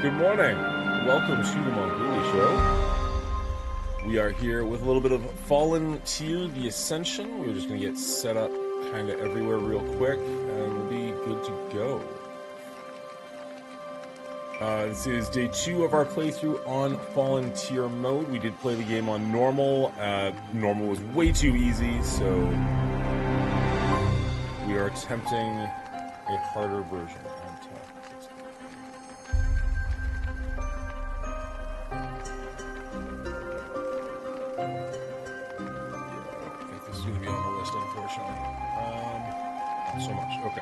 Good morning. Welcome to the Mongooli Show. We are here with a little bit of Fallen Tier, the Ascension. We're just going to get set up kind of everywhere real quick, and we'll be good to go. This is day 2 of our playthrough on Fallen Tier mode. We did play the game on normal. Normal was way too easy, so we are attempting a harder version. So much. Okay.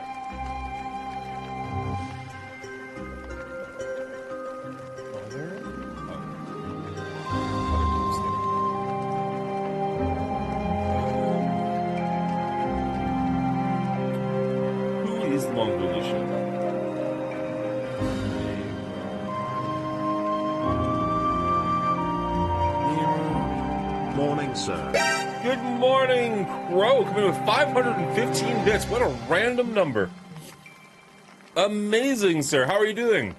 Who is the Mongooli Show? Morning, sir. Good morning, Crow. Coming in with 515 bits. What a random number. Amazing, sir. How are you doing?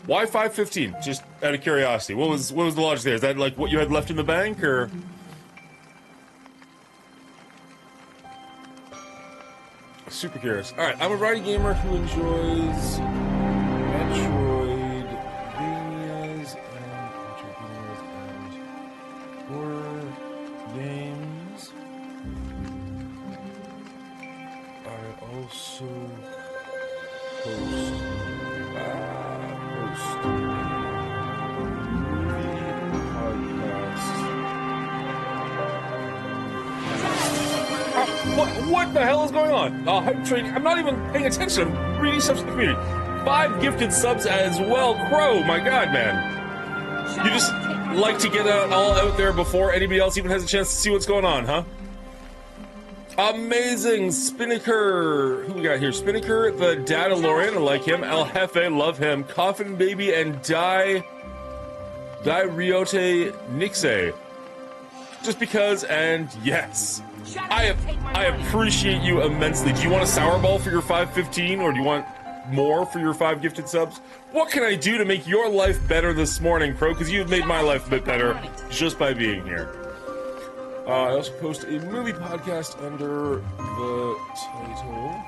Why 515? Just out of curiosity. What was the logic there? Is that like what you had left in the bank, or? Super curious. All right, I'm a variety gamer who enjoys Metroidvanias and horror games. I also host What the hell is going on? I'm trading. I'm not even paying attention. I'm reading subs to the community. 5 gifted subs as well. Crow, my god, man. You just like to get all out there before anybody else even has a chance to see what's going on, huh? Amazing. Spinnaker. Who we got here? Spinnaker, the Dadalorian. I like him. El Jefe, love him. Coffin Baby and Dai Ryote Nixe. Just because, and yes. I appreciate you immensely. Do you want a sour ball for your 515, or do you want more for your 5 gifted subs? What can I do to make your life better this morning, Crow? Because you've made my life a bit better just by being here. I also post a movie podcast under the title.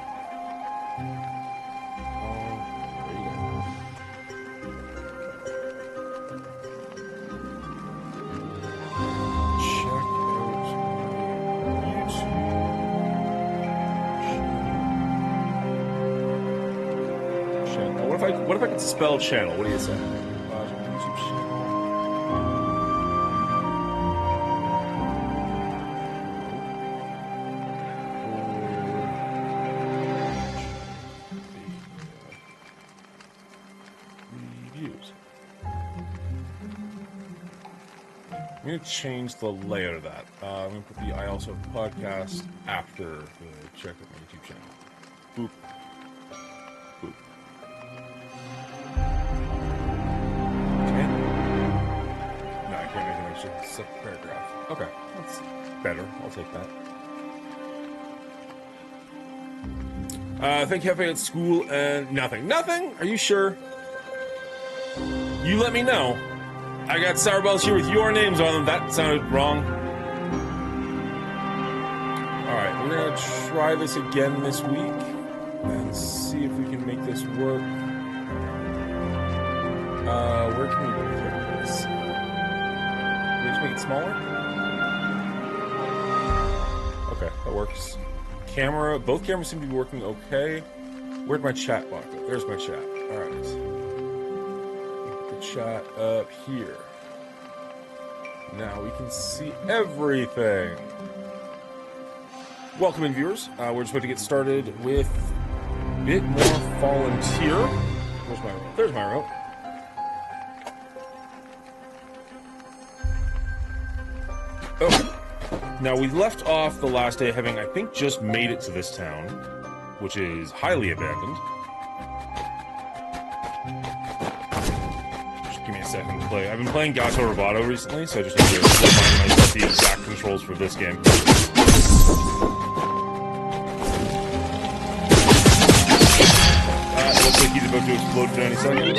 What if I could spell channel? What do you say? YouTube channel. Reviews. I'm going to change the layout of that. I'm going to put the I also have a podcast after the check out my YouTube channel. Boop. Boop. Separate paragraph. Okay, that's better. I'll take that. Think Cafe at school and nothing. Nothing? Are you sure? You let me know. I got sour bells here with your names on them. That sounded wrong. Alright, we're gonna try this again this week and see if we can make this work. Where can we put this? Make it smaller? Okay, that works. Camera, both cameras seem to be working okay. Where'd my chat block go? There's my chat. Alright. Put the chat up here. Now we can see everything. Welcome in, viewers. We're just about to get started with a bit more Fallen Tier. Where's my rope? There's my rope. Oh, now we left off the last day having, I think, just made it to this town, which is highly abandoned. Just give me a second to play. I've been playing Gato Roboto recently, so I just need to remind myself the exact controls for this game. looks like he's about to explode in any second. Yeah,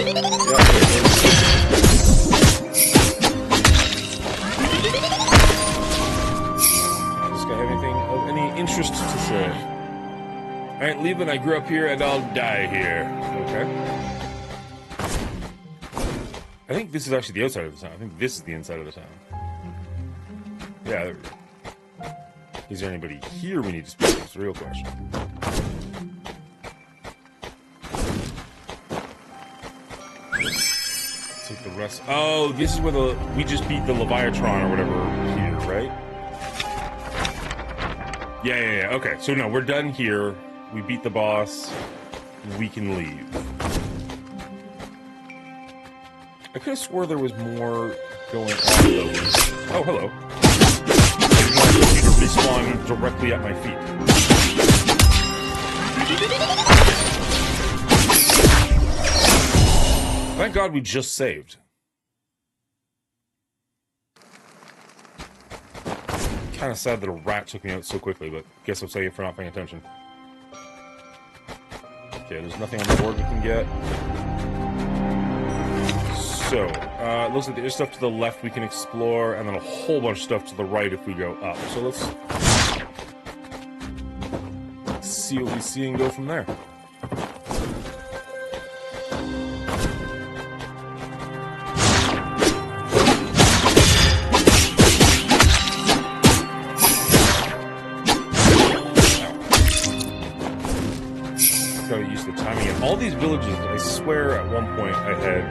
does this guy have anything of any interest to say? I ain't leaving, I grew up here and I'll die here. Okay. I think this is actually the outside of the town. I think this is the inside of the town. Yeah, there we go. Is there anybody here we need to speak to? That's the real question. Take the rest. Oh, this is where we just beat the Leviathan or whatever here, right? Yeah. Okay, so no, we're done here. We beat the boss. We can leave. I could have swore there was more going on, though. Oh, hello. I didn't want the computer to respawn directly at my feet. Thank God we just saved. Kind of sad that a rat took me out so quickly, but guess I'll say it for not paying attention. Okay, there's nothing on the board we can get. So, it looks like there's stuff to the left we can explore, and then a whole bunch of stuff to the right if we go up. So let's see what we see and go from there. Gotta use the timing. And all these villages, I swear at one point I had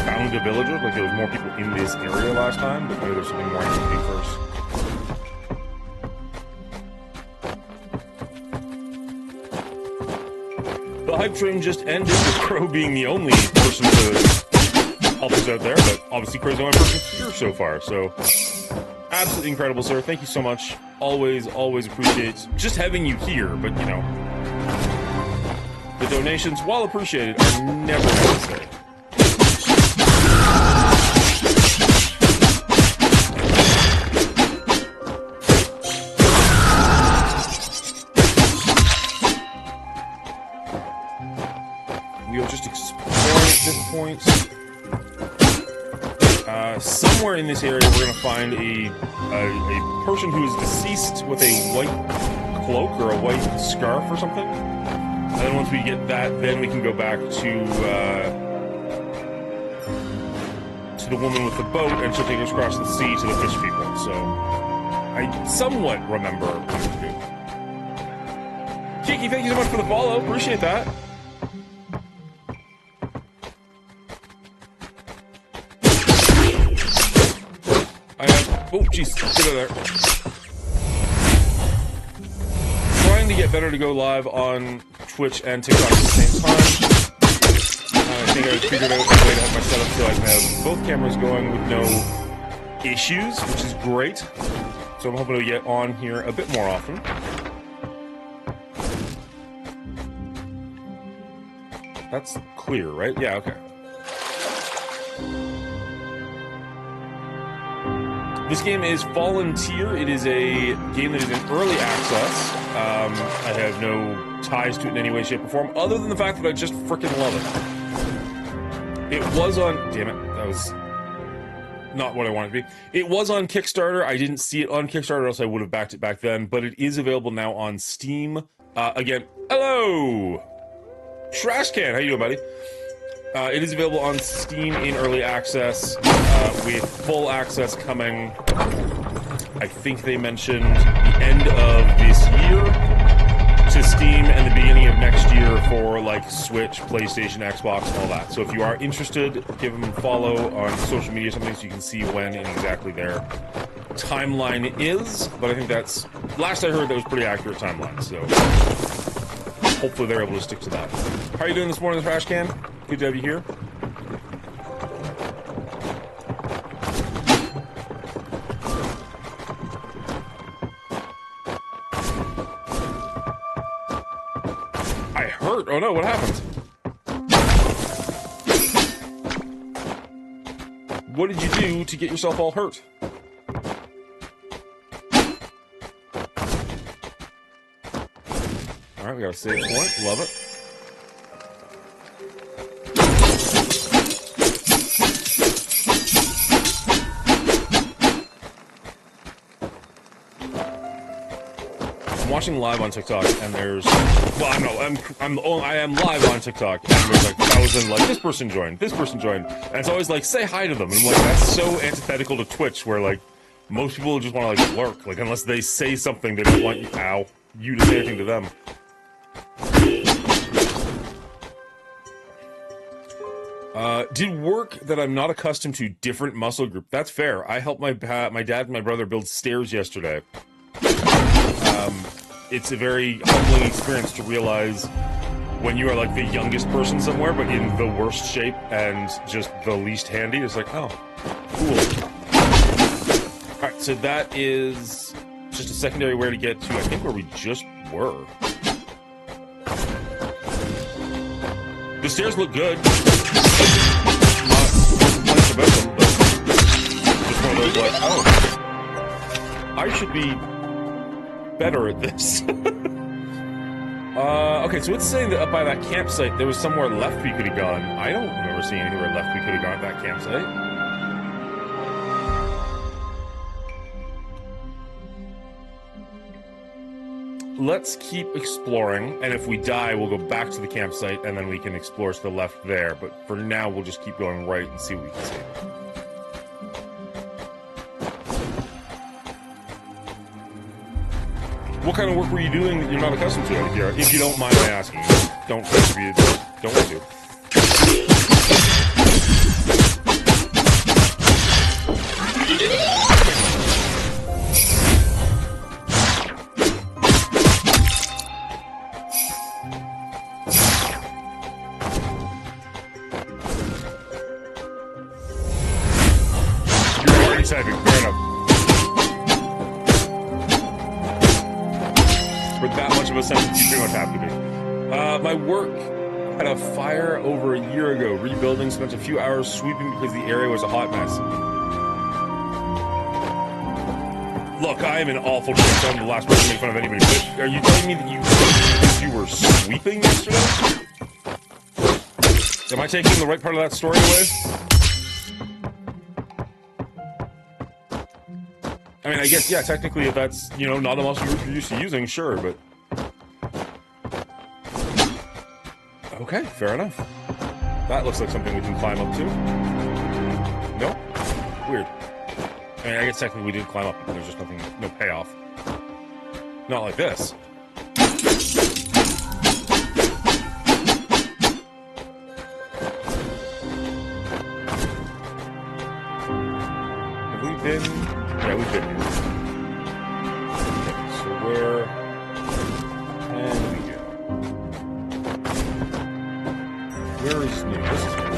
found a villager, like there was more people in this area last time, but maybe there's something more I need to do first. The hype train just ended with Crow being the only person to help us out there, but obviously Crow's the only person here so far, so absolutely incredible, sir. Thank you so much. Always appreciate just having you here, but you know, the donations, while appreciated, are never necessary. Point. Somewhere in this area, we're going to find a person who is deceased with a white cloak or a white scarf or something. And then once we get that, then we can go back to the woman with the boat, and she'll take us across the sea to the fish people. So I somewhat remember what to do. Kiki, thank you so much for the follow. Appreciate that. Oh, jeez, get out of there. Trying to get better to go live on Twitch and TikTok at the same time. I think I figured out a way to have my setup so I can have both cameras going with no issues, which is great. So I'm hoping to get on here a bit more often. That's clear, right? Yeah, okay. This game is Volunteer. It is a game that is in early access. I have no ties to it in any way, shape, or form, other than the fact that I just frickin' love it. It was on... Damn it, that was not what I wanted to be. It was on Kickstarter. I didn't see it on Kickstarter, or else I would have backed it back then, but it is available now on Steam. Again, hello! Trash Can, how you doing, buddy? It is available on Steam in early access, with full access coming, I think they mentioned, the end of this year to Steam and the beginning of next year for, like, Switch, PlayStation, Xbox, and all that. So if you are interested, give them a follow on social media or something so you can see when and exactly their timeline is. But I think that's, last I heard, that was pretty accurate timeline, so hopefully they're able to stick to that. How are you doing this morning, Trash Can? Good to have you here. I hurt. Oh no, what happened? What did you do to get yourself all hurt? Alright, we got a save point. Love it. watching live on TikTok, and there's, well, I am live on TikTok, and there's like 1,000, like, this person joined, and it's always like, say hi to them, and I'm like, that's so antithetical to Twitch, where like, most people just want to like lurk, like, unless they say something, they don't want you to say anything to them. Did work that I'm not accustomed to, different muscle group. That's fair. I helped my dad and my brother build stairs yesterday. It's a very humbling experience to realize when you are like the youngest person somewhere, but in the worst shape and just the least handy. It's like, oh, cool. Alright, so that is just a secondary way to get to, I think, where we just were. The stairs look good. Not about them, but just one of those like, oh, I should be better at this. Okay, so it's saying that up by that campsite, there was somewhere left we could have gone. I don't remember seeing anywhere left we could have gone at that campsite. Let's keep exploring, and if we die, we'll go back to the campsite, and then we can explore to the left there. But for now, we'll just keep going right and see what we can see. What kind of work were you doing that you're not accustomed to, Akira? If you don't mind my asking. Don't want to. Typing, fair enough. For that much of a sentence, you pretty much have to be. My work had a fire over a year ago. Rebuilding, spent a few hours sweeping because the area was a hot mess. Look, I am an awful jerk. I'm the last person to make fun of anybody. But are you telling me that you were sweeping yesterday? Am I taking the right part of that story away? I mean, I guess, yeah, technically if that's, you know, not a muscle group you're used to using, sure, but... Okay, fair enough. That looks like something we can climb up to. No? Weird. I mean, I guess technically we did climb up, but there's just nothing, no payoff. Not like this. Have we been... Yeah, we've been here. Okay, so where can we go? Where is new? This is new.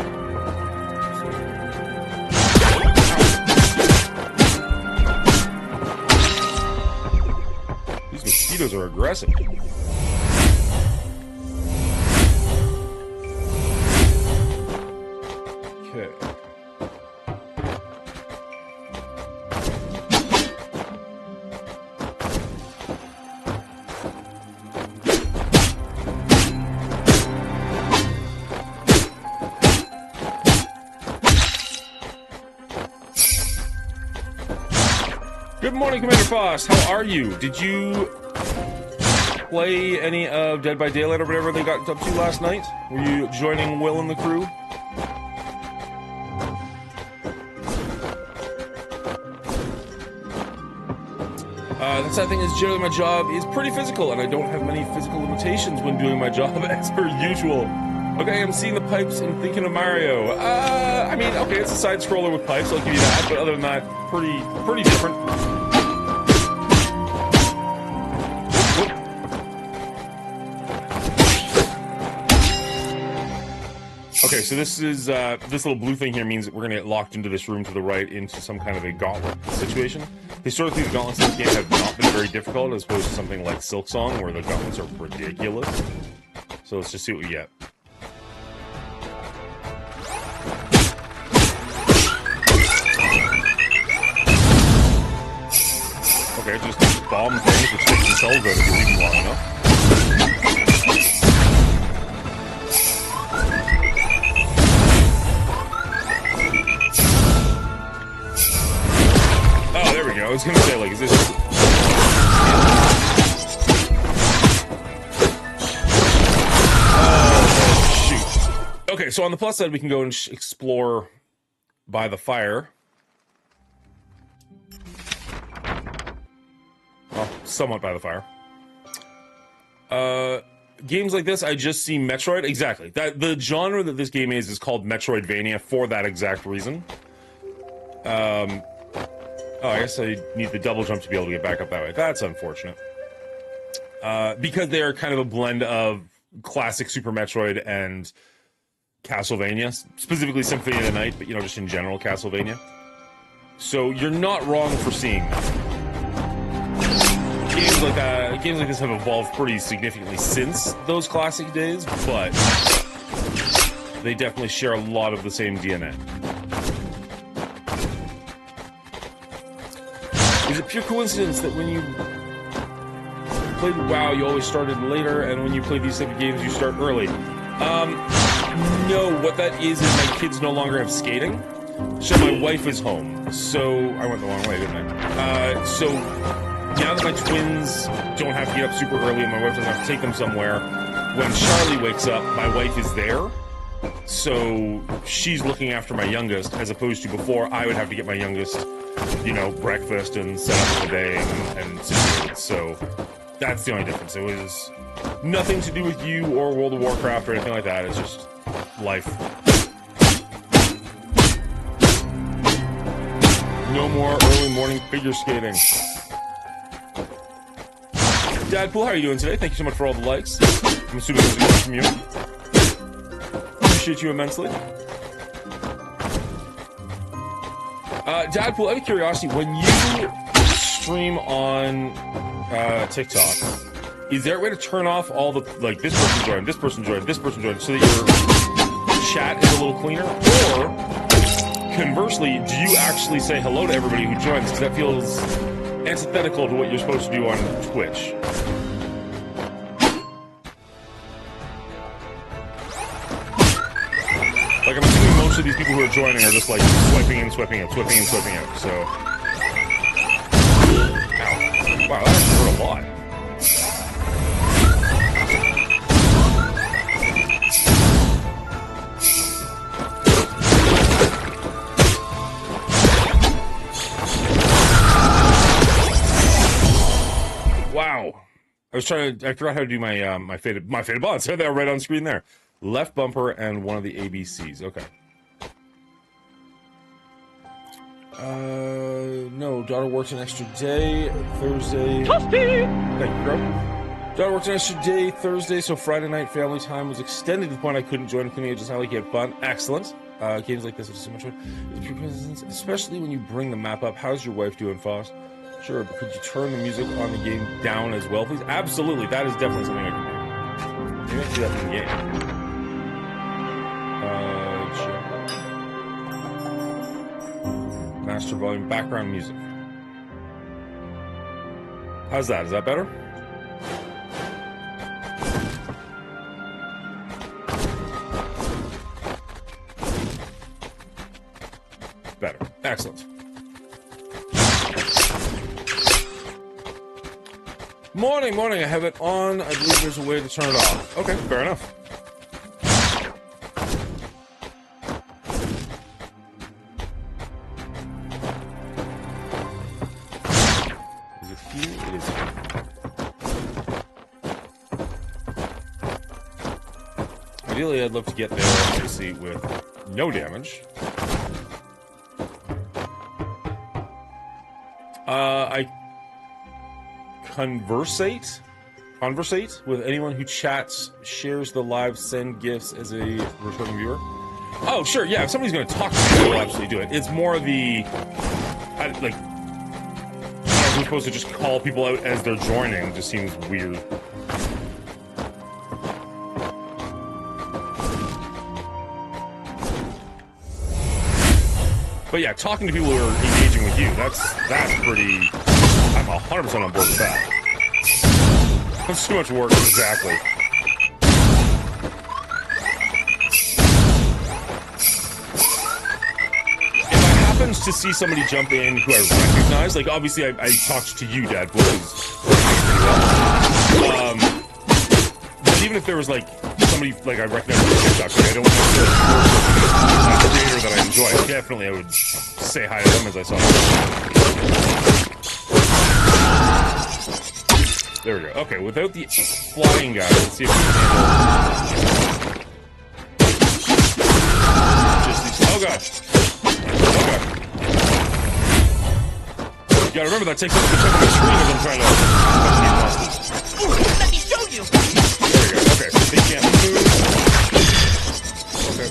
These mosquitoes are aggressive. Okay. Good morning, Commander Foss. How are you? Did you play any of Dead by Daylight or whatever they got up to last night? Were you joining Will and the crew? The sad thing is, generally my job is pretty physical, and I don't have many physical limitations when doing my job, as per usual. Okay, I'm seeing the pipes and thinking of Mario. I mean, okay, it's a side-scroller with pipes, I'll give you that, but other than that, pretty different. Okay, so this is, this little blue thing here means that we're gonna get locked into this room to the right into some kind of a gauntlet situation. Historically, the gauntlets in this game have not been very difficult, as opposed to something like Silksong, where the gauntlets are ridiculous. So let's just see what we get. Okay, just bomb things which take themselves out if you leave them long enough. Oh, there we go. I was gonna say, like, is this... Okay, so on the plus side, we can go and explore by the fire. Well, somewhat by the fire. Games like this, I just see Metroid. Exactly. The genre that this game is called Metroidvania for that exact reason. Oh, I guess I need the double jump to be able to get back up that way. That's unfortunate. Because they are kind of a blend of classic Super Metroid and Castlevania, specifically Symphony of the Night, but, you know, just in general, Castlevania. So you're not wrong for seeing that. Games like this have evolved pretty significantly since those classic days, but they definitely share a lot of the same DNA. Is it pure coincidence that when you played WoW, you always started later, and when you play these type of games, you start early? No, what that is my kids no longer have skating, so my wife is home. So, I went the wrong way, didn't I? So, now that my twins don't have to get up super early and my wife doesn't have to take them somewhere, when Charlie wakes up, my wife is there. So she's looking after my youngest, as opposed to before I would have to get my youngest, you know, breakfast and set up for the day and situated. So that's the only difference. It was nothing to do with you or World of Warcraft or anything like that. It's just life. No more early morning figure skating. Dadpool, how are you doing today? Thank you so much for all the likes. I'm assuming those are coming from you. Appreciate you immensely. Dadpool, out of curiosity, when you stream on TikTok, is there a way to turn off all the, like, this person joined, this person joined, this person joined, so that your chat is a little cleaner? Or, conversely, do you actually say hello to everybody who joins? Because that feels antithetical to what you're supposed to do on Twitch. Like, I'm assuming most of these people who are joining are just like swiping in, swiping out, swiping in, swiping out, so... Ow. Wow, that actually hurt a lot. Wow. I forgot how to do my my faded bonds. So they're right on screen there. Left bumper and one of the ABCs. Okay. No, daughter works an extra day. Thursday. Toasty! Thank you, bro. Daughter works an extra day Thursday, so Friday night family time was extended to the point I couldn't join. Couldn't just how we get fun. Excellent. Games like this are so much fun. Especially when you bring the map up. How's your wife doing, Foss? Sure, but could you turn the music on the game down as well, please? Absolutely, that is definitely something I can do. Maybe I can do that in the game. Master volume, background music. How's that? Is that better? Better. Excellent. Morning, morning. I have it on. I believe there's a way to turn it off. Okay, fair enough. Is it here? It is here. Ideally, I'd love to get there, obviously, with no damage. I conversate with anyone who chats, shares the live, send gifts as a returning viewer. Oh, sure, yeah, if somebody's going to talk to me, they'll absolutely do it. It's more the, I don't know if we're supposed to just call people out as they're joining. It just seems weird. But yeah, talking to people who are engaging with you, that's pretty... I'm 100% on board with that. That's too much work, exactly. If I happen to see somebody jump in who I recognize, like, obviously I talked to you, Dad, but even if there was, like, somebody like I recognize on TikTok. Like, I don't necessarily a creator that I enjoy. Definitely, I would say hi to them as I saw them. There we go. Okay, without the flying guy, let's see if we can handle just these. Oh god. Oh god. You gotta remember that takes up a chunk of my screen as I'm trying to let me show you. There we go. Okay, they can't move. Okay.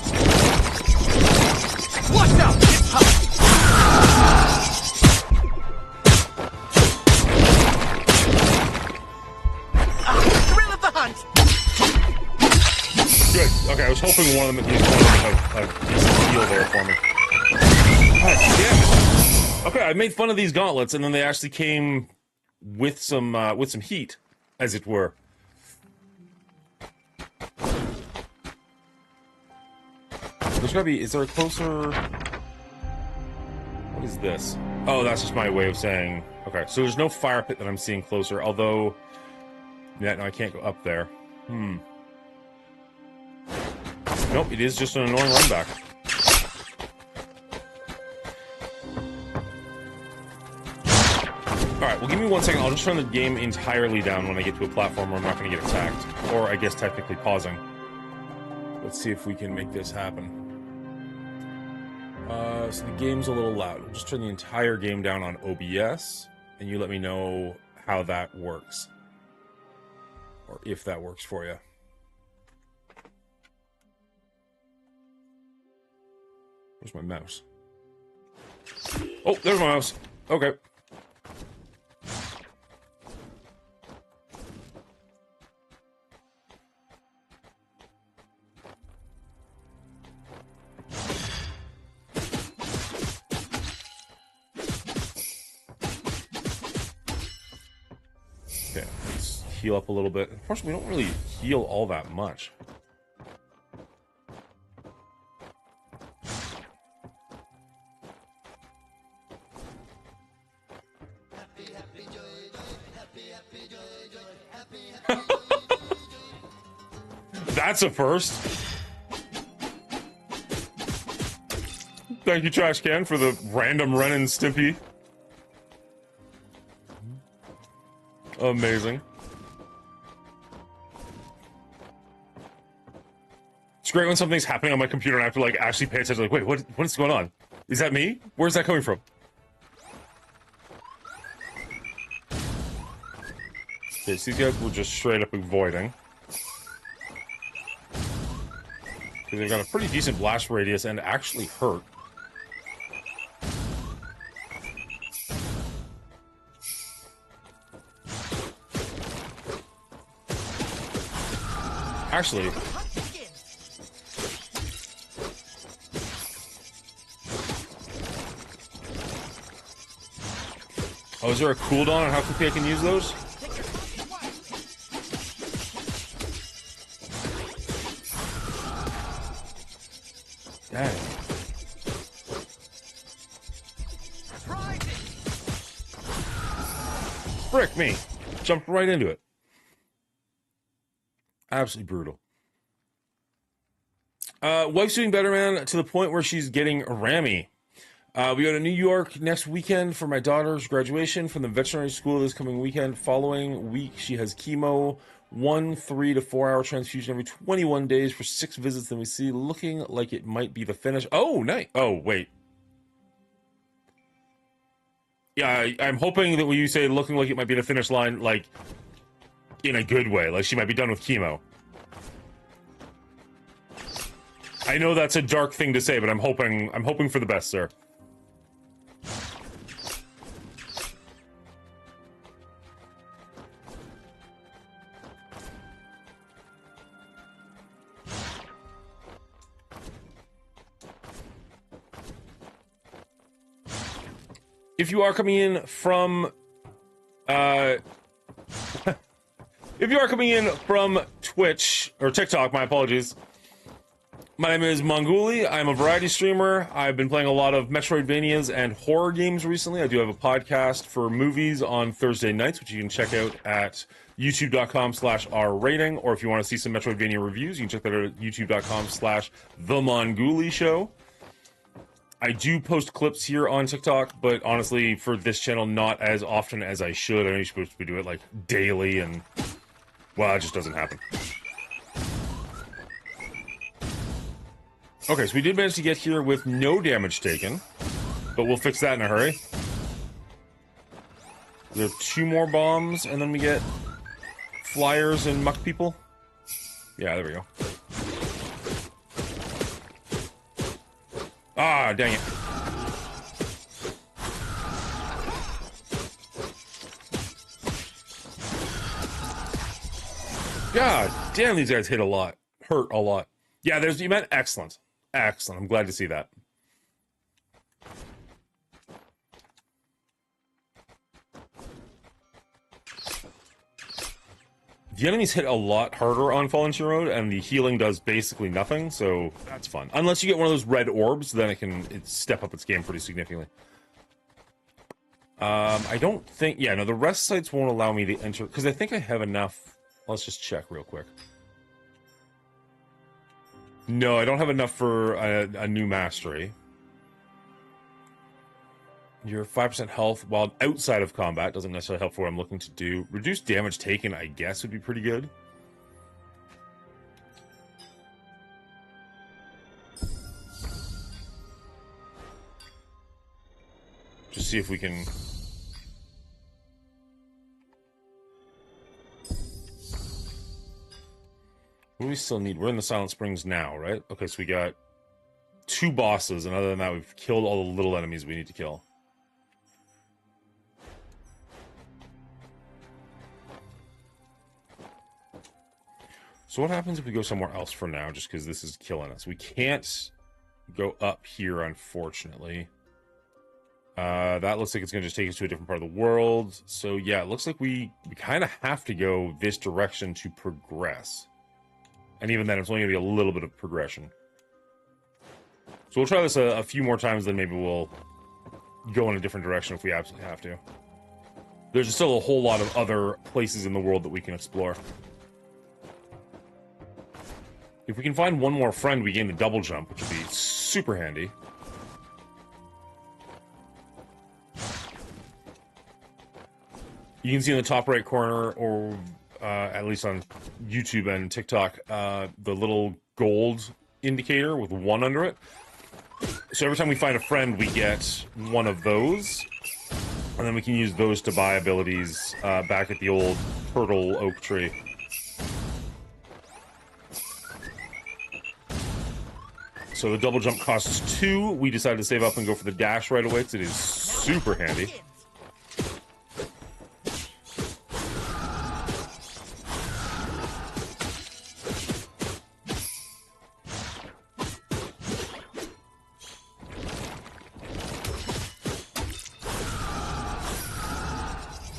Watch out! It's hot. Thrill of the hunt. Good. Okay, I was hoping one of them at least would have a decent heal there for me. God damn it. Okay, I made fun of these gauntlets, and then they actually came with some heat, as it were. There's gotta be. Is there a closer? What is this? Oh, that's just my way of saying. Okay, so there's no fire pit that I'm seeing closer. Although, yeah, no, I can't go up there. Nope, it is just an annoying run back. Alright, well give me 1 second, I'll just turn the game entirely down when I get to a platform where I'm not going to get attacked. Or, I guess, technically pausing. Let's see if we can make this happen. So the game's a little loud. We'll just turn the entire game down on OBS, and you let me know how that works. Or if that works for you. Where's my mouse? Oh, there's my mouse. Okay. Okay, let's heal up a little bit. Unfortunately, we don't really heal all that much. That's a first. Thank you, Trash Can, for the random Ren and Stimpy. Amazing. It's great when something's happening on my computer and I have to like actually pay attention. Like, wait, what is going on? Is that me? Where's that coming from? Okay, so these guys were just straight up avoiding. Because they've got a pretty decent blast radius and actually hurt. Actually... Oh, is there a cooldown on how quickly I can use those? Dang. Frick me. Jumped right into it. Absolutely brutal. Wife's doing better, man, to the point where she's getting rammy. We go to New York next weekend for my daughter's graduation from the veterinary school this coming weekend. Following week, she has chemo, 1 3 to 4 hour transfusion every 21 days for 6 visits. Then we see looking like it might be the finish. Oh, nice. Oh, wait. Yeah, I'm hoping that when you say looking like it might be the finish line, like, in a good way. Like, she might be done with chemo. I know that's a dark thing to say, but I'm hoping for the best, sir. If you are coming in from, if you are coming in from Twitch, or TikTok, my apologies. My name is Mongooli. I'm a variety streamer. I've been playing a lot of Metroidvanias and horror games recently. I do have a podcast for movies on Thursday nights, which you can check out at youtube.com/rrating, or if you want to see some Metroidvania reviews, you can check that out at youtube.com/The Mongooli Show. I do post clips here on TikTok, but honestly, for this channel, not as often as I should. I know you're supposed to do it, like, daily, and, well, it just doesn't happen. Okay, so we did manage to get here with no damage taken, but we'll fix that in a hurry. There are 2 more bombs, and then we get flyers and muck people. Yeah, there we go. Ah, dang it. God damn, these guys hit a lot. Hurt a lot. Yeah, there's, you meant excellent. Excellent. I'm glad to see that. The enemies hit a lot harder on Fallen Tree Road, and the healing does basically nothing, so that's fun. Unless you get one of those red orbs, then it can step up its game pretty significantly. I don't think... Yeah, no, the rest sites won't allow me to enter, because I think I have enough... Let's just check real quick. No, I don't have enough for a new mastery. Your 5% health while outside of combat doesn't necessarily help for what I'm looking to do. Reduced damage taken, I guess, would be pretty good. Just see if we can... What do we still need? We're in the Silent Springs now, right? Okay, so we got 2 bosses, and other than that, we've killed all the little enemies we need to kill. So what happens if we go somewhere else for now, just because this is killing us? We can't go up here, unfortunately. That looks like it's going to just take us to a different part of the world. So yeah, it looks like we kind of have to go this direction to progress. And even then, it's only going to be a little bit of progression. So we'll try this a few more times, then maybe we'll go in a different direction if we absolutely have to. There's still a whole lot of other places in the world that we can explore. If we can find one more friend, we gain the double jump, which would be super handy. You can see in the top right corner, or at least on YouTube and TikTok, the little gold indicator with 1 under it. So every time we find a friend, we get one of those. And then we can use those to buy abilities back at the old Turtle Oak Tree. So the double jump costs 2. We decided to save up and go for the dash right away, because it is super handy.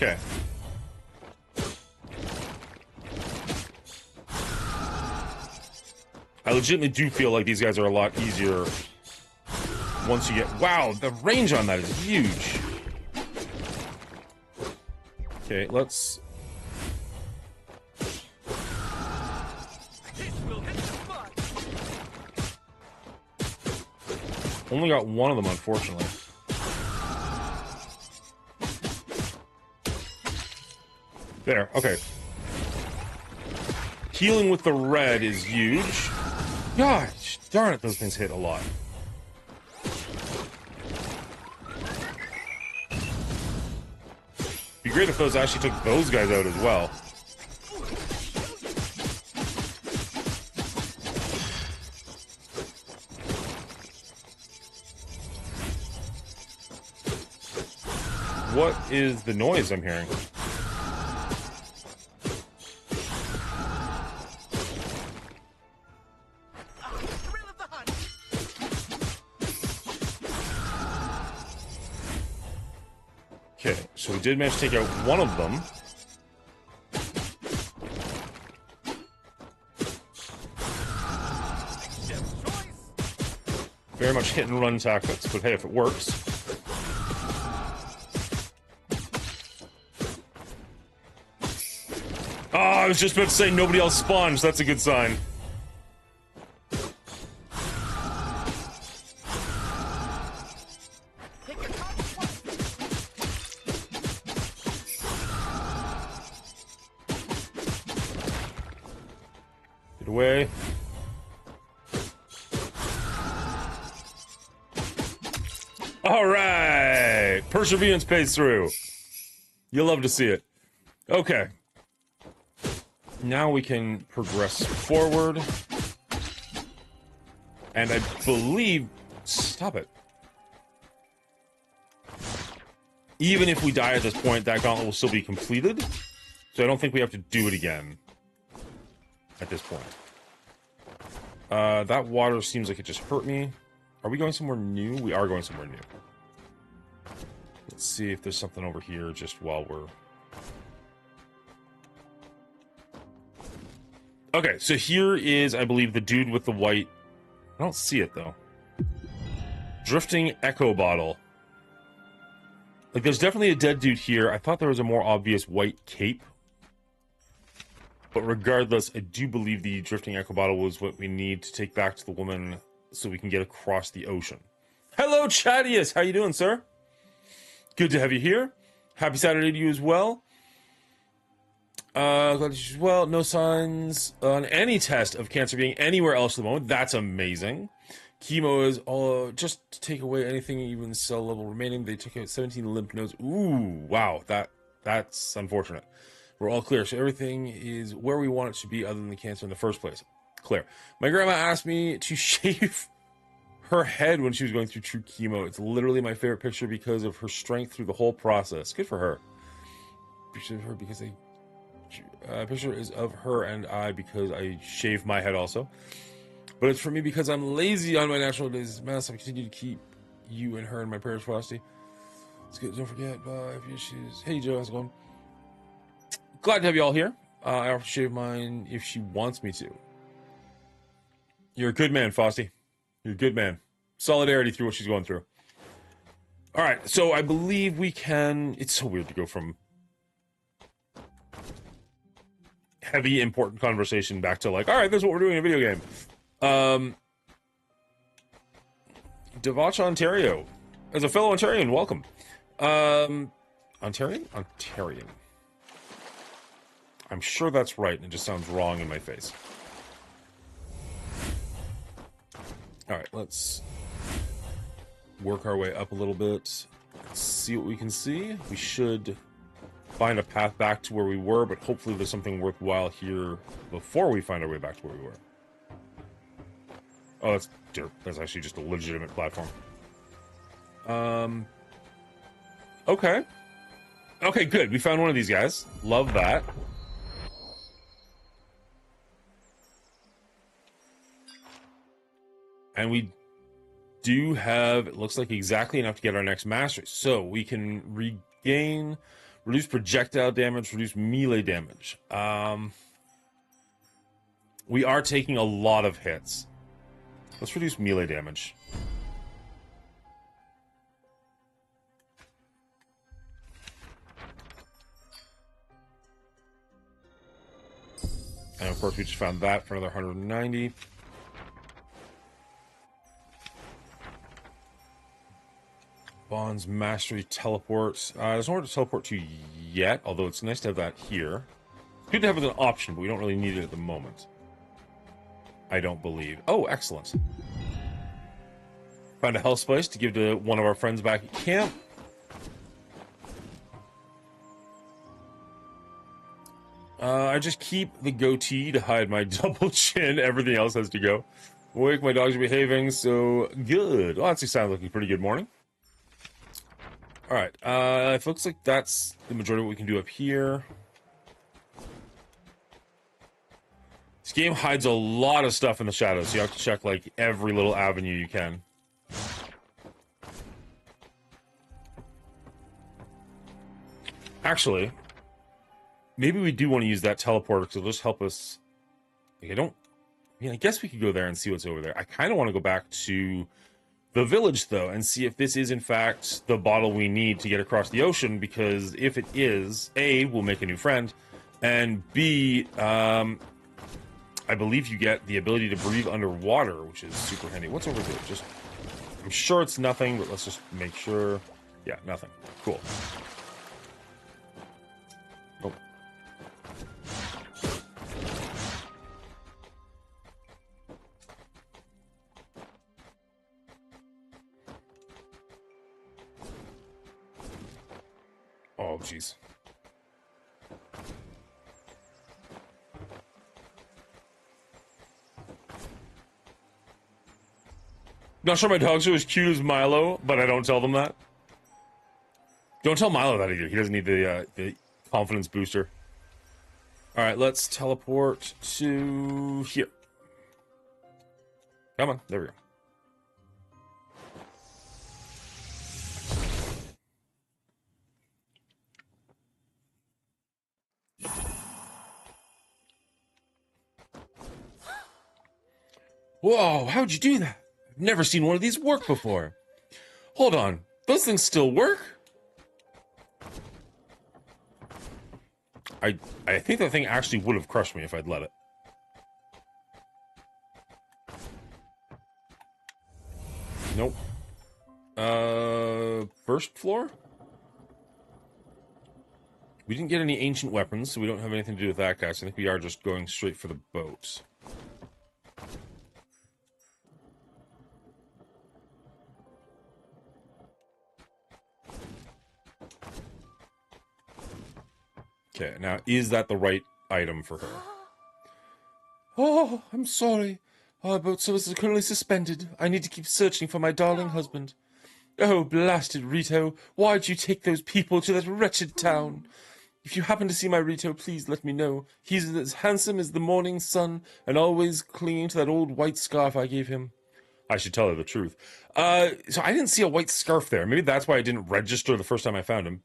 Okay. I legitimately do feel like these guys are a lot easier once you get... Wow, the range on that is huge. Okay, let's... Only got one of them, unfortunately. There, okay. Healing with the red is huge. Gosh, darn it, those things hit a lot. Be great if those actually took those guys out as well. What is the noise I'm hearing? Okay, so we did manage to take out one of them. Very much hit and run tactics, but hey, if it works. Oh, I was just about to say nobody else spawned, so that's a good sign. Get away. All right. Perseverance pays through. You'll love to see it. Okay. Now we can progress forward. And I believe... Stop it. Even if we die at this point, that gauntlet will still be completed. So I don't think we have to do it again. At this point. That water seems like it just hurt me. Are we going somewhere new? We are going somewhere new. Let's see if there's something over here just while we're... Okay, so here is, I believe, the dude with the white... I don't see it, though. Drifting Echo Bottle. Like, there's definitely a dead dude here. I thought there was a more obvious white cape. But regardless, I do believe the Drifting Echo Bottle was what we need to take back to the woman so we can get across the ocean. Hello, Chadius! How you doing, sir? Good to have you here. Happy Saturday to you as well. Glad to as well. No signs on any test of cancer being anywhere else at the moment. That's amazing. Chemo is all just to take away anything, even cell level remaining. They took out 17 lymph nodes. Ooh, wow, that's unfortunate. We're all clear, so everything is where we want it to be, other than the cancer in the first place. Clear. My grandma asked me to shave her head when she was going through true chemo. It's literally my favorite picture because of her strength through the whole process. Good for her. Picture of her because picture is of her and I because I shave my head also. But it's for me because I'm lazy on my natural days. Mass, I continue to keep you and her in my prayers, Frosty. It's good. Don't forget, bye. If you issues. Hey, Joe, how's it going? Glad to have you all here. I offer to shave mine if she wants me to. You're a good man, Frosty. You're a good man. Solidarity through what she's going through. All right, so I believe we can... It's so weird to go from heavy, important conversation back to like, all right, this is what we're doing in a video game. Devach, Ontario. As a fellow Ontarian, welcome. Ontarian? Ontarian. I'm sure that's right, and it just sounds wrong in my face. Alright, let's work our way up a little bit. Let's see what we can see. We should find a path back to where we were, but hopefully there's something worthwhile here before we find our way back to where we were. Oh, that's dirt. That's actually just a legitimate platform. Okay. Okay, good. We found one of these guys. Love that. And we do have, it looks like, exactly enough to get our next mastery. So we can regain, reduce projectile damage, reduce melee damage. We are taking a lot of hits. Let's reduce melee damage. And of course we just found that for another 190. Bonds, Mastery, Teleport. There's nowhere to teleport to yet, although it's nice to have that here. It's good to have it as an option, but we don't really need it at the moment. I don't believe. Oh, excellent. Found a health spice to give to one of our friends back at camp. I just keep the goatee to hide my double chin. Everything else has to go. Awake, my dogs are behaving, so good. Well, that sounds like a pretty good morning. Alright, it looks like that's the majority of what we can do up here. This game hides a lot of stuff in the shadows, so you have to check, like, every little avenue you can. Actually, maybe we do want to use that teleporter, because it'll just help us... Like, I guess we could go there and see what's over there. I kind of want to go back to the village, though, and see if this is, in fact, the bottle we need to get across the ocean, because if it is, A, we'll make a new friend, And B, I believe you get the ability to breathe underwater, which is super handy. What's over there? Just, I'm sure it's nothing, but let's just make sure. Yeah, nothing. Cool. Oh. Oh, jeez. Not sure my dogs are as cute as Milo, but I don't tell them that. Don't tell Milo that either. He doesn't need the confidence booster. All right, let's teleport to here. Come on, there we go. Whoa, how'd you do that? I've never seen one of these work before. Hold on, those things still work? I think that thing actually would have crushed me if I'd let it. Nope. First floor? We didn't get any ancient weapons, so we don't have anything to do with that, guys. I think we are just going straight for the boat. Okay, now, is that the right item for her? Oh, I'm sorry. Our boat service is currently suspended. I need to keep searching for my darling husband. Oh, blasted Rito. Why'd you take those people to that wretched town? If you happen to see my Rito, please let me know. He's as handsome as the morning sun, and always clinging to that old white scarf I gave him. I should tell her the truth. So I didn't see a white scarf there. Maybe that's why I didn't register the first time I found him.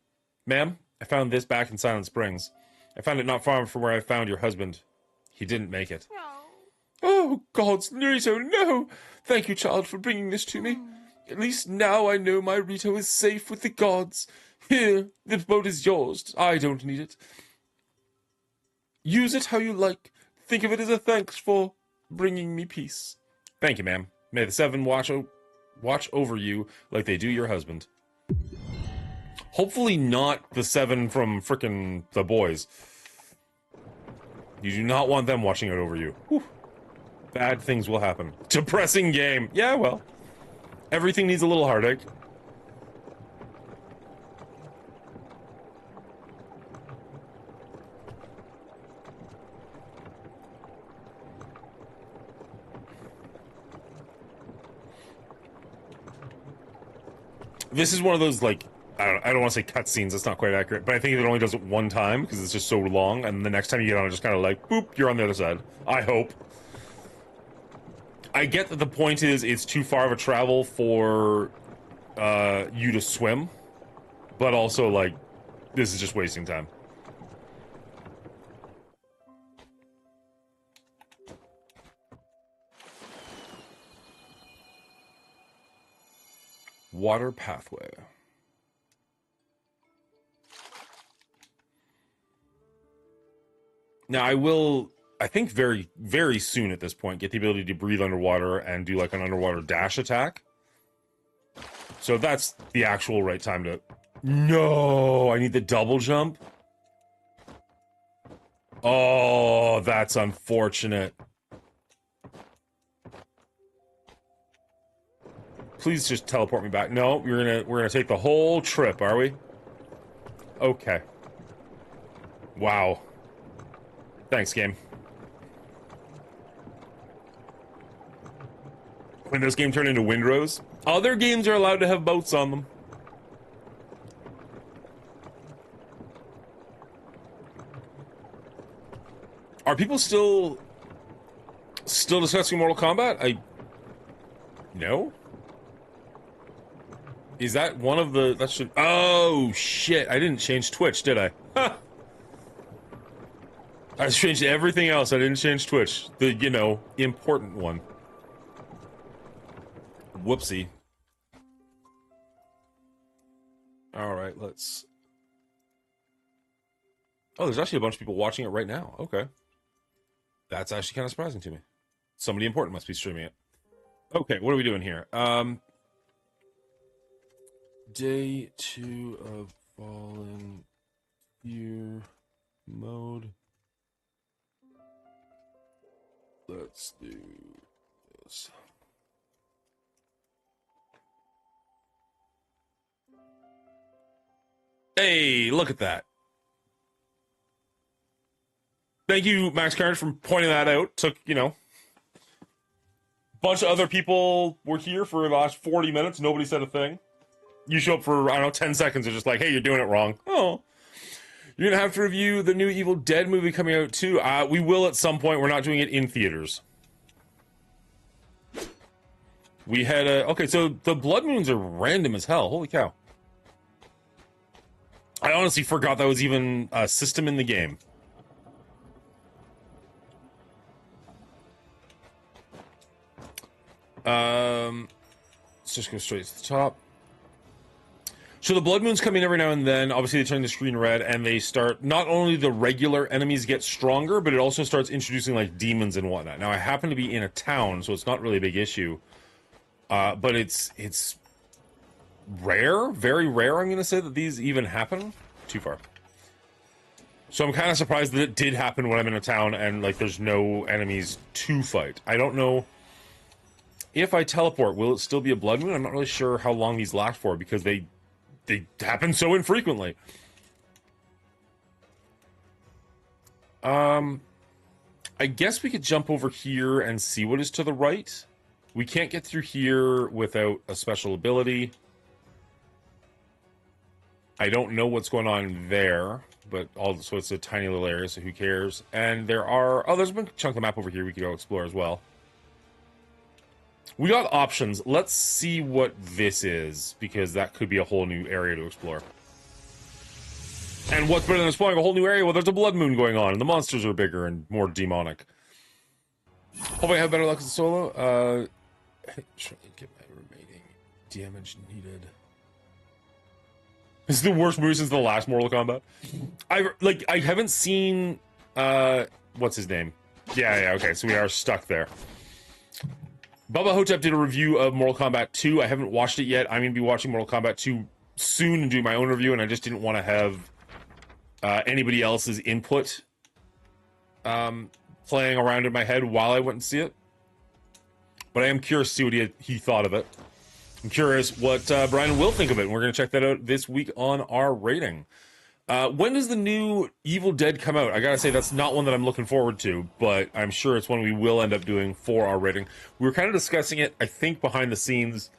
Ma'am, I found this back in Silent Springs. I found it not far from where I found your husband. He didn't make it. No. Oh, gods, Rito, no! Thank you, child, for bringing this to me. At least now I know my Rito is safe with the gods. Here, the boat is yours. I don't need it. Use it how you like. Think of it as a thanks for bringing me peace. Thank you, ma'am. May the seven watch over you like they do your husband. Hopefully not the seven from frickin' The Boys. You do not want them watching it over you. Whew. Bad things will happen. Depressing game. Yeah, well. Everything needs a little heartache. This is one of those, like, I don't want to say cutscenes, that's not quite accurate, but I think it only does it one time, because it's just so long, and the next time you get on it, just kind of like, boop, you're on the other side. I hope. I get that the point is it's too far of a travel for you to swim, but also, like, this is just wasting time. Water pathway. Now, I think very, very soon at this point, get the ability to breathe underwater and do, like, an underwater dash attack. So that's the actual right time to... No! I need the double jump? Oh, that's unfortunate. Please just teleport me back. No, we're gonna take the whole trip, are we? Okay. Wow. Thanks, game. When this game turned into Windrose, other games are allowed to have boats on them. Are people still discussing Mortal Kombat? No? Is that one of the... That should... Oh, shit. I didn't change Twitch, did I? Ha! I changed everything else. I didn't change Twitch. The, you know, important one. Whoopsie. Alright, let's... Oh, there's actually a bunch of people watching it right now. Okay. That's actually kind of surprising to me. Somebody important must be streaming it. Okay, what are we doing here? Day 2 of volunteer mode. Let's do this. Hey, look at that. Thank you, Max Carnage, for pointing that out. Took, a bunch of other people were here for the last 40 minutes. Nobody said a thing. You show up for, 10 seconds. They're just like, hey, you're doing it wrong. Oh. You're going to have to review the new Evil Dead movie coming out, too. We will at some point. We're not doing it in theaters. We had a... Okay, so the blood moons are random as hell. Holy cow. I honestly forgot that was even a system in the game. Let's just go straight to the top. So the blood moons come in every now and then. Obviously, they turn the screen red, and they start... Not only the regular enemies get stronger, but it also starts introducing, like, demons and whatnot. Now, I happen to be in a town, so it's not really a big issue. But it's rare, very rare, I'm going to say, that these even happen. Too far. So I'm kind of surprised that it did happen when I'm in a town, and, like, there's no enemies to fight. I don't know... If I teleport, will it still be a blood moon? I'm not really sure how long these last for, because they happen so infrequently. I guess we could jump over here and see what is to the right. We can't get through here without a special ability. I don't know what's going on there, but so it's a tiny little area, so who cares? And there are... Oh, there's a big chunk of the map over here we could go explore as well. We got options. Let's see what this is, because that could be a whole new area to explore. And what's better than exploring a whole new area? Well, there's a blood moon going on, and the monsters are bigger and more demonic. Hope I have better luck as a solo. Try to get my remaining damage needed. This is the worst movie since the last Mortal Kombat. I haven't seen, what's his name? Yeah, okay, so we are stuck there. Bubba Hotep did a review of Mortal Kombat 2. I haven't watched it yet. I'm going to be watching Mortal Kombat 2 soon and doing my own review, and I just didn't want to have anybody else's input playing around in my head while I went and see it. But I am curious to see what he thought of it. I'm curious what Brian will think of it, and we're going to check that out this week on our rating. When does the new Evil Dead come out? I gotta say, that's not one that I'm looking forward to, but I'm sure it's one we will end up doing for our rating. We were kind of discussing it, I think, behind the scenes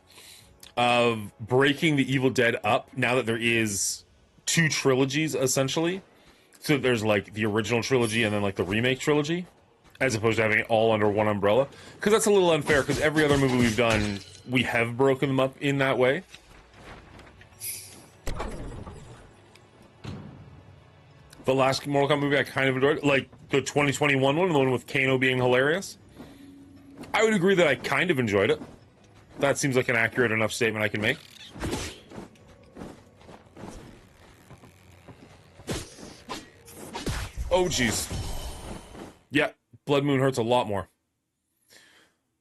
of breaking the Evil Dead up now that there is 2 trilogies, essentially. So there's, like, the original trilogy and then, like, the remake trilogy, as opposed to having it all under one umbrella. Because that's a little unfair, because every other movie we've done, we have broken them up in that way. The last Mortal Kombat movie I kind of enjoyed, like the 2021 one, the one with Kano being hilarious. I would agree that I kind of enjoyed it. That seems like an accurate enough statement I can make. Oh, jeez. Yeah, Blood Moon hurts a lot more.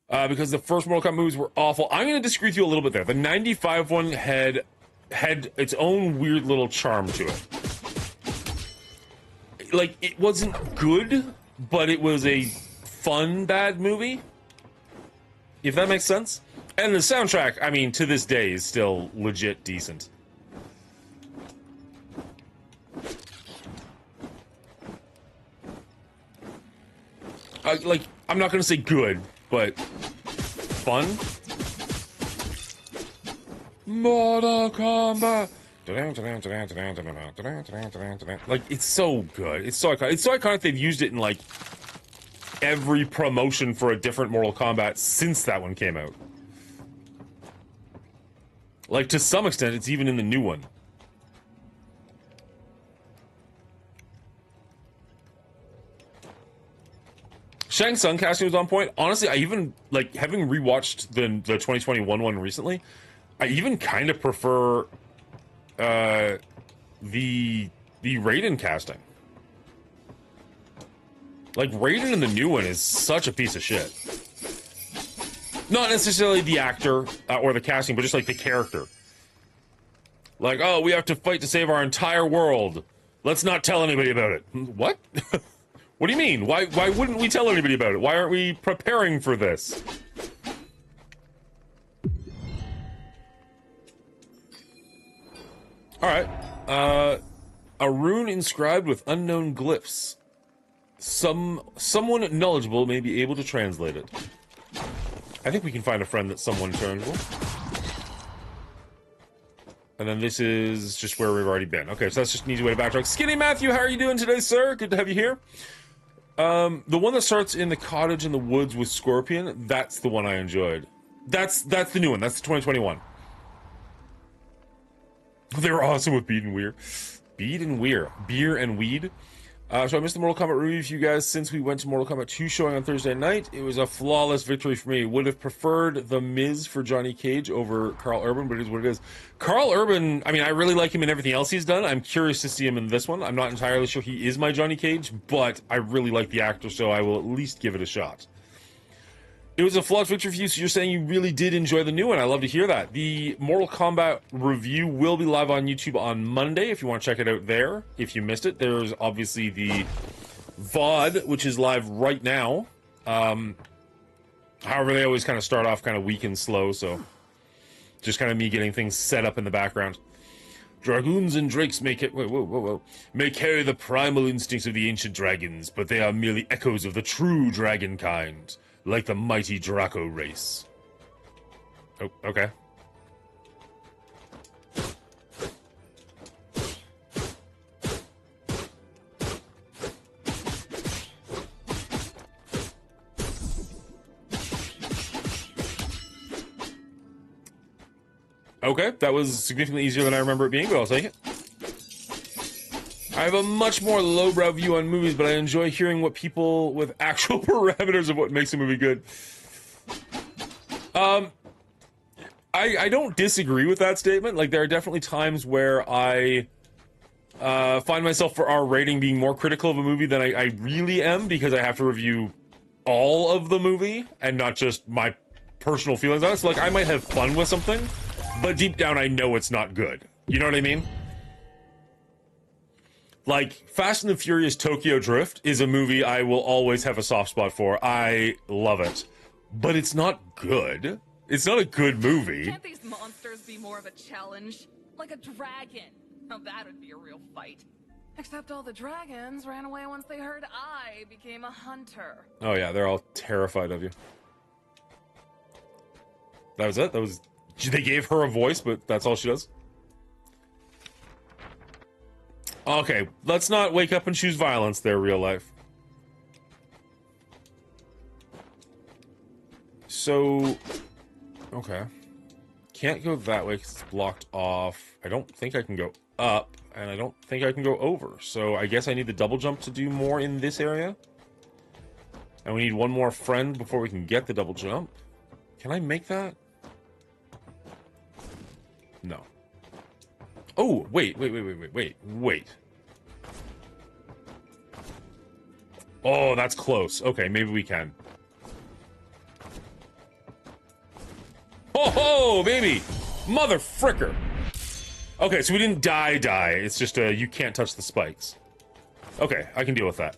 Because the first Mortal Kombat movies were awful. I'm going to disagree with you a little bit there. The 95 one had its own weird little charm to it. Like, it wasn't good, but it was a fun bad movie, if that makes sense. And the soundtrack, I mean, to this day is still legit decent. I'm not gonna say good, but fun. Mortal Kombat. Like, it's so good. It's so iconic. It's so iconic they've used it in, like, every promotion for a different Mortal Kombat since that one came out. Like, to some extent, it's even in the new one. Shang Tsung casting was on point. Honestly, I even, like, having rewatched the 2021 one recently, I even kind of prefer the Raiden casting. Like, Raiden in the new one is such a piece of shit. Not necessarily the actor or the casting, but just like the character. Like, oh, we have to fight to save our entire world. Let's not tell anybody about it. What? What do you mean? Why wouldn't we tell anybody about it? Why aren't we preparing for this? Alright. A rune inscribed with unknown glyphs. Someone knowledgeable may be able to translate it. I think we can find a friend that's someone knowledgeable. And then this is just where we've already been. Okay, so that's just an easy way to backtrack. Skinny Matthew, how are you doing today, sir? Good to have you here. The one that starts in the cottage in the woods with Scorpion, that's the one I enjoyed. That's the new one. That's the 2021. They were awesome with Bead and Weir. Bead and Weir. Beer and weed. So I missed the Mortal Kombat review for you guys since we went to Mortal Kombat 2 showing on Thursday night. It was a flawless victory for me. Would have preferred The Miz for Johnny Cage over Carl Urban, but it is what it is. Carl Urban, I mean, I really like him in everything else he's done. I'm curious to see him in this one. I'm not entirely sure he is my Johnny Cage, but I really like the actor, so I will at least give it a shot. It was a flawed victory for you, so you're saying you really did enjoy the new one. I love to hear that. The Mortal Kombat review will be live on YouTube on Monday, if you want to check it out there. If you missed it, there's obviously the VOD, which is live right now. However, they always kind of start off kind of weak and slow, so just kind of me getting things set up in the background. Dragoons and drakes may carry the primal instincts of the ancient dragons, but they are merely echoes of the true dragon kind. Like the mighty Draco race. Oh, okay. Okay, that was significantly easier than I remember it being, but I'll take it. I have a much more lowbrow view on movies, but I enjoy hearing what people with actual parameters of what makes a movie good. I don't disagree with that statement. Like, there are definitely times where I find myself for our rating being more critical of a movie than I really am, because I have to review all of the movie and not just my personal feelings on it. So, like, I might have fun with something, but deep down I know it's not good. You know what I mean? Like, Fast and the Furious Tokyo Drift is a movie I will always have a soft spot for. I love it. But it's not good. It's not a good movie. Can't these monsters be more of a challenge? Like a dragon. Now that would be a real fight. Except all the dragons ran away once they heard I became a hunter. Oh yeah, they're all terrified of you. That was it? That was... They gave her a voice, but that's all she does? Okay, let's not wake up and choose violence there, real life. So... Okay. Can't go that way because it's blocked off. I don't think I can go up, and I don't think I can go over. So I guess I need the double jump to do more in this area. And we need one more friend before we can get the double jump. Can I make that? No. Oh, wait. Oh, that's close. Okay, maybe we can. Ho ho, baby! Mother fricker! Okay, so we didn't die. It's just, you can't touch the spikes. Okay, I can deal with that.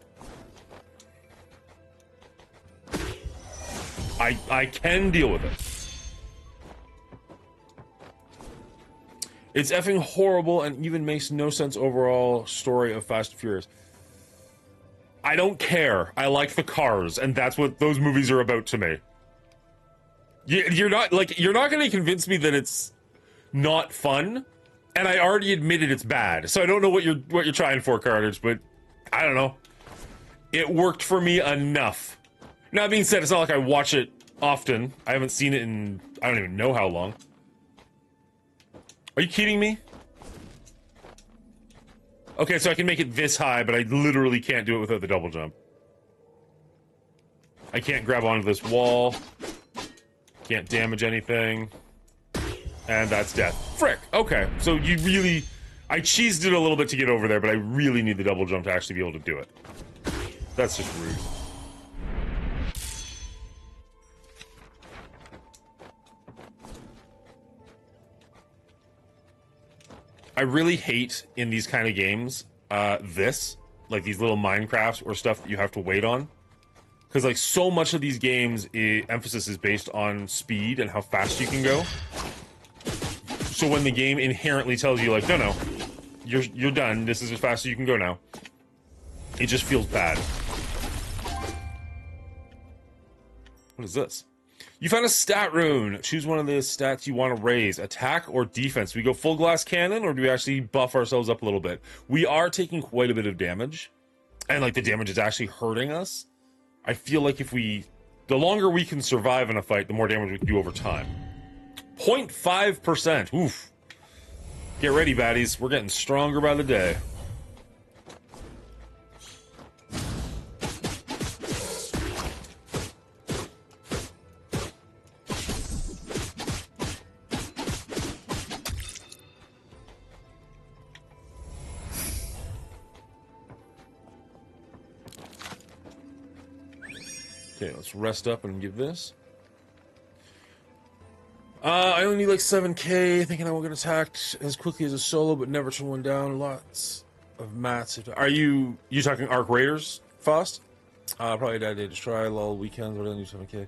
I can deal with it. It's effing horrible and even makes no sense overall story of Fast and Furious. I don't care. I like the cars, and that's what those movies are about to me. You're not going to convince me that it's not fun, and I already admitted it's bad. So I don't know what you're trying for, Carnage, but I don't know. It worked for me enough. Now, that being said, it's not like I watch it often. I haven't seen it in I don't even know how long. Are you kidding me? Okay, so I can make it this high, but I literally can't do it without the double jump. I can't grab onto this wall. Can't damage anything. And that's death. Frick! Okay, so you really... I cheesed it a little bit to get over there, but I really need the double jump to actually be able to do it. That's just rude. I really hate in these kind of games, like these little Minecrafts or stuff that you have to wait on. Because, like, so much of these games, emphasis is based on speed and how fast you can go. So when the game inherently tells you, like, no, you're done, this is as fast as you can go now, it just feels bad. What is this? You found a stat rune. Choose one of the stats you want to raise. Attack or defense. Do we go full glass cannon, or do we actually buff ourselves up a little bit? We are taking quite a bit of damage. And, like, the damage is actually hurting us. I feel like the longer we can survive in a fight, the more damage we can do over time. 0.5%. Oof. Get ready, baddies. We're getting stronger by the day. Okay, let's rest up and give this. I only need like 7k, thinking I won't get attacked as quickly as a solo, but never turn one down. Lots of mats. Are you talking Arc Raiders, Faust? Probably that day to try, lol, weekends, but I only need 7k.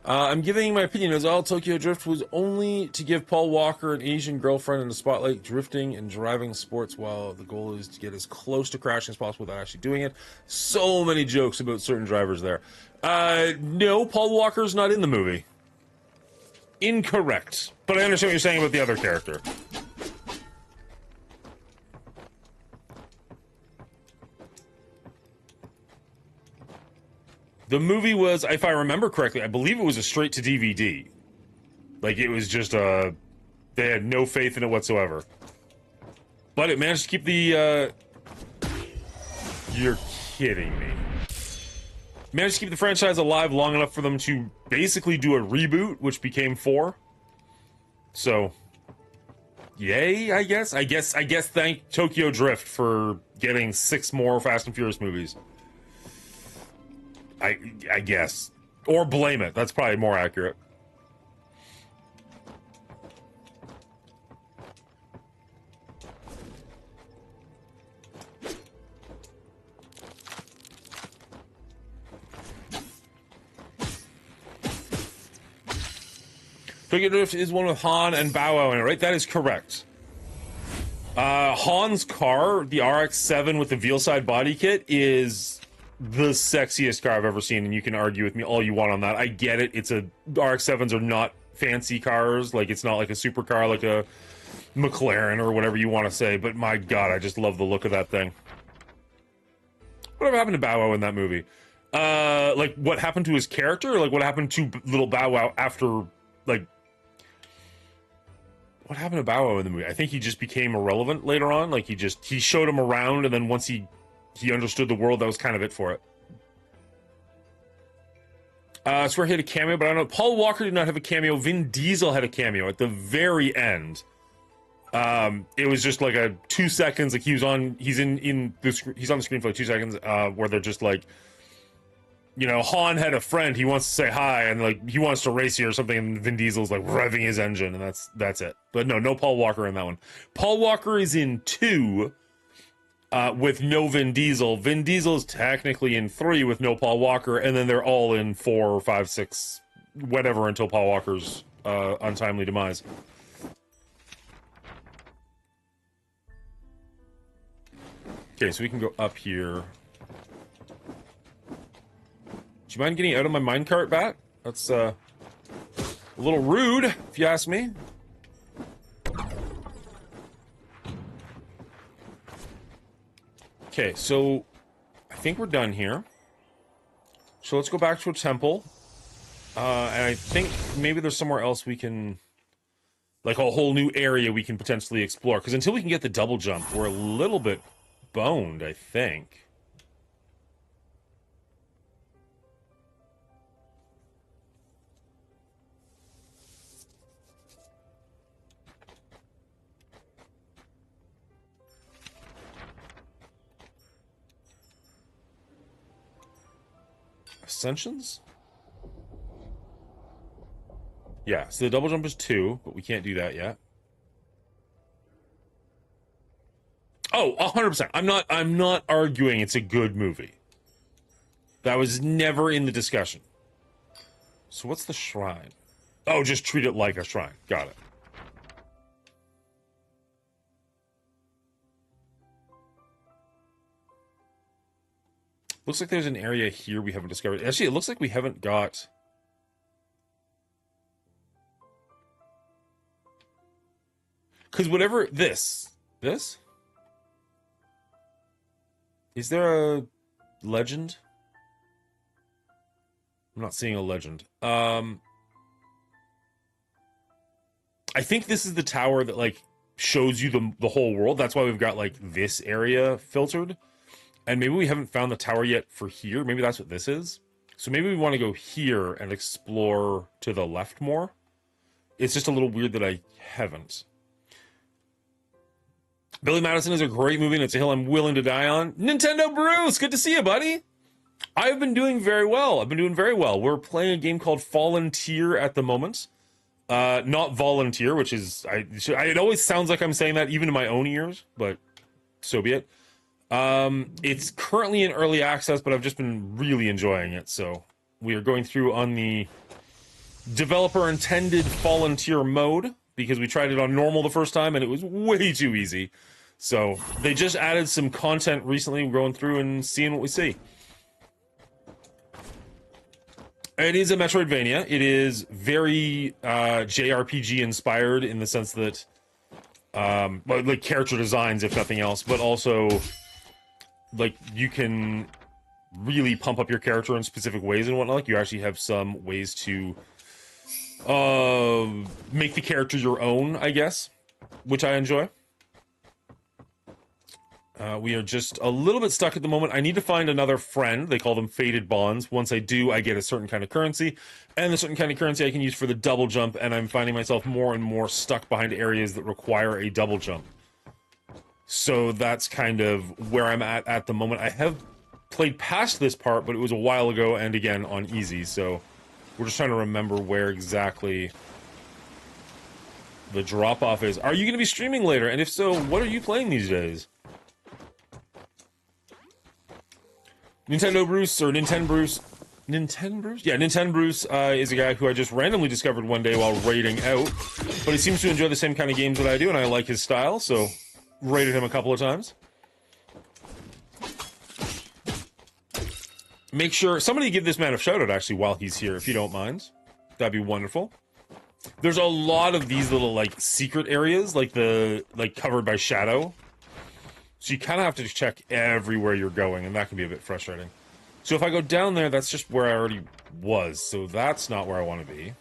I'm giving my opinion as all Tokyo Drift was only to give Paul Walker an Asian girlfriend in the spotlight, drifting and driving sports while the goal is to get as close to crashing as possible without actually doing it. So many jokes about certain drivers there. No, Paul Walker's not in the movie. Incorrect. But I understand what you're saying about the other character. The movie was, if I remember correctly, I believe it was a straight to DVD. Like, it was just they had no faith in it whatsoever. But it managed to keep the, you're kidding me. Managed to keep the franchise alive long enough for them to basically do a reboot, which became 4. So, yay, I guess. I guess thank Tokyo Drift for getting 6 more Fast and Furious movies. I guess. Or blame it. That's probably more accurate. Tokyo Drift is one with Han and Bow Wow in it, right? That is correct. Han's car, the RX-7 with the Veilside body kit, is the sexiest car I've ever seen, and you can argue with me all you want on that. I get it. RX-7s are not fancy cars. Like, it's not like a supercar, like a McLaren or whatever you want to say, but my god, I just love the look of that thing. Whatever happened to Bow Wow in that movie? Like, what happened to his character? Or, like, what happened to little Bow Wow after, like... What happened to Bow Wow in the movie? I think he just became irrelevant later on. Like, he showed him around, and then once he understood the world, that was kind of it for it. Swear he had a cameo, but I don't know. Paul Walker did not have a cameo. Vin Diesel had a cameo at the very end. It was just like a 2 seconds, like he's on the screen for like 2 seconds, where they're just like, you know, Han had a friend, he wants to say hi, and like he wants to race you or something, and Vin Diesel's like revving his engine, and that's it. But no Paul Walker in that one. Paul Walker is in 2, with no Vin Diesel. Vin Diesel is technically in 3 with no Paul Walker, and then they're all in 4, 5, 6, whatever, until Paul Walker's untimely demise. Okay, so we can go up here. Do you mind getting out of my minecart, Bat? That's a little rude, if you ask me. Okay, so I think we're done here. So let's go back to a temple. And I think maybe there's somewhere else we can... Like a whole new area we can potentially explore. Because until we can get the double jump, we're a little bit boned, I think. Ascensions? Yeah, so the double jump is 2, but we can't do that yet. Oh, 100%. I'm not arguing it's a good movie. That was never in the discussion. So what's the shrine? Oh, just treat it like a shrine. Got it. Looks like there's an area here we haven't discovered. Actually, it looks like we haven't got... Because whatever... This? Is there a legend? I'm not seeing a legend. I think this is the tower that, like, shows you the whole world. That's why we've got, like, this area filtered. And maybe we haven't found the tower yet for here. Maybe that's what this is. So maybe we want to go here and explore to the left more. It's just a little weird that I haven't. Billy Madison is a great movie, and it's a hill I'm willing to die on. Nintendo Bruce, good to see you, buddy. I've been doing very well. We're playing a game called Fallen Tier at the moment. Not Volunteer, which is... it always sounds like I'm saying that, even in my own ears, but so be it. It's currently in early access, but I've just been really enjoying it, so we are going through on the developer-intended Fallen Tier mode, because we tried it on normal the first time, and it was way too easy. So they just added some content recently, going through and seeing what we see. It is a Metroidvania. It is very JRPG inspired in the sense that, like character designs, if nothing else, but also, like, you can really pump up your character in specific ways and whatnot. Like, you actually have some ways to make the character your own, I guess, which I enjoy. We are just a little bit stuck at the moment. I need to find another friend. They call them Fated Bonds. Once I do, I get a certain kind of currency, and the certain kind of currency I can use for the double jump, and I'm finding myself more and more stuck behind areas that require a double jump. So that's kind of where I'm at the moment. I have played past this part, but it was a while ago, and again, on easy, so we're just trying to remember where exactly the drop-off is. Are you going to be streaming later? And if so, what are you playing these days? Nintendo Bruce, or Nintendo Bruce... Nintendo Bruce? Yeah, Nintendo Bruce is a guy who I just randomly discovered one day while raiding out. But he seems to enjoy the same kind of games that I do, and I like his style, so raided him a couple of times. Make sure... Somebody give this man a shout-out, actually, while he's here, if you don't mind. That'd be wonderful. There's a lot of these little, like, secret areas, like covered by shadow. So you kind of have to check everywhere you're going, and that can be a bit frustrating. So if I go down there, that's just where I already was, so that's not where I want to be.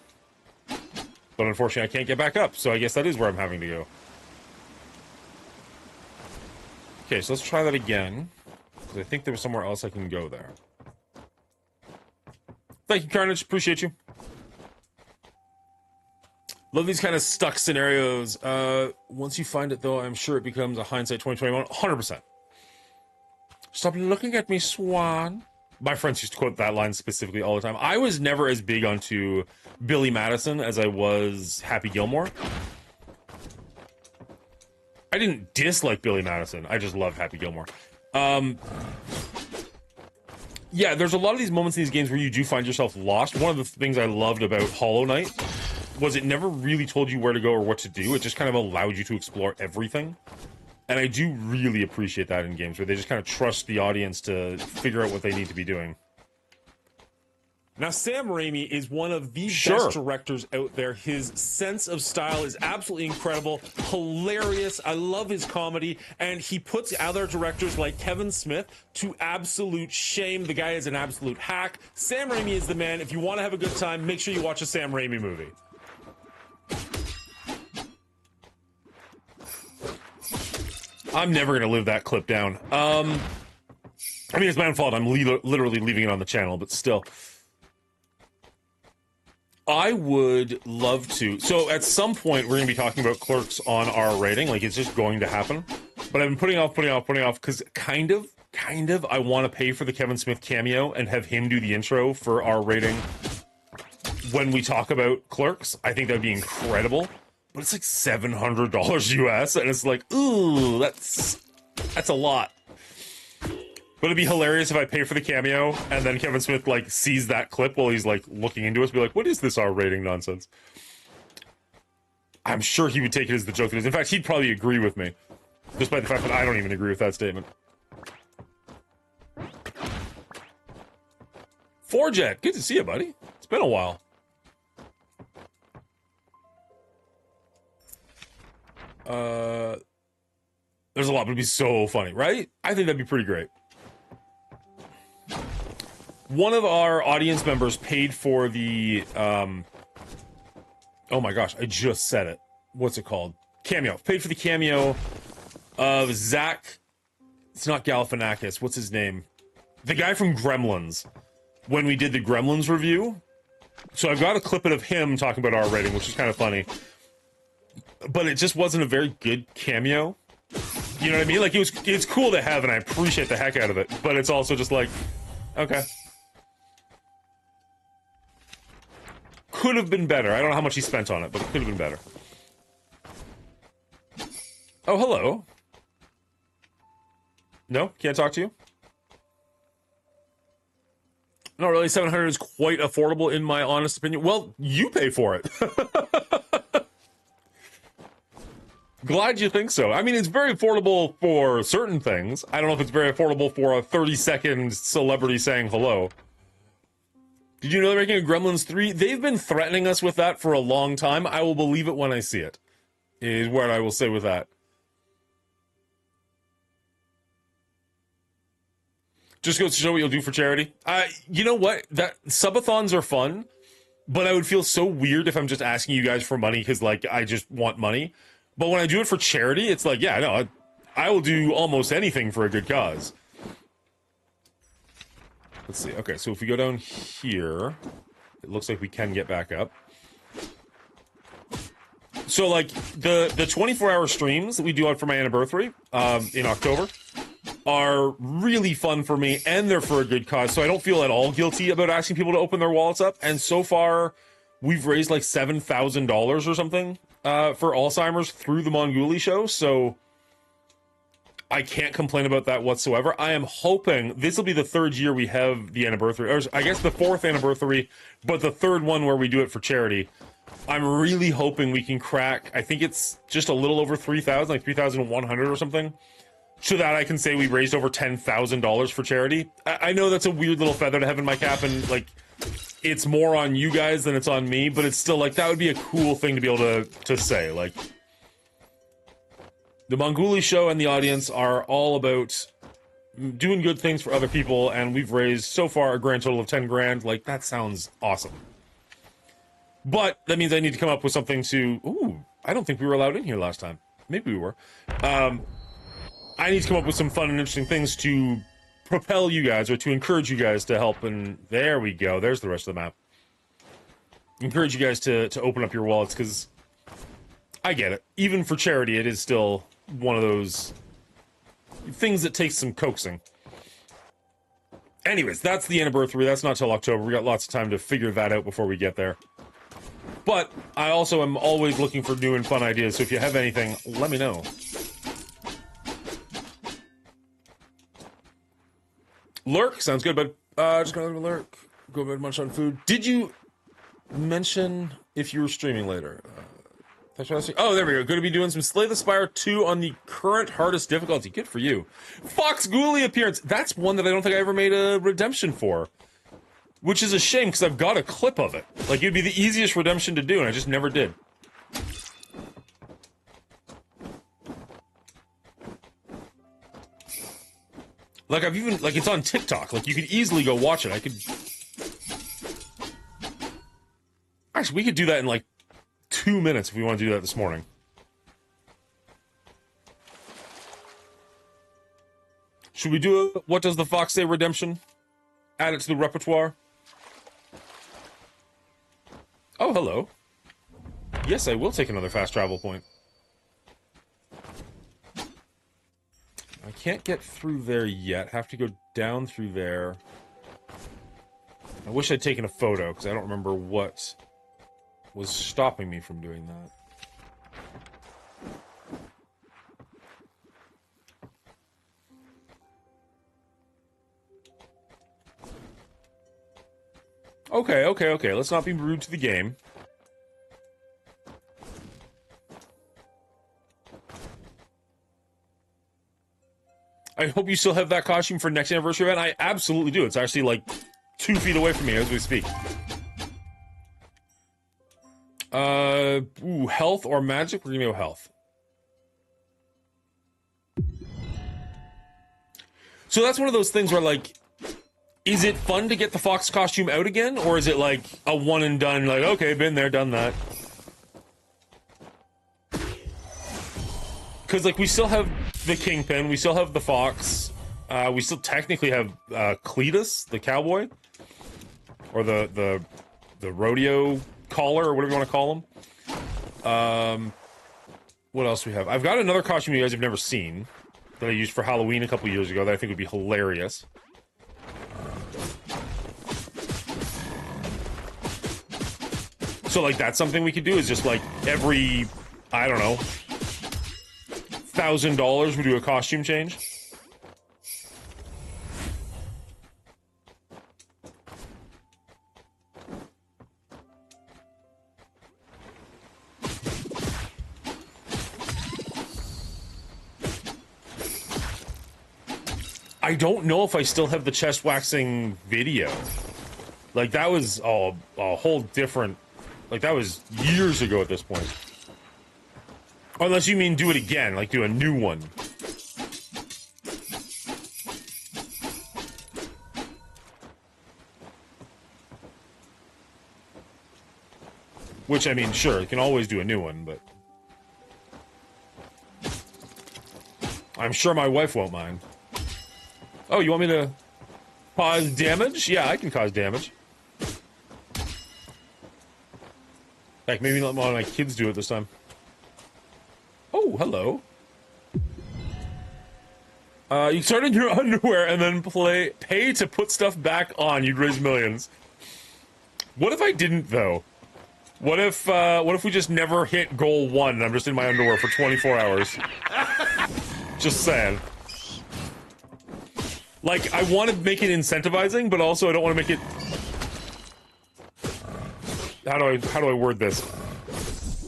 But unfortunately, I can't get back up, so I guess that is where I'm having to go. Okay, so let's try that again, because I think there was somewhere else I can go there. Thank you, Carnage. Appreciate you. Love these kind of stuck scenarios. Once you find it, though, I'm sure it becomes a hindsight 2021. 100%. Stop looking at me, Swan. My friends used to quote that line specifically all the time. I was never as big onto Billy Madison as I was Happy Gilmore. I didn't dislike Billy Madison. I just love Happy Gilmore. Yeah, there's a lot of these moments in these games where you do find yourself lost. One of the things I loved about Hollow Knight was it never really told you where to go or what to do. It just kind of allowed you to explore everything. And I do really appreciate that in games where they just kind of trust the audience to figure out what they need to be doing. Now, Sam Raimi is one of the best directors out there. His sense of style is absolutely incredible, hilarious. I love his comedy, and he puts other directors like Kevin Smith to absolute shame. The guy is an absolute hack. Sam Raimi is the man. If you want to have a good time, make sure you watch a Sam Raimi movie. I'm never going to live that clip down. I mean, it's my own fault. I'm literally leaving it on the channel, but still. I would love to. So at some point, we're going to be talking about Clerks on our rating. Like, it's just going to happen. But I've been putting off, because kind of. kind of, I want to pay for the Kevin Smith cameo and have him do the intro for our rating when we talk about Clerks. I think that'd be incredible. But it's like $700 US, and it's like, ooh, that's a lot. But it'd be hilarious if I pay for the cameo, and then Kevin Smith, like, sees that clip while he's, like, looking into us, be like, what is this R rating nonsense? I'm sure he would take it as the joke it is. In fact, he'd probably agree with me, despite the fact that I don't even agree with that statement. Forjet, good to see you, buddy. It's been a while. There's a lot, but it'd be so funny, right? I think that'd be pretty great. One of our audience members paid for the, oh my gosh, I just said it. What's it called? Cameo. Paid for the cameo of Zach. It's not Galifianakis. What's his name? The guy from Gremlins. When we did the Gremlins review. So I've got a clip of him talking about our rating, which is kind of funny. But it just wasn't a very good cameo. You know what I mean? Like, it's cool to have, and I appreciate the heck out of it. But it's also just like, okay. Could have been better. I don't know how much he spent on it, but it could have been better. Oh, hello. No? Can't talk to you? Not really. 700 is quite affordable, in my honest opinion. Well, you pay for it. Glad you think so. I mean, it's very affordable for certain things. I don't know if it's very affordable for a 30-second celebrity saying hello. Did you know they're making a Gremlins 3? They've been threatening us with that for a long time. I will believe it when I see it, is what I will say with that. Just goes to show what you'll do for charity. You know what? That subathons are fun, but I would feel so weird if I'm just asking you guys for money because, like, I just want money. But when I do it for charity, it's like, yeah, no, I will do almost anything for a good cause. Let's see. Okay, so if we go down here, it looks like we can get back up. So, like, the 24-hour streams that we do out for my anniversary in October are really fun for me, and they're for a good cause, so I don't feel at all guilty about asking people to open their wallets up. And so far, we've raised like $7,000 or something for Alzheimer's through the Mongooli show, so I can't complain about that whatsoever. I am hoping this will be the third year we have the anniversary, or I guess the fourth anniversary, but the third one where we do it for charity. I'm really hoping we can crack, I think it's just a little over 3,000, like 3,100 or something, so that I can say we raised over $10,000 for charity. I know that's a weird little feather to have in my cap, and like, it's more on you guys than it's on me, but it's still like, that would be a cool thing to be able to say. Like, the Mongooli show and the audience are all about doing good things for other people, and we've raised so far a grand total of 10 grand. Like, that sounds awesome. But that means I need to come up with something to... Ooh, I don't think we were allowed in here last time. Maybe we were. I need to come up with some fun and interesting things to propel you guys, or to encourage you guys to help, and there we go. There's the rest of the map. Encourage you guys to open up your wallets, because I get it. Even for charity, it is still one of those things that takes some coaxing. Anyways, that's the anniversary. That's not till October. We got lots of time to figure that out before we get there. But I also am always looking for new and fun ideas, so if you have anything, let me know. Lurk, sounds good, but just gonna lurk. Go bed munch on food. Did you mention if you were streaming later? Thanks for asking. Oh, there we go. Going to be doing some Slay the Spire 2 on the current hardest difficulty. Good for you. Fox Ghoulie appearance. That's one that I don't think I ever made a redemption for. Which is a shame, because I've got a clip of it. Like, it'd be the easiest redemption to do, and I just never did. Like, I've even... Like, it's on TikTok. Like, you could easily go watch it. I could... Actually, we could do that in, like, 2 minutes if we want to do that this morning. Should we do a What Does the Fox Say redemption? Add it to the repertoire? Oh, hello. Yes, I will take another fast travel point. I can't get through there yet. Have to go down through there. I wish I'd taken a photo, because I don't remember what was stopping me from doing that. Okay. Let's not be rude to the game. I hope you still have that costume for next anniversary event. I absolutely do. It's actually like 2 feet away from me as we speak. Ooh, health or magic? We're gonna go health. So that's one of those things where, like, is it fun to get the fox costume out again? Or is it like a one and done, like, okay, been there, done that? Because, like, we still have the Kingpin, we still have the fox, we still technically have Cletus, the cowboy, or the rodeo collar, or whatever you want to call him. What else do we have? I've got another costume you guys have never seen that I used for Halloween a couple years ago that I think would be hilarious. So, like, that's something we could do, is just, like, every, I don't know, $1,000 we do a costume change. I don't know if I still have the chest waxing video. Like, that was a whole different... Like, that was years ago at this point. Unless you mean do it again, like do a new one. Which, I mean, sure, you can always do a new one, but... I'm sure my wife won't mind. Oh, you want me to cause damage? Yeah, I can cause damage. Heck, maybe let one of my kids do it this time. Oh, hello. You start in your underwear and then pay to put stuff back on. You'd raise millions. What if I didn't, though? What if we just never hit goal 1 and I'm just in my underwear for 24 hours? Just saying. Like, I want to make it incentivizing, but also I don't want to make it... How do I word this?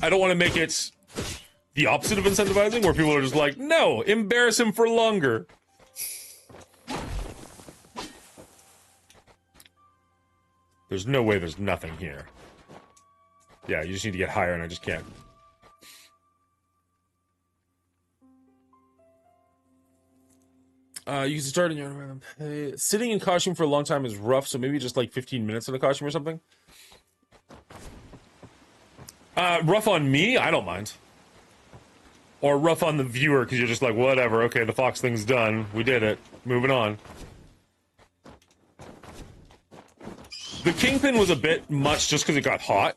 I don't want to make it the opposite of incentivizing, where people are just like, no, embarrass him for longer. There's no way there's nothing here. Yeah, you just need to get higher, and I just can't. You can start in your... Sitting in costume for a long time is rough, so maybe just like 15 minutes in a costume or something. Rough on me? I don't mind. Or rough on the viewer, because you're just like, whatever, okay, the fox thing's done. We did it. Moving on. The Kingpin was a bit much just because it got hot.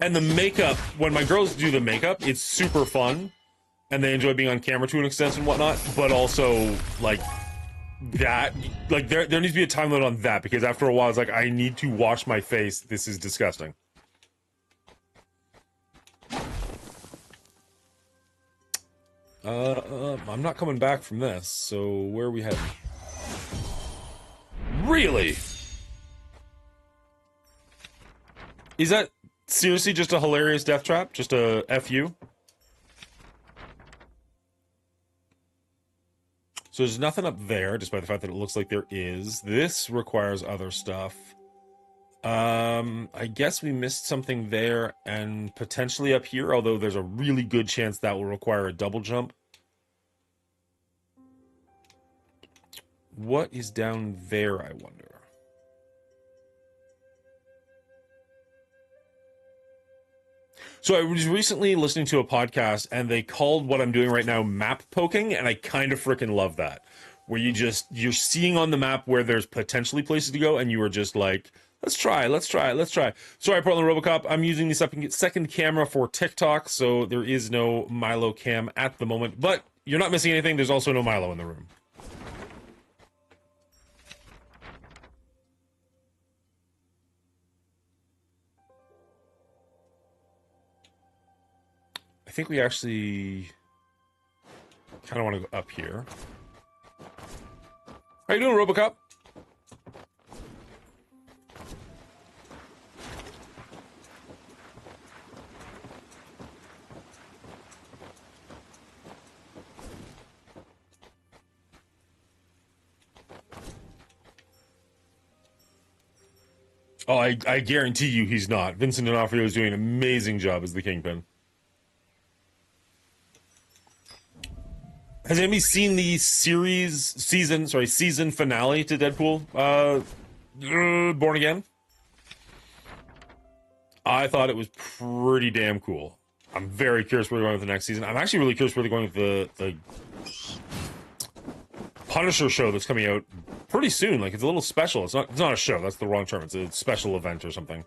And the makeup, when my girls do the makeup, it's super fun. And they enjoy being on camera to an extent and whatnot. But also, like, that... Like, there needs to be a time limit on that, because after a while, it's like, I need to wash my face. This is disgusting. I'm not coming back from this, so where are we heading? Really? Is that seriously just a hilarious death trap? Just a FU? So there's nothing up there, despite the fact that it looks like there is. This requires other stuff. I guess we missed something there and potentially up here, although there's a really good chance that will require a double jump. What is down there, I wonder? So I was recently listening to a podcast, and they called what I'm doing right now map poking, and I kind of freaking love that. Where you're seeing on the map where there's potentially places to go, and you are just like, let's try. Sorry, Portland Robocop, I'm using the second camera for TikTok, so there is no Milo cam at the moment, but you're not missing anything. There's also no Milo in the room. I think we actually kind of want to go up here. How you doing, Robocop? Oh, I guarantee you he's not. Vincent D'Onofrio is doing an amazing job as the Kingpin. Has anybody seen the season finale to Deadpool? Born Again? I thought it was pretty damn cool. I'm very curious where they're going with the next season. I'm actually really curious where they're going with the Punisher show that's coming out pretty soon. Like, it's a little special. It's not a show. That's the wrong term. It's a special event or something.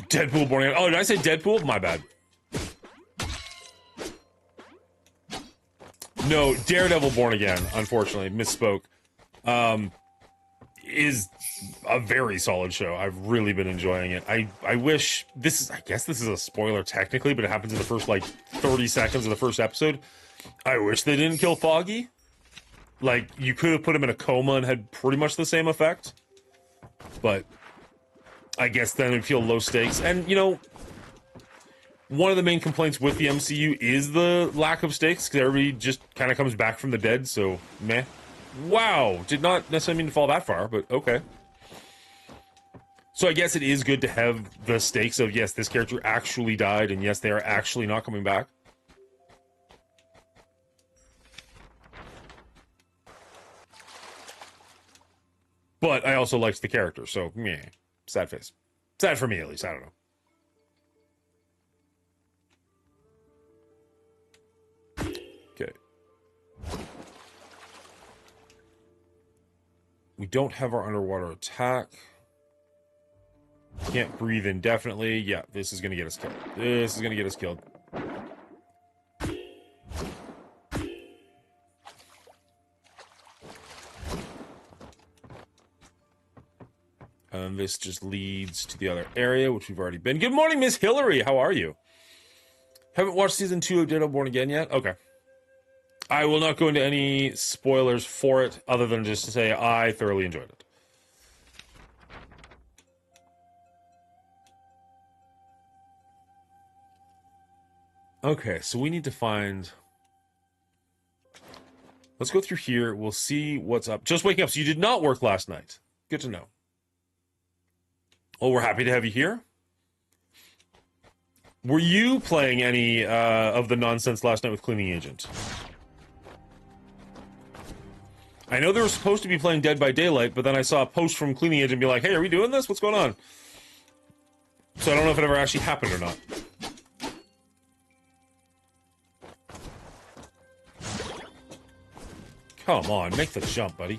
Deadpool Born Again. Oh, did I say Deadpool? My bad. No, Daredevil Born Again, unfortunately. Misspoke. Is a very solid show. I've really been enjoying it. I wish this is, I guess this is a spoiler technically, but it happens in the first, like, 30 seconds of the first episode. I wish they didn't kill Foggy. Like, you could have put him in a coma and had pretty much the same effect. But I guess then it'd feel low stakes. And, you know, one of the main complaints with the MCU is the lack of stakes, because everybody just kind of comes back from the dead, so meh. Wow, did not necessarily mean to fall that far, but okay. So I guess it is good to have the stakes of, yes, this character actually died, and yes, they are actually not coming back. But I also liked the character, so meh. Sad face. Sad for me, at least. I don't know. Okay. We don't have our underwater attack. Can't breathe indefinitely. Yeah, this is going to get us killed. This is going to get us killed. And this just leads to the other area, which we've already been. Good morning, Miss Hillary. How are you? Haven't watched season 2 of Daredevil Born Again yet? Okay. I will not go into any spoilers for it, other than just to say I thoroughly enjoyed it. Okay, so we need to find... Let's go through here. We'll see what's up. Just waking up. So you did not work last night. Good to know. Well, we're happy to have you here. Were you playing any of the nonsense last night with Cleaning Agent? I know they were supposed to be playing Dead by Daylight, but then I saw a post from Cleaning Agent be like, hey, are we doing this? What's going on? So I don't know if it ever actually happened or not. Come on, make the jump, buddy.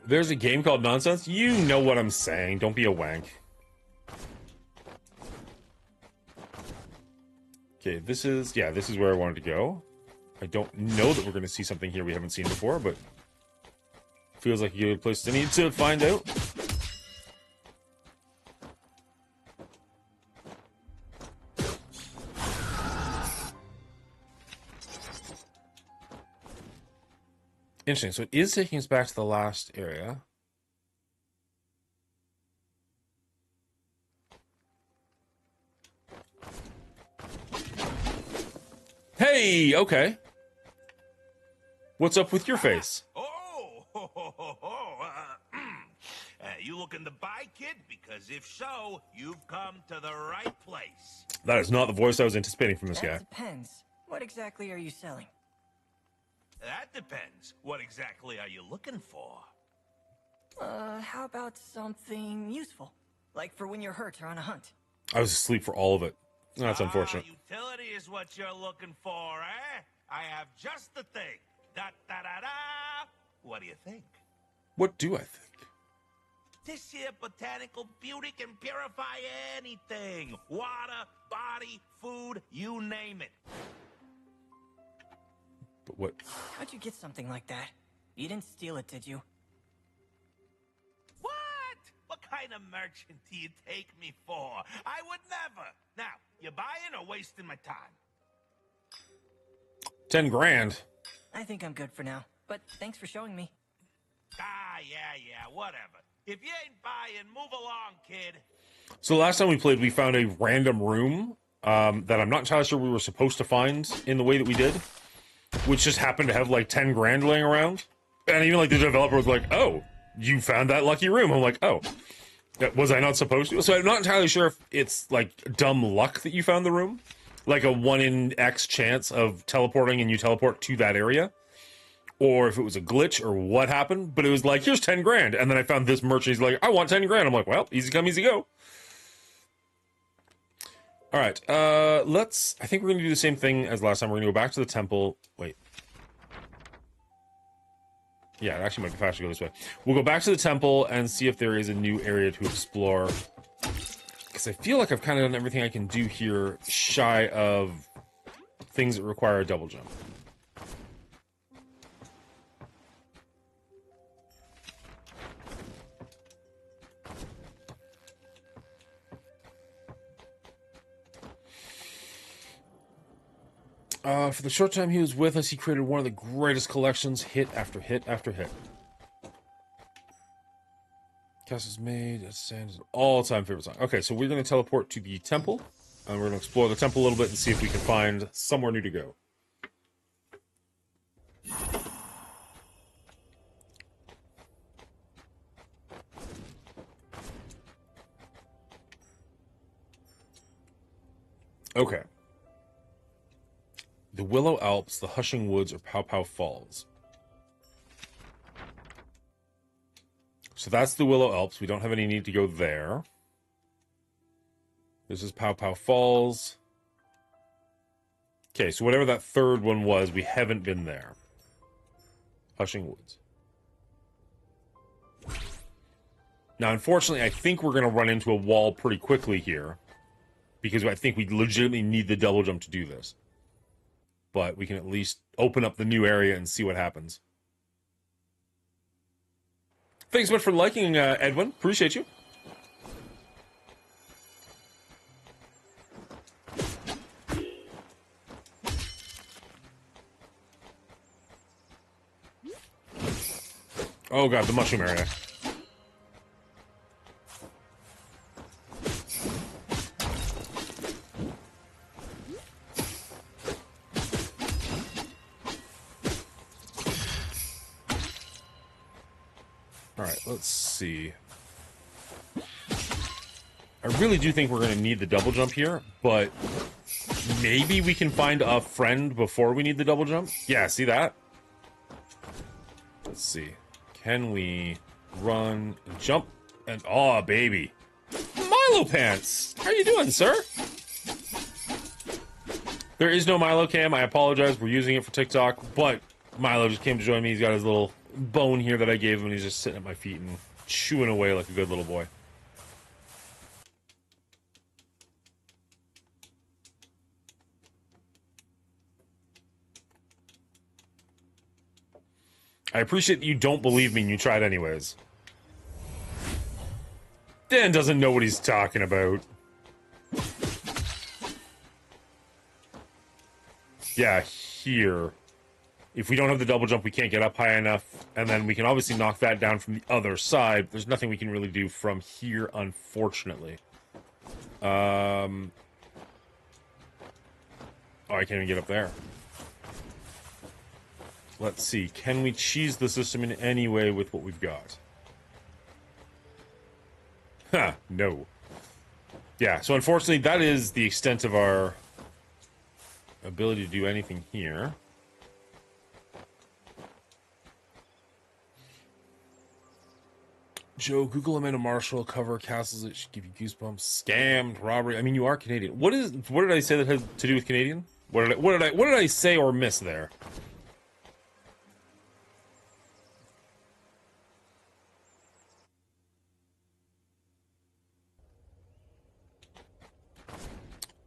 There's a game called Nonsense? You know what I'm saying. Don't be a wank. Okay, this is where I wanted to go. I don't know that we're going to see something here we haven't seen before, but feels like a good place to need to find out. Interesting. So it is taking us back to the last area. Hey, okay. What's up with your face? You looking to buy, kid? Because if so, you've come to the right place. That is not the voice I was anticipating from this guy. That depends. What exactly are you selling? That depends. What exactly are you looking for? How about something useful? Like for when you're hurt or on a hunt. I was asleep for all of it. That's unfortunate. Utility is what you're looking for, eh? I have just the thing. Da-da-da-da! What do you think? What do I think? This here botanical beauty can purify anything. Water, body, food, you name it. But what? How'd you get something like that? You didn't steal it, did you? What? What kind of merchant do you take me for? I would never. Now, you buying or wasting my time? 10 grand. I think I'm good for now, but thanks for showing me. Yeah, whatever. If you ain't buying, move along, kid. So last time we played, we found a random room that I'm not entirely sure we were supposed to find in the way that we did, which just happened to have like 10 grand laying around. And even like the developer was like, oh, you found that lucky room. I'm like, oh, was I not supposed to? So I'm not entirely sure if it's like dumb luck that you found the room, like a 1 in X chance of teleporting and you teleport to that area, or if it was a glitch or what happened. But it was like, here's 10 grand. And then I found this merchant. He's like, I want 10 grand. I'm like, well, easy come, easy go. All right, I think we're going to do the same thing as last time. We're going to go back to the temple. Wait. Yeah, it actually might be faster to go this way. We'll go back to the temple and see if there is a new area to explore. Because I feel like I've kind of done everything I can do here, shy of things that require a double jump. For the short time he was with us, he created one of the greatest collections, hit after hit after hit. Castles made, Sand is an all-time favorite song. Okay, so we're going to teleport to the temple, and we're going to explore the temple a little bit and see if we can find somewhere new to go. Okay. The Willow Alps, the Hushing Woods, or Pow Pow Falls. So that's the Willow Alps. We don't have any need to go there. This is Pow Pow Falls. Okay, so whatever that third one was, we haven't been there. Hushing Woods. Now, unfortunately, I think we're going to run into a wall pretty quickly here, because I think we legitimately need the double jump to do this. But we can at least open up the new area and see what happens. Thanks so much for liking, Edwin. Appreciate you. Oh god, the mushroom area. Alright, let's see. I really do think we're going to need the double jump here, but maybe we can find a friend before we need the double jump? Yeah, see that? Let's see. Can we run and jump? And oh, baby. Milo Pants! How you doing, sir? There is no Milo cam. I apologize. We're using it for TikTok, but Milo just came to join me. He's got his little bone here that I gave him, and he's just sitting at my feet and chewing away like a good little boy. I appreciate that you don't believe me and you tried anyways. Dan doesn't know what he's talking about. Yeah, here. If we don't have the double jump, we can't get up high enough. And then we can obviously knock that down from the other side. There's nothing we can really do from here, unfortunately. Oh, I can't even get up there. Let's see. Can we cheese the system in any way with what we've got? Ha, no. Yeah, so unfortunately, that is the extent of our ability to do anything here. Joe, Google Amanda Marshall cover castles that should give you goosebumps. Scammed, robbery. I mean, you are Canadian. What did I say that has to do with Canadian? What did I say or miss there?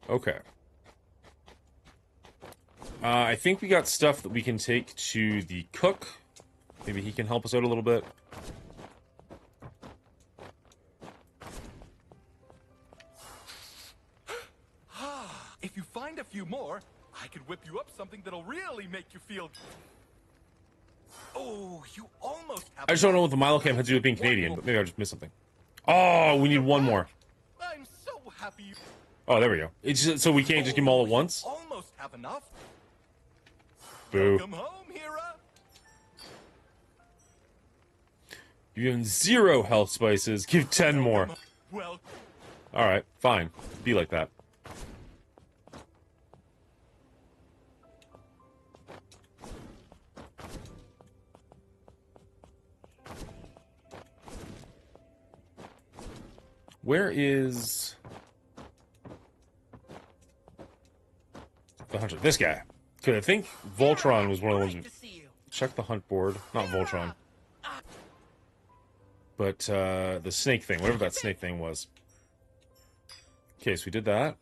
Okay. I think we got stuff that we can take to the cook. Maybe he can help us out a little bit. If you find a few more, I could whip you up something that'll really make you feel... Oh, you almost have... I just don't know what the Milo camp had to do with being Canadian, but maybe I just missed something. Oh, we need one more. I'm so happy you... Oh, there we go. It's just, so we can't just give them all at once? Almost have enough. Boo. Welcome home, Hera. You give 0 health spices. Give 10 more. Well, Alright, fine. Be like that. Where is the hunter? This guy. Because I think Voltron was one of the ones who... Check the hunt board. Not Voltron. But, the snake thing. Whatever that snake thing was. Okay, so we did that.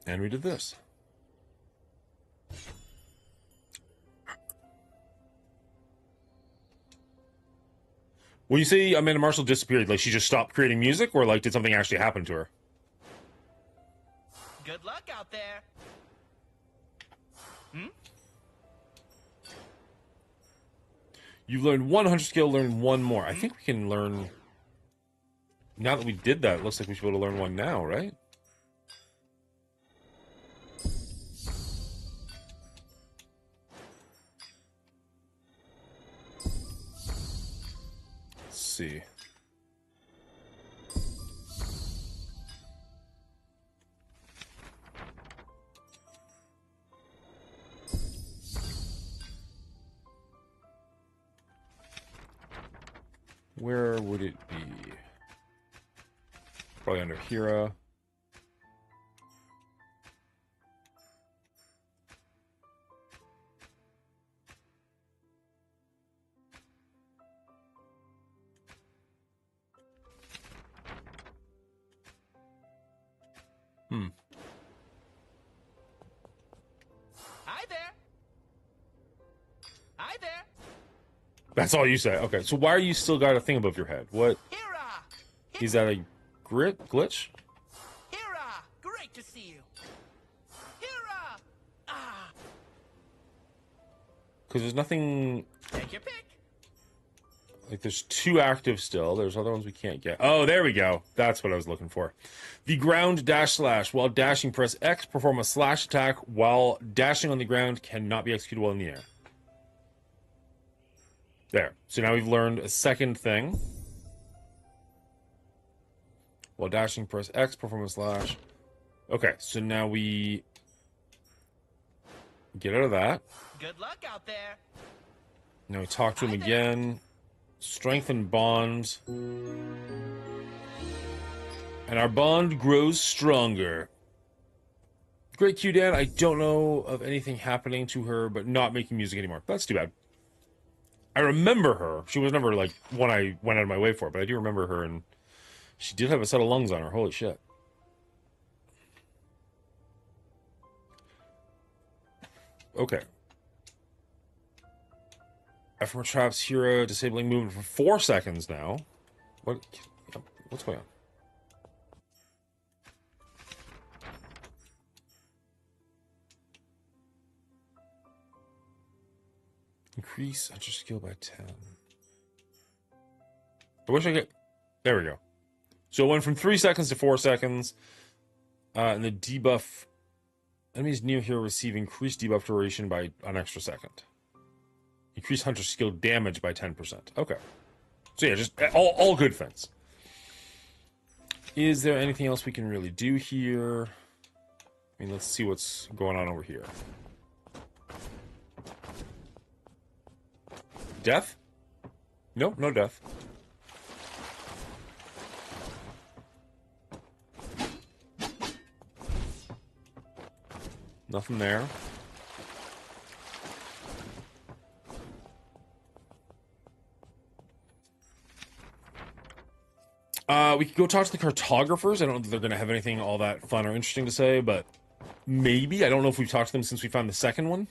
And we did this. When you say Amanda Marshall disappeared, like she just stopped creating music, or like did something actually happen to her? good luck out there. You've learned 100 skill, learn one more. I think we can learn... Now that we did that, it looks like we should be able to learn one now, right? Let's see. Where would it be? Probably under Hera. Hi there. Hi there. That's all you say. Okay, so why are you still got a thing above your head? What? Hera. Is that a glitch? Hera. Great to see you. Hera. Ah. Because there's nothing... Take your pick. Like, there's 2 active still. There's other ones we can't get. Oh, there we go. That's what I was looking for. The ground dash slash. While dashing, press X. Perform a slash attack while dashing on the ground. Cannot be executed while in the air. There. So now we've learned a second thing. While dashing, press X. Perform a slash. Okay, so now we get out of that. Good luck out there. Now we talk to him again. Strengthen bond. And our bond grows stronger. Great Q, Dan. I don't know of anything happening to her, but not making music anymore. That's too bad. I remember her. She was never, like, one I went out of my way for, but I do remember her, and she did have a set of lungs on her. Holy shit. Okay. Ephemeral traps Hera, disabling movement for 4 seconds now. What's going on? Increase hunter skill by 10. I wish I could... There we go. So it went from 3 seconds to 4 seconds. And the debuff... Enemies near here receive increased debuff duration by an extra second. Increase hunter skill damage by 10%. Okay. So yeah, just all good things. Is there anything else we can really do here? I mean, let's see what's going on over here. Death? Nope, no death. Nothing there. We could go talk to the cartographers. I don't know if they're going to have anything all that fun or interesting to say, but maybe. I don't know if we've talked to them since we found the second one.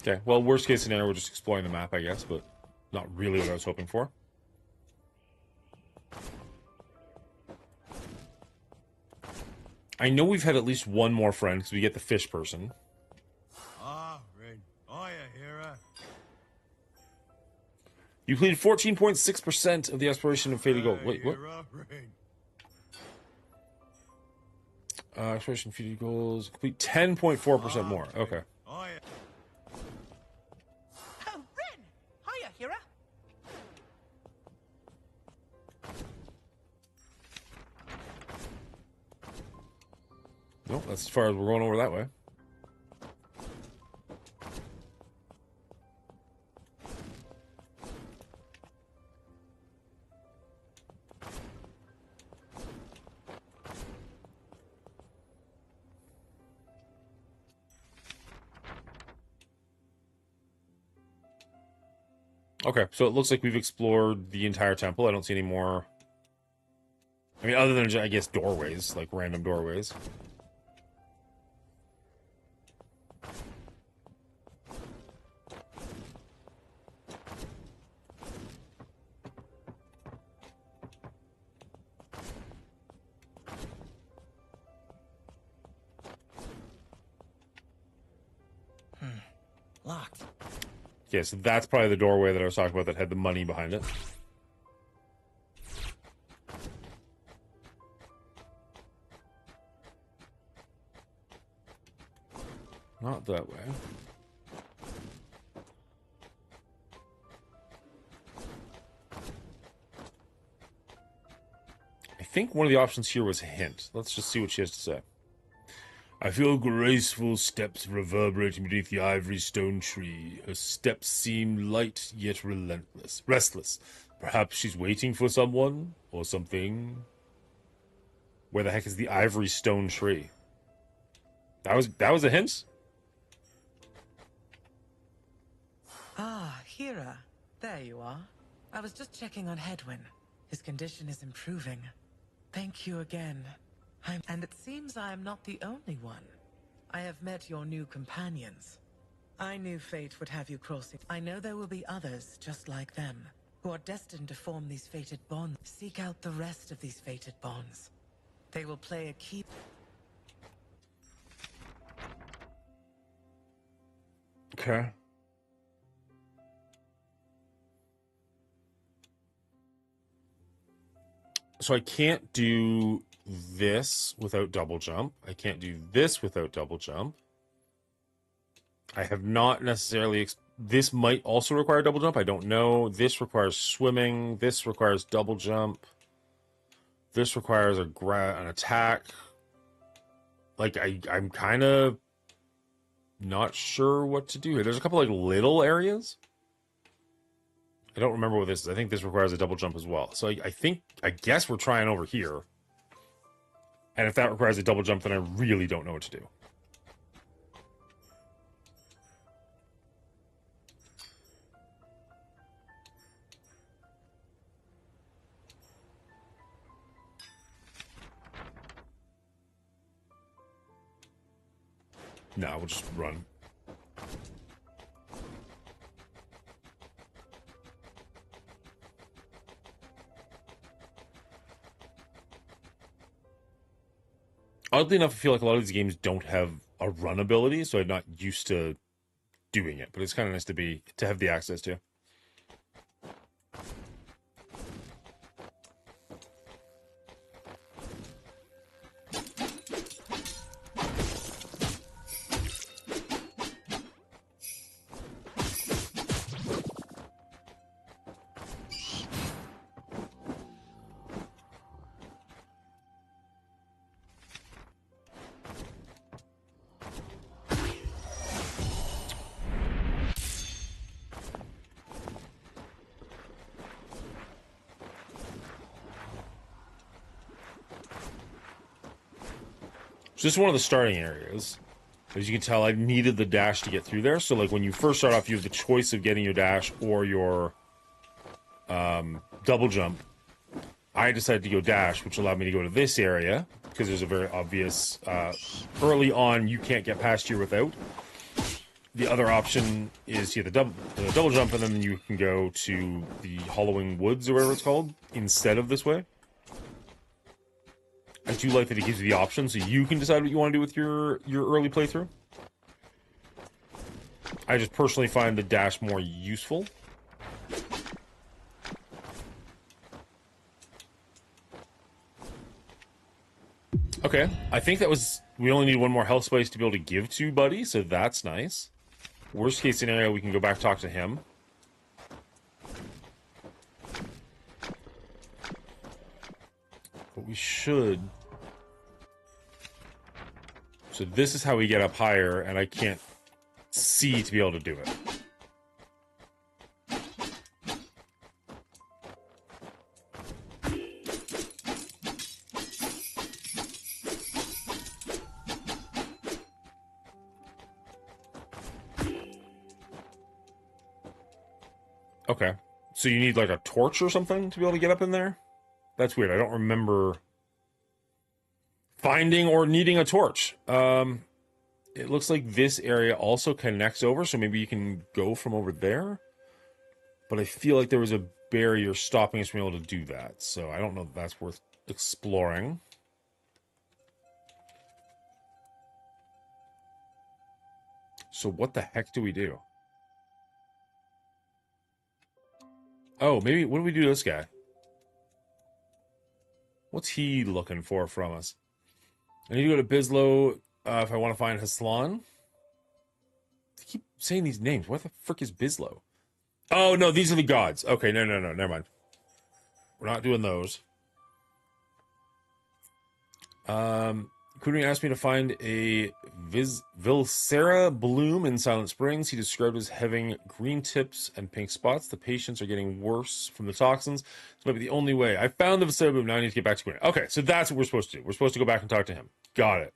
Okay, well, worst case scenario, we're just exploring the map, I guess, but not really what I was hoping for. I know we've had at least one more friend, because we get the fish person. You completed 14.6% of the exploration of Faded Gold. Wait, what? Exploration of Faded Gold. Complete 10.4% more. Okay. Nope, that's as far as we're going over that way. Okay, so it looks like we've explored the entire temple. I don't see any more... I mean, other than, I guess, doorways, like random doorways. Locked. Yeah, so that's probably the doorway that I was talking about that had the money behind it. Not that way. I think one of the options here was hint. Let's just see what she has to say. I feel graceful steps reverberating beneath the ivory stone tree. Her steps seem light yet relentless, restless. Perhaps she's waiting for someone or something. Where the heck is the ivory stone tree? That was a hint? Ah, Hira. There you are. I was just checking on Hedwin. His condition is improving. Thank you again. And it seems I am not the only one. I have met your new companions. I knew fate would have you crossing. I know there will be others just like them, who are destined to form these fated bonds. Seek out the rest of these fated bonds. They will play a key... Okay. So I can't do this without double jump. I can't do this without double jump. I have not necessarily... This might also require double jump. I don't know. This requires swimming. This requires double jump. This requires an attack. Like, I'm kind of not sure what to do here. There's a couple, like, little areas. I don't remember what this is. I think this requires a double jump as well. So I guess we're trying over here. And if that requires a double jump, then I really don't know what to do. No, we'll just run. Oddly enough, I feel like a lot of these games don't have a run ability, so I'm not used to doing it. But it's kind of nice to have the access to. So this is one of the starting areas. As you can tell, I needed the dash to get through there. So, like, when you first start off, you have the choice of getting your dash or your double jump. I decided to go dash, which allowed me to go to this area, because there's a very obvious, early on, you can't get past here without. The other option is the double jump, and then you can go to the Hollowing Woods, or whatever it's called, instead of this way. I do like that it gives you the option, so you can decide what you want to do with your early playthrough. I just personally find the dash more useful. Okay, I think that was... We only need one more health spice to be able to give to Buddy, so that's nice. Worst case scenario, we can go back talk to him. But we should... So this is how we get up higher, and I can't see to be able to do it. Okay. So you need, like, a torch or something to be able to get up in there? That's weird. I don't remember finding or needing a torch. It looks like this area also connects over, so maybe you can go from over there. But I feel like there was a barrier stopping us from being able to do that. So I don't know if that's worth exploring. So what the heck do we do? Oh, maybe... What do we do to this guy? What's he looking for from us? I need to go to Bislow if I want to find Haslan. I keep saying these names. What the frick is Bislow? Oh, no, these are the gods. Okay, no, never mind. We're not doing those. Kudrin asked me to find a Vilsera bloom in Silent Springs. He described as having green tips and pink spots. The patients are getting worse from the toxins. This might be the only way. I found the Vilsera bloom. Now I need to get back to Kudrin. Okay, so that's what we're supposed to do. We're supposed to go back and talk to him. Got it.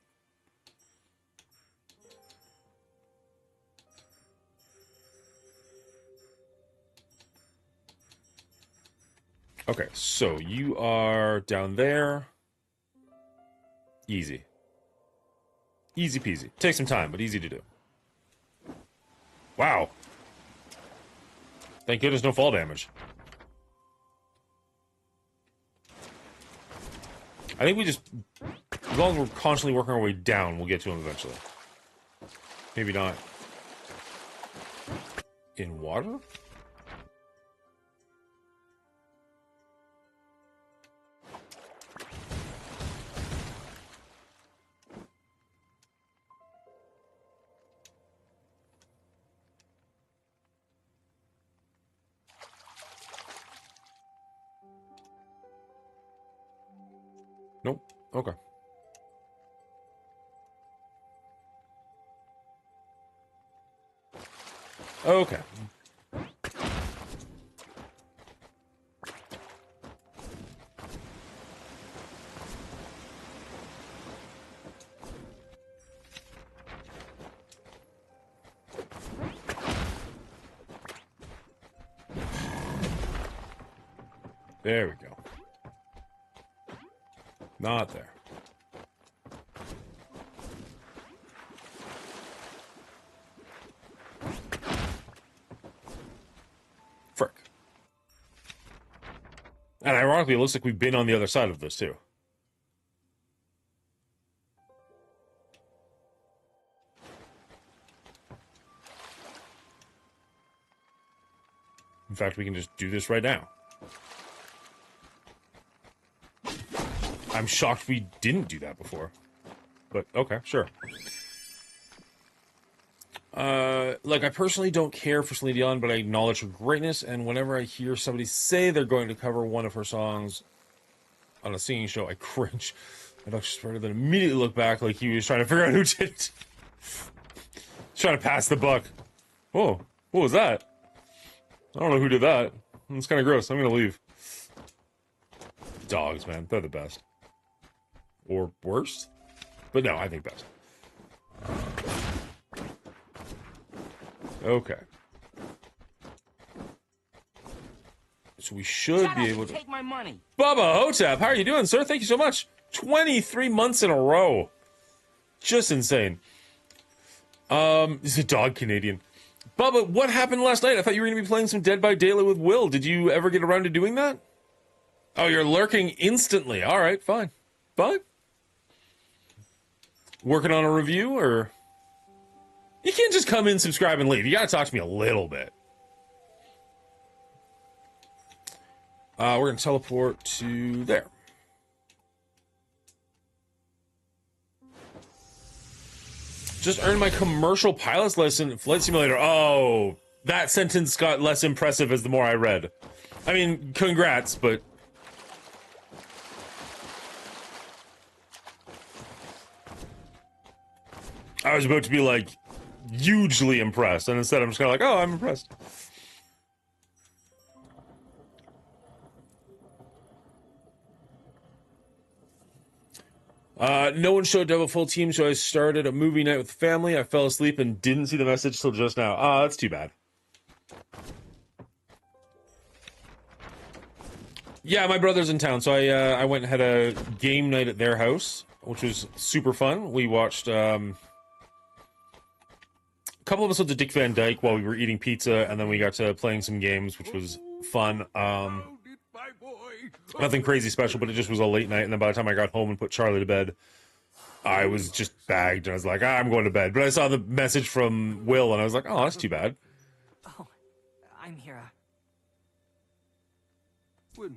Okay, so you are down there. Easy. Easy peasy. Takes some time, but easy to do. Wow. Thank goodness no fall damage. I think we just... As long as we're constantly working our way down, we'll get to him eventually. Maybe not. In water? Nope. Okay. Okay. There we go. Not there. Frick. And ironically, it looks like we've been on the other side of this, too. In fact, we can just do this right now. I'm shocked we didn't do that before. But, okay, sure. Like, I personally don't care for Celine Dion, but I acknowledge her greatness, and whenever I hear somebody say they're going to cover one of her songs on a singing show, I cringe. My dog started then immediately look back like he was trying to figure out who did it. He's trying to pass the buck. Whoa, what was that? I don't know who did that. It's kind of gross. I'm gonna leave. Dogs, man. They're the best. Or worst? But no, I think best. Okay. So we should be able to take my money. Bubba Hotep, how are you doing, sir? Thank you so much. 23 months in a row. Just insane. Is a dog Canadian. Bubba, what happened last night? I thought you were going to be playing some Dead by Daylight with Will. Did you ever get around to doing that? Oh, you're lurking instantly. All right, fine. Fine. Working on a review, or... You can't just come in, subscribe, and leave. You got to talk to me a little bit. We're going to teleport to there. Just earned my commercial pilot's lesson in Flight Simulator. Oh, that sentence got less impressive as the more I read. I mean, congrats, but... I was about to be, like, hugely impressed, and instead I'm just kind of like, oh, I'm impressed. No one showed up a full team, so I started a movie night with the family. I fell asleep and didn't see the message till just now. Ah, that's too bad. Yeah, my brother's in town, so I went and had a game night at their house, which was super fun. We watched a couple of episodes of Dick Van Dyke while we were eating pizza, and then we got to playing some games, which was fun. Nothing crazy special, but it just was a late night, and then by the time I got home and put Charlie to bed, I was just bagged, and I was like, I'm going to bed. But I saw the message from Will, and I was like, oh, that's too bad. Oh, I'm Hira. Winry.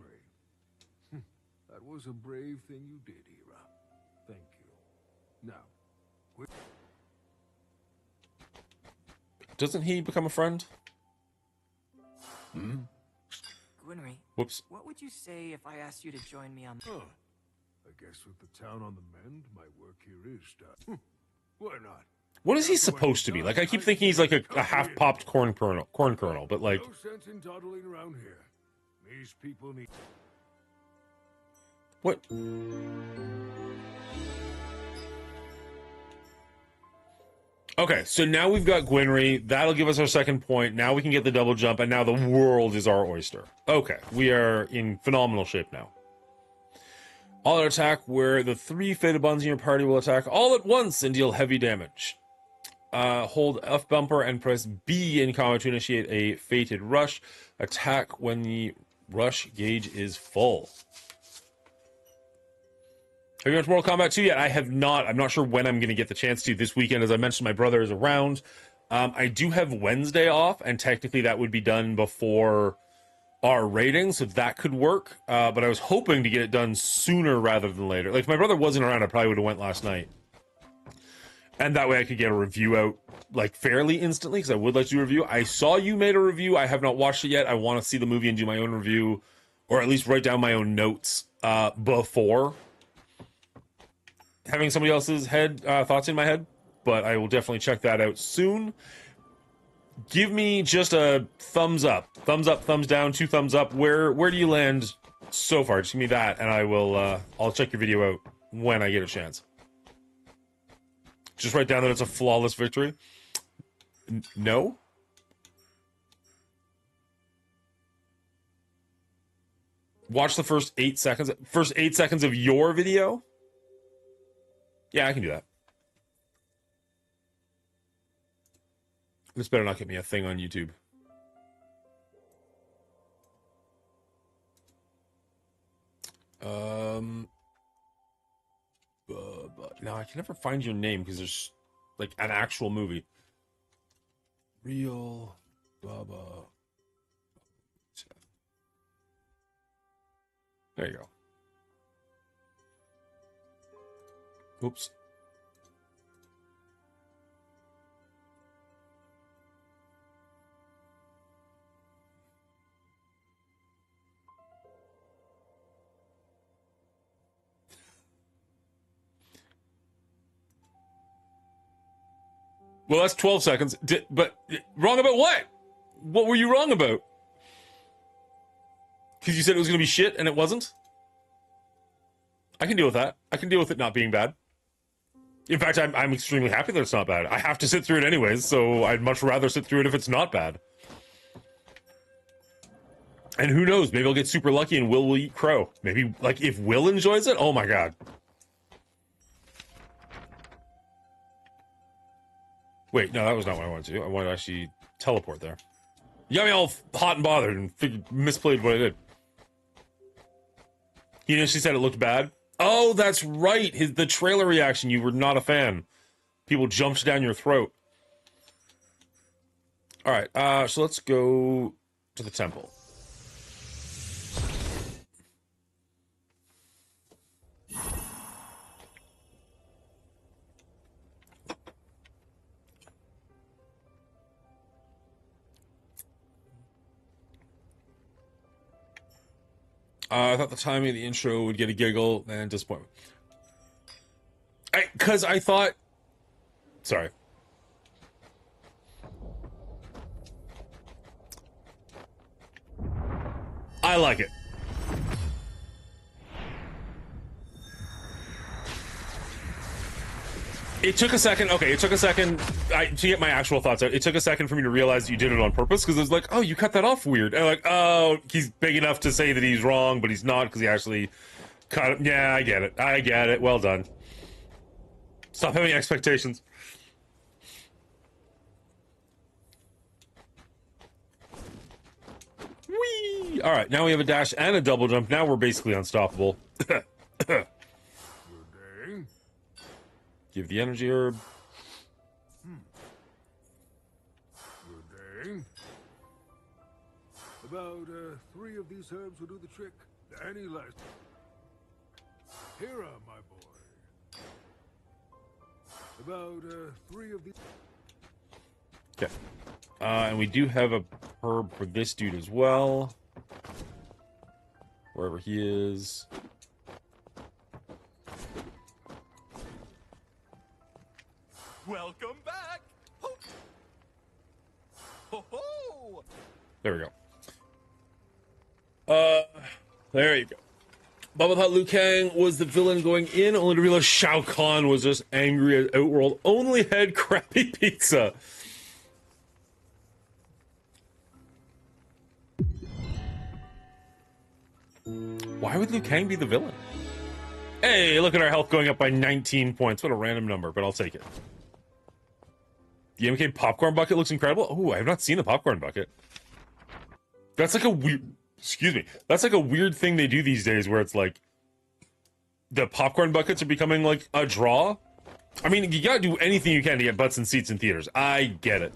That was a brave thing you did, Hira. Thank you. Now, Doesn't he become a friend? Gwynry, Whoops. what would you say if I asked you to join me on... huh. I guess with the town on the mend, my work here is done. Why not? What is he supposed to be? Like, I keep thinking he's like a half-popped corn kernel, but like... No sense in dawdling around here. These people need... What? Okay, so now we've got Gwynry. That'll give us our second point. Now we can get the double jump, and now the world is our oyster. Okay, we are in phenomenal shape now. All-out attack, where the 3 fated bonds in your party will attack all at once and deal heavy damage. Hold F bumper and press B in combat to initiate a fated rush. Attack when the rush gauge is full. Have you watched Mortal Kombat 2 yet? I have not. I'm not sure when I'm going to get the chance to this weekend. As I mentioned, my brother is around. I do have Wednesday off, and technically that would be done before our rating, so that could work. But I was hoping to get it done sooner rather than later. Like, if my brother wasn't around, I probably would have went last night. And that way I could get a review out, like, fairly instantly, because I would like to do a review. I saw you made a review. I have not watched it yet. I want to see the movie and do my own review, or at least write down my own notes before having somebody else's thoughts in my head, but I will definitely check that out soon. Give me just a thumbs up, thumbs down, 2 thumbs up. Where do you land so far? Just give me that, and I will. I'll check your video out when I get a chance. Just write down that it's a flawless victory. No. Watch the first 8 seconds. First 8 seconds of your video. Yeah, I can do that. This better not get me a thing on YouTube. No, I can never find your name because there's like an actual movie. Real Bubba. There you go. Oops. Well, that's 12 seconds. But wrong about what? What were you wrong about? Because you said it was going to be shit and it wasn't? I can deal with that. I can deal with it not being bad. In fact, I'm extremely happy that it's not bad. I have to sit through it anyways, so I'd much rather sit through it if it's not bad. And who knows, maybe I'll get super lucky and Will eat crow. Maybe, like, if Will enjoys it, oh my god. Wait, no, that was not what I wanted to do. I wanted to actually teleport there. You got me all hot and bothered and misplayed what I did. He initially said it looked bad. Oh, that's right. The trailer reaction, you were not a fan. People jumped down your throat. All right, so let's go to the temple. I thought the timing of the intro would get a giggle and disappointment. Because I thought... Sorry. I like it. It took a second. Okay, it took a second to get my actual thoughts out. It took a second for me to realize you did it on purpose, because it was like, oh, you cut that off weird. And like, oh, he's big enough to say that he's wrong, but he's not, because he actually cut it. Yeah, I get it. I get it. Well done. Stop having expectations. Whee! All right, now we have a dash and a double jump. Now we're basically unstoppable. Give the energy herb. Good day. About 3 of these herbs will do the trick. Any less. Here are my boy. About 3 of these. Okay. And we do have a herb for this dude as well. Wherever he is. Welcome back! Ho! Ho ho! There we go. There you go. Bubba thought Liu Kang was the villain going in, only to realize Shao Kahn was just angry as Outworld only had crappy pizza. Why would Liu Kang be the villain? Hey, look at our health going up by 19 points. What a random number, but I'll take it. The MK popcorn bucket looks incredible. Oh, I have not seen the popcorn bucket. That's like a weird... Excuse me. That's like a weird thing they do these days where it's like... The popcorn buckets are becoming like a draw. I mean, you gotta do anything you can to get butts and seats in theaters. I get it.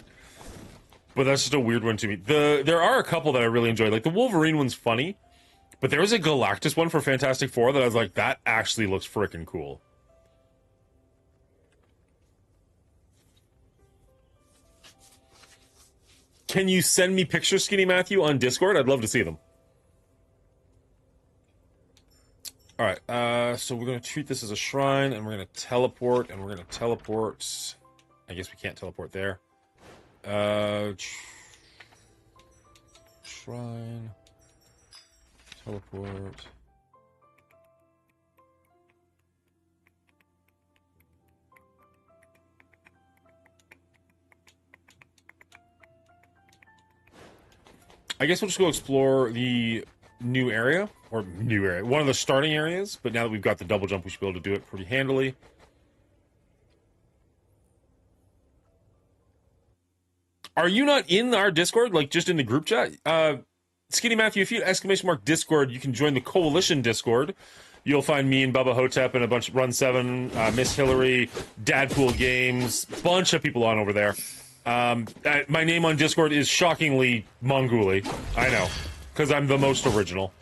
But that's just a weird one to me. There are a couple that I really enjoyed. Like, the Wolverine one's funny. But there was a Galactus one for Fantastic Four that I was like, that actually looks freaking cool. Can you send me pictures, Skinny Matthew, on Discord? I'd love to see them. Alright, so we're going to treat this as a shrine, and we're going to teleport, and we're going to teleport... I guess we can't teleport there. Shrine... Teleport... I guess we'll just go explore the new area, or new area, one of the starting areas, but now that we've got the double jump, we should be able to do it pretty handily. Are you not in our Discord, like just in the group chat? Skinny Matthew, if you hit ! Discord, you can join the Coalition Discord. You'll find me and Bubba Hotep and a bunch of Run 7, Miss Hillary, Dadpool Games, bunch of people on over there. My name on Discord is shockingly Mongooli. I know, because I'm the most original.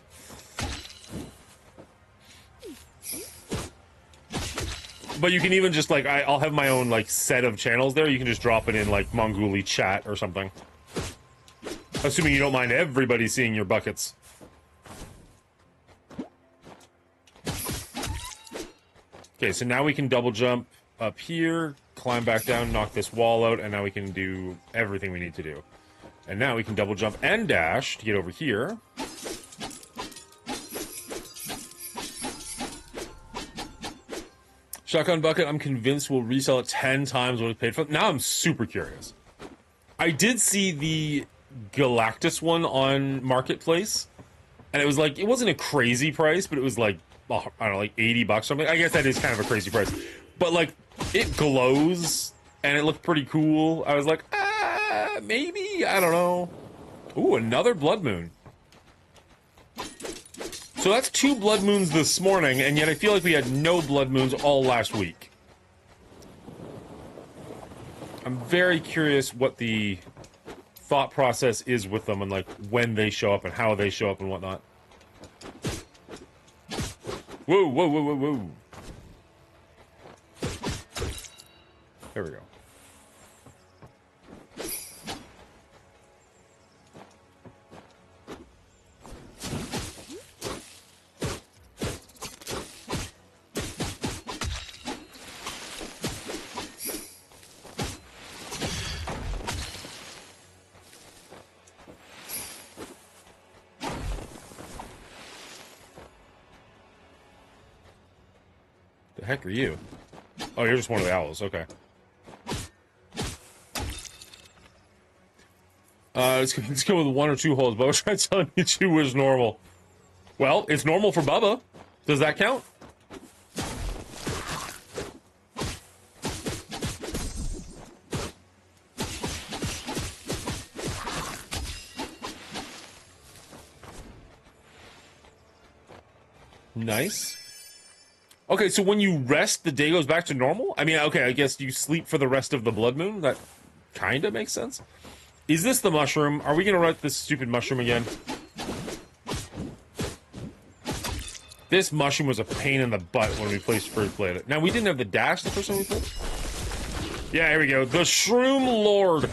But you can even just, like, I'll have my own, like, set of channels there. You can just drop it in, like, Mongooli chat or something. Assuming you don't mind everybody seeing your buckets. Okay, so now we can double jump up here, climb back down, knock this wall out, and now we can do everything we need to do. And now we can double jump and dash to get over here. Shotgun bucket, I'm convinced we'll resell it 10 times what we paid for it. Now I'm super curious. I did see the Galactus one on Marketplace, and it was like, it wasn't a crazy price, but it was like, I don't know, like $80 or something. I guess that is kind of a crazy price. But like, it glows, and it looked pretty cool. I was like, maybe? I don't know. Ooh, another blood moon. So that's 2 blood moons this morning, and yet I feel like we had no blood moons all last week. I'm very curious what the thought process is with them, and like when they show up and how they show up and whatnot. Whoa, whoa, whoa, whoa, whoa. There we go. The heck are you? Oh, you're just one of the owls. Okay. Let's go with 1 or 2 holes. Bubba tried telling me 2 was normal. Well, it's normal for Bubba. Does that count? Nice. Okay, so when you rest, the day goes back to normal? I mean, okay, I guess you sleep for the rest of the blood moon? That kind of makes sense. Is this the mushroom? Are we going to run this stupid mushroom again? This mushroom was a pain in the butt when we first played it. Now, we didn't have the dash the first time we played it? Yeah, here we go. The Shroom Lord.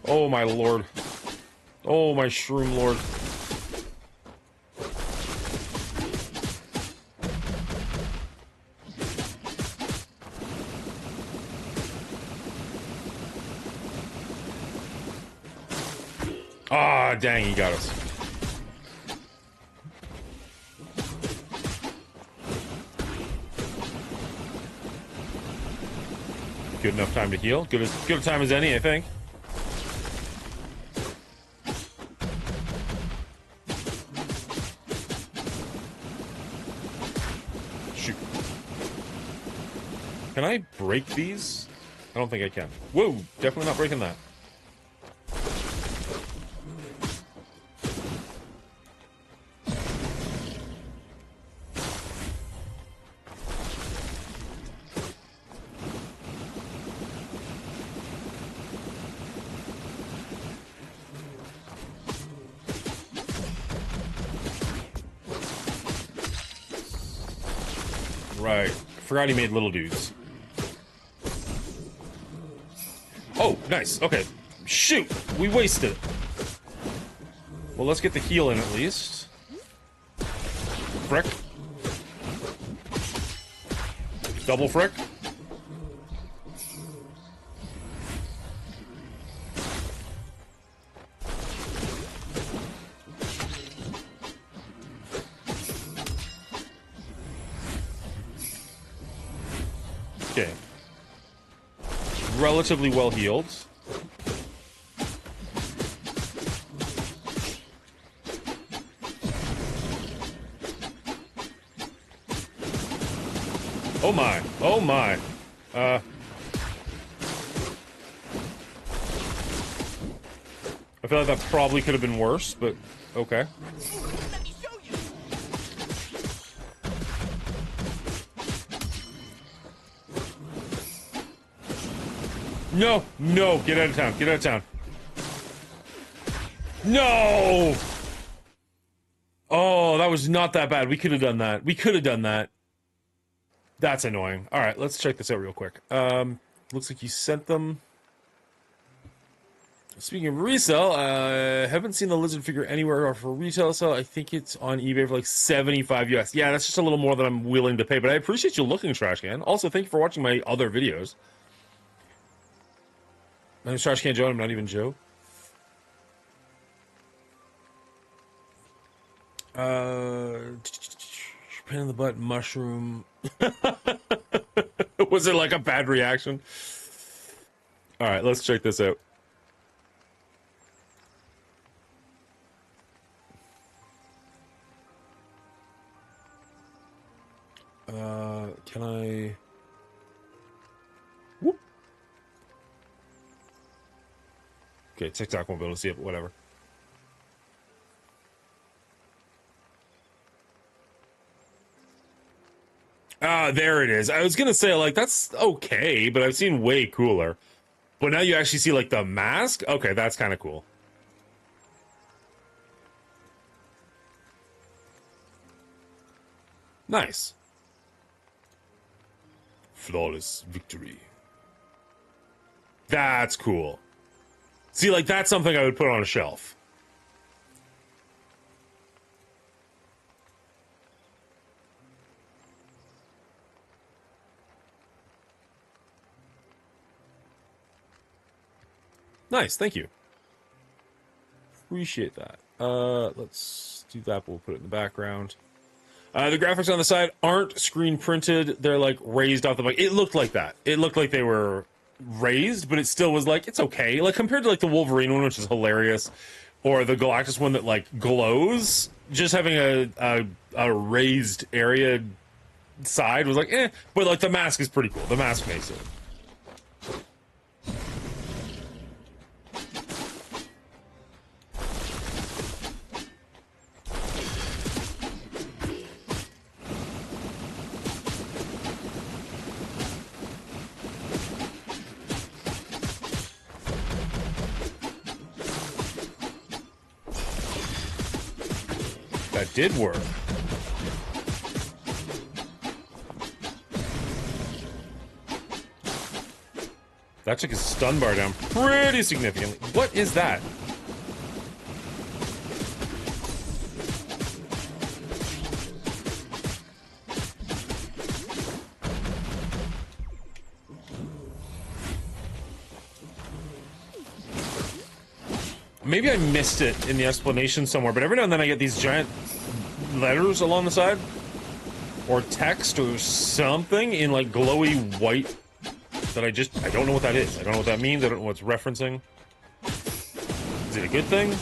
Oh, my lord. Oh, my Shroom Lord. Ah, dang, he got us. Good enough time to heal. Good a time as any, I think. Shoot. Can I break these? I don't think I can. Whoa, definitely not breaking that. Right. Forgot he made little dudes. Oh, nice. Okay. Shoot! We wasted it. Well, let's get the heal in at least. Frick. Double frick. Okay. Relatively well healed. Oh my. Oh my. I feel like that probably could have been worse, but okay. Let me show you. No, no, get out of town, get out of town. No! Oh, that was not that bad. We could have done that. We could have done that. That's annoying. All right, let's check this out real quick. Looks like you sent them. Speaking of resale, haven't seen the lizard figure anywhere for retail, so I think it's on eBay for like 75 US. Yeah, that's just a little more than I'm willing to pay, but I appreciate you looking, Trash Can. Also, thank you for watching my other videos. My name's Trash Can Joe, I'm not even Joe. Pain in the butt, mushroom. Was it like a bad reaction? All right, let's check this out. Can I... Whoop. Okay, TikTok won't be able to see it, but whatever. There it is. I was gonna say, like, that's okay, but I've seen way cooler. But now you actually see, like, the mask? Okay, that's kind of cool. Nice. Flawless victory. That's cool. See, like, that's something I would put on a shelf. Nice, thank you. Appreciate that. Let's do that, but we'll put it in the background. The graphics on the side aren't screen printed. They're like raised off the bike. It looked like that. It looked like they were raised, but it still was like, it's okay. Like compared to like the Wolverine one, which is hilarious, or the Galactus one that like glows, just having a raised area side was like, eh. But like the mask is pretty cool. The mask makes it. That did work. That took his stun bar down pretty significantly. What is that? Maybe I missed it in the explanation somewhere, but every now and then I get these giant letters along the side, or text, or something in like glowy white that I don't know what that is. I don't know what that means. I don't know what it's referencing. Is it a good thing?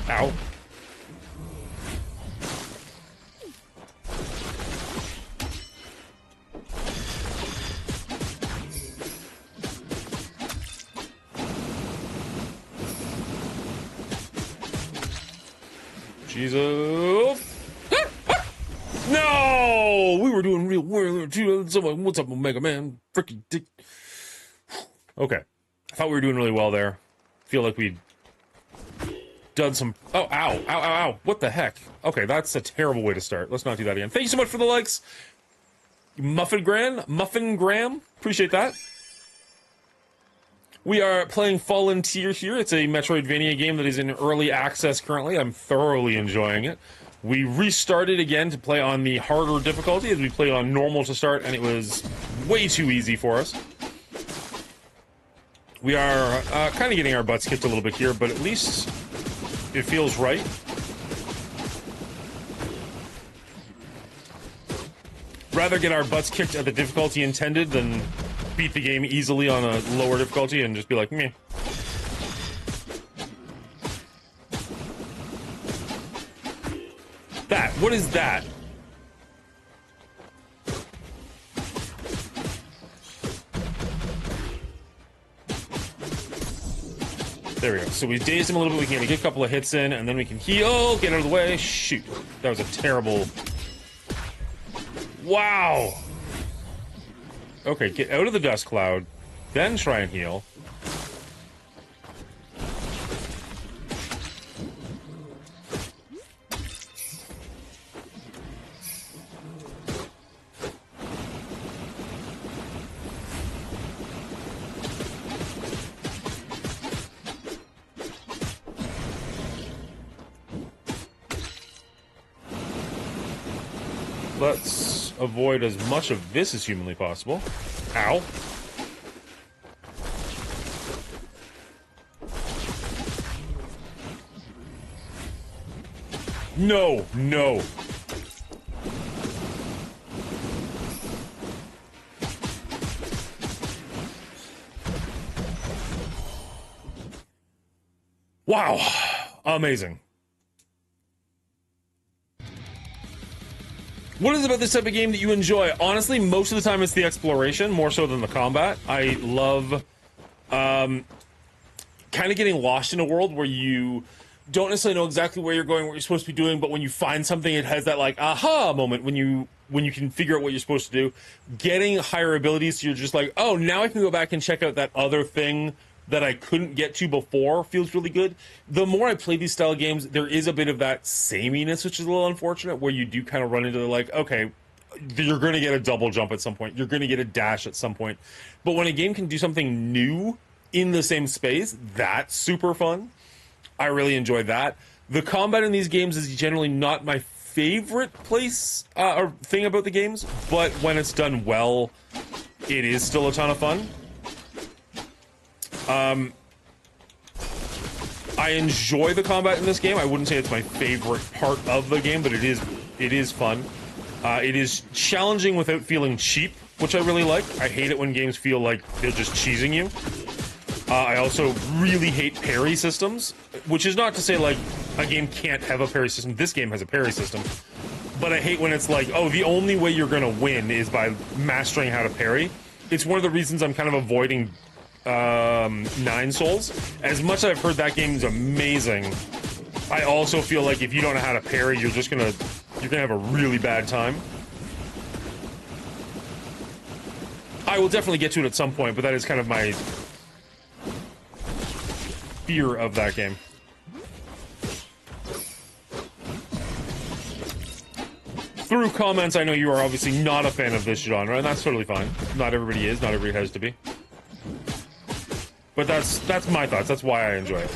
Ow. Jesus. No! We were doing real well. Someone, what's up, Omega Man? Freaking dick. Okay. I thought we were doing really well there. Feel like we'd done some... Oh, ow. Ow, ow, ow. What the heck? Okay, that's a terrible way to start. Let's not do that again. Thank you so much for the likes. Muffin Graham. Appreciate that. We are playing Fallen Tier here. It's a Metroidvania game that is in early access currently. I'm thoroughly enjoying it. We restarted again to play on the harder difficulty as we played on normal to start, and it was way too easy for us. We are kind of getting our butts kicked a little bit here, but at least it feels right. Rather get our butts kicked at the difficulty intended than beat the game easily on a lower difficulty and just be like, meh. That, what is that? There we go. So we dazed him a little bit, we can get a couple of hits in, and then we can heal, get out of the way. Shoot. That was a terrible... Wow! Okay, get out of the dust cloud, then try and heal. Let's avoid as much of this as humanly possible. Ow. No, no. Wow. Amazing. What is it about this type of game that you enjoy? Honestly, most of the time it's the exploration, more so than the combat. I love kind of getting lost in a world where you don't necessarily know exactly where you're going, what you're supposed to be doing, but when you find something, it has that like aha moment when you can figure out what you're supposed to do. Getting higher abilities, so you're just like, oh, now I can go back and check out that other thing that I couldn't get to before. Feels really good. The more I play these style of games, there is a bit of that sameness, which is a little unfortunate, where you do kind of run into the like, okay, you're going to get a double jump at some point. You're going to get a dash at some point. But when a game can do something new in the same space, that's super fun. I really enjoy that. The combat in these games is generally not my favorite place or thing about the games, but when it's done well, it is still a ton of fun. I enjoy the combat in this game. I wouldn't say it's my favorite part of the game, but it is fun. It is challenging without feeling cheap, which I really like. I hate it when games feel like they're just cheesing you. I also really hate parry systems, which is not to say like a game can't have a parry system. This game has a parry system, but I hate when it's like, oh, the only way you're gonna win is by mastering how to parry. It's one of the reasons I'm kind of avoiding Nine Souls. As much as I've heard that game is amazing, I also feel like if you don't know how to parry, you're gonna have a really bad time. I will definitely get to it at some point, but that is kind of my fear of that game. Through comments, I know you are obviously not a fan of this genre, and that's totally fine. Not everybody is, not everybody has to be. But that's my thoughts. That's why I enjoy it.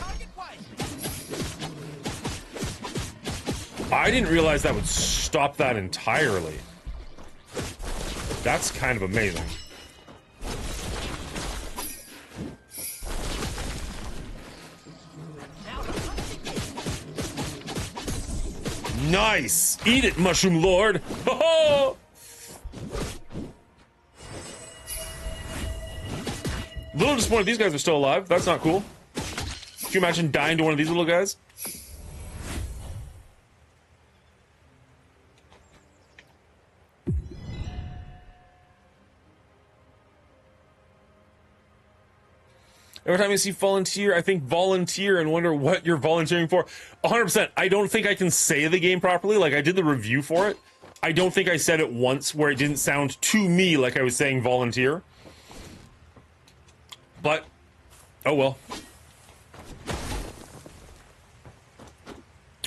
I didn't realize that would stop that entirely. That's kind of amazing. Nice! Eat it, Mushroom Lord! Ho-ho! Little disappointed these guys are still alive. That's not cool. Could you imagine dying to one of these little guys? Every time I see volunteer, I think volunteer and wonder what you're volunteering for. 100%. I don't think I can say the game properly. Like, I did the review for it. I don't think I said it once where it didn't sound to me like I was saying volunteer. But, oh well.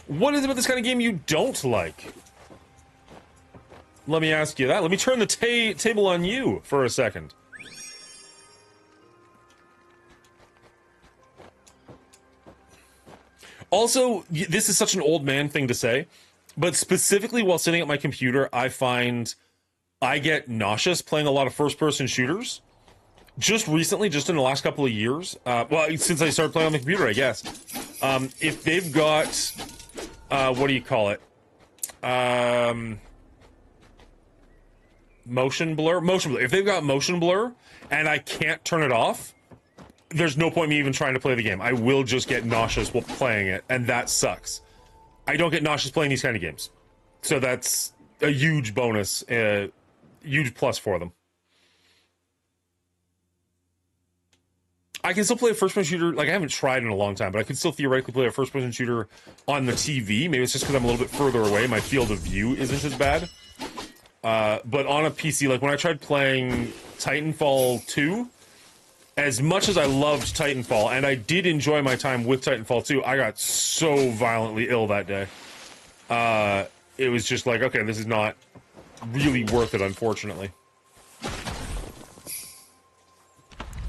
What is it about this kind of game you don't like? Let me ask you that. Let me turn the table on you for a second. Also, this is such an old man thing to say, but specifically while sitting at my computer, I find I get nauseous playing a lot of first-person shooters. Just recently, just in the last couple of years, well, since I started playing on the computer, I guess, if they've got, what do you call it? Motion blur? Motion blur. If they've got motion blur and I can't turn it off, there's no point in me even trying to play the game. I will just get nauseous while playing it, and that sucks. I don't get nauseous playing these kind of games. So that's a huge bonus, huge plus for them. I can still play a first-person shooter. Like, I haven't tried in a long time, but I can still theoretically play a first-person shooter on the TV. Maybe it's just because I'm a little bit further away. My field of view isn't as bad. But on a PC, like when I tried playing Titanfall 2, as much as I loved Titanfall, and I did enjoy my time with Titanfall 2, I got so violently ill that day. It was just like, okay, this is not really worth it, unfortunately.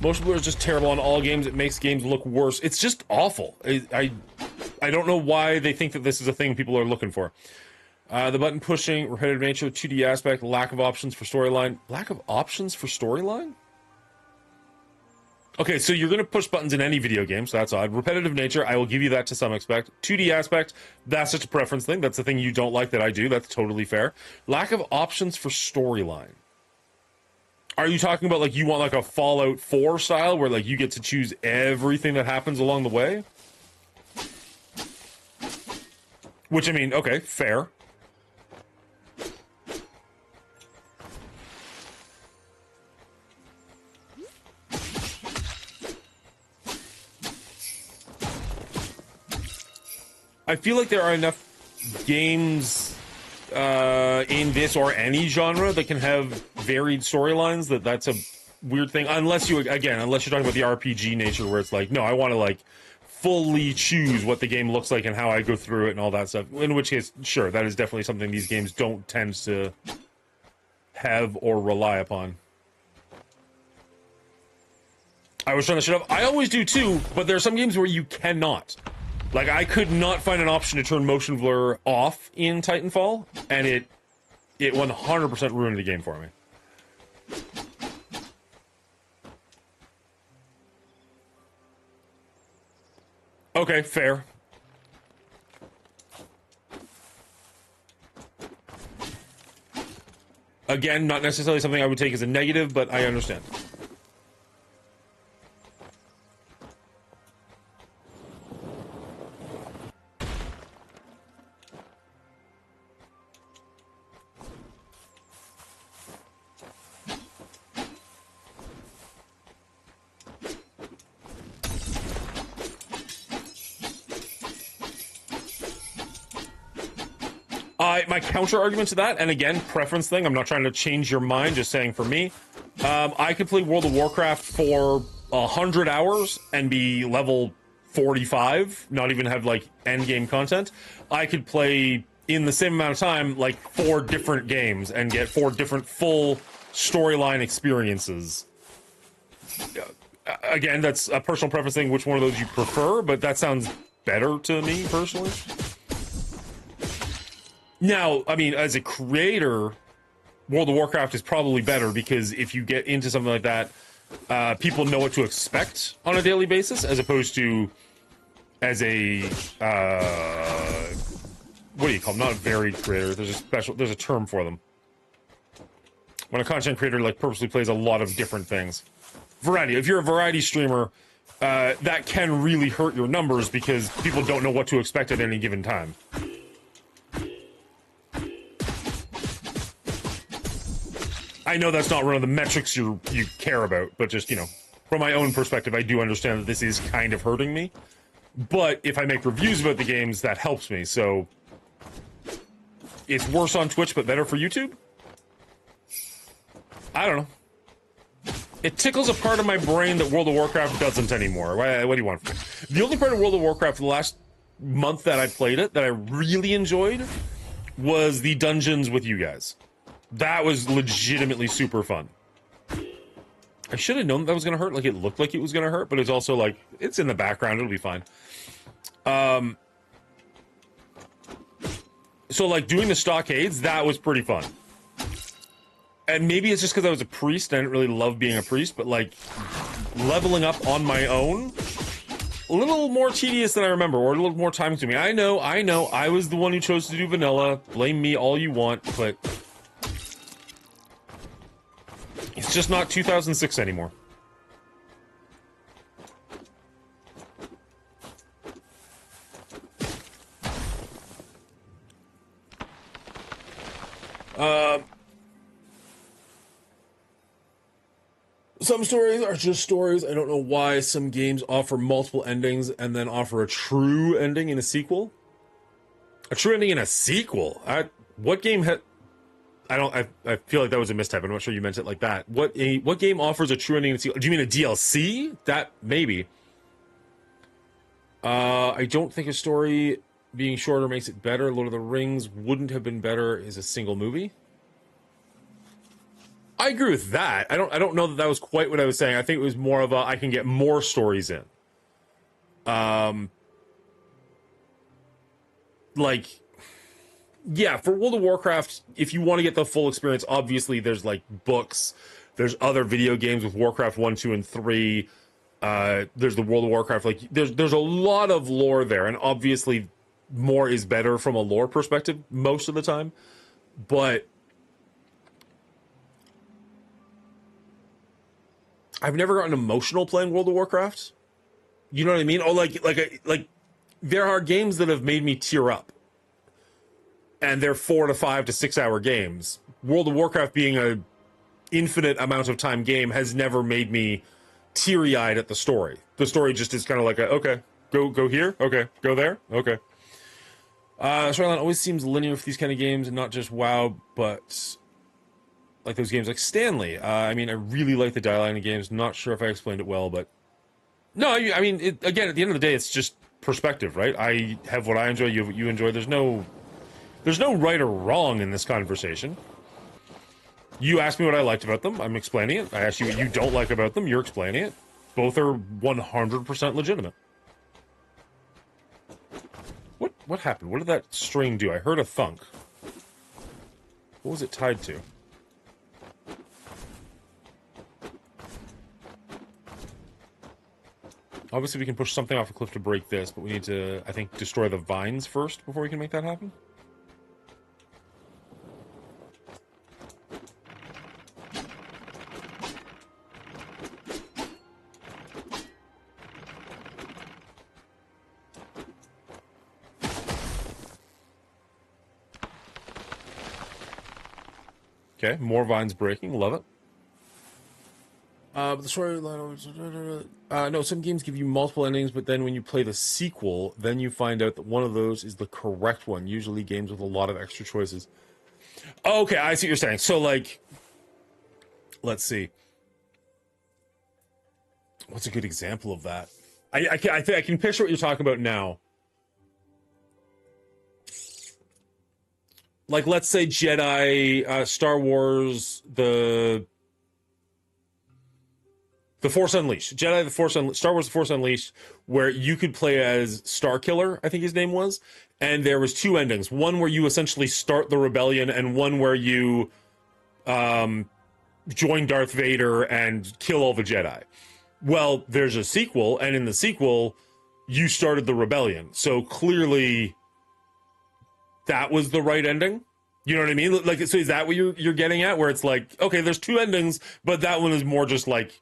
Motion blur is just terrible on all games. It makes games look worse. It's just awful. I don't know why they think that this is a thing people are looking for. The button pushing, repetitive nature, 2D aspect, lack of options for storyline. Lack of options for storyline? Okay, so you're going to push buttons in any video game, so that's odd. Repetitive nature, I will give you that to some extent. 2D aspect, that's just a preference thing. That's the thing you don't like that I do. That's totally fair. Lack of options for storyline. Are you talking about, like, you want, like, a Fallout 4 style where, like, you get to choose everything that happens along the way? Which, I mean, okay, fair. I feel like there are enough games in this or any genre that can have varied storylines that's a weird thing. Unless you're talking about the RPG nature where it's like, no, I want to like fully choose what the game looks like and how I go through it and all that stuff. In which case, sure, that is definitely something these games don't tend to have or rely upon. I was trying to shut up. I always do too, but there are some games where you cannot. Like, I could not find an option to turn motion blur off in Titanfall, and it 100% ruined the game for me. Okay, fair. Again, not necessarily something I would take as a negative, but I understand. My counter argument to that, and again, preference thing, I'm not trying to change your mind, just saying for me, I could play World of Warcraft for 100 hours and be level 45, not even have, like, endgame content. I could play, in the same amount of time, like, 4 different games and get 4 different full storyline experiences. Again, that's a personal preference thing, which one of those you prefer, but that sounds better to me, personally. Now, I mean, as a creator, World of Warcraft is probably better because if you get into something like that, people know what to expect on a daily basis, as opposed to as a what do you call them? Not a varied creator. There's a term for them. When a content creator like purposely plays a lot of different things. Variety. If you're a variety streamer, that can really hurt your numbers because people don't know what to expect at any given time. I know that's not one of the metrics you care about, but just, you know, from my own perspective, I do understand that this is kind of hurting me. But if I make reviews about the games, that helps me, so... It's worse on Twitch, but better for YouTube? I don't know. It tickles a part of my brain that World of Warcraft doesn't anymore. What do you want from me? The only part of World of Warcraft the last month that I played it that I really enjoyed was the dungeons with you guys. That was legitimately super fun. I should have known that was going to hurt. Like, it looked like it was going to hurt, but it's also like, it's in the background. It'll be fine. So, like, doing the stockades, that was pretty fun. And maybe it's just because I was a priest. I didn't really love being a priest, but, like, leveling up on my own, a little more tedious than I remember, or a little more time consuming. I know. I was the one who chose to do vanilla. Blame me all you want, but... It's just not 2006 anymore. Some stories are just stories. I don't know why some games offer multiple endings and then offer a true ending in a sequel. A true ending in a sequel? What game had... I feel like that was a mistype. I'm not sure you meant it like that. What game offers a true ending in a sequel? Do you mean a DLC? That, maybe. I don't think a story being shorter makes it better. Lord of the Rings wouldn't have been better as a single movie. I agree with that. I don't know that was quite what I was saying. I think it was more of a, I can get more stories in. Like, yeah, for World of Warcraft, if you want to get the full experience, obviously there's, like, books. There's other video games with Warcraft 1, 2, and 3. There's the World of Warcraft. Like, there's a lot of lore there, and obviously more is better from a lore perspective most of the time. But I've never gotten emotional playing World of Warcraft. You know what I mean? Oh, like there are games that have made me tear up. and they're 4 to 5 to 6 hour games. World of Warcraft being a infinite amount of time game has never made me teary-eyed at the story. The story just is kind of like, okay, go here, okay, go there, okay. Storyline always seems linear for these kind of games, and not just WoW, but like those games like Stanley. I mean, I really like the dialogue in the games. Not sure if I explained it well, but no, I mean, again, at the end of the day, it's just perspective, right? I have what I enjoy, you have what you enjoy. There's no right or wrong in this conversation. You asked me what I liked about them, I'm explaining it. I asked you what you don't like about them, you're explaining it. Both are 100% legitimate. What happened? What did that string do? I heard a thunk. What was it tied to? Obviously, we can push something off a cliff to break this, but we need to, I think, destroy the vines first before we can make that happen. Okay, more vines breaking. Love it. But the storyline... no, some games give you multiple endings, but then when you play the sequel, then you find out that one of those is the correct one. Usually games with a lot of extra choices. Okay, I see what you're saying. So, like... Let's see. What's a good example of that? I can picture what you're talking about now. Like, let's say Jedi, Star Wars, The Force Unleashed. Jedi, The Force Unleashed, Star Wars, The Force Unleashed, where you could play as Starkiller, I think his name was, and there was 2 endings. One where you essentially start the rebellion, and one where you join Darth Vader and kill all the Jedi. Well, there's a sequel, and in the sequel, you started the rebellion. So clearly... that was the right ending? You know what I mean? Like, so is that what you're getting at? Where it's like, okay, there's 2 endings, but that one is more just like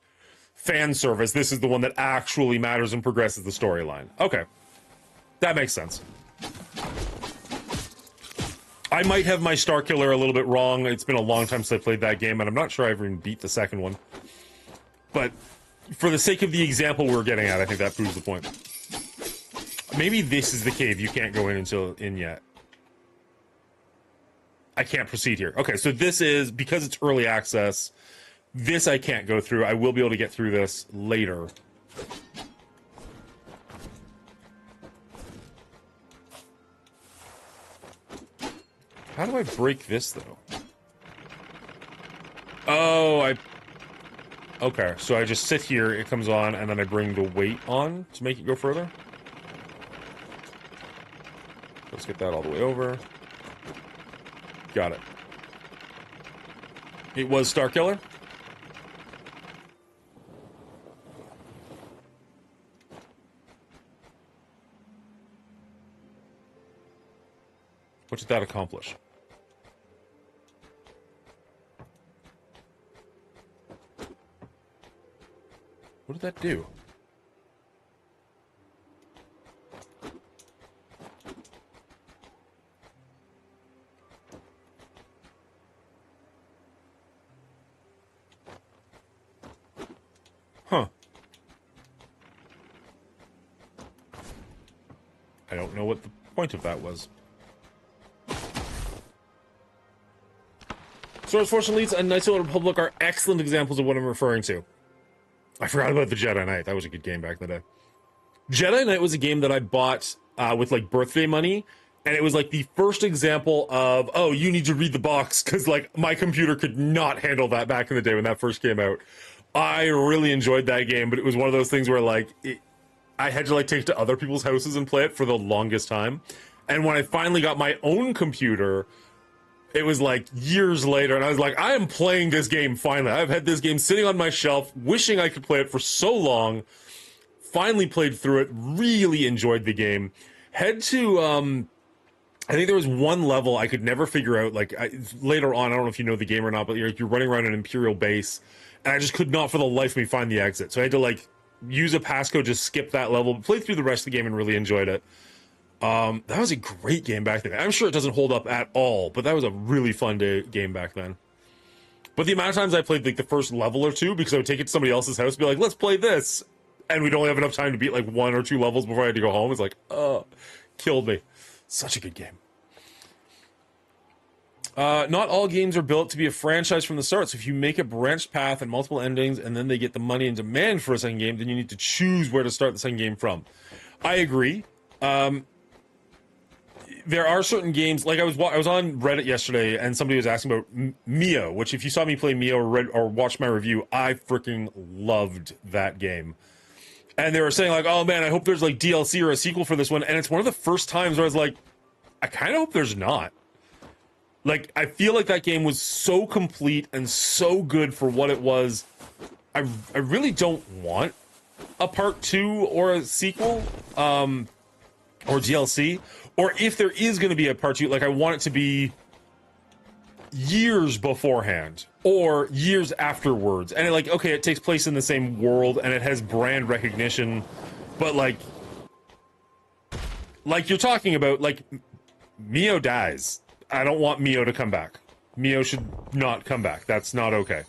fan service. This is the one that actually matters and progresses the storyline. Okay. That makes sense. I might have my Starkiller a little bit wrong. It's been a long time since I played that game, and I'm not sure I ever even beat the second one. But for the sake of the example we're getting at, I think that proves the point. Maybe this is the cave you can't go in yet. I can't proceed here. Okay, so this is, because it's early access, this I can't go through. I will be able to get through this later. How do I break this, though? Oh, okay, so I just sit here, it comes on, and then I bring the weight on to make it go further. Let's get that all the way over. Got it. It was Starkiller? What did that accomplish? What did that do? Huh. I don't know what the point of that was. Star Wars Force Unleashed and Knights of the Old Republic are excellent examples of what I'm referring to. I forgot about the Jedi Knight. That was a good game back in the day. Jedi Knight was a game that I bought with, like, birthday money, and it was, like, the first example of, oh, you need to read the box, because, like, my computer could not handle that back in the day when that first came out. I really enjoyed that game, but it was one of those things where, like, I had to, like, take it to other people's houses and play it for the longest time. And when I finally got my own computer, it was, like, years later, and I was like, I am playing this game finally. I've had this game sitting on my shelf, wishing I could play it for so long. Finally played through it, really enjoyed the game. Head to, I think there was one level I could never figure out, like, later on, I don't know if you know the game or not, but you're running around an Imperial base, and I just could not for the life of me find the exit. So I had to, like, use a passcode to skip that level, play through the rest of the game and really enjoyed it. That was a great game back then. I'm sure it doesn't hold up at all, but that was a really fun game back then. But the amount of times I played like the first level or two, because I would take it to somebody else's house and be like, let's play this. And we'd only have enough time to beat like 1 or 2 levels before I had to go home. It's like, killed me. Such a good game. Not all games are built to be a franchise from the start. So if you make a branched path and multiple endings and then they get the money and demand for a second game, then you need to choose where to start the second game from. I agree. There are certain games, like I was on Reddit yesterday and somebody was asking about Mio, which if you saw me play Mio or watched my review, I freaking loved that game. And they were saying like, oh man, I hope there's like DLC or a sequel for this one. And it's one of the first times where I was like, I kind of hope there's not. Like, I feel like that game was so complete and so good for what it was. I really don't want a part 2 or a sequel, or DLC. Or if there is going to be a part 2, like, I want it to be years beforehand or years afterwards. And, like, okay, it takes place in the same world and it has brand recognition, but, like you're talking about, like, Mio dies. I don't want Mio to come back. Mio should not come back. That's not okay.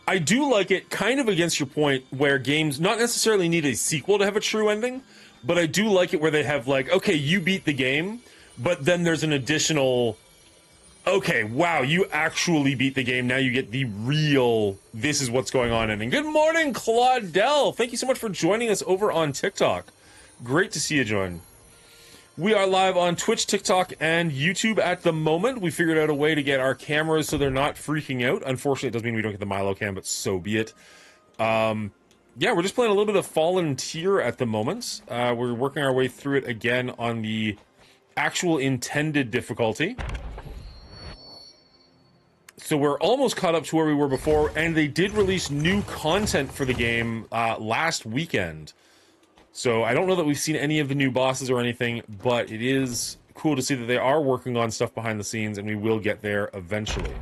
I do like it, kind of against your point, where games not necessarily need a sequel to have a true ending, but I do like it where they have, like, okay, you beat the game, but then there's an additional, okay, wow, you actually beat the game, now you get the real, this is what's going on ending. Good morning, Claudel! Thank you so much for joining us over on TikTok. Great to see you join. We are live on Twitch, TikTok, and YouTube at the moment. We figured out a way to get our cameras so they're not freaking out. Unfortunately, it does mean we don't get the Milo cam, but so be it. Yeah, we're just playing a little bit of Fallen Tier at the moment. We're working our way through it again on the actual intended difficulty. So we're almost caught up to where we were before, and they did release new content for the game last weekend. So I don't know that we've seen any of the new bosses or anything, but it is cool to see that they are working on stuff behind the scenes, and we will get there eventually.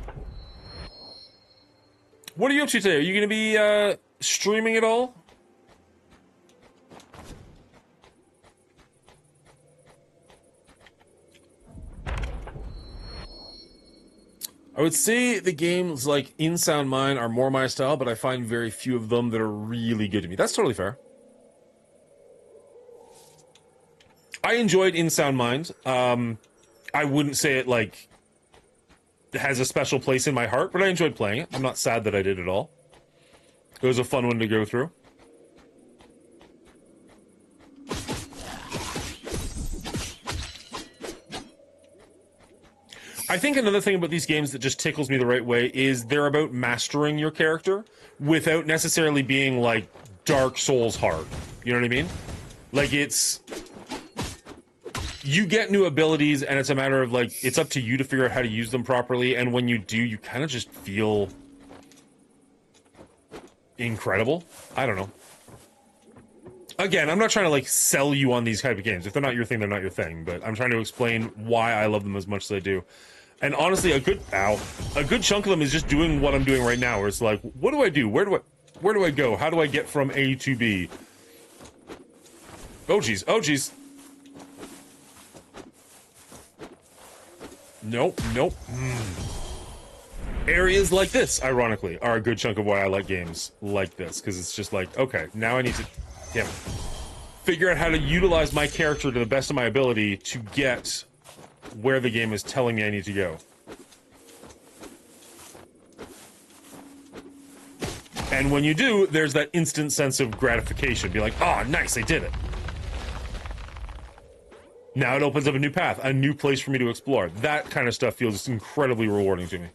What are you up to today? Are you going to be streaming at all? I would say the games like In Sound Mind are more my style, but I find very few of them that are really good to me. That's totally fair. I enjoyed In Sound Mind. I wouldn't say it, like, has a special place in my heart, but I enjoyed playing it. I'm not sad that I did at all. It was a fun one to go through. I think another thing about these games that just tickles me the right way is they're about mastering your character without necessarily being, like, Dark Souls hard. You know what I mean? Like, it's... You get new abilities, and it's a matter of, like, it's up to you to figure out how to use them properly, and when you do, you kind of just feel incredible. I don't know. Again, I'm not trying to, like, sell you on these type of games. If they're not your thing, they're not your thing, but I'm trying to explain why I love them as much as I do. And honestly, a good chunk of them is just doing what I'm doing right now, where it's like, what do I do? Where do I go? How do I get from A to B? Oh, jeez. Oh, jeez. Nope. Areas like this, ironically, are a good chunk of why I like games like this, because it's just like, okay, now I need to figure out how to utilize my character to the best of my ability to get where the game is telling me I need to go. And when you do, there's that instant sense of gratification. Be like, oh, nice, I did it. Now it opens up a new path, a new place for me to explore. That kind of stuff feels incredibly rewarding to me.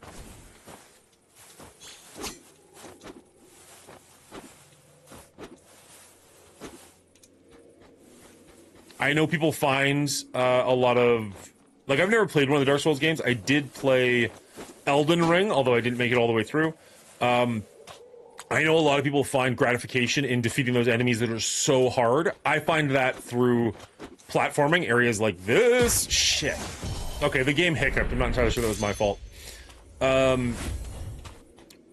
I know people find a lot of... Like, I've never played one of the Dark Souls games. I did play Elden Ring, although I didn't make it all the way through. I know a lot of people find gratification in defeating those enemies that are so hard. I find that through platforming, areas like this. Shit. Okay, the game hiccuped. I'm not entirely sure that was my fault.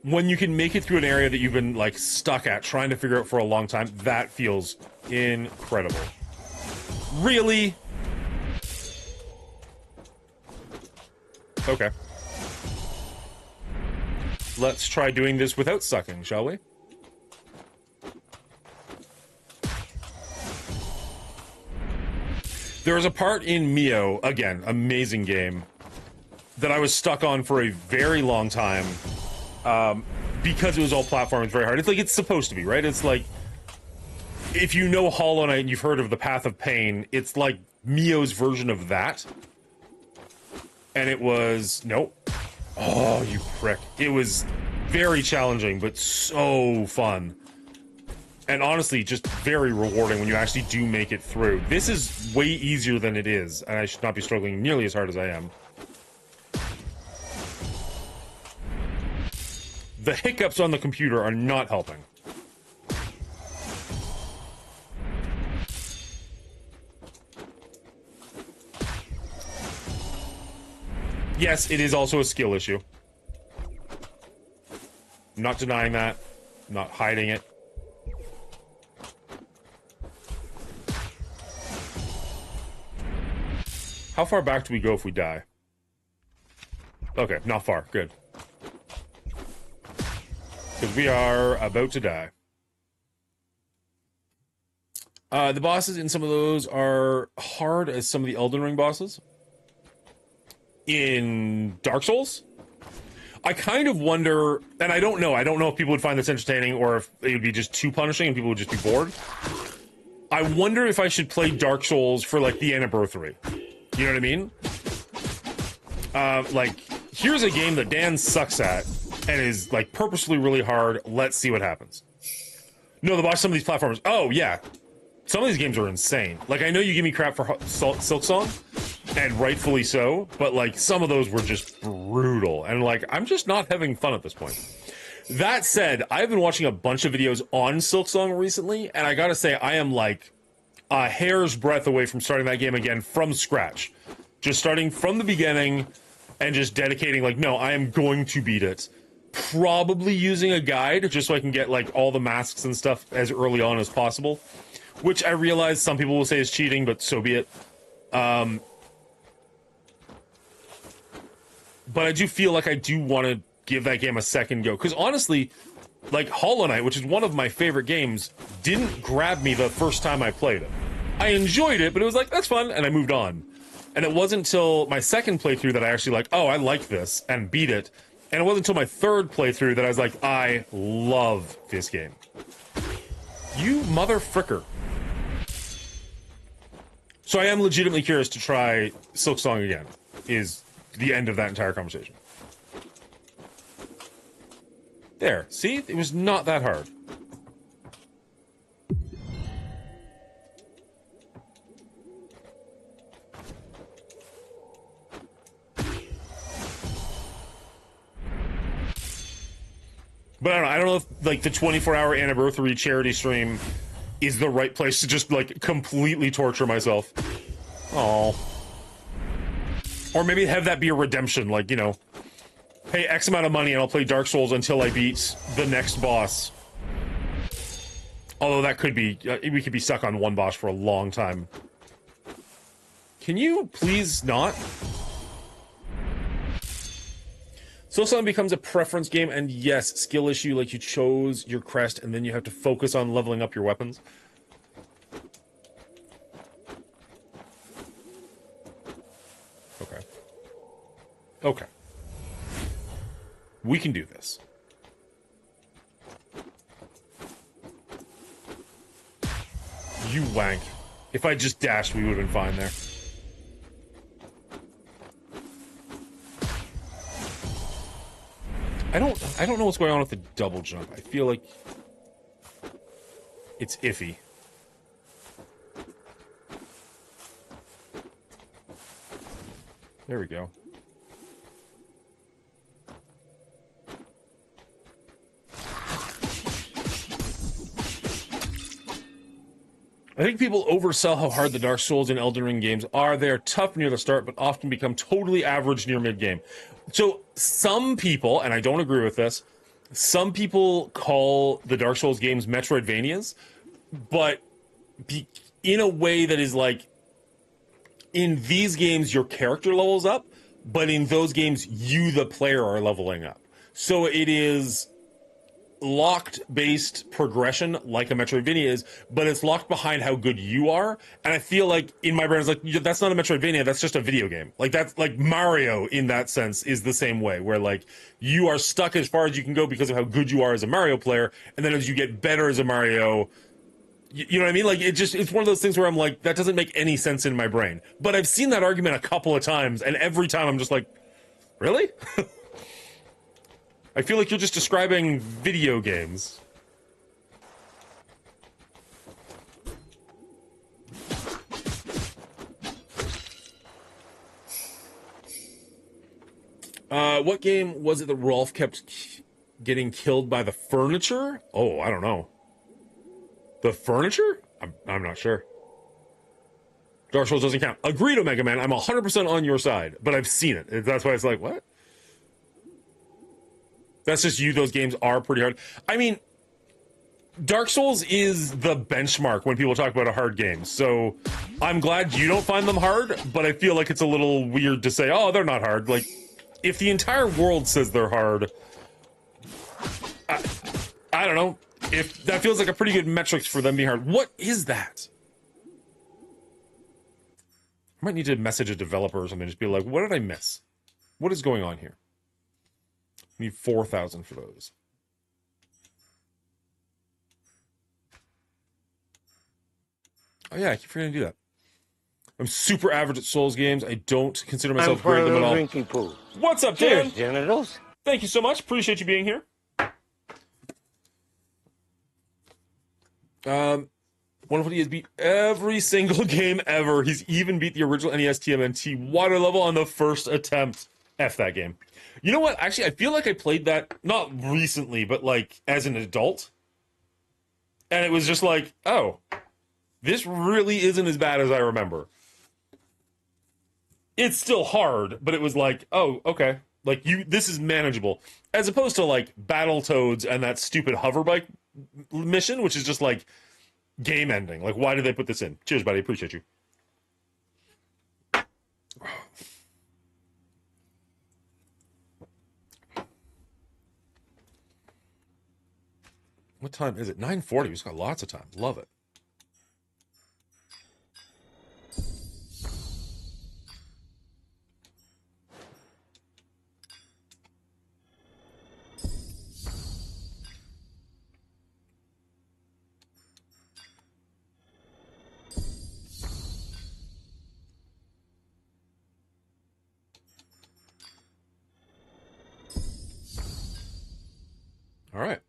when you can make it through an area that you've been, like, stuck at, trying to figure out for a long time, that feels incredible. Really? Okay. Let's try doing this without sucking, shall we? There's a part in Mio, again, amazing game, that I was stuck on for a very long time, because it was all platform, it's very hard. It's like it's supposed to be, right? It's like, if you know Hollow Knight and you've heard of the Path of Pain, it's like Mio's version of that. And it was, nope. Oh, you prick. It was very challenging, but so fun. And honestly, just very rewarding when you actually do make it through. This is way easier than it is, and I should not be struggling nearly as hard as I am. The hiccups on the computer are not helping. Yes, it is also a skill issue. I'm not denying that. I'm not hiding it. How far back do we go if we die? Okay, not far. Good. Because we are about to die. The bosses in some of those are hard as some of the Elden Ring bosses. In Dark Souls, I kind of wonder, and I don't know if people would find this entertaining or if it would be just too punishing and people would just be bored. I wonder if I should play Dark Souls for, like, the anniversary. You know what I mean? Like, here's a game that Dan sucks at and is, like, purposely really hard. Let's see what happens. No, the boss, some of these platformers. Oh, yeah. Some of these games are insane. Like, I know you give me crap for Silksong, and rightfully so, but, like, some of those were just brutal. And, like, I'm just not having fun at this point. That said, I've been watching a bunch of videos on Silksong recently, and I gotta say, I am, like, a hair's breadth away from starting that game again from scratch. Just starting from the beginning and just dedicating, like, no, I am going to beat it. Probably using a guide just so I can get, like, all the masks and stuff as early on as possible. Which I realize some people will say is cheating, but so be it. But I do feel like I do want to give that game a second go. Because honestly, like, Hollow Knight, which is one of my favorite games, didn't grab me the first time I played it. I enjoyed it, but it was like, that's fun, and I moved on. And it wasn't until my second playthrough that I actually like, oh, I like this, and beat it. And it wasn't until my third playthrough that I was like, I love this game. You mother fricker. So I am legitimately curious to try Silksong again, is the end of that entire conversation. There, see? It was not that hard. But I don't know if, like, the 24-hour anniversary charity stream is the right place to just, like, completely torture myself. Aww. Or maybe have that be a redemption, like, you know, pay X amount of money and I'll play Dark Souls until I beat the next boss. Although that could be, we could be stuck on one boss for a long time. Can you please not? Silksong becomes a preference game, and yes, skill issue, like you chose your crest and then you have to focus on leveling up your weapons. Okay. Okay. We can do this. You wank. If I just dashed, we would have been fine there. I don't know what's going on with the double jump. I feel like it's iffy. There we go. I think people oversell how hard the Dark Souls and Elden Ring games are. They're tough near the start, but often become totally average near mid-game. So some people, and I don't agree with this, some people call the Dark Souls games Metroidvanias, but in a way that is like, in these games, your character levels up, but in those games, you, the player, are leveling up. So it is locked-based progression like a Metroidvania is, but it's locked behind how good you are. And I feel like in my brain, it's like, that's not a Metroidvania, that's just a video game. Like, that's like Mario in that sense is the same way, where like you are stuck as far as you can go because of how good you are as a Mario player, and then as you get better as a Mario, you know what I mean? Like, it's one of those things where I'm like, that doesn't make any sense in my brain. But I've seen that argument a couple of times, and every time I'm just like, really? I feel like you're just describing video games. What game was it that Rolf kept getting killed by the furniture? Oh, I don't know. The furniture? I'm not sure. Dark Souls doesn't count. Agreed, Omega Man. I'm 100% on your side, but I've seen it. That's why it's like, what? That's just you. Those games are pretty hard. I mean, Dark Souls is the benchmark when people talk about a hard game. So I'm glad you don't find them hard, but I feel like it's a little weird to say, oh, they're not hard. Like, if the entire world says they're hard, I don't know. If that feels like a pretty good metrics for them being hard. What is that? I might need to message a developer or something. Just be like, what did I miss? What is going on here? I need 4,000 for those. Oh yeah, I keep forgetting to do that. I'm super average at Souls games. I don't consider myself great at them at all. Drinking pool. What's up, Dan? Genitals. Thank you so much. Appreciate you being here. Wonderful. He has beat every single game ever. He's even beat the original NES TMNT water level on the first attempt. F that game. You know what? Actually, I feel like I played that, not recently, but like as an adult. And it was just like, oh, this really isn't as bad as I remember. It's still hard, but it was like, oh, okay. Like, this is manageable. As opposed to like Battletoads and that stupid hover bike mission, which is just like game ending. Like, why did they put this in? Cheers, buddy. Appreciate you. What time is it? 9:40. We've got lots of time. Love it. All right.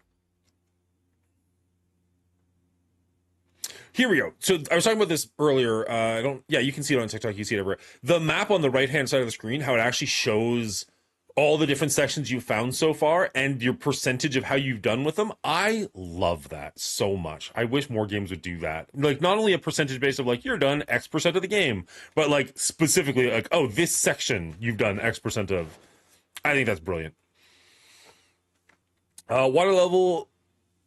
Here we go. So I was talking about this earlier. Yeah, you can see it on TikTok. You see it everywhere. The map on the right-hand side of the screen, how it actually shows all the different sections you've found so far and your percentage of how you've done with them. I love that so much. I wish more games would do that. Like, not only a percentage base of like, you're done X% of the game, but like specifically like, oh, this section you've done X% of. I think that's brilliant. Water level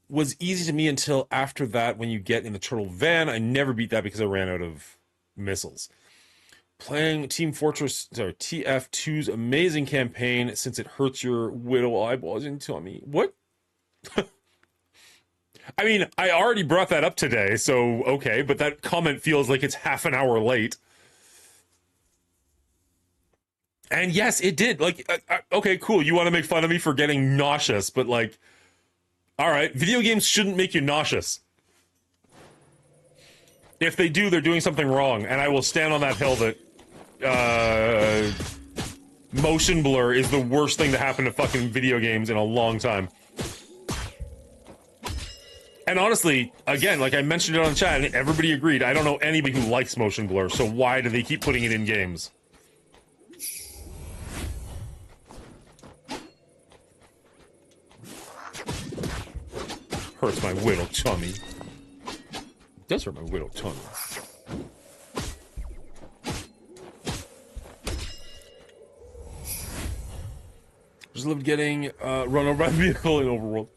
was easy to me until after that when you get in the turtle van. I never beat that because I ran out of missiles. Playing Team Fortress, sorry, TF2's amazing campaign since it hurts your widow eyeballs and tummy. What? I mean, I already brought that up today, so okay, but that comment feels like it's half an hour late. And yes, it did. Like, okay, cool. You want to make fun of me for getting nauseous, but like, all right, video games shouldn't make you nauseous. If they do, they're doing something wrong, and I will stand on that hill that motion blur is the worst thing to happen to fucking video games in a long time. And honestly, again, like I mentioned it on chat, and everybody agreed, I don't know anybody who likes motion blur, so why do they keep putting it in games? Hurts my little tummy. It does hurt my little tummy. There's Just loved getting run over by a vehicle in Overworld.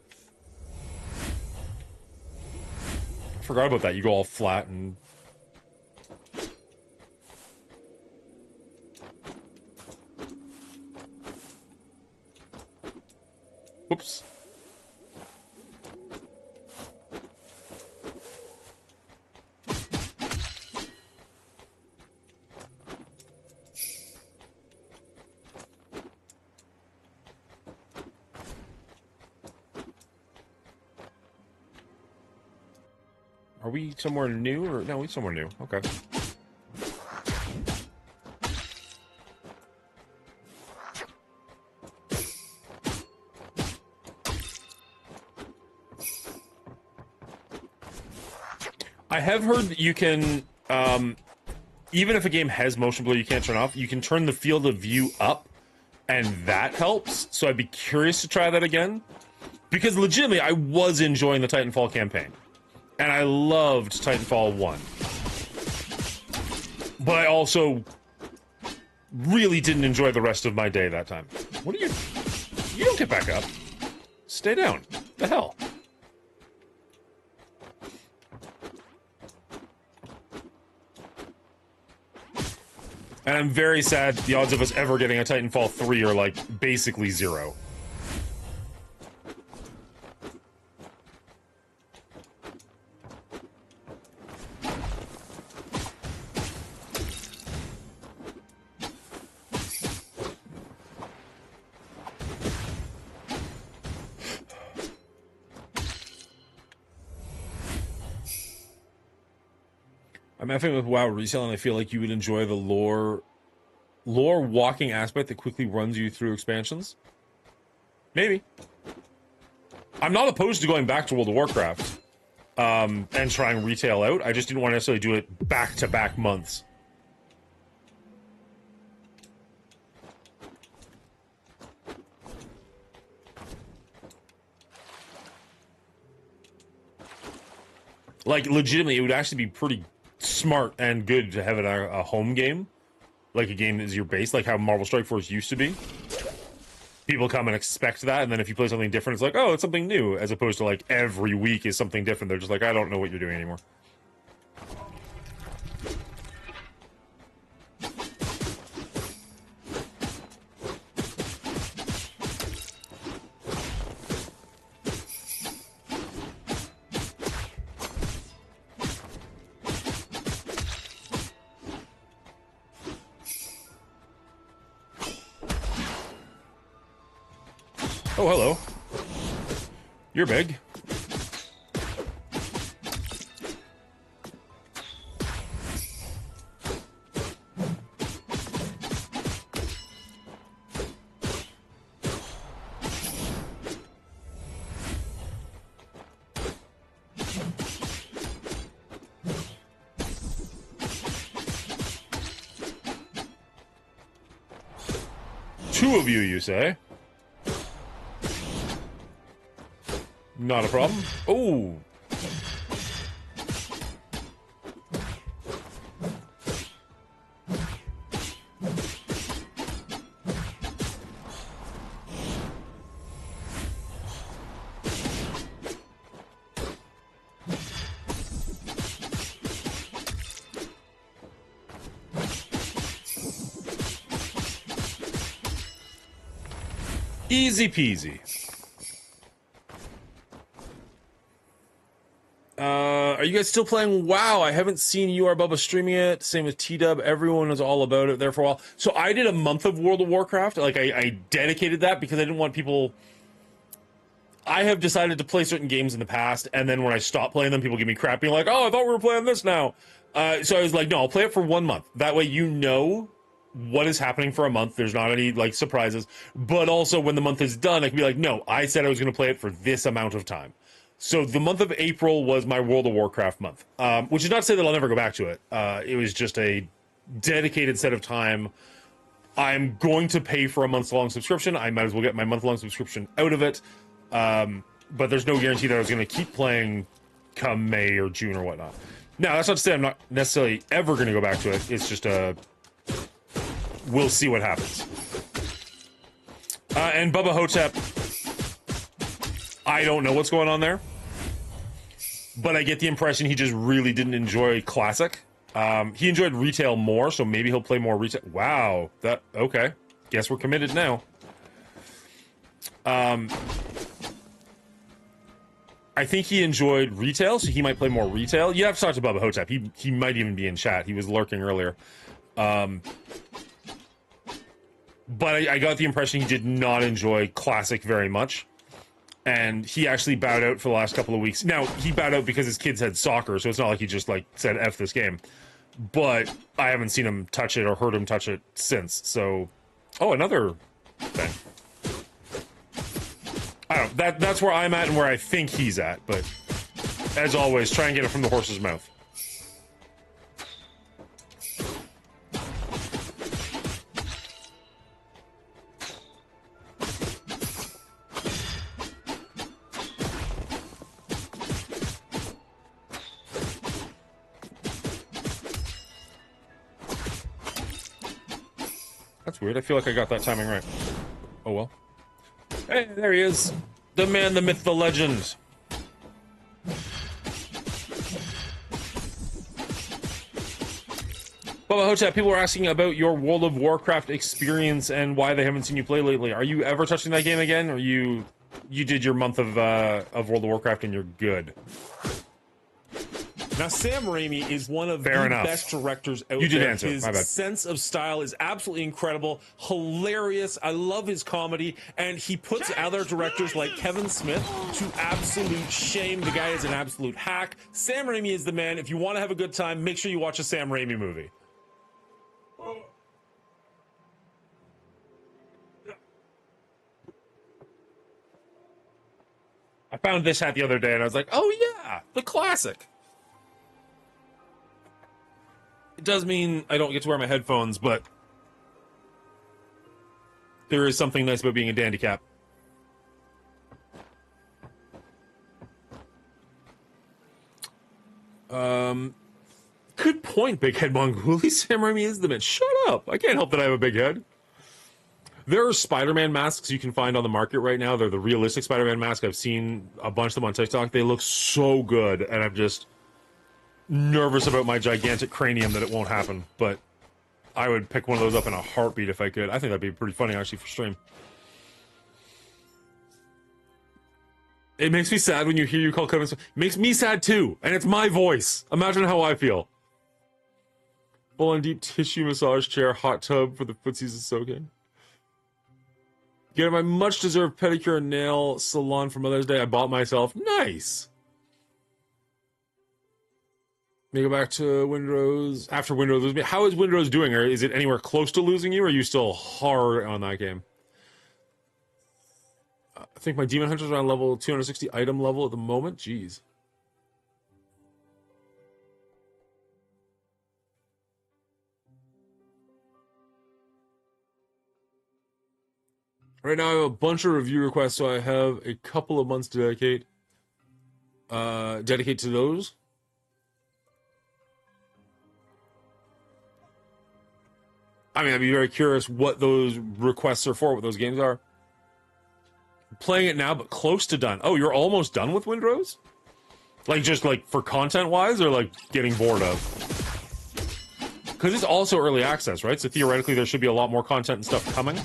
Forgot about that. You go all flat and... Whoops. Are we somewhere new or no? We somewhere new. Okay. I have heard that you can, even if a game has motion blur you can't turn off, you can turn the field of view up, and that helps. So I'd be curious to try that again, because legitimately I was enjoying the Titanfall campaign. And I loved Titanfall 1. But I also really didn't enjoy the rest of my day that time. What are you... You don't get back up. Stay down. The hell? And I'm very sad the odds of us ever getting a Titanfall 3 are, like, basically 0. I'm effing with WoW Resale, and I feel like you would enjoy the lore walking aspect that quickly runs you through expansions. Maybe. I'm not opposed to going back to World of Warcraft and trying retail out. I just didn't want to necessarily do it back-to-back months. Like, legitimately, it would actually be pretty smart and good to have it a home game, like a game that is your base, like how Marvel Strike Force used to be. People come and expect that, and then if you play something different, it's like, oh, it's something new, as opposed to like every week is something different. They're just like, I don't know what you're doing anymore. Oh, hello. You're big. Two of you, you say? Not a problem. Oh. Easy peasy. Are you guys still playing WoW? I haven't seen You Are Bubba streaming it. Same with T-Dub. Everyone was all about it there for a while. So I did a month of World of Warcraft. Like, I dedicated that because I didn't want people... I have decided to play certain games in the past, and then when I stop playing them, people give me crap, being like, oh, I thought we were playing this now. So I was like, no, I'll play it for 1 month. That way you know what is happening for a month. There's not any, like, surprises. But also, when the month is done, I can be like, no, I said I was going to play it for this amount of time. So the month of April was my World of Warcraft month, which is not to say that I'll never go back to it. It was just a dedicated set of time. I'm going to pay for a month-long subscription. I might as well get my month-long subscription out of it. But there's no guarantee that I was going to keep playing come May or June or whatnot. Now, that's not to say I'm not necessarily ever going to go back to it. It's just we'll see what happens. And Bubba Hotep, I don't know what's going on there, but I get the impression he just really didn't enjoy Classic. He enjoyed retail more, so maybe he'll play more retail. Wow, okay. Guess we're committed now. I think he enjoyed retail, so he might play more retail. You have to talk to Bubba Hotep. He might even be in chat. He was lurking earlier. But I got the impression he did not enjoy Classic very much. And he actually bowed out for the last couple of weeks. Now, he bowed out because his kids had soccer, so it's not like he just, like, said, F this game. But I haven't seen him touch it or heard him touch it since, so... Oh, another thing. I don't know. That's where I'm at and where I think he's at, but... As always, try and get it from the horse's mouth. That's weird. I feel like I got that timing right. Oh well. Hey, there he is. The man, the myth, the legend. Bubba Hotep, people are asking about your World of Warcraft experience and why they haven't seen you play lately. Are you ever touching that game again, or you did your month of World of Warcraft and you're good? Now, Sam Raimi is one of the best directors out there. You did answer. His My bad. sense of style is absolutely incredible, hilarious. I love his comedy, and he puts other directors like Kevin Smith to absolute shame. The guy is an absolute hack. Sam Raimi is the man. If you want to have a good time, make sure you watch a Sam Raimi movie. I found this hat the other day and I was like, oh yeah, the classic. It does mean I don't get to wear my headphones, but there is something nice about being a dandy cap. Good point, Big Head Mongooli. Sam Raimi is the man. Shut up. I can't help that I have a big head. There are Spider-Man masks you can find on the market right now. They're the realistic Spider-Man mask. I've seen a bunch of them on TikTok. They look so good, and I'm just nervous about my gigantic cranium that it won't happen. But I would pick one of those up in a heartbeat if I could. I think that'd be pretty funny, actually, for stream. It makes me sad when you hear you call Kevin Smith. It makes me sad, too, and it's my voice. Imagine how I feel. Full on deep tissue massage chair, hot tub for the footsies to soak in. Get my much-deserved pedicure and nail salon for Mother's Day I bought myself. Nice! May go back to Windrose. After Windrose, how is Windrose doing? Or is it anywhere close to losing you, or are you still hard on that game? I think my Demon Hunter's around level 260 item level at the moment. Jeez. Right now I have a bunch of review requests, so I have a couple of months to dedicate to those. I mean, I'd be very curious what those requests are for, what those games are. Playing it now, but close to done. Oh, you're almost done with Windrose? Like, just, like, for content-wise, or, like, getting bored of? Because it's also early access, right? So theoretically, there should be a lot more content and stuff coming.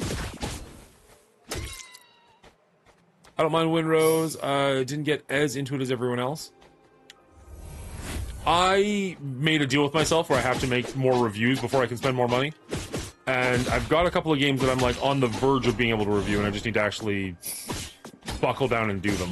I don't mind Windrose. I didn't get as into it as everyone else. I made a deal with myself where I have to make more reviews before I can spend more money. And I've got a couple of games that I'm like on the verge of being able to review, and I just need to actually buckle down and do them.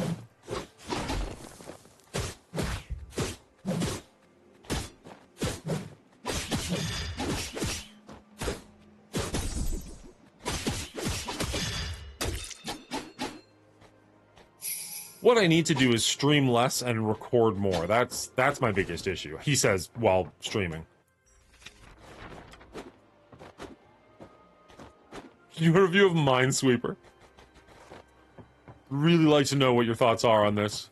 What I need to do is stream less and record more. That's my biggest issue. He says while streaming. You a review of Minesweeper? Really like to know what your thoughts are on this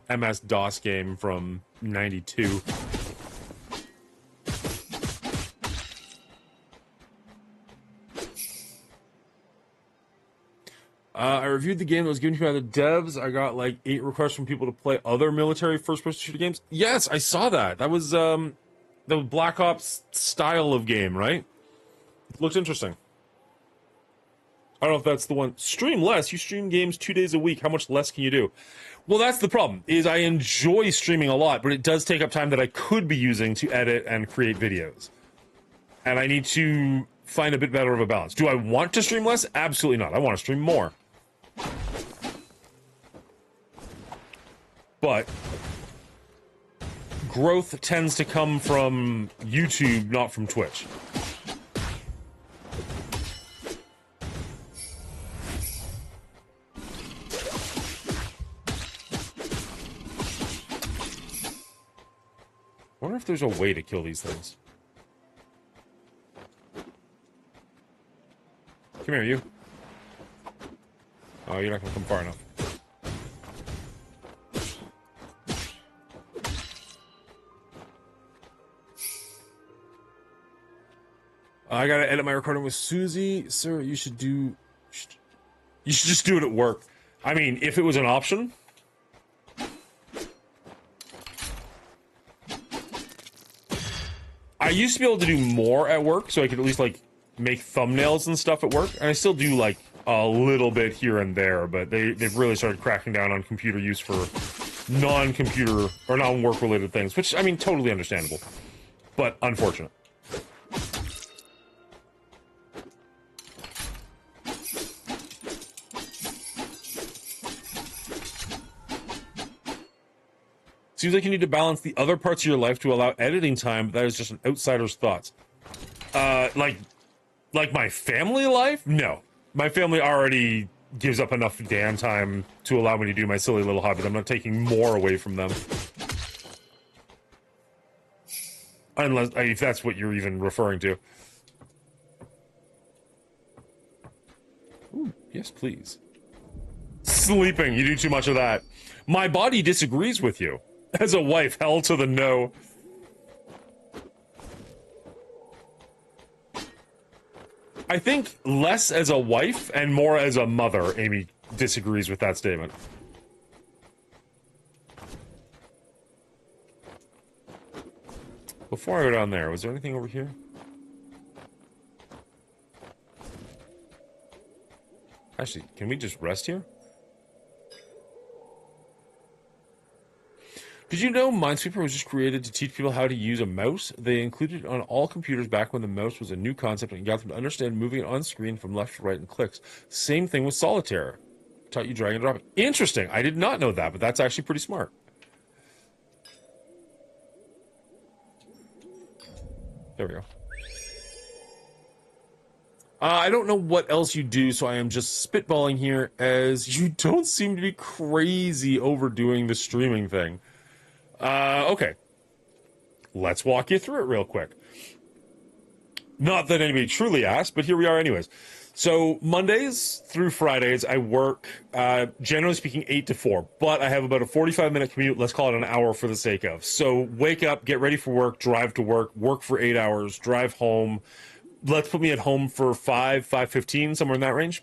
MS-DOS game from '92. I reviewed the game that was given to me by the devs. I got like 8 requests from people to play other military first-person shooter games. Yes, I saw that. That was the Black Ops style of game, right? It looked interesting. I don't know if that's the one. Stream less. You stream games 2 days a week. How much less can you do? Well, that's the problem, is I enjoy streaming a lot, but it does take up time that I could be using to edit and create videos. And I need to find a bit better of a balance. Do I want to stream less? Absolutely not. I want to stream more. But growth tends to come from YouTube, not from Twitch. I wonder if there's a way to kill these things. Come here, you. Oh, you're not going to come far enough. I gotta edit my recording with Susie. Sir, you should just do it at work. I mean, if it was an option. I used to be able to do more at work, so I could at least, like, make thumbnails and stuff at work. And I still do, like, a little bit here and there, but they've really started cracking down on computer use for non-computer or non-work-related things, which, I mean, totally understandable, but unfortunate. Seems like you need to balance the other parts of your life to allow editing time, but that is just an outsider's thoughts. Like my family life? No. My family already gives up enough damn time to allow me to do my silly little hobbies. I'm not taking more away from them. Unless, if that's what you're even referring to. Ooh, yes, please. Sleeping, you do too much of that. My body disagrees with you. As a wife, hell to the no. I think less as a wife and more as a mother, Amy disagrees with that statement. Before I go down there, was there anything over here? Actually, can we just rest here? Did you know Minesweeper was just created to teach people how to use a mouse? They included it on all computers back when the mouse was a new concept and got them to understand moving it on screen from left to right in clicks. Same thing with Solitaire. Taught you drag and drop. Interesting. I did not know that, but that's actually pretty smart. There we go. I don't know what else you do, so I am just spitballing here, as you don't seem to be crazy overdoing the streaming thing. Okay. Let's walk you through it real quick. Not that anybody truly asked, but here we are anyways. So Mondays through Fridays, I work, generally speaking, 8 to 4, but I have about a 45-minute commute, let's call it an hour for the sake of. So wake up, get ready for work, drive to work for 8 hours, drive home. Let's put me at home for 5:15, somewhere in that range.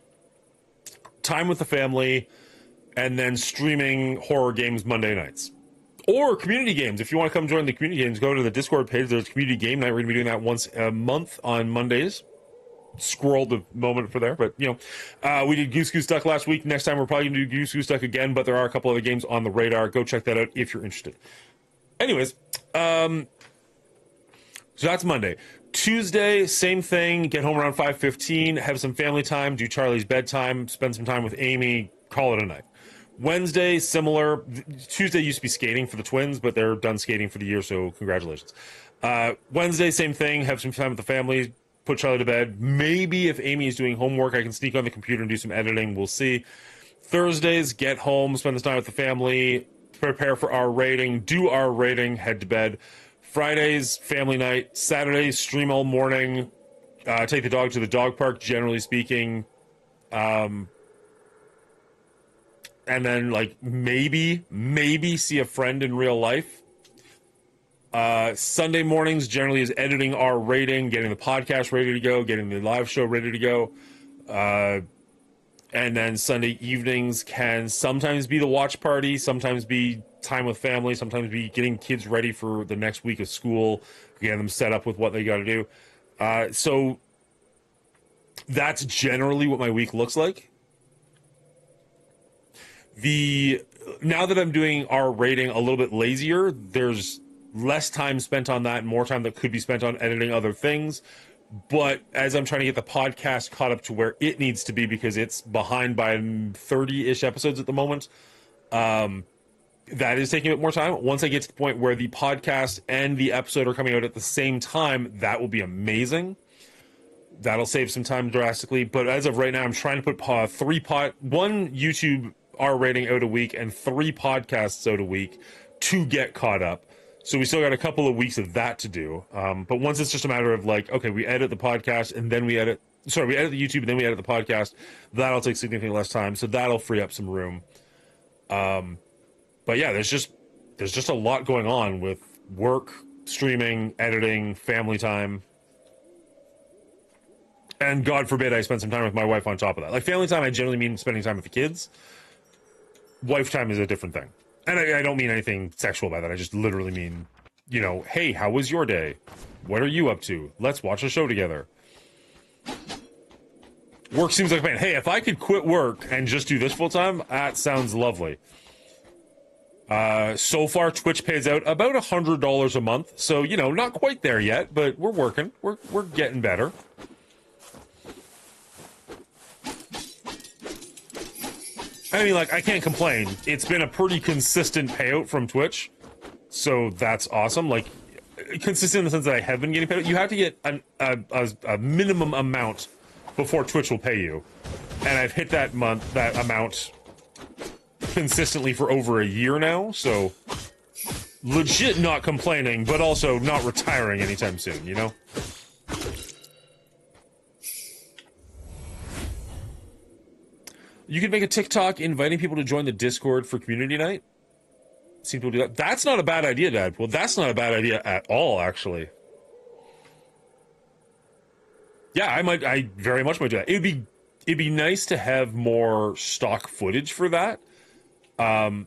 Time with the family, and then streaming horror games Monday nights. Or community games. If you want to come join the community games, go to the Discord page. There's community game night. We're going to be doing that once a month on Mondays. Scroll the moment for there. But, you know, we did Goose Goose Duck last week. Next time we're probably going to do Goose Goose Duck again, but there are a couple other games on the radar. Go check that out if you're interested. Anyways, so that's Monday. Tuesday, same thing. Get home around 5:15. Have some family time. Do Charlie's bedtime. Spend some time with Amy. Call it a night. Wednesday, similar. Tuesday used to be skating for the twins, but they're done skating for the year, so congratulations. Wednesday, same thing. Have some time with the family. Put Charlie to bed. Maybe if Amy is doing homework, I can sneak on the computer and do some editing. We'll see. Thursdays, get home, spend this time with the family, prepare for our rating, do our rating, head to bed. Fridays, family night. Saturdays, stream all morning. Take the dog to the dog park, generally speaking. And then, like, maybe see a friend in real life. Sunday mornings generally is editing our rating, getting the podcast ready to go, getting the live show ready to go. And then Sunday evenings can sometimes be the watch party, sometimes be time with family, sometimes be getting kids ready for the next week of school, getting them set up with what they got to do. So that's generally what my week looks like. Now that I'm doing our rating a little bit lazier, there's less time spent on that and more time that could be spent on editing other things. But as I'm trying to get the podcast caught up to where it needs to be, because it's behind by 30-ish episodes at the moment, that is taking a bit more time. Once I get to the point where the podcast and the episode are coming out at the same time, that will be amazing. That'll save some time drastically. But as of right now, I'm trying to put one YouTube R rating out a week and 3 podcasts out a week to get caught up. So we still got a couple of weeks of that to do. But once it's just a matter of like, okay, we edit the podcast and then we edit the YouTube and then we edit the podcast, that'll take significantly less time. So that'll free up some room. But yeah, there's just a lot going on with work, streaming, editing, family time. And God forbid I spend some time with my wife on top of that. Like family time, I generally mean spending time with the kids. Wife time is a different thing. And I don't mean anything sexual by that. I just literally mean, you know, hey, how was your day? What are you up to? Let's watch a show together. Work seems like a plan. Hey, if I could quit work and just do this full time, that sounds lovely. So far, Twitch pays out about $100 a month. So, you know, not quite there yet, but we're working. We're getting better. I mean, like, I can't complain. It's been a pretty consistent payout from Twitch, so that's awesome. Like, consistent in the sense that I have been getting paid. You have to get a minimum amount before Twitch will pay you, and I've hit that amount consistently for over a year now. So, legit not complaining, but also not retiring anytime soon. You know. You could make a TikTok inviting people to join the Discord for community night. See people do that. That's not a bad idea, Dad. Well, that's not a bad idea at all, actually. Yeah, I very much might do that. It'd be nice to have more stock footage for that. I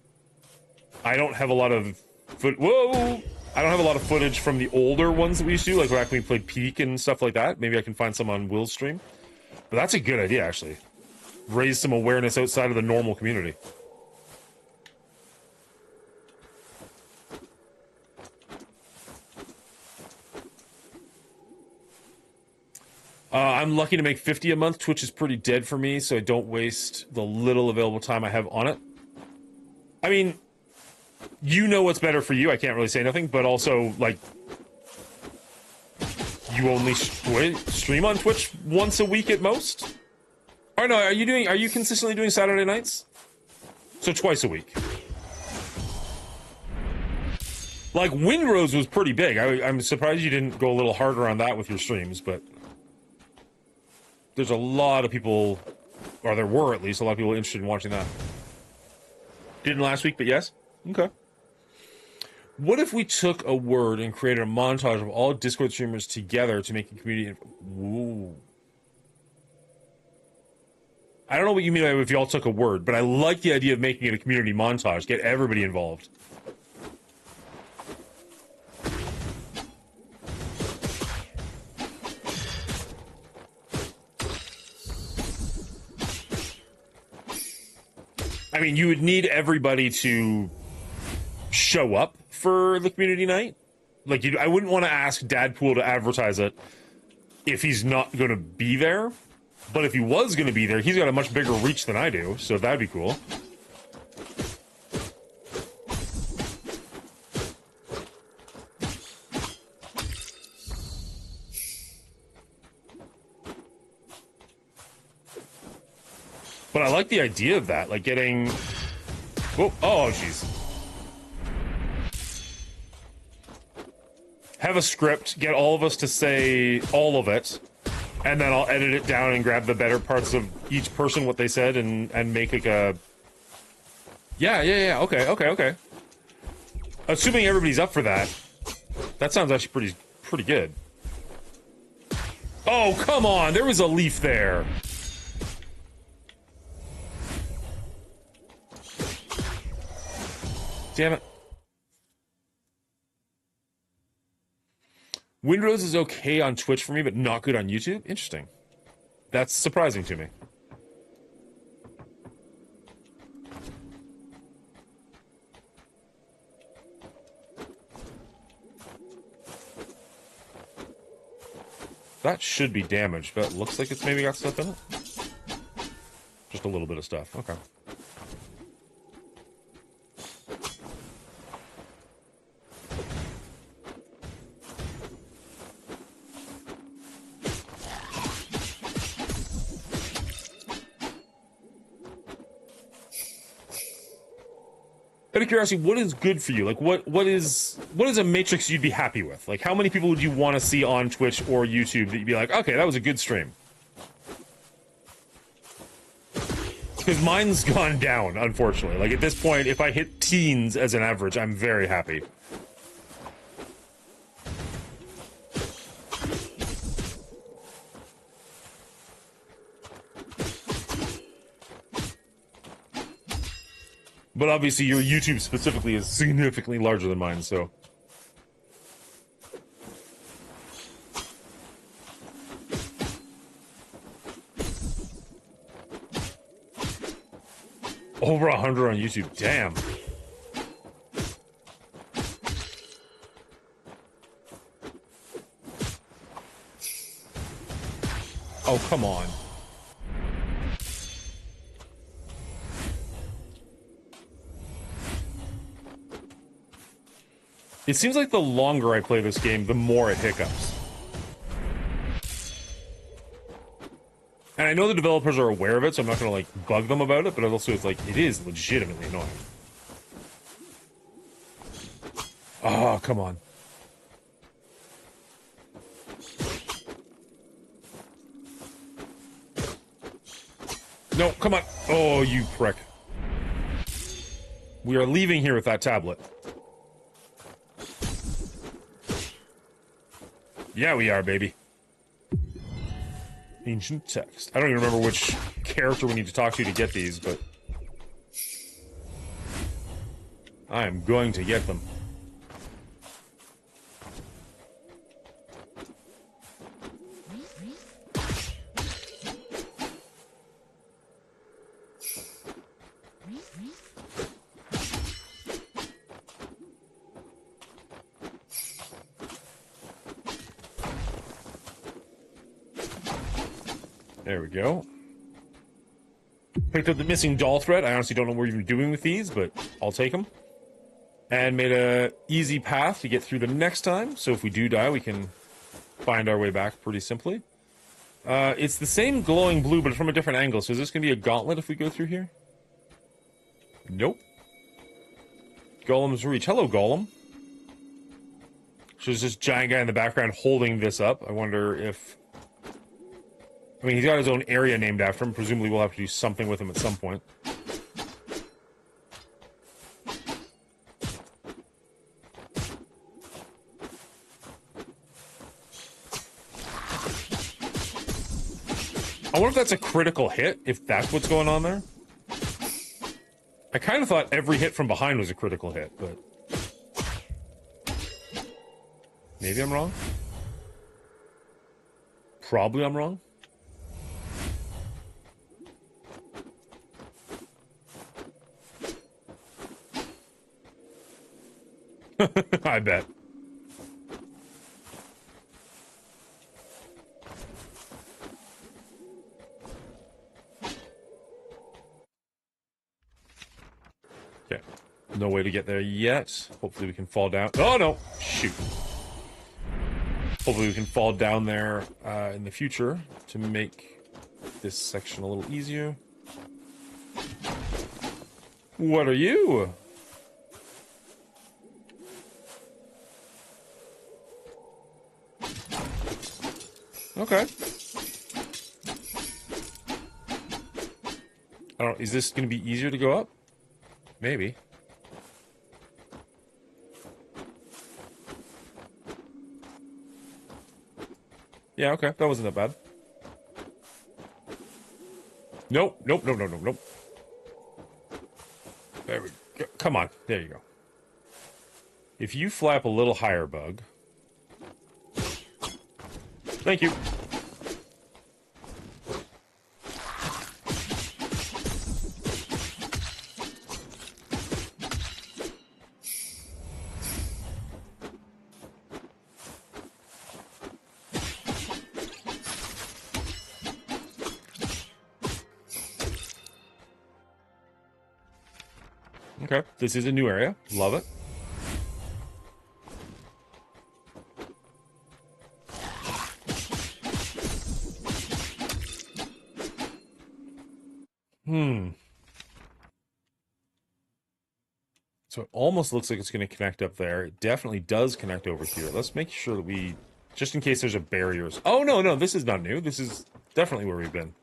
don't have a lot of I don't have a lot of footage from the older ones that we used to do, like back when we played Peak and stuff like that. Maybe I can find some on Will's stream. But that's a good idea, actually. Raise some awareness outside of the normal community. I'm lucky to make 50 a month. Twitch is pretty dead for me, so I don't waste the little available time I have on it. I mean, you know what's better for you. I can't really say nothing, but also, like, you only stream on Twitch once a week at most? Or no, are you consistently doing Saturday nights? So twice a week. Like, Windrose was pretty big. I'm surprised you didn't go a little harder on that with your streams, but there's a lot of people, or there were at least, a lot of people interested in watching that. Didn't last week, but yes? Okay. What if we took a word and created a montage of all Discord streamers together to make a community? Ooh. I don't know what you mean by if y'all took a word, but I like the idea of making it a community montage. Get everybody involved. I mean, you would need everybody to show up for the community night. Like, I wouldn't want to ask Dadpool to advertise it if he's not going to be there. But if he was going to be there, he's got a much bigger reach than I do, so that'd be cool. But I like the idea of that, like getting... Oh, jeez. Have a script, get all of us to say all of it, and then I'll edit it down and grab the better parts of each person, what they said, and make like a... Yeah, okay. Assuming everybody's up for that, that sounds actually pretty good. Oh, come on, there was a leaf there. Damn it. Windrose is okay on Twitch for me, but not good on YouTube? Interesting. That's surprising to me. That should be damaged, but it looks like it's maybe got stuff in it. Just a little bit of stuff. Okay. Out of curiosity, what is good for you? Like, what is a matrix you'd be happy with? Like, how many people would you want to see on Twitch or YouTube that you'd be like, okay, that was a good stream? Because mine's gone down, unfortunately. Like, at this point, if I hit teens as an average, I'm very happy. But obviously your YouTube specifically is significantly larger than mine, so... Over 100 on YouTube, damn. Oh, come on. It seems like the longer I play this game, the more it hiccups. And I know the developers are aware of it, so I'm not gonna, like, bug them about it, but also it's like, it is legitimately annoying. Oh, come on. No, come on. Oh, you prick. We are leaving here with that tablet. Yeah, we are, baby. Ancient text. I don't even remember which character we need to talk to get these, but... I am going to get them. There we go. Picked up the missing doll thread. I honestly don't know what you're doing with these, but I'll take them. And made a easy path to get through the next time. So if we do die, we can find our way back pretty simply. It's the same glowing blue, but from a different angle. So is this going to be a gauntlet if we go through here? Nope. Golem's reach. Hello, Golem. So there's this giant guy in the background holding this up. I wonder if... I mean, he's got his own area named after him. Presumably we'll have to do something with him at some point. I wonder if that's a critical hit, if that's what's going on there. I kind of thought every hit from behind was a critical hit, but... maybe I'm wrong? Probably I'm wrong. I bet. Okay. No way to get there yet. Hopefully we can fall down. Oh, no! Shoot. Hopefully we can fall down there in the future to make this section a little easier. What are you? Okay. I don't... is this going to be easier to go up? Maybe. Yeah, okay. That wasn't that bad. Nope. Nope, nope, nope, nope, nope. There we go. Come on. There you go. If you fly up a little higher, Bug. Thank you. Okay, this is a new area. Love it. So it almost looks like it's going to connect up there. It definitely does connect over here. Let's make sure that we, just in case there's a barriers. Oh, no, no, this is not new. This is definitely where we've been.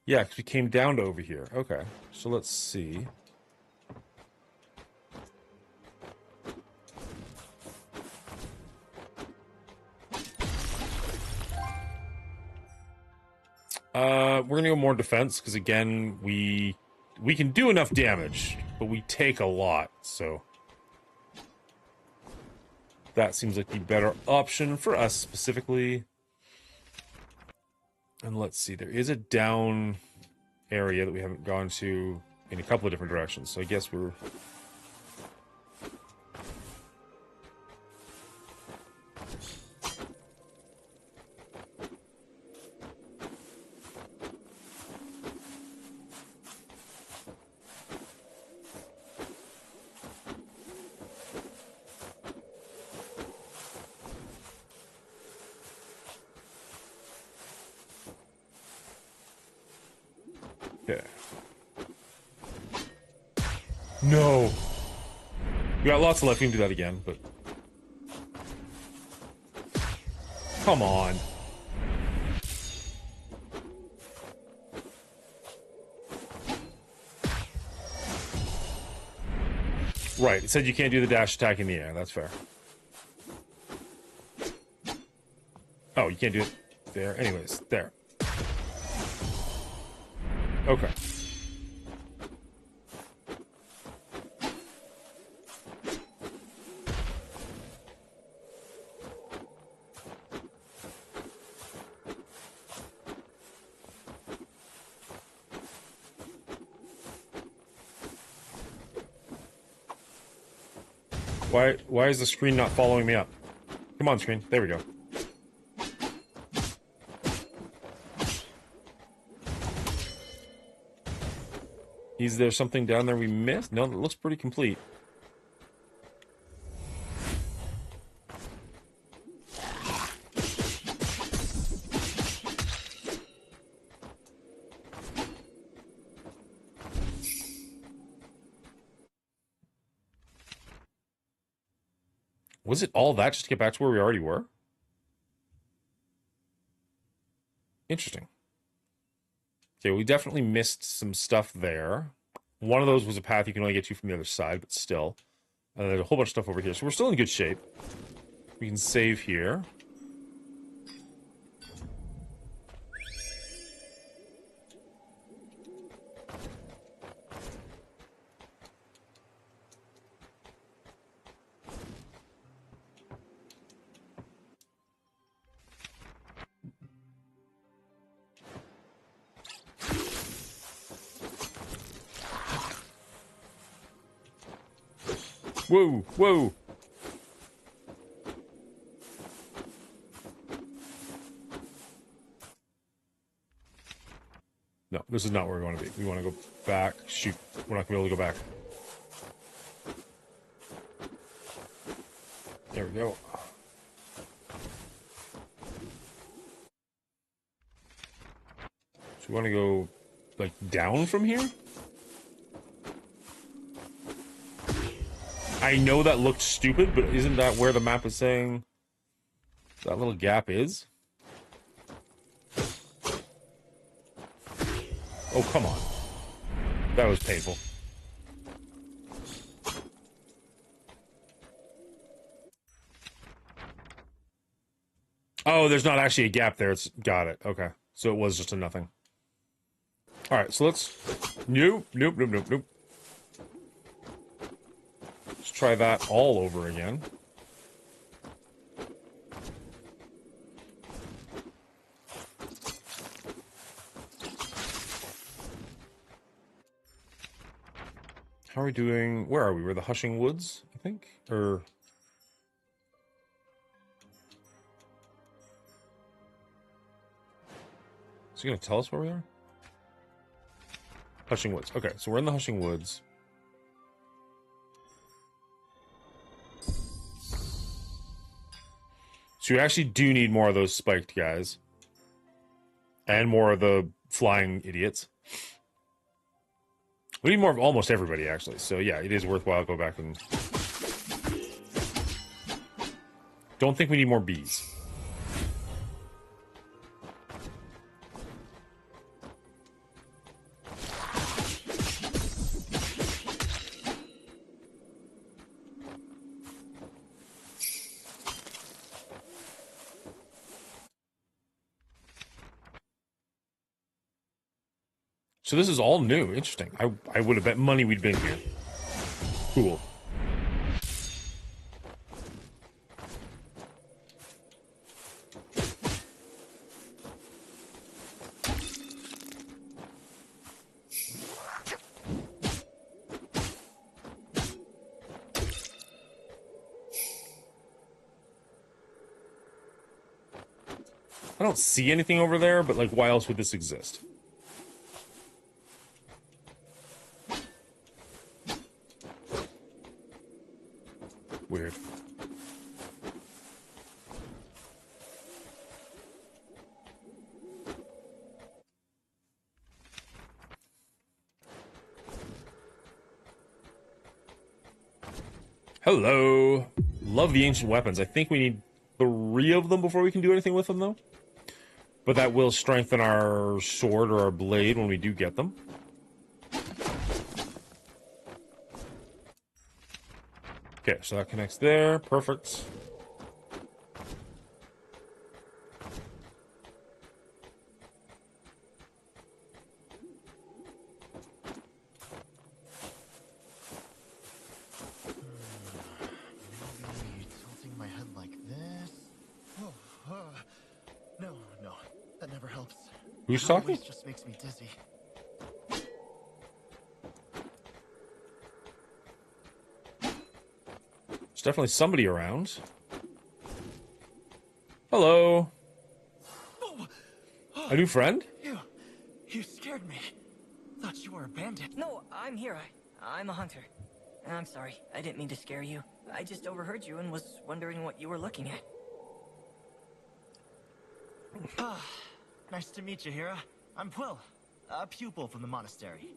Yeah, because we came down to over here. Okay, so let's see. We're gonna go more defense, because again, we can do enough damage, but we take a lot, so that seems like the better option for us specifically. And let's see, there is a down area that we haven't gone to in a couple of different directions, so I guess we're... Okay. No! We got lots of life, we can do that again, but... Come on. Right, it said you can't do the dash attack in the air, that's fair. Oh, you can't do it there. Anyways, there. Okay. Why is the screen not following me up? Come on, screen. There we go. Is there something down there we missed? No, it looks pretty complete. Was it all that just to get back to where we already were? Interesting. Okay, we definitely missed some stuff there. One of those was a path you can only get to from the other side, but still. There's a whole bunch of stuff over here, so we're still in good shape. We can save here. Whoa, whoa. No, this is not where we want to be. We want to go back. Shoot, we're not going to be able to go back. There we go. So we want to go, like, down from here? I know that looked stupid, but isn't that where the map is saying that little gap is? Oh, come on. That was painful. Oh, there's not actually a gap there. It's got it. Okay. So it was just a nothing. All right, so let's... Nope, nope, nope, nope, nope. Let's try that all over again. How are we doing? Where are we? We're the Hushing Woods, I think? Or... is he going to tell us where we are? Hushing Woods. Okay, so we're in the Hushing Woods. So you actually do need more of those spiked guys. And more of the flying idiots. We need more of almost everybody, actually. So yeah, it is worthwhile go back and... don't think we need more bees. So this is all new. Interesting. I would have bet money we'd been here. Cool. I don't see anything over there, but like, why else would this exist? Weird. Hello. Love the ancient weapons. I think we need 3 of them before we can do anything with them, though. But that will strengthen our sword or our blade when we do get them. Okay, so that connects there. Perfect. Maybe tilting my head like this. No, that never helps. Who's talking? It just makes me dizzy. There's definitely somebody around. Hello. A new friend? You scared me. Thought you were a bandit. No, I'm here. I'm a hunter. I'm sorry. I didn't mean to scare you. I just overheard you and was wondering what you were looking at. Nice to meet you, Hira. I'm Quill, a pupil from the monastery.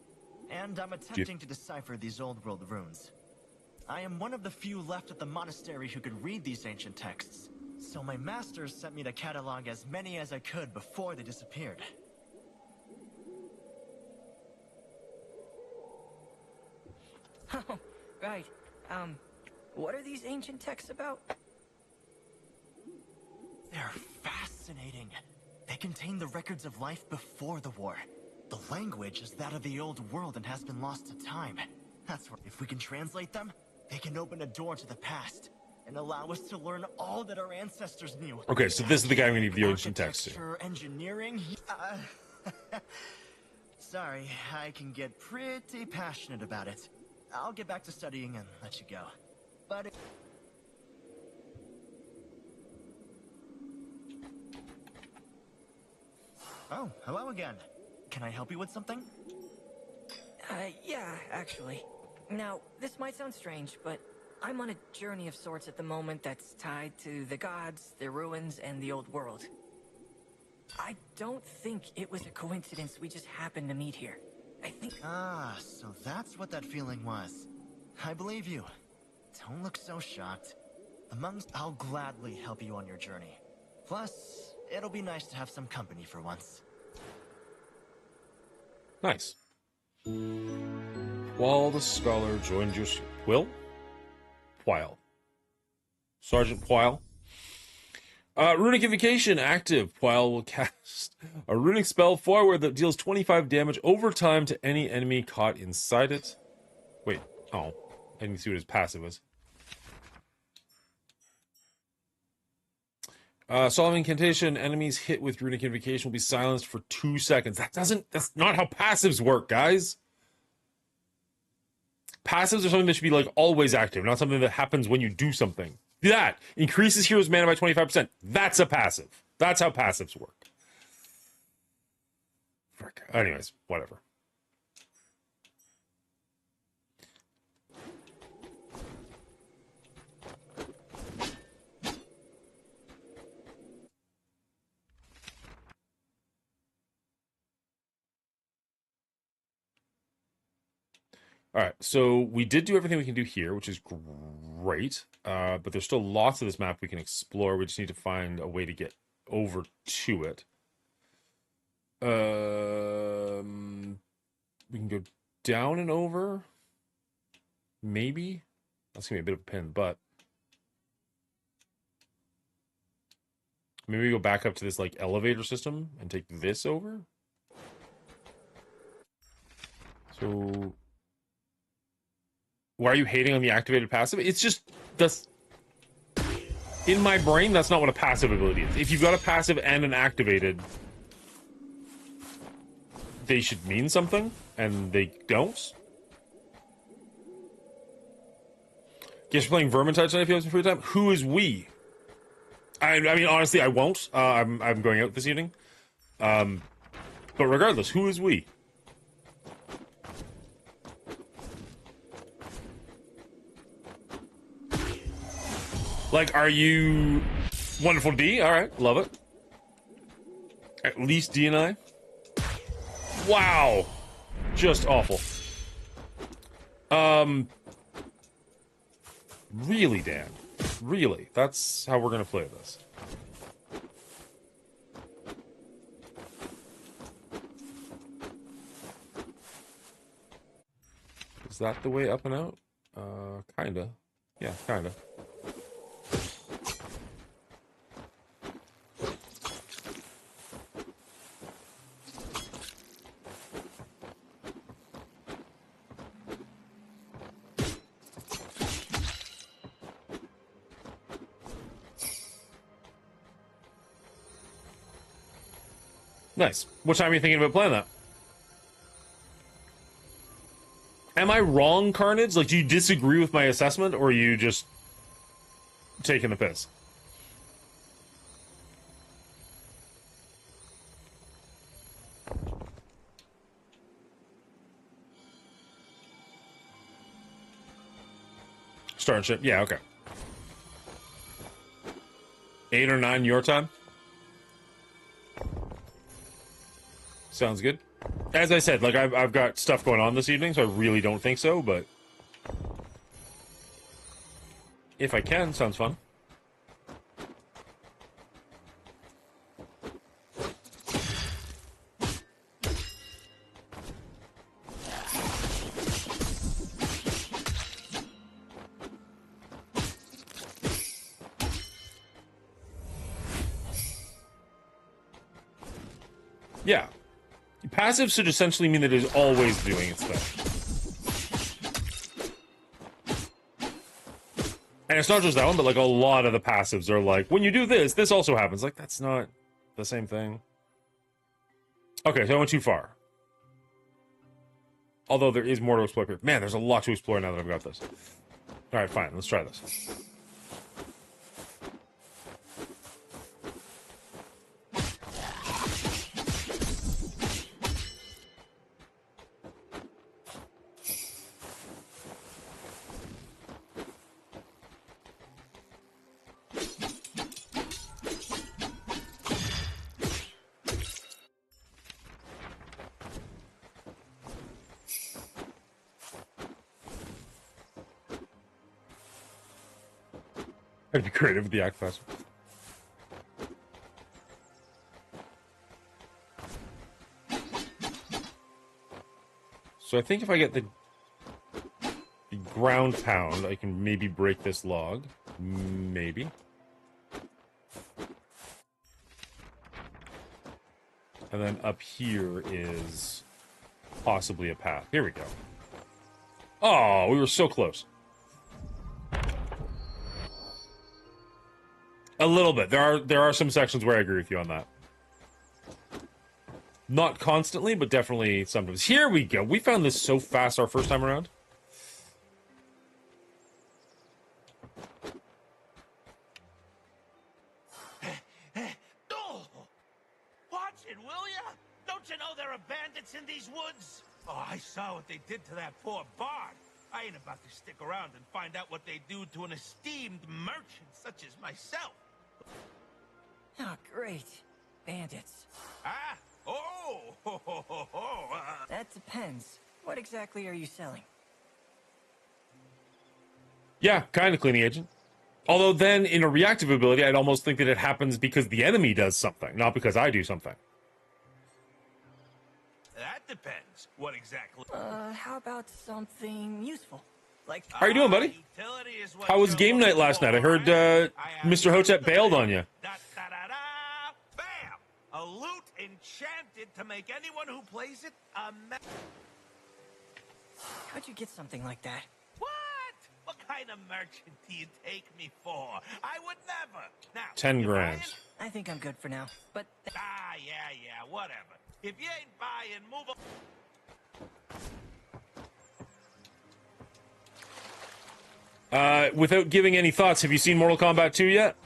And I'm attempting to decipher these old world runes. I am one of the few left at the monastery who could read these ancient texts. So my masters sent me to catalog as many as I could before they disappeared. Oh, right. What are these ancient texts about? They're fascinating. They contain the records of life before the war. The language is that of the old world and has been lost to time. That's where, if we can translate them, they can open a door to the past and allow us to learn all that our ancestors knew. Okay, so this is the guy we need the ancient text to. Architecture, engineering. Sorry, I can get pretty passionate about it. I'll get back to studying and let you go. But oh, hello again. Can I help you with something? Yeah, actually. Now, this might sound strange, but I'm on a journey of sorts at the moment that's tied to the gods, their ruins, and the old world. I don't think it was a coincidence we just happened to meet here. I think... Ah, so that's what that feeling was. I believe you. Don't look so shocked. I'll gladly help you on your journey. Plus, it'll be nice to have some company for once. Nice. While the scholar joined your... Will? While. Sergeant While. Runic Invocation active. While will cast a runic spell forward that deals 25 damage over time to any enemy caught inside it. Wait. Oh. I can see what his passive is. Solemn incantation. Enemies hit with runic invocation will be silenced for 2 seconds. That's not how passives work, guys. Passives are something that should be like always active, not something that happens when you do something. That increases heroes' mana by 25%. That's a passive. That's how passives work. Frick. Anyways, whatever. All right, so we did do everything we can do here, which is great. But there's still lots of this map we can explore. We just need to find a way to get over to it. We can go down and over. Maybe. That's gonna be a bit of a pain in the butt. Maybe we go back up to this like elevator system and take this over. So why are you hating on the activated passive? It's just, that's in my brain, that's not what a passive ability is. If you've got a passive and an activated, they should mean something, and they don't. Guess you're playing Vermintide tonight if you have some free time. Who is we? I mean, honestly, I won't. I'm going out this evening. But regardless, who is we? Like, are you Wonderful D? All right, love it. At least D and I. Wow, just awful. Really, Dan? Really? That's how we're gonna play this. Is that the way up and out? Kinda. Yeah, kinda. Nice. What time are you thinking about playing that? Am I wrong, Carnage? Like, do you disagree with my assessment, or are you just taking the piss? Starting ship? Yeah, okay. 8 or 9 your time? Sounds good. As I said, like, I've got stuff going on this evening, so I really don't think so, but if I can, sounds fun. Yeah. Passive should essentially mean that it is always doing its thing. And it's not just that one, but like a lot of the passives are like, when you do this, this also happens. Like, that's not the same thing. Okay, so I went too far. Although there is more to explore here. Man, there's a lot to explore now that I've got this. Alright, fine, let's try this. I'd be creative with the act faster. So I think if I get the ground pound, I can maybe break this log. Maybe. And then up here is possibly a path. Here we go. Oh, we were so close. A little bit. There are some sections where I agree with you on that. Not constantly, but definitely sometimes. Here we go. We found this so fast our first time around. Watch it, will ya? Don't you know there are bandits in these woods? Oh, I saw what they did to that poor bard. I ain't about to stick around and find out what they do to an esteemed merchant such as myself. Oh, great. Bandits. Ah? Oh! That depends. What exactly are you selling? Yeah, kind of cleaning agent. Although then, in a reactive ability, I'd almost think that it happens because the enemy does something, not because I do something. That depends. What exactly? How about something useful? Like... How you doing, buddy? How was game night last night? I heard Mr. Hotep bailed on you. Bam! A loot enchanted to make anyone who plays it a How'd you get something like that? What? What kind of merchant do you take me for? I would never. Now, 10 grand. I think I'm good for now, but... yeah, whatever. If you ain't buying, move on. Without giving any thoughts, have you seen Mortal Kombat 2 yet?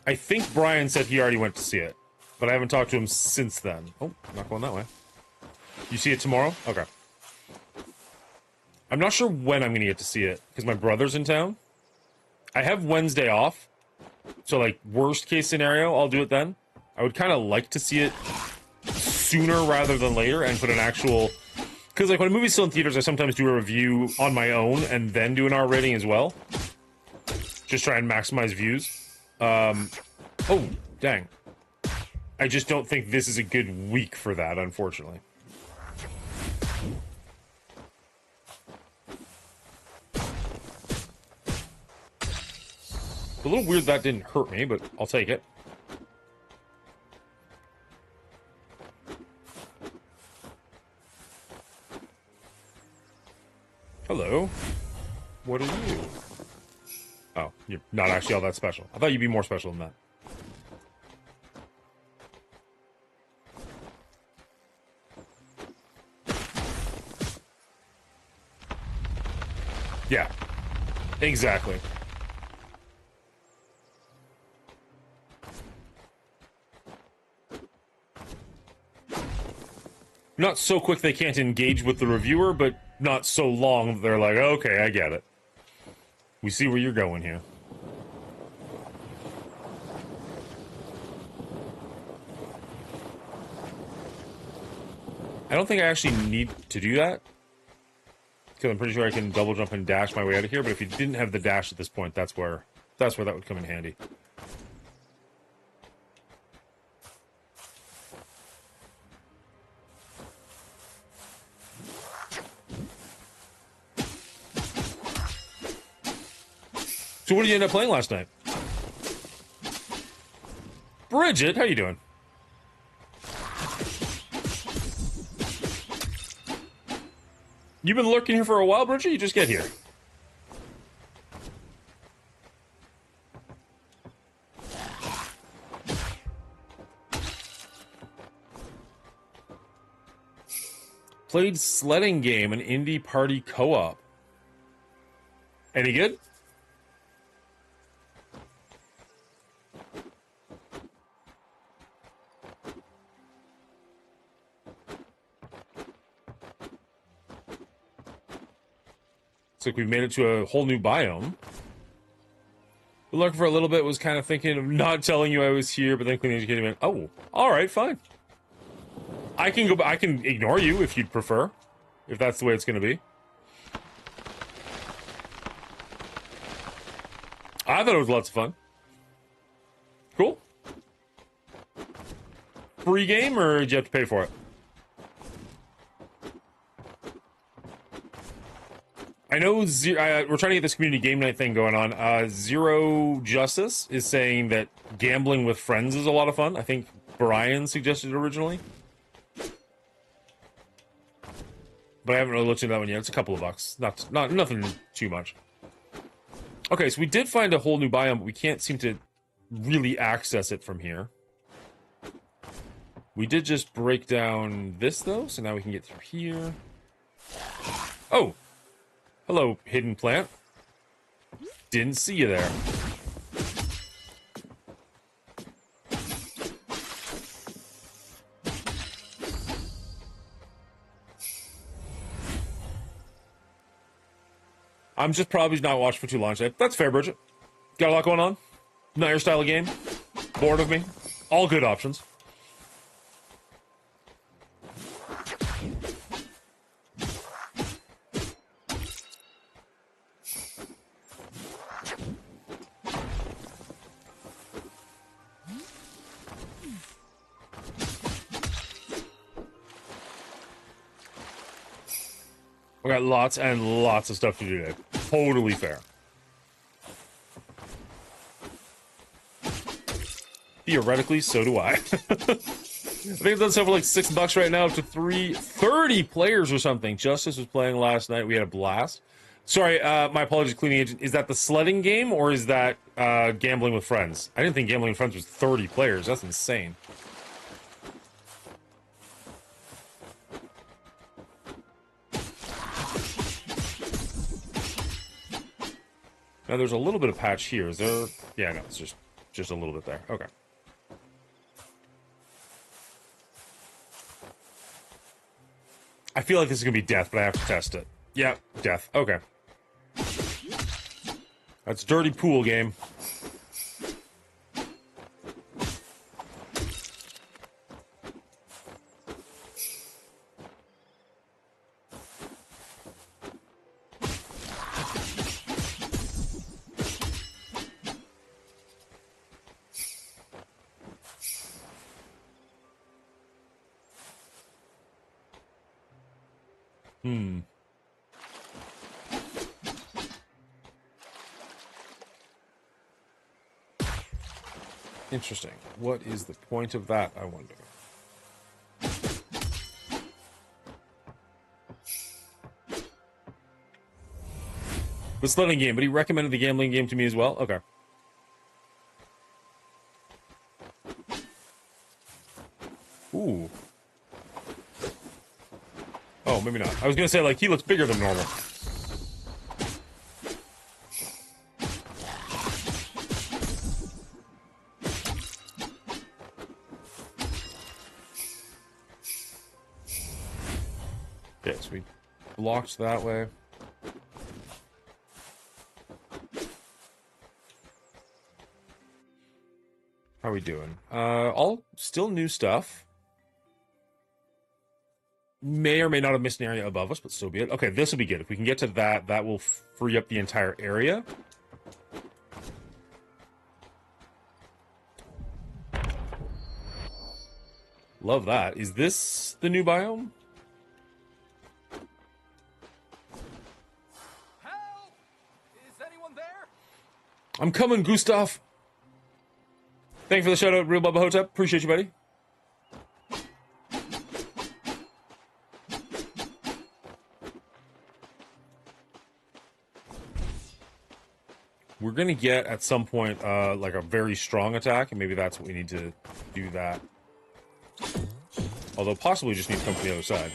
I think Brian said he already went to see it, but I haven't talked to him since then. Oh, not going that way. You see it tomorrow? Okay. I'm not sure when I'm going to get to see it, because my brother's in town. I have Wednesday off, so, like, worst case scenario, I'll do it then. I would kind of like to see it sooner rather than later, and put an actual... Because, like, when a movie's still in theaters, I sometimes do a review on my own, and then do an R rating as well. Just try and maximize views. Oh, dang. I just don't think this is a good week for that, unfortunately. A little weird that didn't hurt me, but I'll take it. Hello. What are you? Oh, you're not actually all that special. I thought you'd be more special than that. Yeah. Exactly. Not so quick they can't engage with the reviewer, but not so long that they're like, okay, I get it. We see where you're going here. I don't think I actually need to do that, because I'm pretty sure I can double jump and dash my way out of here, but if you didn't have the dash at this point, that's where that would come in handy. So what did you end up playing last night? Bridget, how you doing? You've been lurking here for a while, Bridget? You just get here. Played Sledding Game, an indie party co-op. Any good? Looks like we've made it to a whole new biome. Been looking for a little bit, was kind of thinking of not telling you I was here, but then cleaning educated me. Oh, alright, fine. I can go, I can ignore you if you'd prefer. If that's the way it's gonna be. I thought it was lots of fun. Cool. Free game, or did you have to pay for it? I know we're trying to get this community game night thing going on. Zero Justice is saying that gambling with friends is a lot of fun. I think Brian suggested it originally. But I haven't really looked into that one yet. It's a couple of bucks. Not nothing too much. Okay, so we did find a whole new biome, but we can't seem to really access it from here. We did just break down this, though, so now we can get through here. Oh! Hello, hidden plant. Didn't see you there. I'm just probably not watching for too long today. That's fair, Bridget. Got a lot going on. Not your style of game. Bored of me. All good options. We got lots and lots of stuff to do today. Totally fair. Theoretically, so do I. I think I've done so for like $6 right now, up to 30 players or something. Justice was playing last night. We had a blast. Sorry, my apologies, Cleaning Agent. Is that the sledding game or is that gambling with friends? I didn't think gambling with friends was 30 players. That's insane. Now there's a little bit of patch here. Is there? Yeah, no, it's just a little bit there. Okay. I feel like this is gonna be death, but I have to test it. Yeah, death. Okay. That's dirty pool game. Interesting. What is the point of that, I wonder? The sledding game, but he recommended the gambling game to me as well? Okay. Ooh. Oh, maybe not. I was gonna say, like, he looks bigger than normal. Okay, so we blocked that way. How are we doing? All still new stuff. May or may not have missed an area above us, but so be it. Okay, this will be good. If we can get to that, that will free up the entire area. Love that. Is this the new biome? Help! Is anyone there? I'm coming, Gustav. Thank you for the shout out, Real Bubba Hotep. Appreciate you, buddy. We're gonna get at some point like a very strong attack, and maybe that's what we need to do that. Although possibly just need to come from the other side.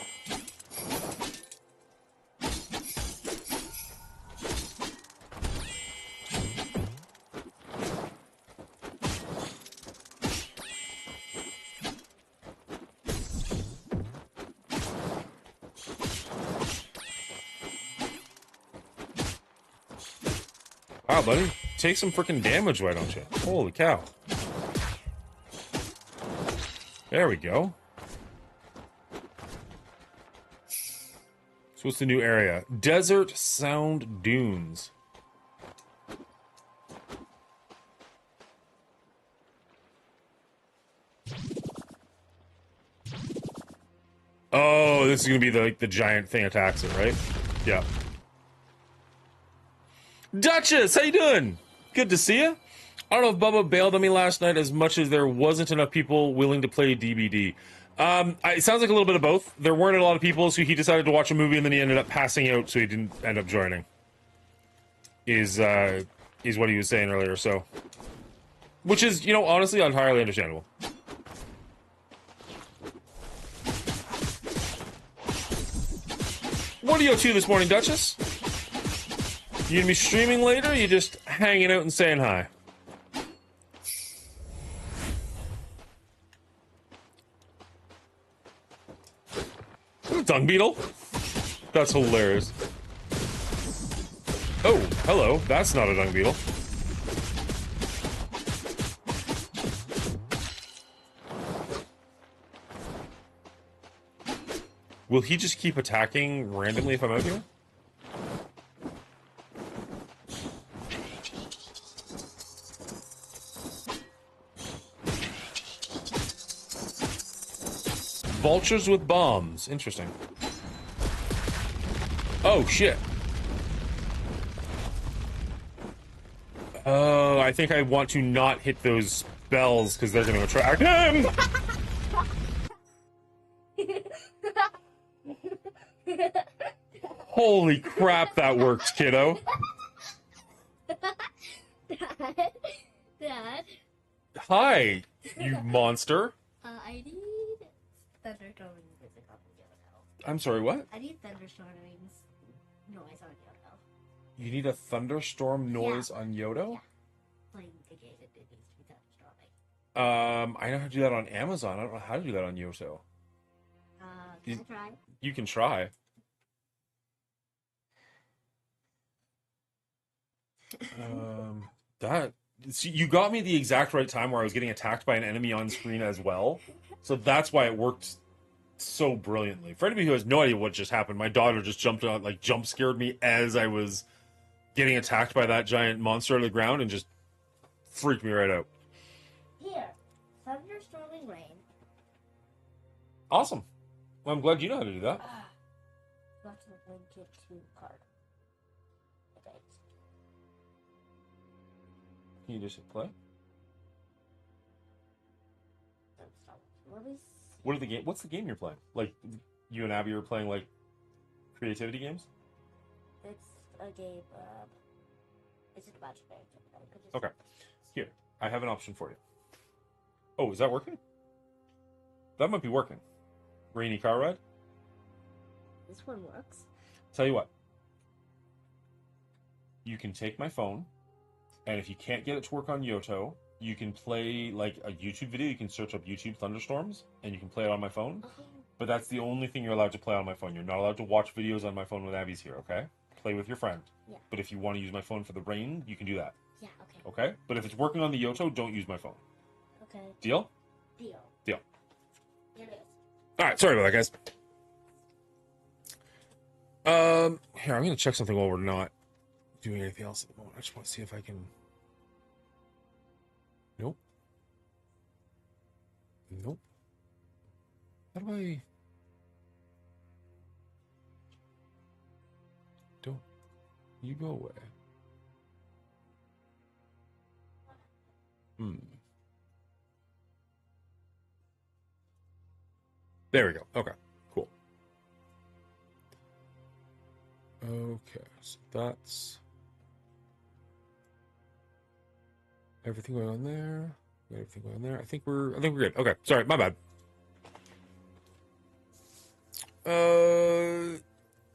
Wow, buddy. Take some freaking damage, why don't you? Holy cow. There we go. So what's the new area? Desert Sound Dunes. Oh, this is gonna be the giant thing attacks it, right? Yeah. Duchess, how you doing? Good to see you. I don't know if Bubba bailed on me last night as much as there wasn't enough people willing to play DBD. It sounds like a little bit of both. There weren't a lot of people, so he decided to watch a movie and then he ended up passing out, so he didn't end up joining. Is is what he was saying earlier, so. Which is, you know, honestly entirely understandable. What are you up to this morning, Duchess? You gonna be streaming later, or you just hanging out and saying hi? Dung beetle? That's hilarious. Oh, hello. That's not a dung beetle. Will he just keep attacking randomly if I'm out here? Vultures with bombs. Interesting. Oh, shit. Oh, I think I want to not hit those bells because they're going to attract him. Holy crap, that worked, kiddo. Dad. Hi, you monster. I need thunderstorm music on Yoto. I'm sorry, what? I need thunderstorm noise on Yoto. You need a thunderstorm noise on Yoto? Yeah. Playing the game, it needs to be thunderstorming. I know how to do that on Amazon. I don't know how to do that on Yoto. Can I try? You can try. That see, you got me the exact right time where I was getting attacked by an enemy on screen as well, so that's why it worked so brilliantly. For anybody who has no idea what just happened, my daughter just jumped out, like jump scared me as I was getting attacked by that giant monster out of the ground and just freaked me right out. Here, thunderstorming rain. Awesome. Well, I'm glad you know how to do that. Got to link it to card. Can you just hit play? What are the game? What's the game you're playing? Like you and Abby are playing like creativity games? It's a game. It's just a bunch of games. Okay. Here, I have an option for you. Oh, is that working? That might be working. Rainy car ride? This one works. Tell you what. You can take my phone, and if you can't get it to work on Yoto, you can play like a YouTube video. You can search up YouTube thunderstorms, and you can play it on my phone. But that's the only thing you're allowed to play on my phone. You're not allowed to watch videos on my phone when Abby's here, okay? Play with your friend. Yeah. But if you want to use my phone for the rain, you can do that. Yeah, okay. Okay? But if it's working on the Yoto, don't use my phone. Okay. Deal? Deal. Deal. It is. Alright, sorry about that, guys. Here, I'm gonna check something while we're not doing anything else at the moment. I just want to see if I can... Nope. Nope. How do I... Don't... You go away. There we go. Okay, cool. Okay, so that's everything going on there. Everything going on there. I think we're good. Okay, sorry, my bad.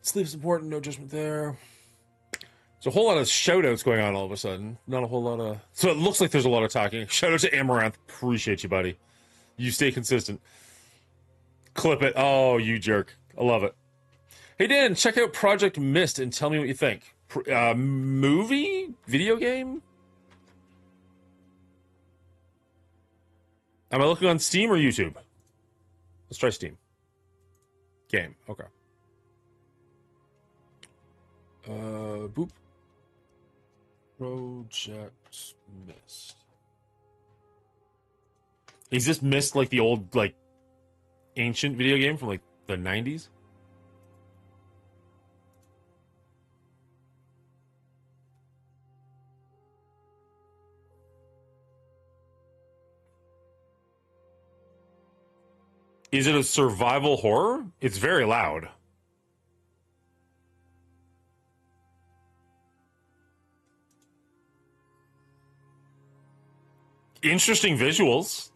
Sleep's important, no judgment there. There's a whole lot of shout-outs going on all of a sudden. Not a whole lot of... So it looks like there's a lot of talking. Shout out to Amaranth. Appreciate you, buddy. You stay consistent. Clip it. Oh, you jerk. I love it. Hey, Dan, check out Project Mist and tell me what you think. Movie? Video game? Am I looking on Steam or YouTube? Let's try Steam. Game. Okay. Boop. Project Mist. Is this Mist like the old, like, ancient video game from, like, the 90s? Is it a survival horror? It's very loud. interesting visuals.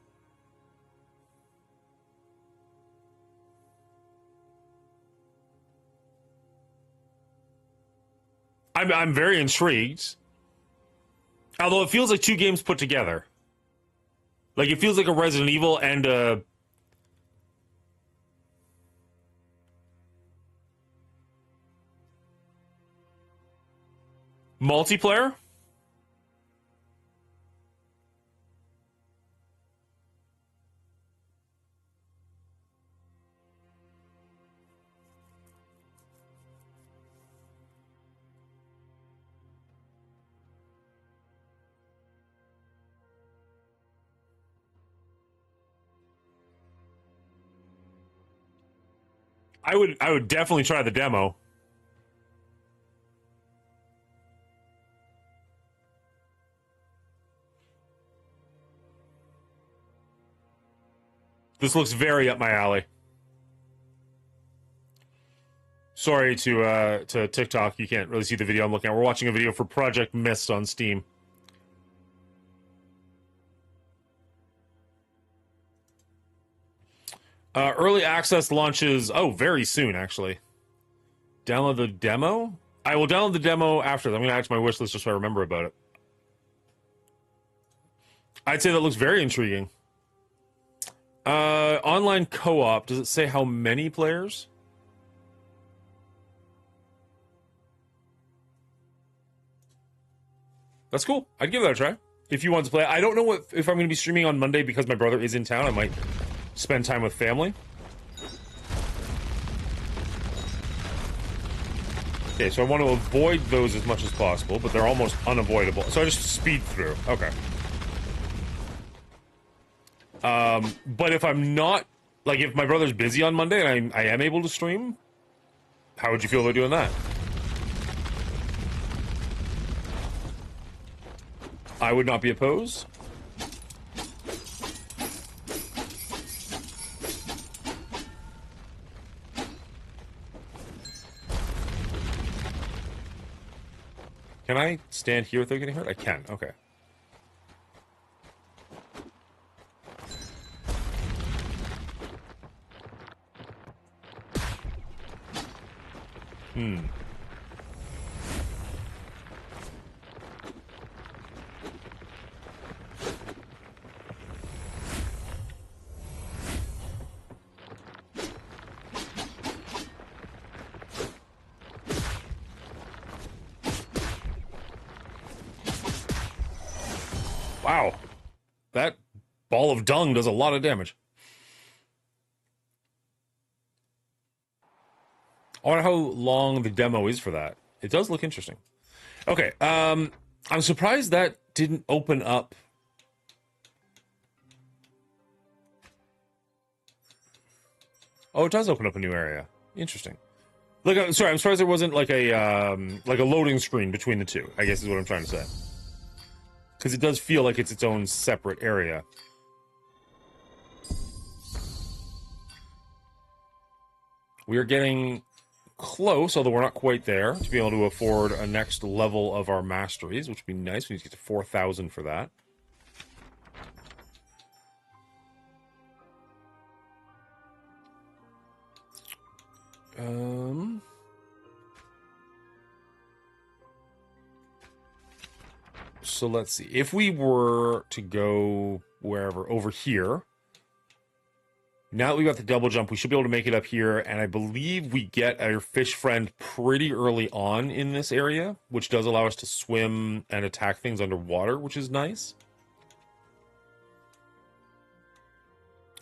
I'm very intrigued. Although it feels like two games put together. Like, it feels like a Resident Evil and a... multiplayer? I would definitely try the demo. This looks very up my alley. Sorry to TikTok, you can't really see the video I'm looking at. We're watching a video for Project Mist on Steam. Early access launches, very soon, actually. Download the demo? I will download the demo after. I'm going to add to my wish list just so I remember about it. I'd say that looks very intriguing. Online co-op, does it say how many players? That's cool. I'd give that a try. If you want to play. I don't know if I'm going to be streaming on Monday because my brother is in town. I might spend time with family. Okay, so I want to avoid those as much as possible, but they're almost unavoidable. So I just speed through. Okay. But if I'm not, like, if my brother's busy on Monday and I am able to stream, how would you feel about doing that? I would not be opposed. Can I stand here without getting hurt? I can, okay. Wow. That ball of dung does a lot of damage. I wonder how long the demo is for that. It does look interesting. Okay, I'm surprised that didn't open up. Oh, it does open up a new area. Interesting. Look, I'm sorry, I'm surprised there wasn't like a loading screen between the two, I guess is what I'm trying to say. Because it does feel like it's its own separate area. We are getting close, although we're not quite there, to be able to afford a next level of our masteries, which would be nice. We need to get to 4,000 for that. So let's see. If we were to go wherever, over here, now that we got the double jump, we should be able to make it up here, and I believe we get our fish friend pretty early on in this area, which does allow us to swim and attack things underwater, which is nice.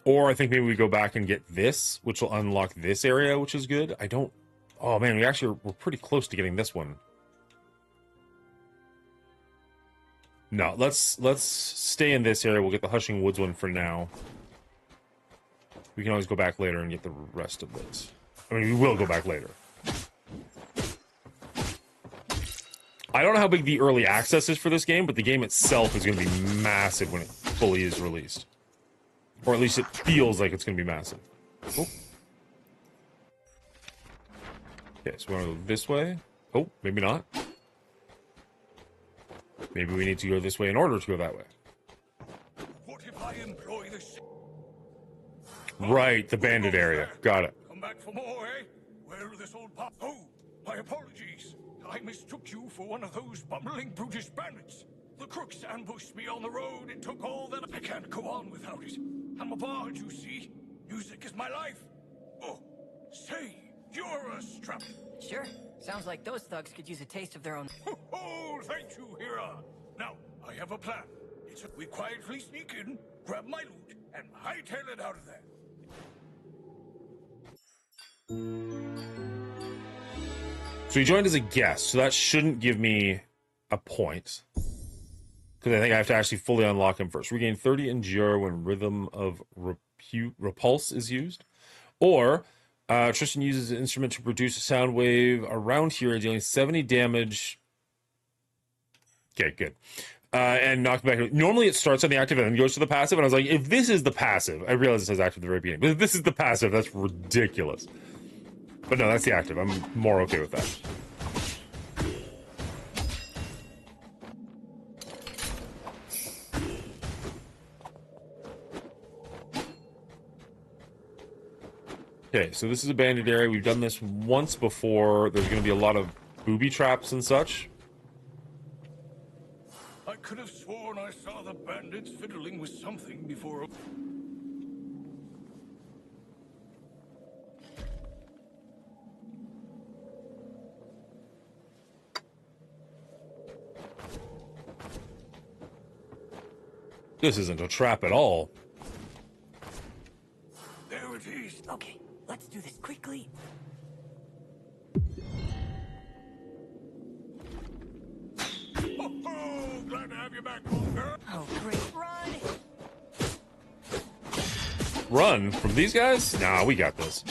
Or I think maybe we go back and get this, which will unlock this area, which is good. I don't... Oh, man, we're pretty close to getting this one. No, let's stay in this area. We'll get the Hushing Woods one for now. We can always go back later and get the rest of this. I mean, we will go back later. I don't know how big the early access is for this game, but the game itself is going to be massive when it fully is released. Or at least it feels like it's going to be massive. Cool. Okay, so we want to go this way. Oh, maybe not. Maybe we need to go this way in order to go that way. I employ this. Right, the bandit area. Got it. Come back for more, eh? Where are this old pop? Oh, my apologies. I mistook you for one of those bumbling brutish bandits. The crooks ambushed me on the road and took all that. I can't go on without it. I'm a bard, you see. Music is my life. Oh, say, you're a strap. Sure. Sounds like those thugs could use a taste of their own. Oh, thank you, Hira. Now, I have a plan. We quietly sneak in, grab my loot, and hightail it out of there. So he joined as a guest, so that shouldn't give me a point. Because I think I have to actually fully unlock him first. Regain 30 endure when Rhythm of Repulse is used. Or, Tristan uses an instrument to produce a sound wave around here, dealing 70 damage. Okay, good. And knock back. Normally it starts on the active and then goes to the passive. And I was like, if this is the passive, I realize it says active at the very beginning. But if this is the passive, that's ridiculous. But no, that's the active. I'm more okay with that. Okay, so this is a bandit area. We've done this once before. There's going to be a lot of booby traps and such. I could have sworn I saw the bandits fiddling with something before. This isn't a trap at all. There it is. Okay, let's do this quickly. Oh, glad to have you back, old girl. Oh, great. Run! Run from these guys? Nah, we got this.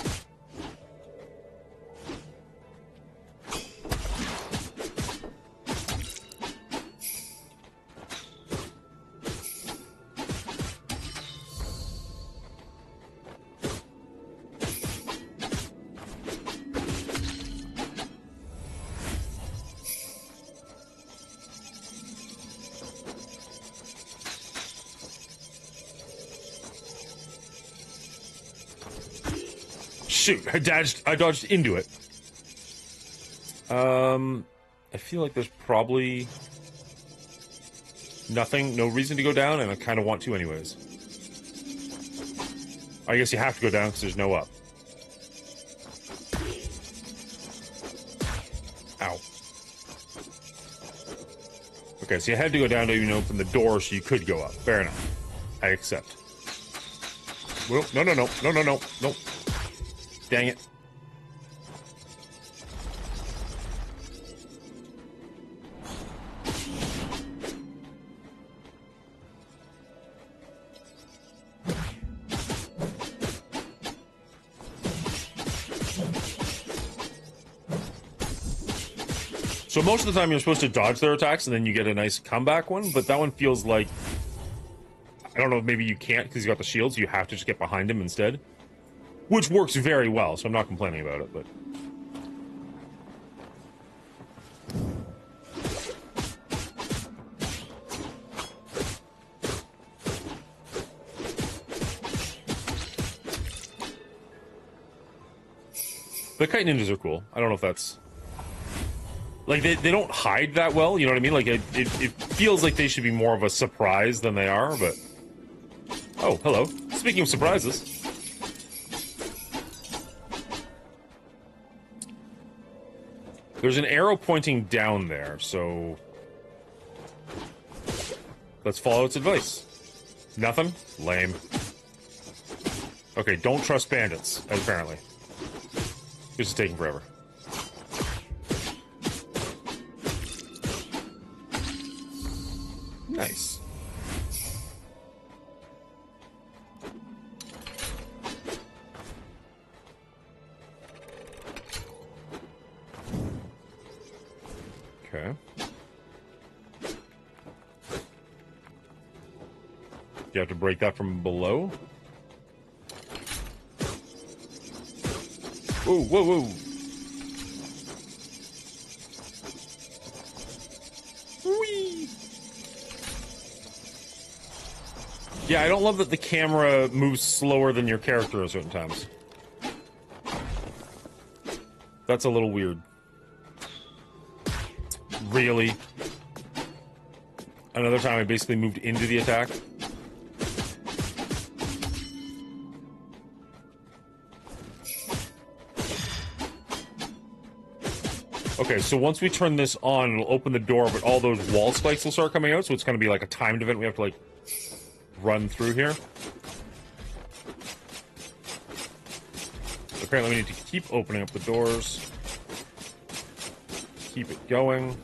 Shoot, I dodged into it. I feel like there's probably nothing, no reason to go down, and I kind of want to anyways. I guess you have to go down because there's no up. Ow. Okay, so you had to go down to even open the door so you could go up. Fair enough. I accept. Well, no. Dang it. So most of the time you're supposed to dodge their attacks and then you get a nice comeback one, but that one feels like, I don't know, maybe you can't because you got the shield, so you have to just get behind him instead. Which works very well, so I'm not complaining about it, but... The kite ninjas are cool. I don't know if that's... Like, they don't hide that well, you know what I mean? Like, it feels like they should be more of a surprise than they are, but... Oh, hello. Speaking of surprises... There's an arrow pointing down there, so... Let's follow its advice. Nothing? Lame. Okay, don't trust bandits, apparently. This is taking forever. Nice. Okay. You have to break that from below? Whoa, whoa, whoa. Whee! Yeah, I don't love that the camera moves slower than your character at certain times. That's a little weird. Really? Another time I basically moved into the attack. Okay, so once we turn this on, it'll open the door, but all those wall spikes will start coming out, so it's going to be like a timed event. We have to, like, run through here. Apparently we need to keep opening up the doors. Keep it going.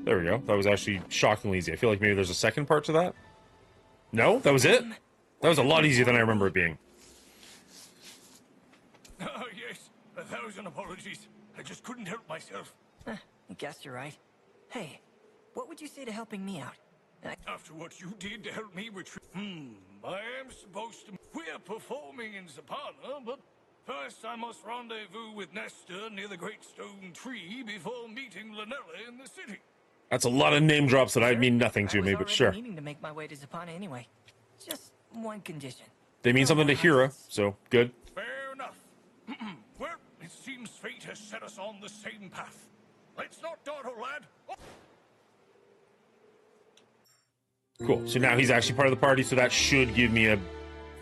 There we go. That was actually shockingly easy. I feel like maybe there's a second part to that. No? That was it? That was a lot easier than I remember it being. Oh, yes. 1,000 apologies. I just couldn't help myself. I guess you're right. Hey, what would you say to helping me out? After what you did to help me retrieve... I am supposed to... We're performing in Zapana, but first I must rendezvous with Nestor near the Great Stone Tree before meeting Lanella in the city. That's a lot of name drops that I mean nothing to me, but sure. I was meaning to make my way to Zapana anyway. Just one condition. They mean something to Hira, so good. Fair enough. Well, it seems fate has set us on the same path. Let's not dawdle, lad. Cool. So now he's actually part of the party, so that should give me a...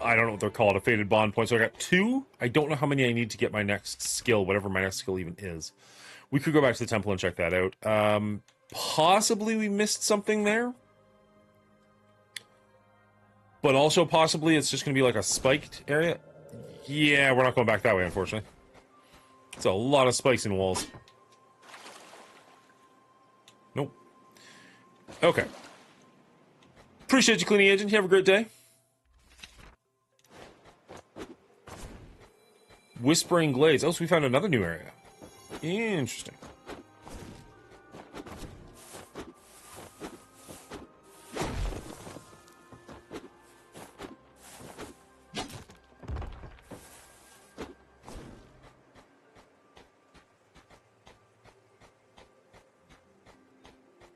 I don't know what they're called, a fated bond point. So I got 2. I don't know how many I need to get my next skill, whatever my next skill even is. We could go back to the temple and check that out. Possibly we missed something there. But also possibly it's just going to be like a spiked area. Yeah, we're not going back that way, unfortunately. It's a lot of spikes in walls. Nope. Okay. Appreciate you, cleaning agent. You have a great day. Whispering Glades. Oh, so we found another new area. Interesting.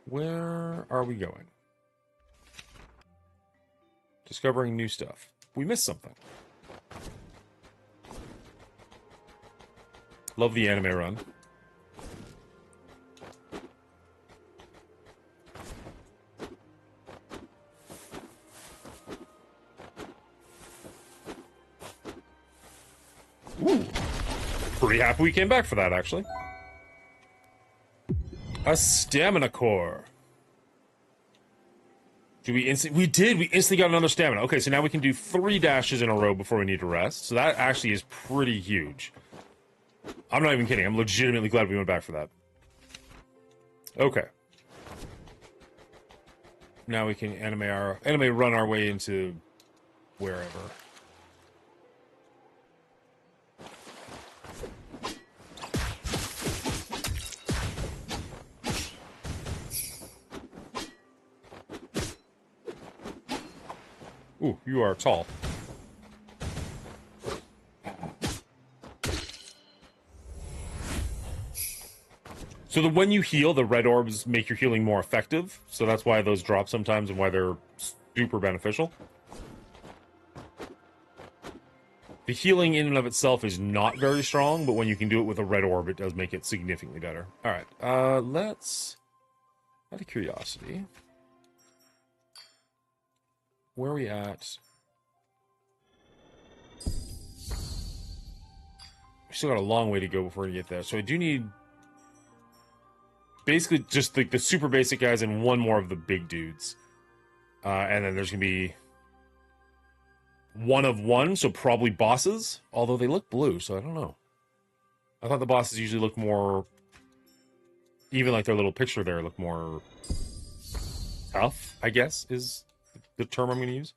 Where are we going? Discovering new stuff. We missed something. Love the anime run. Ooh. Pretty happy we came back for that, actually. A stamina core. We did. We instantly got another stamina. Okay, so now we can do 3 dashes in a row before we need to rest. So that actually is pretty huge. I'm not even kidding. I'm legitimately glad we went back for that. Okay. Now we can anime run our way into wherever. Ooh, you are tall. So when you heal, the red orbs make your healing more effective. So that's why those drop sometimes and why they're super beneficial. The healing in and of itself is not very strong, but when you can do it with a red orb, it does make it significantly better. All right, let's... Out of curiosity... Where are we at? We still got a long way to go before we get there. So I do need... Basically just the super basic guys and one more of the big dudes. And then there's going to be... 1 of 1, so probably bosses. Although they look blue, so I don't know. I thought the bosses usually look more... Even like their little picture there look more... tough, I guess, is... the term I'm going to use.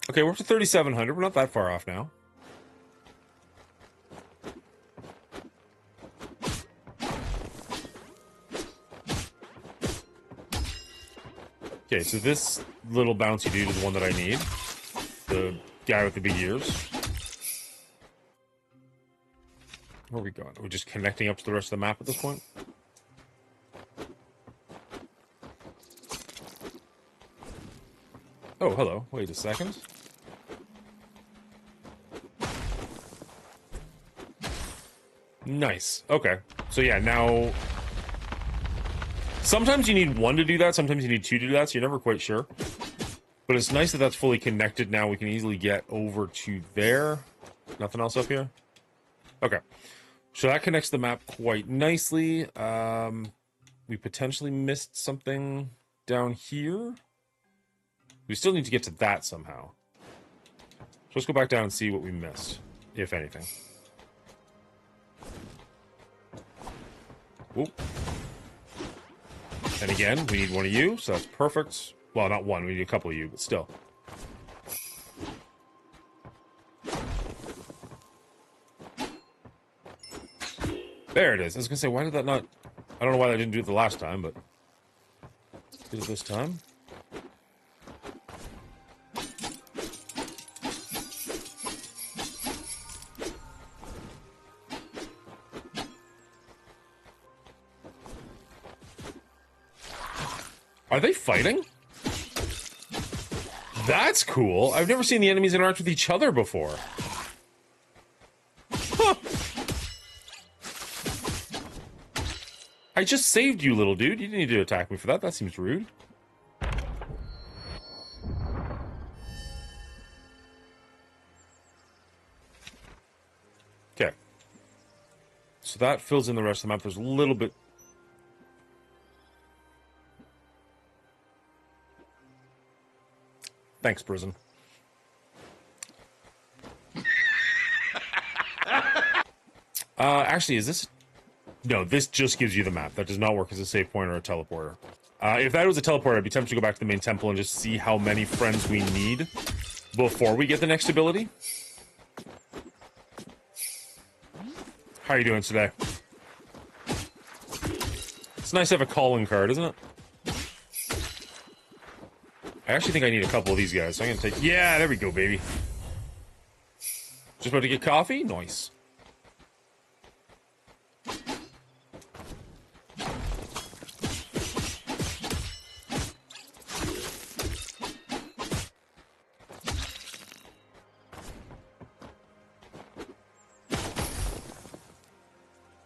Okay, we're up to 3,700. We're not that far off now. Okay, so this little bouncy dude is the one that I need. The guy with the big ears. Where are we going? Are we just connecting up to the rest of the map at this point? Oh, hello. Wait a second. Nice. Okay. So yeah, now... Sometimes you need one to do that, sometimes you need two to do that, so you're never quite sure. But it's nice that that's fully connected now. We can easily get over to there. Nothing else up here? Okay. So that connects the map quite nicely. We potentially missed something down here. We still need to get to that somehow. So let's go back down and see what we missed, if anything. Oop. And again, we need one of you, so that's perfect. Well, not one, we need a couple of you, but still. There it is. I was gonna say, why did that not... I don't know why I didn't do it the last time, but... Did it this time? Are they fighting? That's cool. I've never seen the enemies interact with each other before. Huh. I just saved you, little dude. You didn't need to attack me for that. That seems rude. Okay. So that fills in the rest of the map. There's a little bit... Thanks, prison. Actually, is this... No, this just gives you the map. That does not work as a save point or a teleporter. If that was a teleporter, I'd be tempted to go back to the main temple and just see how many friends we need before we get the next ability. How are you doing today? It's nice to have a calling card, isn't it? I actually think I need a couple of these guys, so I'm gonna take... Yeah, there we go, baby. Just about to get coffee? Nice.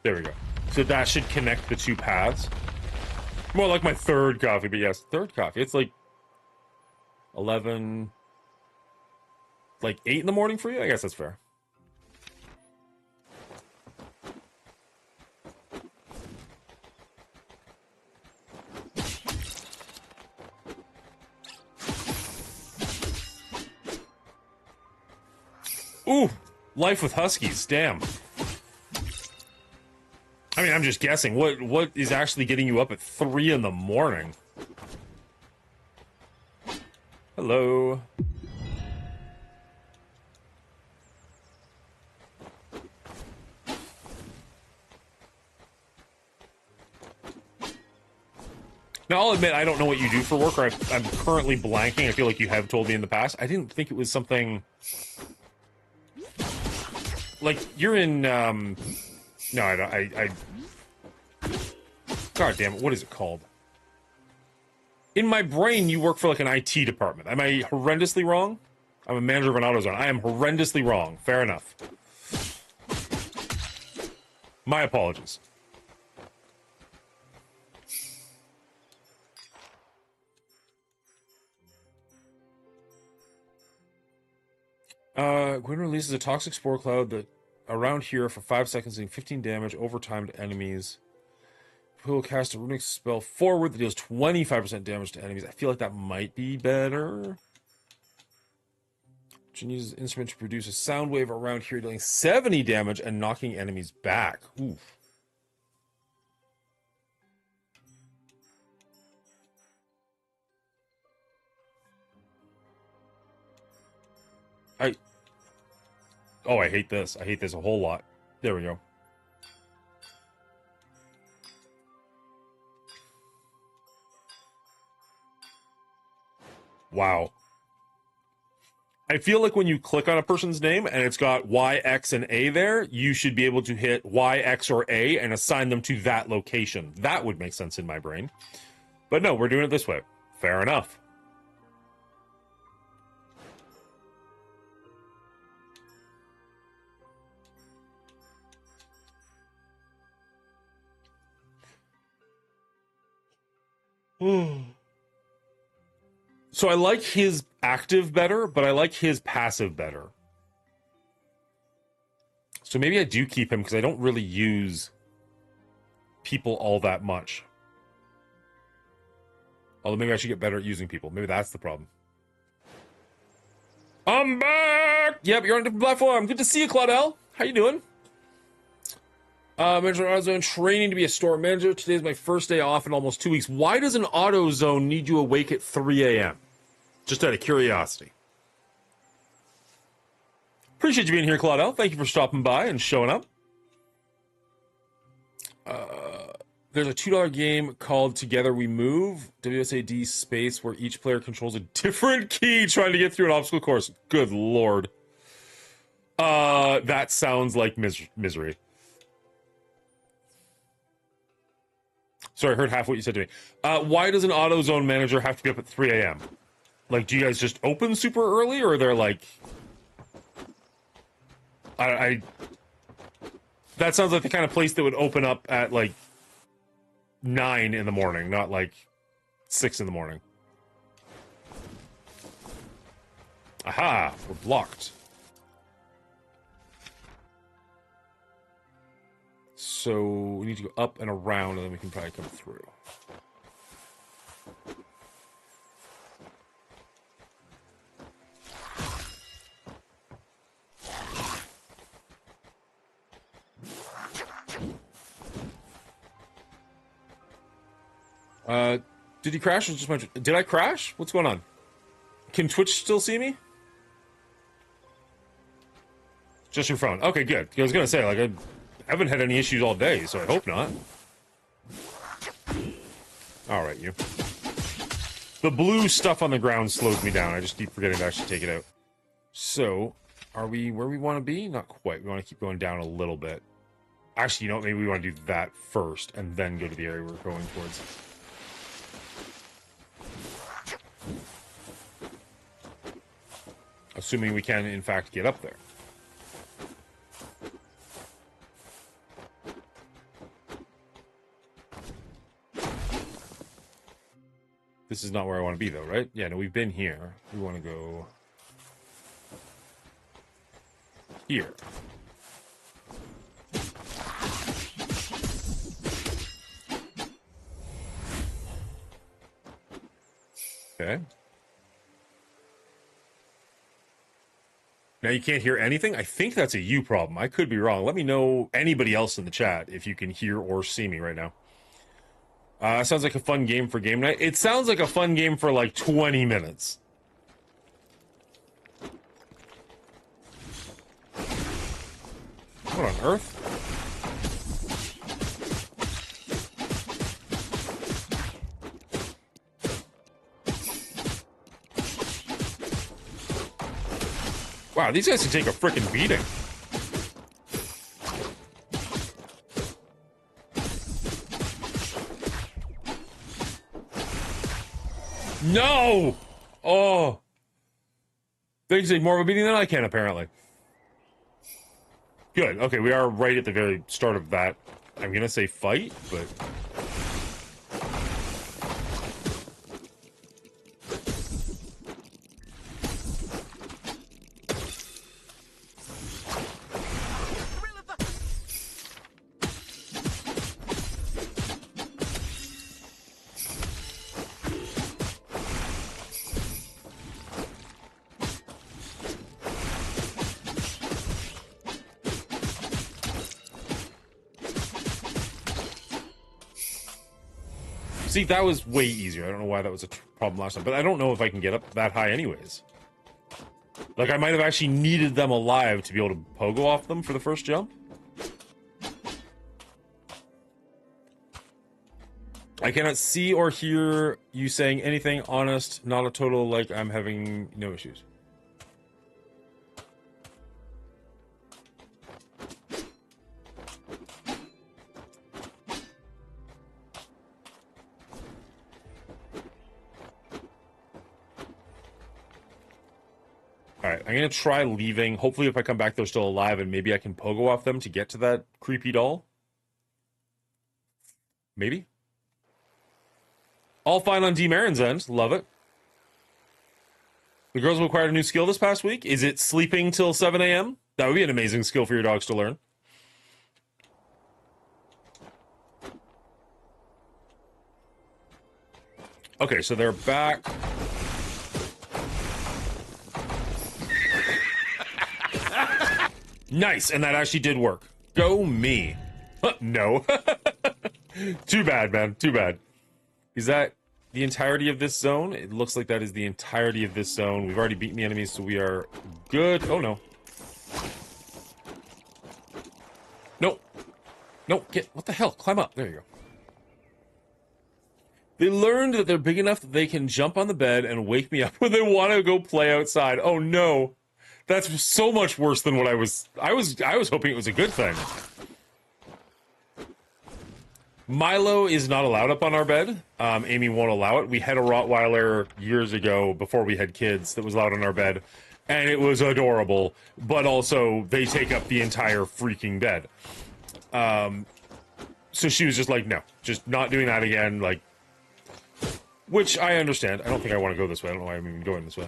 There we go. So that should connect the two paths. More like my third coffee, but yes, third coffee. It's like 11, like 8 in the morning for you? I guess that's fair. Ooh, life with huskies, damn. I mean, I'm just guessing. What is actually getting you up at 3 in the morning? Hello. Now, I'll admit, I don't know what you do for work, or I'm currently blanking. I feel like you have told me in the past. I didn't think it was something... Like, you're in, No, I don't... God damn it, what is it called? In my brain, you work for, like, an IT department. Am I horrendously wrong? I'm a manager of an AutoZone. I am horrendously wrong. Fair enough. My apologies. Gwyn releases a toxic spore cloud that around here for 5 seconds, doing 15 damage over time to enemies. Who will cast a runic spell forward that deals 25% damage to enemies. I feel like that might be better. Jin uses an instrument to produce a sound wave around here, dealing 70 damage and knocking enemies back. Oof. Oh, I hate this. I hate this a whole lot. There we go. Wow. I feel like when you click on a person's name and it's got Y, X, and A there, you should be able to hit Y, X, or A and assign them to that location. That would make sense in my brain. But no, we're doing it this way. Fair enough. So I like his active better, but I like his passive better. So maybe I do keep him because I don't really use people all that much. Although maybe I should get better at using people. Maybe that's the problem. I'm back! Yep, you're on a different platform. Good to see you, Claudel. How you doing? Manager AutoZone training to be a store manager. Today is my first day off in almost 2 weeks. Why does an AutoZone need you awake at 3 a.m.? Just out of curiosity. Appreciate you being here, Claudel. Thank you for stopping by and showing up. There's a $2 game called Together We Move. WSAD space where each player controls a different key trying to get through an obstacle course. Good lord. That sounds like misery. Sorry, I heard half what you said to me. Why does an AutoZone manager have to be up at 3 a.m.? Like, do you guys just open super early, or they're like... That sounds like the kind of place that would open up at, like, 9 in the morning, not, like, 6 in the morning. Aha! We're blocked. So we need to go up and around, and then we can probably come through. Did he crash or just my... Did I crash? What's going on? Can Twitch still see me? Just your phone. Okay, good. I was gonna say, like, I haven't had any issues all day, so I hope not. Alright, you. The blue stuff on the ground slows me down. I just keep forgetting to actually take it out. So, are we where we want to be? Not quite. We want to keep going down a little bit. Actually, you know what? Maybe we want to do that first, and then go to the area we're going towards. Assuming we can, in fact, get up there. This is not where I want to be, though, right? Yeah, no, we've been here. We want to go... here. Okay. Now you can't hear anything? I think that's a you problem. I could be wrong. Let me know, anybody else in the chat, if you can hear or see me right now. Sounds like a fun game for game night. It sounds like a fun game for like 20 minutes. What on earth? Wow, these guys can take a frickin' beating. No! Oh. They can take more of a beating than I can, apparently. Good. Okay, we are right at the very start of that. I'm gonna say fight, but... See, that was way easier. I don't know why that was a problem last time, but I don't know if I can get up that high anyways. Like, I might have actually needed them alive to be able to pogo off them for the first jump. I cannot see or hear you saying anything honest, not a total, like, I'm having no issues. Alright, I'm gonna try leaving. Hopefully if I come back they're still alive and maybe I can pogo off them to get to that creepy doll. Maybe? All fine on D. Marin's end. Love it. The girls have acquired a new skill this past week. Is it sleeping till 7 a.m.? That would be an amazing skill for your dogs to learn. Okay, so they're back. Nice, and that actually did work. Go me. No. Too bad, man. Too bad. Is that the entirety of this zone? It looks like that is the entirety of this zone. We've already beaten the enemies, so we are good. Oh, no. Nope. Nope. Get... What the hell? Climb up. There you go. They learned that they're big enough that they can jump on the bed and wake me up when they want to go play outside. Oh, no. That's so much worse than what I was hoping it was a good thing. Milo is not allowed up on our bed. Amy won't allow it. We had a Rottweiler years ago before we had kids that was allowed on our bed, and it was adorable, but also they take up the entire freaking bed. So she was just like, no, just not doing that again, like, which I understand. I don't think I want to go this way. I don't know why I'm even going this way.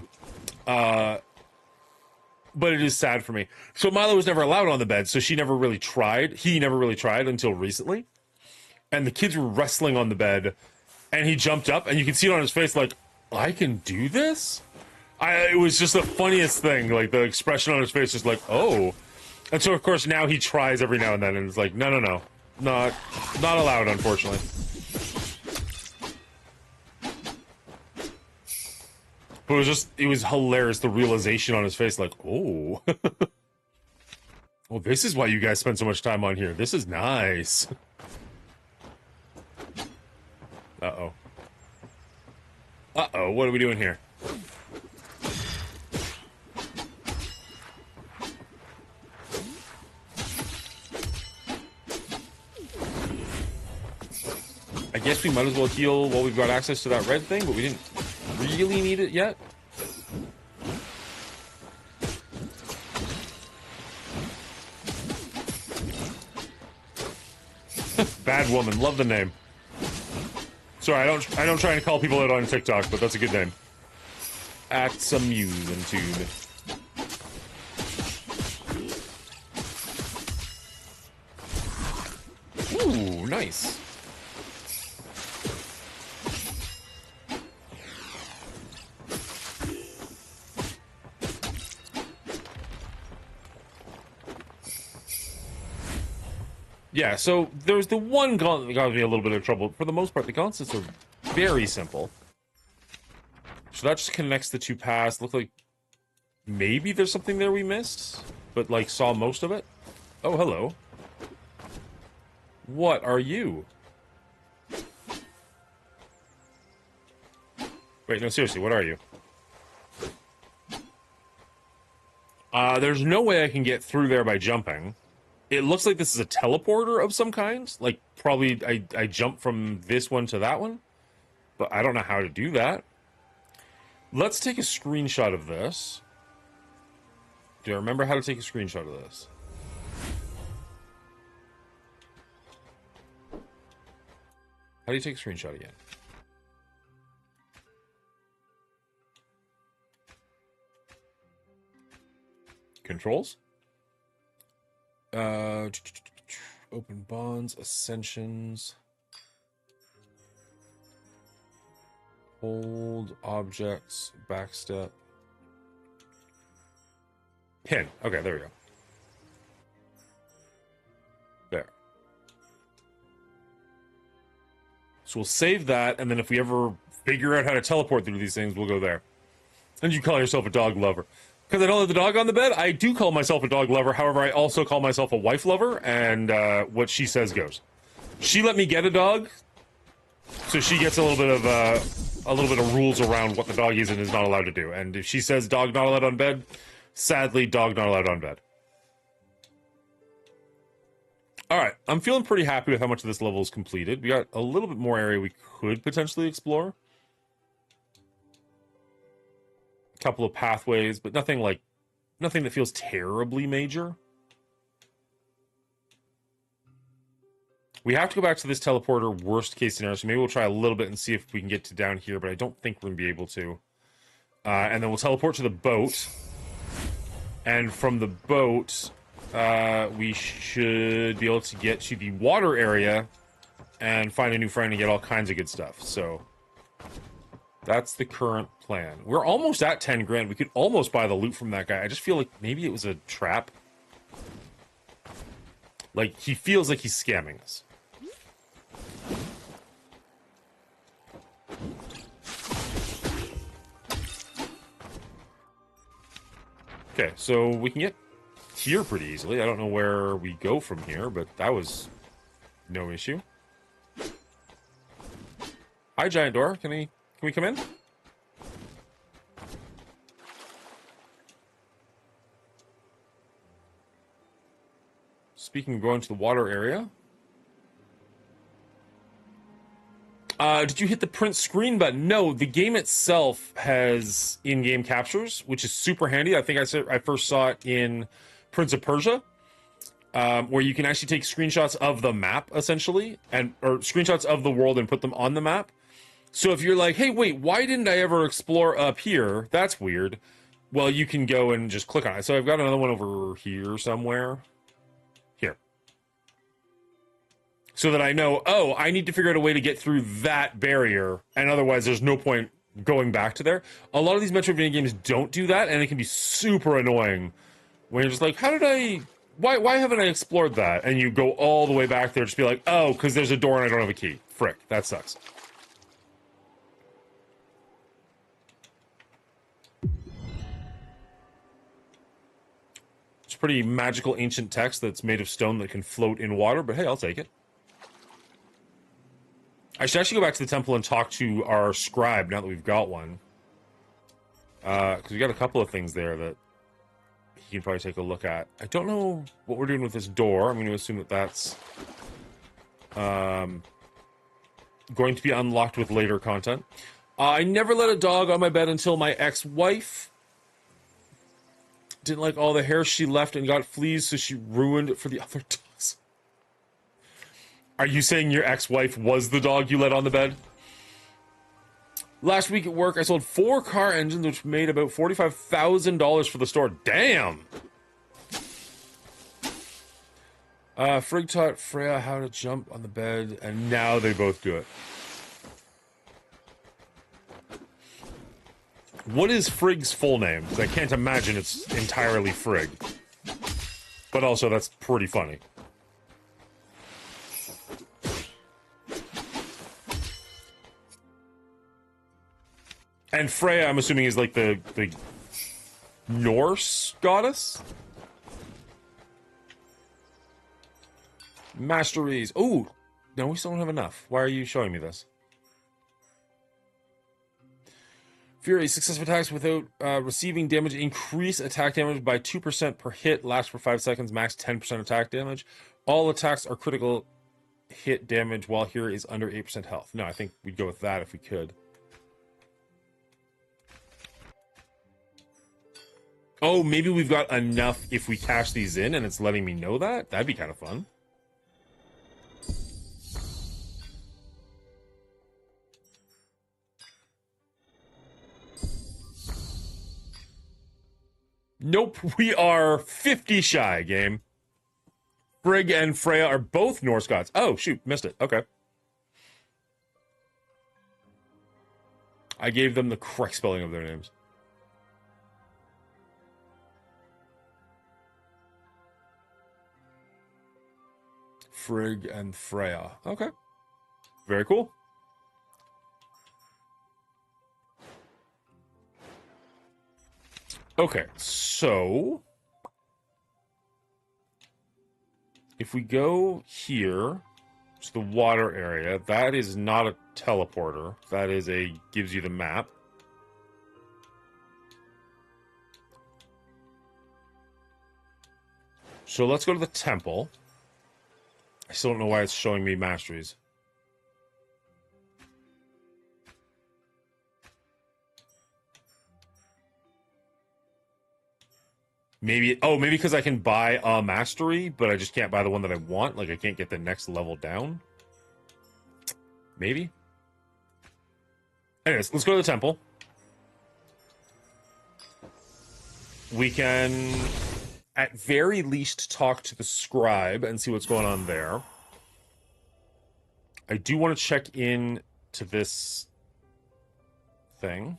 But it is sad for me. So Milo was never allowed on the bed, so she never really tried. He never really tried until recently. And the kids were wrestling on the bed, and he jumped up, and you can see it on his face, like, I can do this? It was just the funniest thing, like, the expression on his face is like, oh. And so, of course, now he tries every now and then, and it's like, no. Not allowed, unfortunately. But it was hilarious, the realization on his face, like, oh. Well, this is why you guys spend so much time on here. This is nice. Uh-oh. Uh-oh, what are we doing here? I guess we might as well heal while we've got access to that red thing, but we didn't really need it yet. Bad Woman, love the name. Sorry, I don't try to call people out on TikTok, but that's a good name. Acts amusing tube. Ooh, nice. Yeah, so there's the one gauntlet that got me a little bit of trouble. For the most part, the gauntlets are very simple. So that just connects the two paths. Look like maybe there's something there we missed, but like saw most of it. Oh, hello. What are you? Wait, no, seriously, what are you? There's no way I can get through there by jumping. It looks like this is a teleporter of some kind. Like, probably I jump from this one to that one. But I don't know how to do that. Let's take a screenshot of this. Do I remember how to take a screenshot of this? How do you take a screenshot again? Controls? Open bonds, ascensions. Hold objects, backstep. Pin. Okay, there we go. There. So we'll save that, and then if we ever figure out how to teleport through these things, we'll go there. And you call yourself a dog lover. Because I don't have the dog on the bed, I do call myself a dog lover. However, I also call myself a wife lover, and what she says goes. She let me get a dog, so she gets a little bit of rules around what the dog is and is not allowed to do. And if she says dog not allowed on bed, sadly, dog not allowed on bed. All right, I'm feeling pretty happy with how much of this level is completed. We got a little bit more area we could potentially explore. Couple of pathways, but nothing that feels terribly major. We have to go back to this teleporter, worst case scenario, so maybe we'll try a little bit and see if we can get to down here, but I don't think we're going to be able to. And then we'll teleport to the boat. And from the boat, we should be able to get to the water area and find a new friend and get all kinds of good stuff. So that's the current plan. We're almost at 10 grand. We could almost buy the loot from that guy. I just feel like maybe it was a trap. Like, he feels like he's scamming us. Okay, so we can get here pretty easily. I don't know where we go from here, but that was no issue. Hi, giant door. Can we come in? Speaking of going to the water area. Did you hit the print screen button? No, the game itself has in-game captures, which is super handy. I think I first saw it in Prince of Persia, where you can actually take screenshots of the map, essentially, or screenshots of the world and put them on the map. So if you're like, hey, wait, why didn't I ever explore up here? That's weird. Well, you can go and just click on it. So I've got another one over here somewhere. Here. So that I know, oh, I need to figure out a way to get through that barrier, and otherwise there's no point going back to there. A lot of these Metroidvania games don't do that, and it can be super annoying when you're just like, why haven't I explored that? And you go all the way back there, just be like, oh, because there's a door and I don't have a key. Frick, that sucks. It's pretty magical ancient text that's made of stone that can float in water, but hey, I'll take it. I should actually go back to the temple and talk to our scribe now that we've got one. Because we got a couple of things there that he can probably take a look at. I don't know what we're doing with this door. I'm going to assume that that's going to be unlocked with later content. I never let a dog on my bed until my ex-wife didn't like all the hair she left and got fleas, so she ruined it for the other dogs. Are you saying your ex-wife was the dog you let on the bed? Last week at work, I sold 4 car engines, which made about $45,000 for the store. Damn! Frigg taught Freya how to jump on the bed, and now they both do it. What is Frigg's full name? Because I can't imagine it's entirely Frigg. But also, that's pretty funny. And Freya, I'm assuming, is like the Norse goddess? Masteries. Ooh! No, we still don't have enough. Why are you showing me this? Fury. Successful attacks without receiving damage increase attack damage by 2% per hit. Lasts for 5 seconds. Max 10% attack damage. All attacks are critical hit damage while here is under 8% health. No, I think we'd go with that if we could. Oh, maybe we've got enough if we cash these in and it's letting me know that? That'd be kind of fun. Nope, we are 50 shy, game. Frigg and Freya are both Norse gods. Oh, shoot, missed it. Okay. I gave them the correct spelling of their names. Frigg and Freya. Okay. Very cool. Okay, so if we go here to the water area, that is not a teleporter. That is gives you the map. So let's go to the temple. I still don't know why it's showing me masteries. Maybe, oh, maybe because I can buy a mastery, but I just can't buy the one that I want. Like, I can't get the next level down. Maybe? Anyways, let's go to the temple. We can, at very least, talk to the scribe and see what's going on there. I do want to check in to this thing.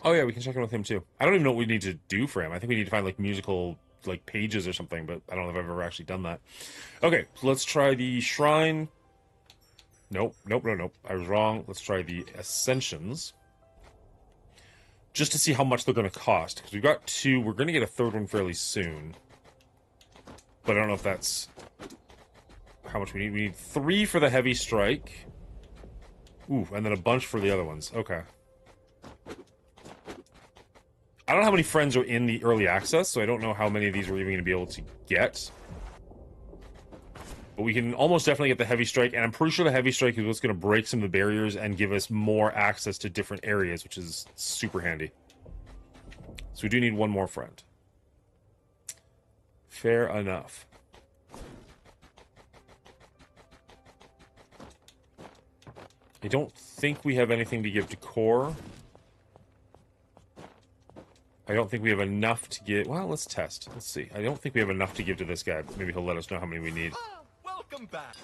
Oh yeah, we can check in with him too. I don't even know what we need to do for him. I think we need to find like musical like pages or something, but I don't know if I've ever actually done that. Okay, so let's try the shrine. Nope. I was wrong. Let's try the ascensions. Just to see how much they're going to cost. Because we've got 2. We're going to get a 3rd one fairly soon. But I don't know if that's how much we need. We need 3 for the heavy strike. Ooh, and then a bunch for the other ones. Okay. I don't know how many friends are in the early access, so I don't know how many of these we're even going to be able to get. But we can almost definitely get the heavy strike, and I'm pretty sure the heavy strike is what's going to break some of the barriers and give us more access to different areas, which is super handy. So we do need one more friend. Fair enough. I don't think we have anything to give to Core. I don't think we have enough to get... Well, let's test. Let's see. I don't think we have enough to give to this guy, but maybe he'll let us know how many we need. Welcome back.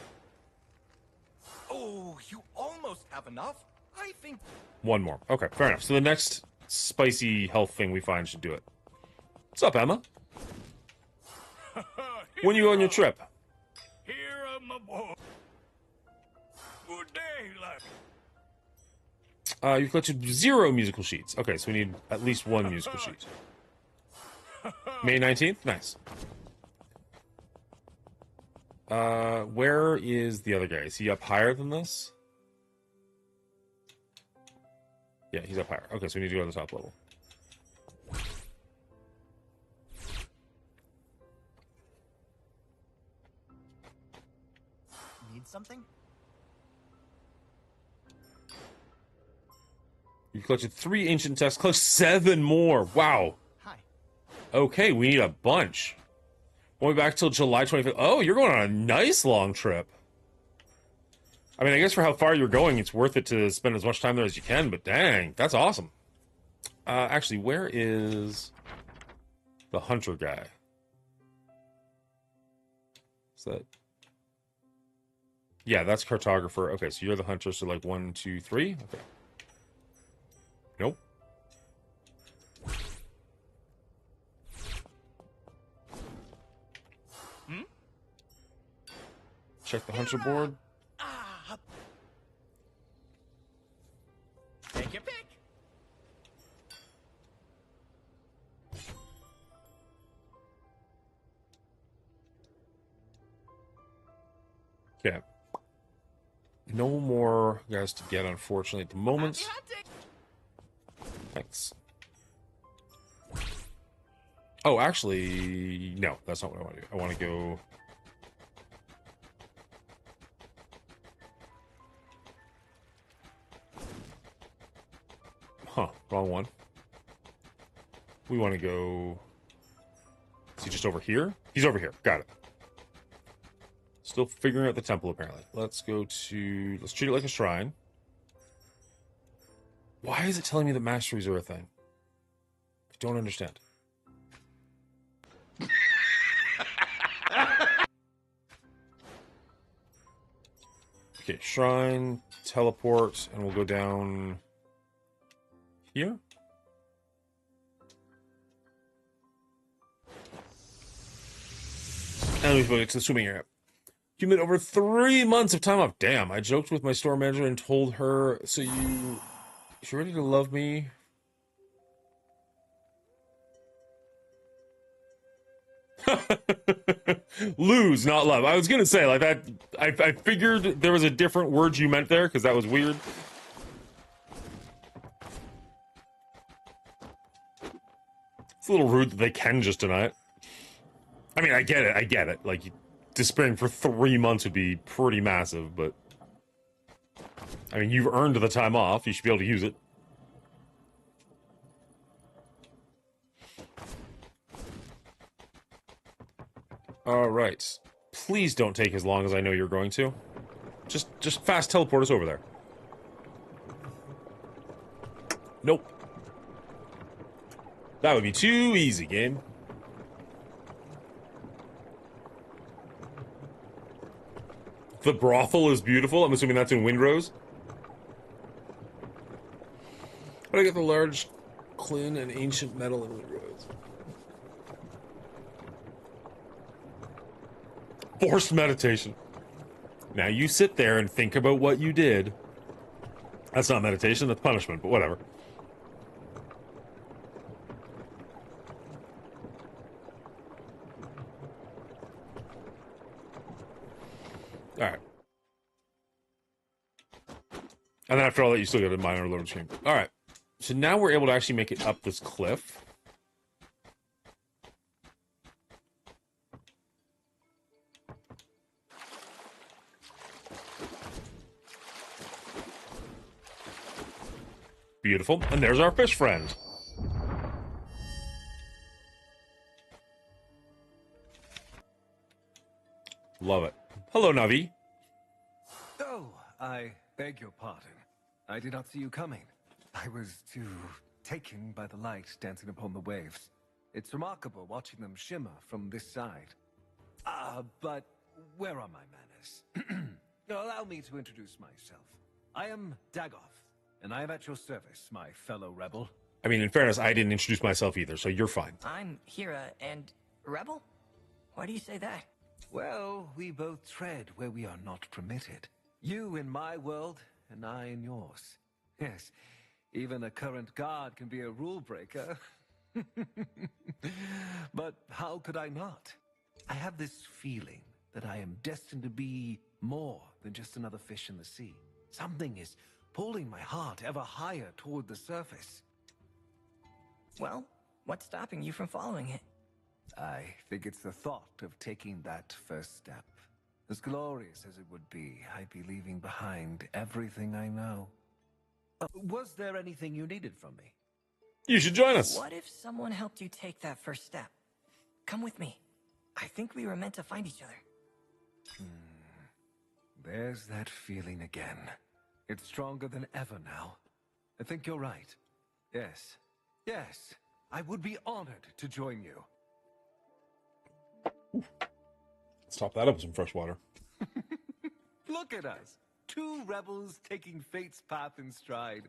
Oh, you almost have enough? I think... One more. Okay, fair enough. So the next spicy health thing we find should do it. What's up, Emma? When you go on your trip? Here am my boy. Good day, lad. You've collected 0 musical sheets. Okay, so we need at least 1 musical sheet. May 19th? Nice. Where is the other guy? Is he up higher than this? Yeah, he's up higher. Okay, so we need to go to the top level. Need something? You collected 3 ancient texts. Collect 7 more. Wow. Hi. Okay, we need a bunch. Going back till July 25th. Oh, you're going on a nice long trip. I mean, I guess for how far you're going, it's worth it to spend as much time there as you can, but dang, that's awesome. Actually, where is the hunter guy? Is that... Yeah, that's cartographer. Okay, so you're the hunter, so like 1, 2, 3? Okay. Nope. Check the hunter board. Take your pick. Okay. No more guys to get, unfortunately, at the moment. Thanks. Oh, actually, no, that's not what I want to do. I want to go... Huh, wrong one. We want to go... Is he just over here? He's over here. Got it. Still figuring out the temple, apparently. Let's go to... Let's treat it like a shrine. Why is it telling me that masteries are a thing? I don't understand. Okay, shrine, teleport, and we'll go down here. And we go to the swimming area. You made over 3 months of time off. Damn, I joked with my store manager and told her, so you ready to love me? Lose, not love. I was gonna say, like that, I figured there was a different word you meant there, because that was weird. It's a little rude that they can just deny it. I mean, I get it. Like, despairing for 3 months would be pretty massive, but... I mean, you've earned the time off. You should be able to use it. All right. Please don't take as long as I know you're going to. Just fast teleport us over there. Nope. That would be too easy, game. The brothel is beautiful. I'm assuming that's in Windrose. How do I get the large clun and ancient metal in Windrose? Forced meditation. Now you sit there and think about what you did. That's not meditation, that's punishment, but whatever. Alright. And then after all that, you still get a minor load chamber. Alright. So now we're able to actually make it up this cliff. Beautiful. And there's our fish friend. Love it. Hello, Navi. Oh, I beg your pardon. I did not see you coming. I was too taken by the light dancing upon the waves. It's remarkable watching them shimmer from this side. But where are my manners? Allow me to introduce myself. I am Dagoth, and I am at your service, my fellow rebel. I mean, in fairness, I didn't introduce myself either, so you're fine. I'm Hira, and rebel? Why do you say that? Well, we both tread where we are not permitted. You in my world, and I in yours. Yes, even a current guard can be a rule breaker. But how could I not? I have this feeling that I am destined to be more than just another fish in the sea. Something is pulling my heart ever higher toward the surface. Well, what's stopping you from following it? I think it's the thought of taking that first step. As glorious as it would be, I'd be leaving behind everything I know. Was there anything you needed from me? You should join us. What if someone helped you take that first step? Come with me. I think we were meant to find each other. There's that feeling again. It's stronger than ever now. I think you're right. Yes. Yes. I would be honored to join you. Let's top that up with some fresh water. Look at us. Two rebels taking fate's path in stride.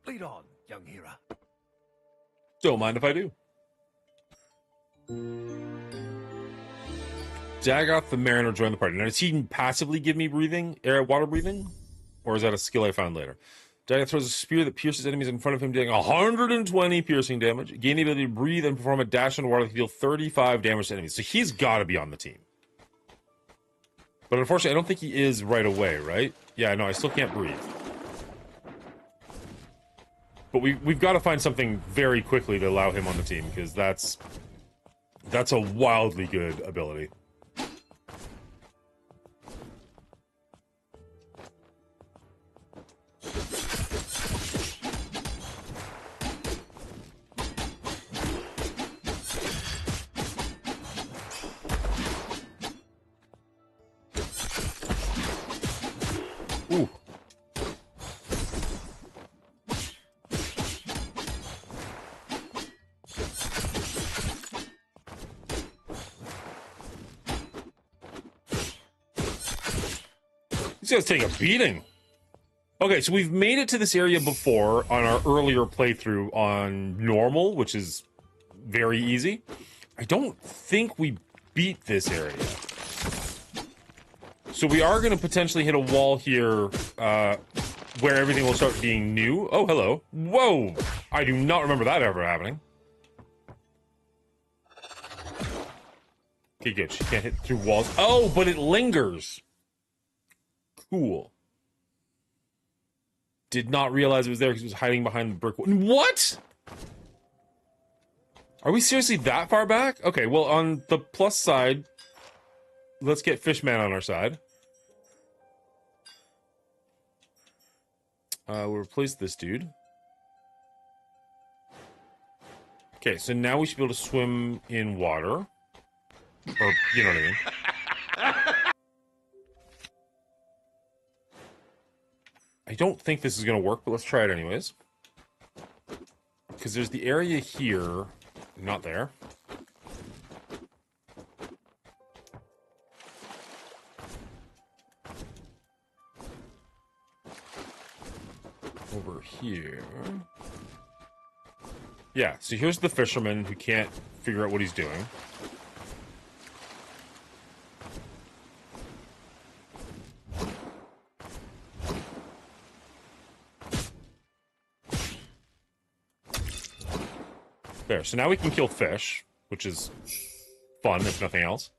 Lead on, young Hira. Don't mind if I do. Dagoth the Mariner joined the party. Now, does he passively give me water breathing? Or is that a skill I found later? Dagoth throws a spear that pierces enemies in front of him, dealing 120 piercing damage. Gain the ability to breathe and perform a dash underwater to deal 35 damage to enemies. So he's got to be on the team. But unfortunately, I don't think he is right away, right? Yeah, no, I still can't breathe. But we've got to find something very quickly to allow him on the team, because that's a wildly good ability. Ooh. These guys take a beating. Okay, so we've made it to this area before on our earlier playthrough on normal, which is very easy. I don't think we beat this area. So we are going to potentially hit a wall here where everything will start being new. Oh, hello. Whoa! I do not remember that ever happening. Okay, good. She can't hit through walls. Oh, but it lingers. Cool. Did not realize it was there because it was hiding behind the brick wall. What? Are we seriously that far back? Okay, well, on the plus side, let's get Fishman on our side. We'll replace this dude. Okay, so now we should be able to swim in water. Or, you know what I mean? I don't think this is going to work, but let's try it anyways. Because there's the area here. Not there. Over here. Yeah, so here's the fisherman who can't figure out what he's doing. There, so now we can kill fish, which is fun, if nothing else.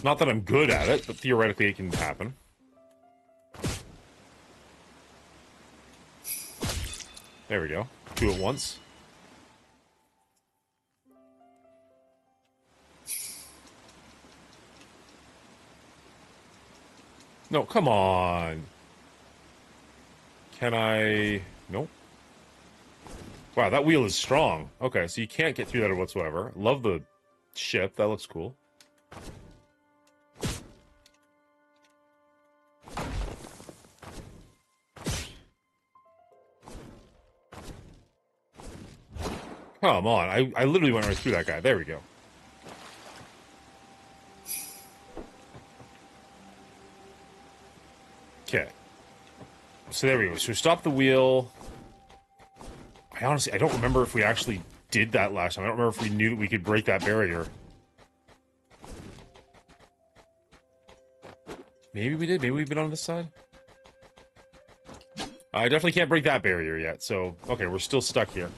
Not that I'm good at it, but theoretically it can happen. There we go. 2 at once. No, come on. Can I... Nope. Wow, that wheel is strong. Okay, so you can't get through that whatsoever. Love the ship. That looks cool. Come on. I literally went right through that guy. There we go. Okay. So there we go. So stop the wheel. I don't remember if we actually did that last time. I don't remember if we knew that we could break that barrier. Maybe we did. Maybe we've been on this side. I definitely can't break that barrier yet. So, okay, we're still stuck here.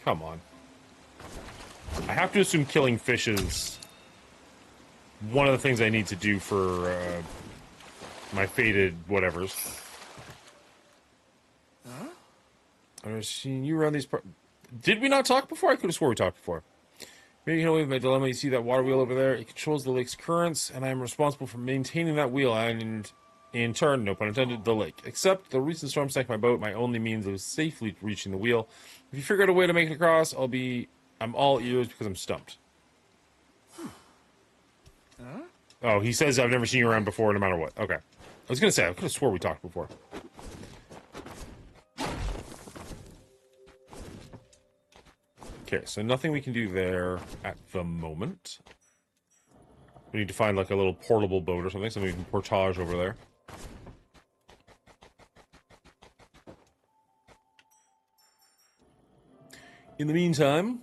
Come on. I have to assume killing fish is one of the things I need to do for my fated whatevers. Huh? I've seen you around these parts. Did we not talk before? I could have swore we talked before. Maybe you know my dilemma. You see that water wheel over there? It controls the lake's currents, and I am responsible for maintaining that wheel and, in turn, no pun intended, the lake. Except the recent storm sank my boat, my only means of safely reaching the wheel. If you figure out a way to make it across, I'm all ears because I'm stumped. Huh? Oh, he says I've never seen you around before, no matter what. Okay. I was going to say, I could have swore we talked before. Okay, so nothing we can do there at the moment. We need to find, like, a little portable boat or something, so we can portage over there. In the meantime,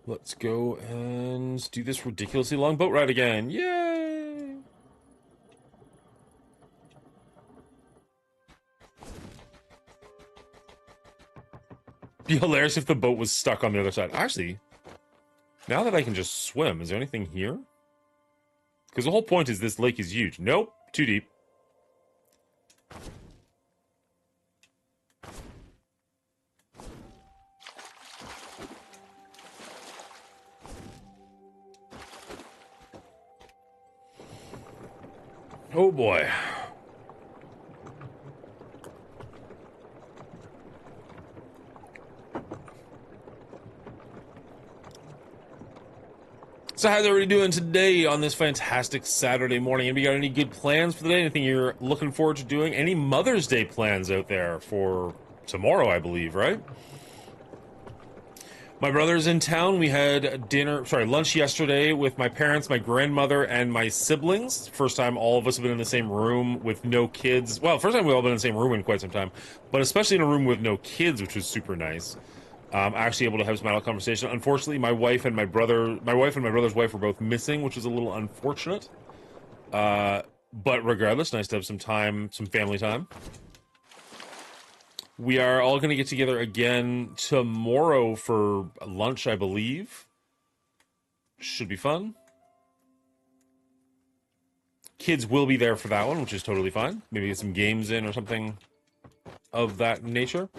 let's go and do this ridiculously long boat ride again. Yay! Be hilarious if the boat was stuck on the other side. Actually, now that I can just swim, is there anything here? Because the whole point is this lake is huge. Nope, too deep. Oh boy. So how's everybody doing today on this fantastic Saturday morning? Anybody got any good plans for the day? Anything you're looking forward to doing? Any Mother's Day plans out there for tomorrow, I believe, right? My brother's in town. We had lunch yesterday with my parents, my grandmother, and my siblings. First time all of us have been in the same room with no kids. Well, first time we've all been in the same room in quite some time, but especially in a room with no kids, which was super nice. Actually able to have some adult conversation. Unfortunately, my wife and my brother's wife were both missing, which was a little unfortunate. But regardless, nice to have some time, some family time. We are all going to get together again tomorrow for lunch, I believe. Should be fun. Kids will be there for that one, which is totally fine. Maybe get some games in or something of that nature.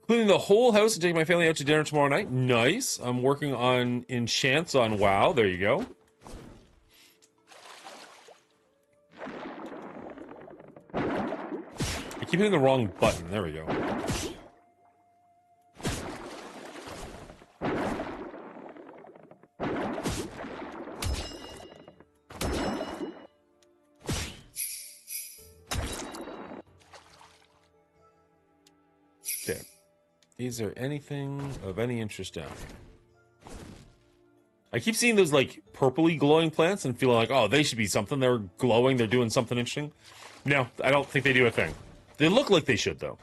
Cleaning the whole house and taking my family out to dinner tomorrow night. Nice. I'm working on enchants on WoW. There you go. Keep hitting the wrong button. There we go. Okay. Is there anything of any interest down here? I keep seeing those, like, purpley glowing plants and feeling like, oh, they should be something. They're glowing. They're doing something interesting. No, I don't think they do a thing. They look like they should, though.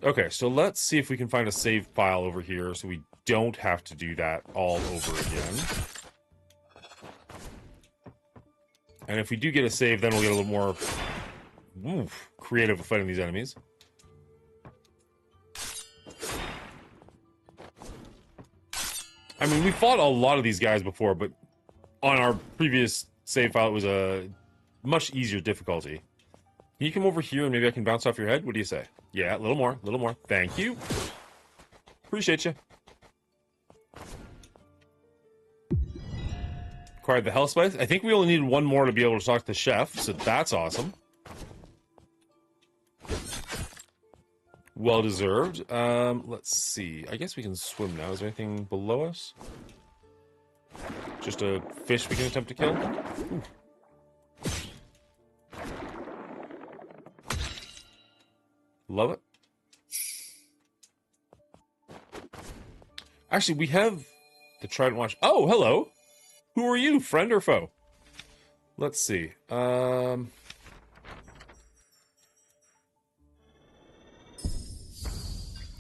Okay, so let's see if we can find a save file over here so we don't have to do that all over again. And if we do get a save, then we'll get a little more creative with fighting these enemies. I mean, we fought a lot of these guys before, but on our previous save file, it was a much easier difficulty. Can you come over here and maybe I can bounce off your head? What do you say? Yeah, a little more, a little more. Thank you. Appreciate you. Acquired the health spice. I think we only need one more to be able to talk to the chef, so that's awesome. Well deserved. Let's see. I guess we can swim now. Is there anything below us? Just a fish we can attempt to kill? Ooh. Love it. Actually, we have the Trident Watch. Oh, hello. Who are you, friend or foe? Let's see.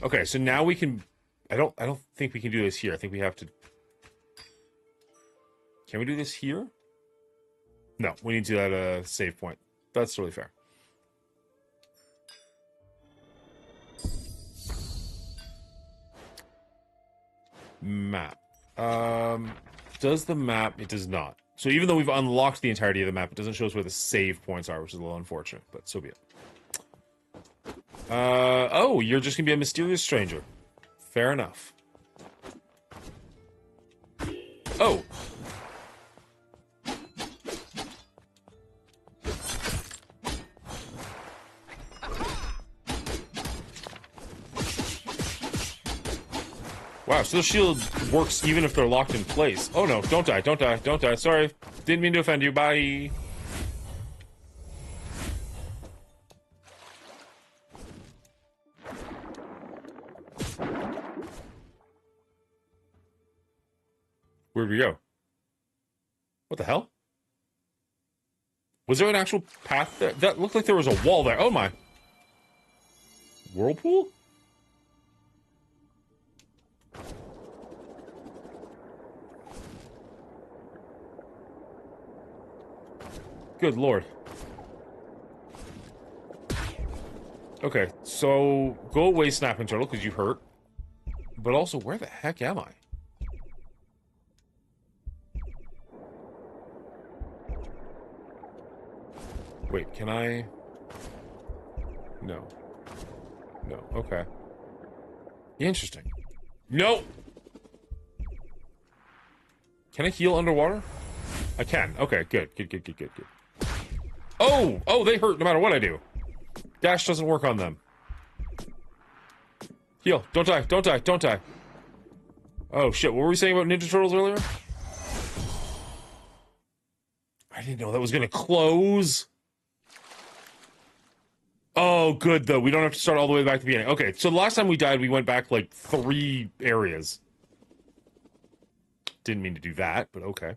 Okay, so now we can. I don't think we can do this here. I think we have to. Can we do this here? No, we need to do that at a save point. That's totally fair. Map. Does the map? It does not. So even though we've unlocked the entirety of the map, it doesn't show us where the save points are, which is a little unfortunate, but so be it. Oh, you're just gonna be a mysterious stranger. Fair enough. Oh. Wow, so the shield works even if they're locked in place. Oh no, don't die, don't die, don't die. Sorry, didn't mean to offend you. Bye. Where'd we go? What the hell? Was there an actual path there? That looked like there was a wall there. Oh my. Whirlpool? Good lord. Okay, so go away, Snapping Turtle, because you hurt. But also, where the heck am I? Wait, can I? No. No, okay. Interesting. No! Can I heal underwater? I can. Okay, good. Good, good, good, good, good. Oh! Oh, they hurt no matter what I do. Dash doesn't work on them. Heal. Don't die. Don't die. Don't die. Oh, shit. What were we saying about Ninja Turtles earlier? I didn't know that was gonna close. Oh, good, though. We don't have to start all the way back to the beginning. Okay, so the last time we died, we went back, like, 3 areas. Didn't mean to do that, but okay.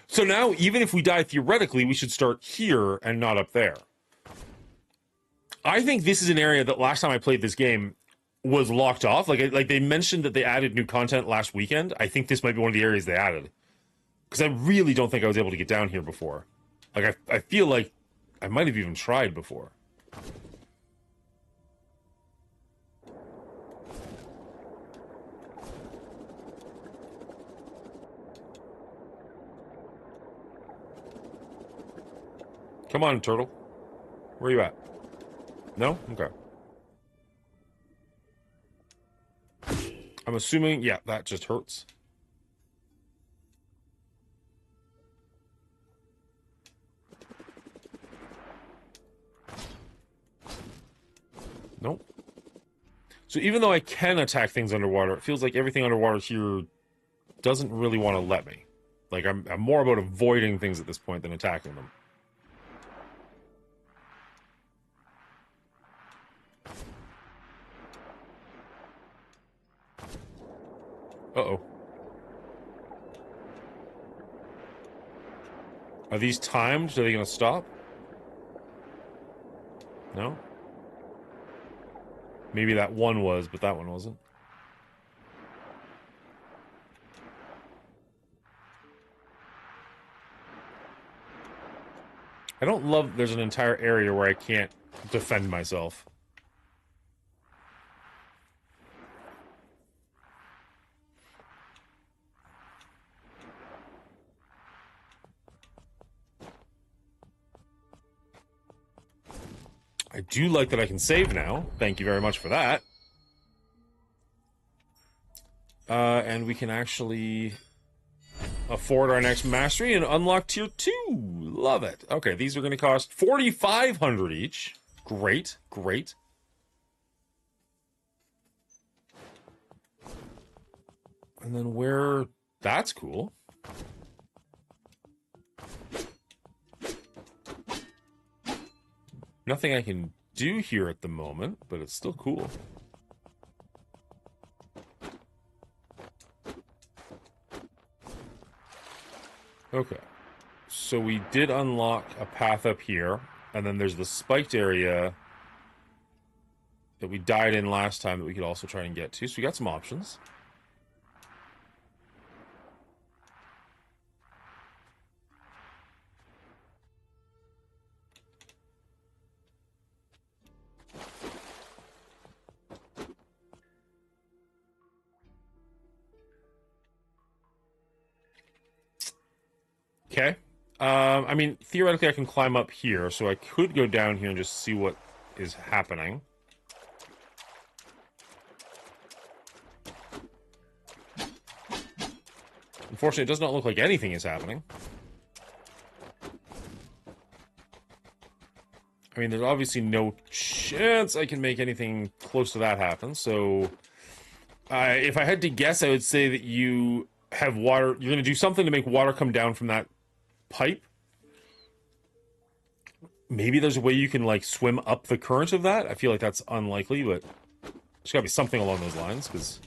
So now, even if we die theoretically, we should start here and not up there. I think this is an area that last time I played this game was locked off. Like they mentioned that they added new content last weekend. I think this might be one of the areas they added. Because I really don't think I was able to get down here before. Like, I feel like I might have even tried before. Come on, turtle. Where are you at? No? Okay. I'm assuming, yeah, that just hurts. Nope. So even though I can attack things underwater, it feels like everything underwater here doesn't really want to let me. Like, I'm more about avoiding things at this point than attacking them. Uh-oh. Are these timed? Are they going to stop? No? Maybe that one was, but that one wasn't. I don't love there's an entire area where I can't defend myself. I do like that I can save now. Thank you very much for that. And we can actually afford our next mastery and unlock tier 2. Love it. Okay, these are going to cost 4,500 each. Great, great. And then where... That's cool. Nothing I can do here at the moment, but it's still cool. Okay. So we did unlock a path up here, and then there's the spiked area that we died in last time that we could also try and get to. So we got some options. Okay. I mean, theoretically, I can climb up here, so I could go down here and just see what is happening. Unfortunately, it does not look like anything is happening. I mean, there's obviously no chance I can make anything close to that happen, so... if I had to guess, I would say that you have water... You're going to do something to make water come down from that pipe. Maybe there's a way you can, like, swim up the current of that. I feel like that's unlikely, but there's got to be something along those lines, because...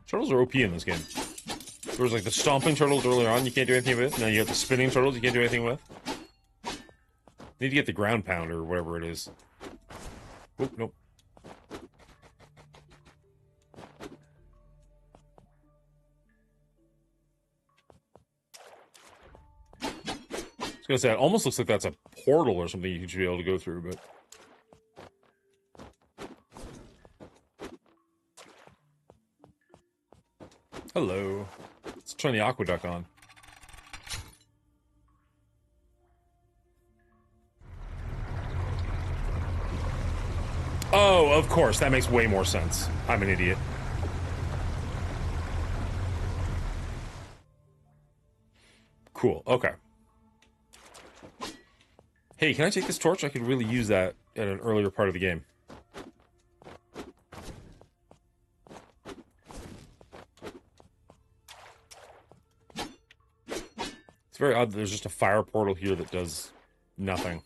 Turtles are OP in this game. There was, like, the stomping turtles earlier on you can't do anything with. Now you have the spinning turtles you can't do anything with. Need to get the ground pounder or whatever it is. Oh, nope. I was gonna say, it almost looks like that's a portal or something you should be able to go through, but... Hello. Let's turn the aqueduct on. Oh, of course. That makes way more sense. I'm an idiot. Cool. Okay. Hey, can I take this torch? I could really use that at an earlier part of the game. It's very odd that there's just a fire portal here that does nothing.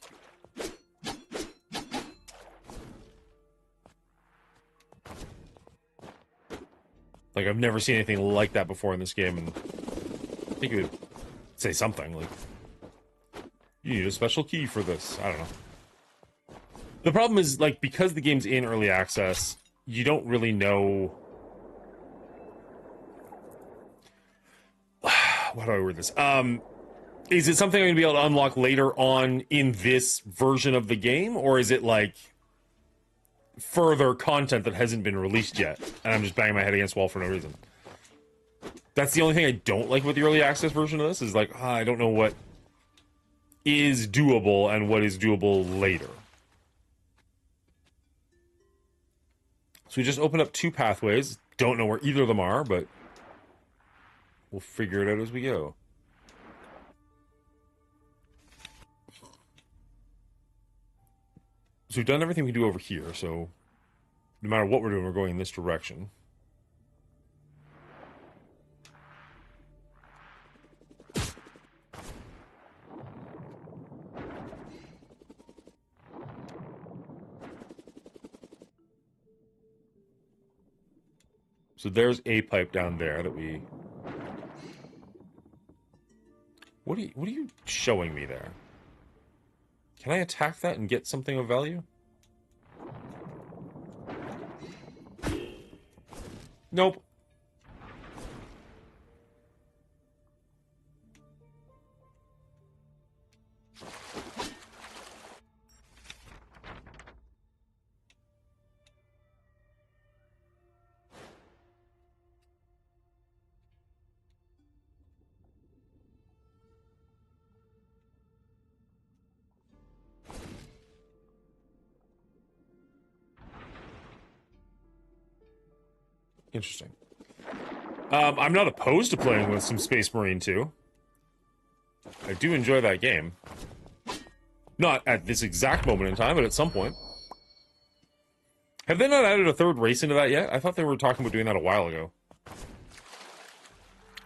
Like, I've never seen anything like that before in this game, and I think it would say something, like, you need a special key for this. I don't know. The problem is, like, because the game's in early access, you don't really know... How do I word this? Is it something I'm going to be able to unlock later on in this version of the game, or is it, like, further content that hasn't been released yet, and I'm just banging my head against the wall for no reason? That's the only thing I don't like with the early access version of this, is, like, I don't know what is doable and what is doable later. So we just opened up 2 pathways. Don't know where either of them are, but we'll figure it out as we go. So we've done everything we can do over here, so no matter what we're doing, we're going in this direction. So there's a pipe down there that we... What are you showing me there? Can I attack that and get something of value? Nope. Interesting. I'm not opposed to playing with some Space Marine 2. I do enjoy that game. Not at this exact moment in time, but at some point. Have they not added a third race into that yet? I thought they were talking about doing that a while ago.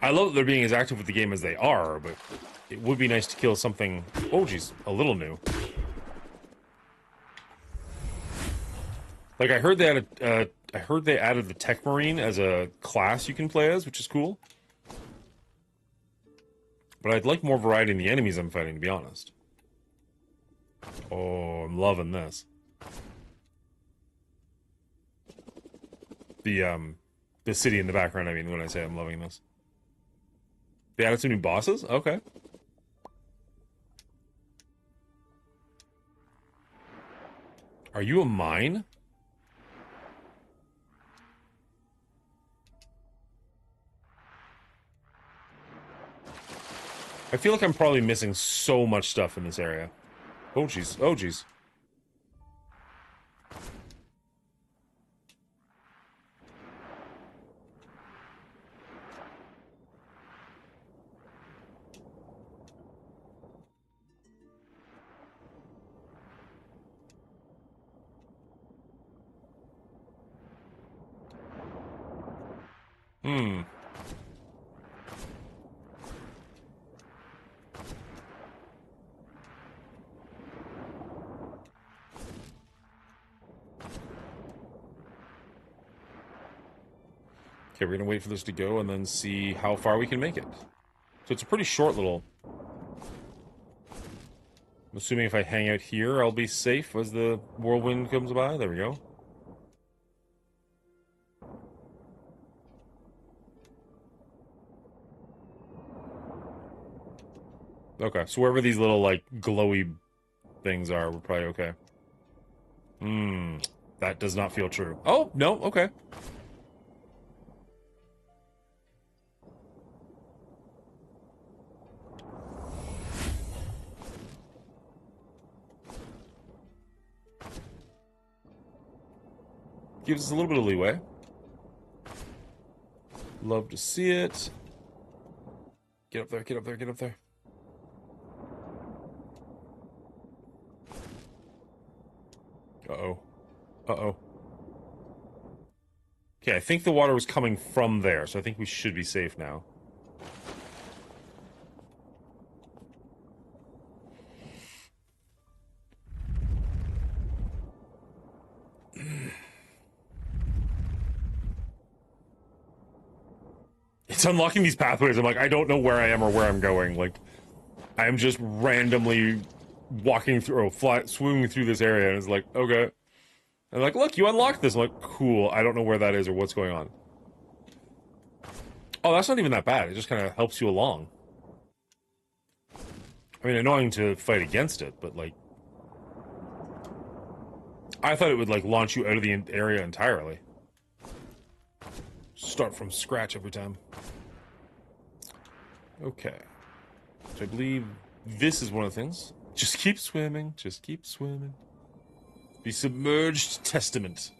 I love that they're being as active with the game as they are, but it would be nice to kill something, oh geez, a little new. Like I heard they added the Tech Marine as a class you can play as, which is cool. But I'd like more variety in the enemies I'm fighting, to be honest. Oh, I'm loving this. The city in the background, I mean, when I say I'm loving this. They added some new bosses? Okay. Are you a mine? I feel like I'm probably missing so much stuff in this area. Oh, jeez. Oh, jeez. Hmm. Okay, we're gonna wait for this to go and then see how far we can make it. So it's a pretty short little... I'm assuming if I hang out here, I'll be safe as the whirlwind comes by. There we go. Okay, so wherever these little, like, glowy things are, we're probably okay. Hmm, that does not feel true. Oh, no, okay. Gives us a little bit of leeway. Love to see it. Get up there, get up there, get up there. Uh-oh. Uh-oh. Okay, I think the water was coming from there, so I think we should be safe now. It's unlocking these pathways. I'm like, I don't know where I am or where I'm going. Like, I'm just randomly walking through, or swimming through this area, and it's like, okay. And like, look, you unlocked this. I'm like, cool. I don't know where that is or what's going on. Oh, that's not even that bad. It just kind of helps you along. I mean, annoying to fight against it, but like... I thought it would, like, launch you out of the area entirely. Start from scratch every time. Okay. So I believe this is one of the things. Just keep swimming. Just keep swimming. The Submerged Testament.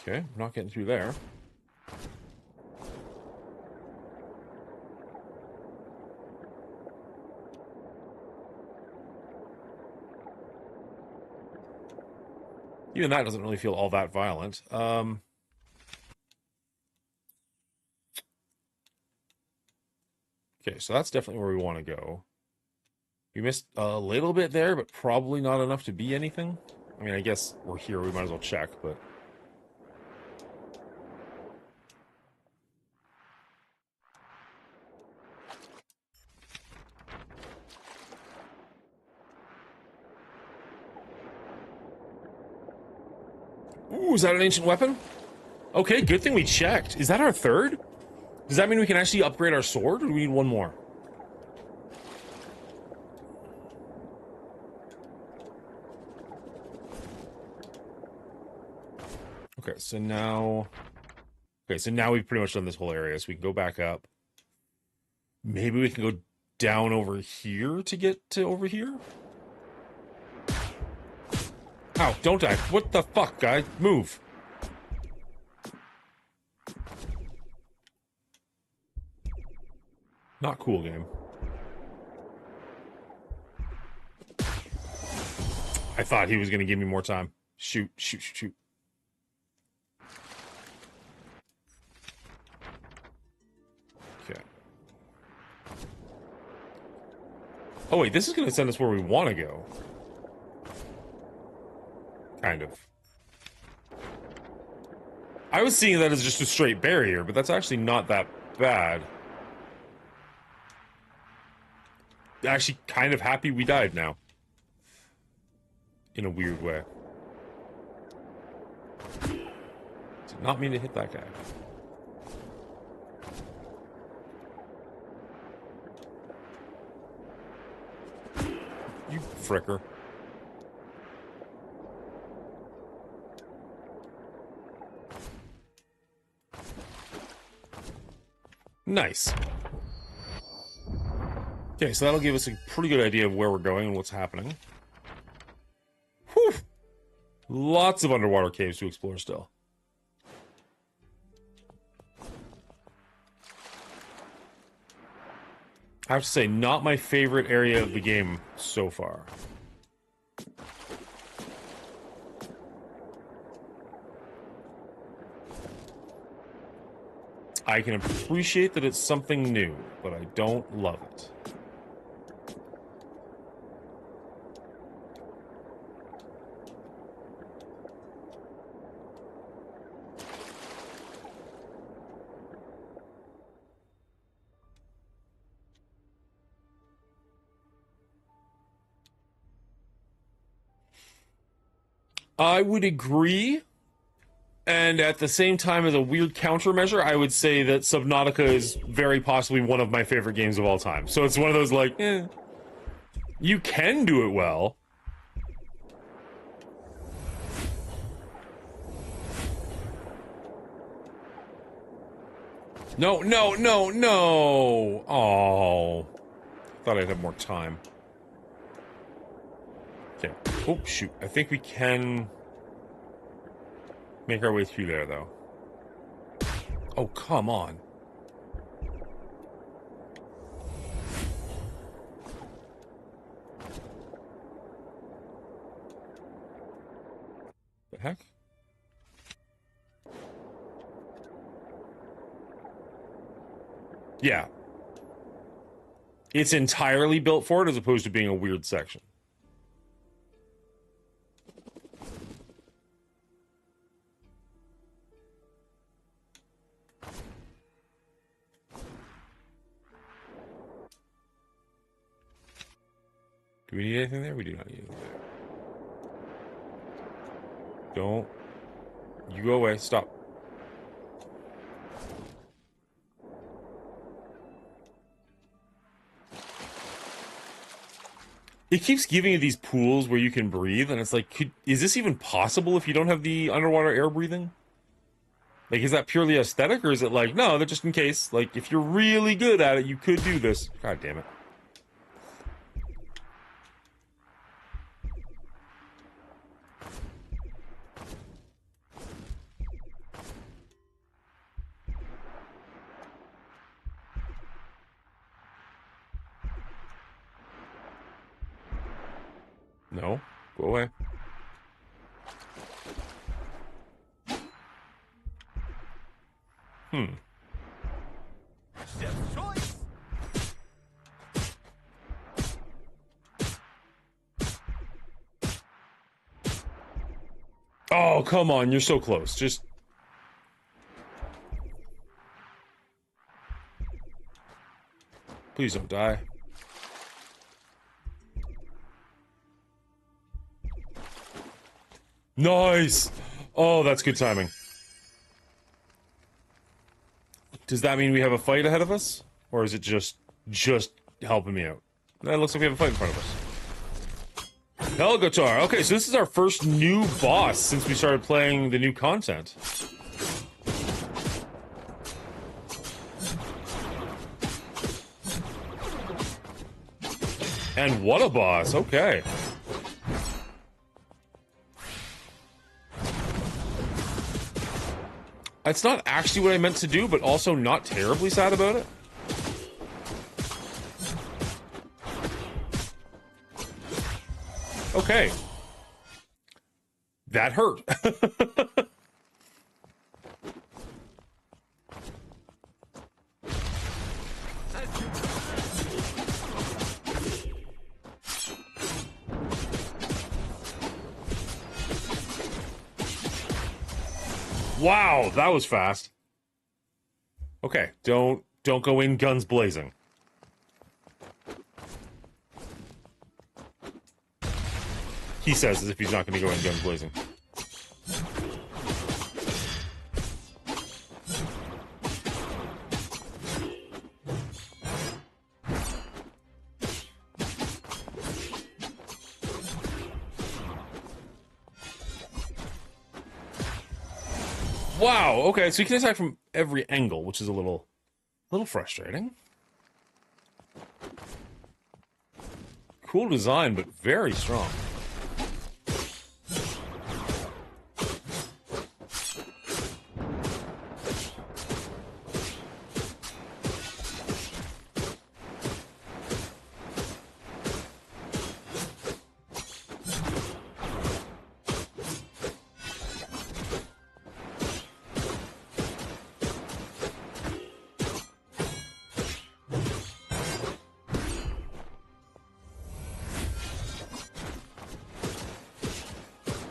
Okay, I'm not getting through there. Even that doesn't really feel all that violent. Okay, so that's definitely where we want to go. We missed a little bit there, but probably not enough to be anything. I mean, I guess we're here, we might as well check, but... Ooh, is that an ancient weapon? Okay, good thing we checked. Is that our third? Does that mean we can actually upgrade our sword, or do we need one more? Okay, so now... Okay, so now we've pretty much done this whole area, so we can go back up. Maybe we can go down over here to get to over here? Ow, don't die. What the fuck, guy? Move. Not cool, game. I thought he was going to give me more time. Shoot, shoot, shoot, shoot. Okay. Oh, wait, this is going to send us where we want to go. Kind of. I was seeing that as just a straight barrier, but that's actually not that bad. Actually, kind of happy we died now. In a weird way. Did not mean to hit that guy. You fricker. Nice. Okay, so that'll give us a pretty good idea of where we're going and what's happening. Whew! Lots of underwater caves to explore still. I have to say, not my favorite area of the game so far. I can appreciate that it's something new, but I don't love it. I would agree. And at the same time, as a weird countermeasure, I would say that Subnautica is very possibly one of my favorite games of all time. So it's one of those, like, you can do it well. No, no, no, no! Oh. Thought I'd have more time. Okay. Oh, shoot. I think we can... make our way through there, though. Oh, come on. The heck? Yeah. It's entirely built for it as opposed to being a weird section. Do we need anything there? We do not need anything there. Don't. You go away. Stop. It keeps giving you these pools where you can breathe, and it's like, is this even possible if you don't have the underwater air breathing? Like, is that purely aesthetic, or is it like, no, that just in case, like, if you're really good at it, you could do this. God damn it. No. Go away. Chef's choice. Oh, come on. You're so close. Just... Please don't die. Nice! Oh, that's good timing. Does that mean we have a fight ahead of us? Or is it just helping me out? It looks like we have a fight in front of us. Helgatar. Okay, so this is our first new boss since we started playing the new content. And what a boss. Okay. That's not actually what I meant to do, but also not terribly sad about it. Okay. That hurt. Wow, that was fast. Okay, don't go in guns blazing. He says as if he's not going to go in guns blazing. Wow, okay, so you can attack from every angle, which is a little frustrating. Cool design, but very strong.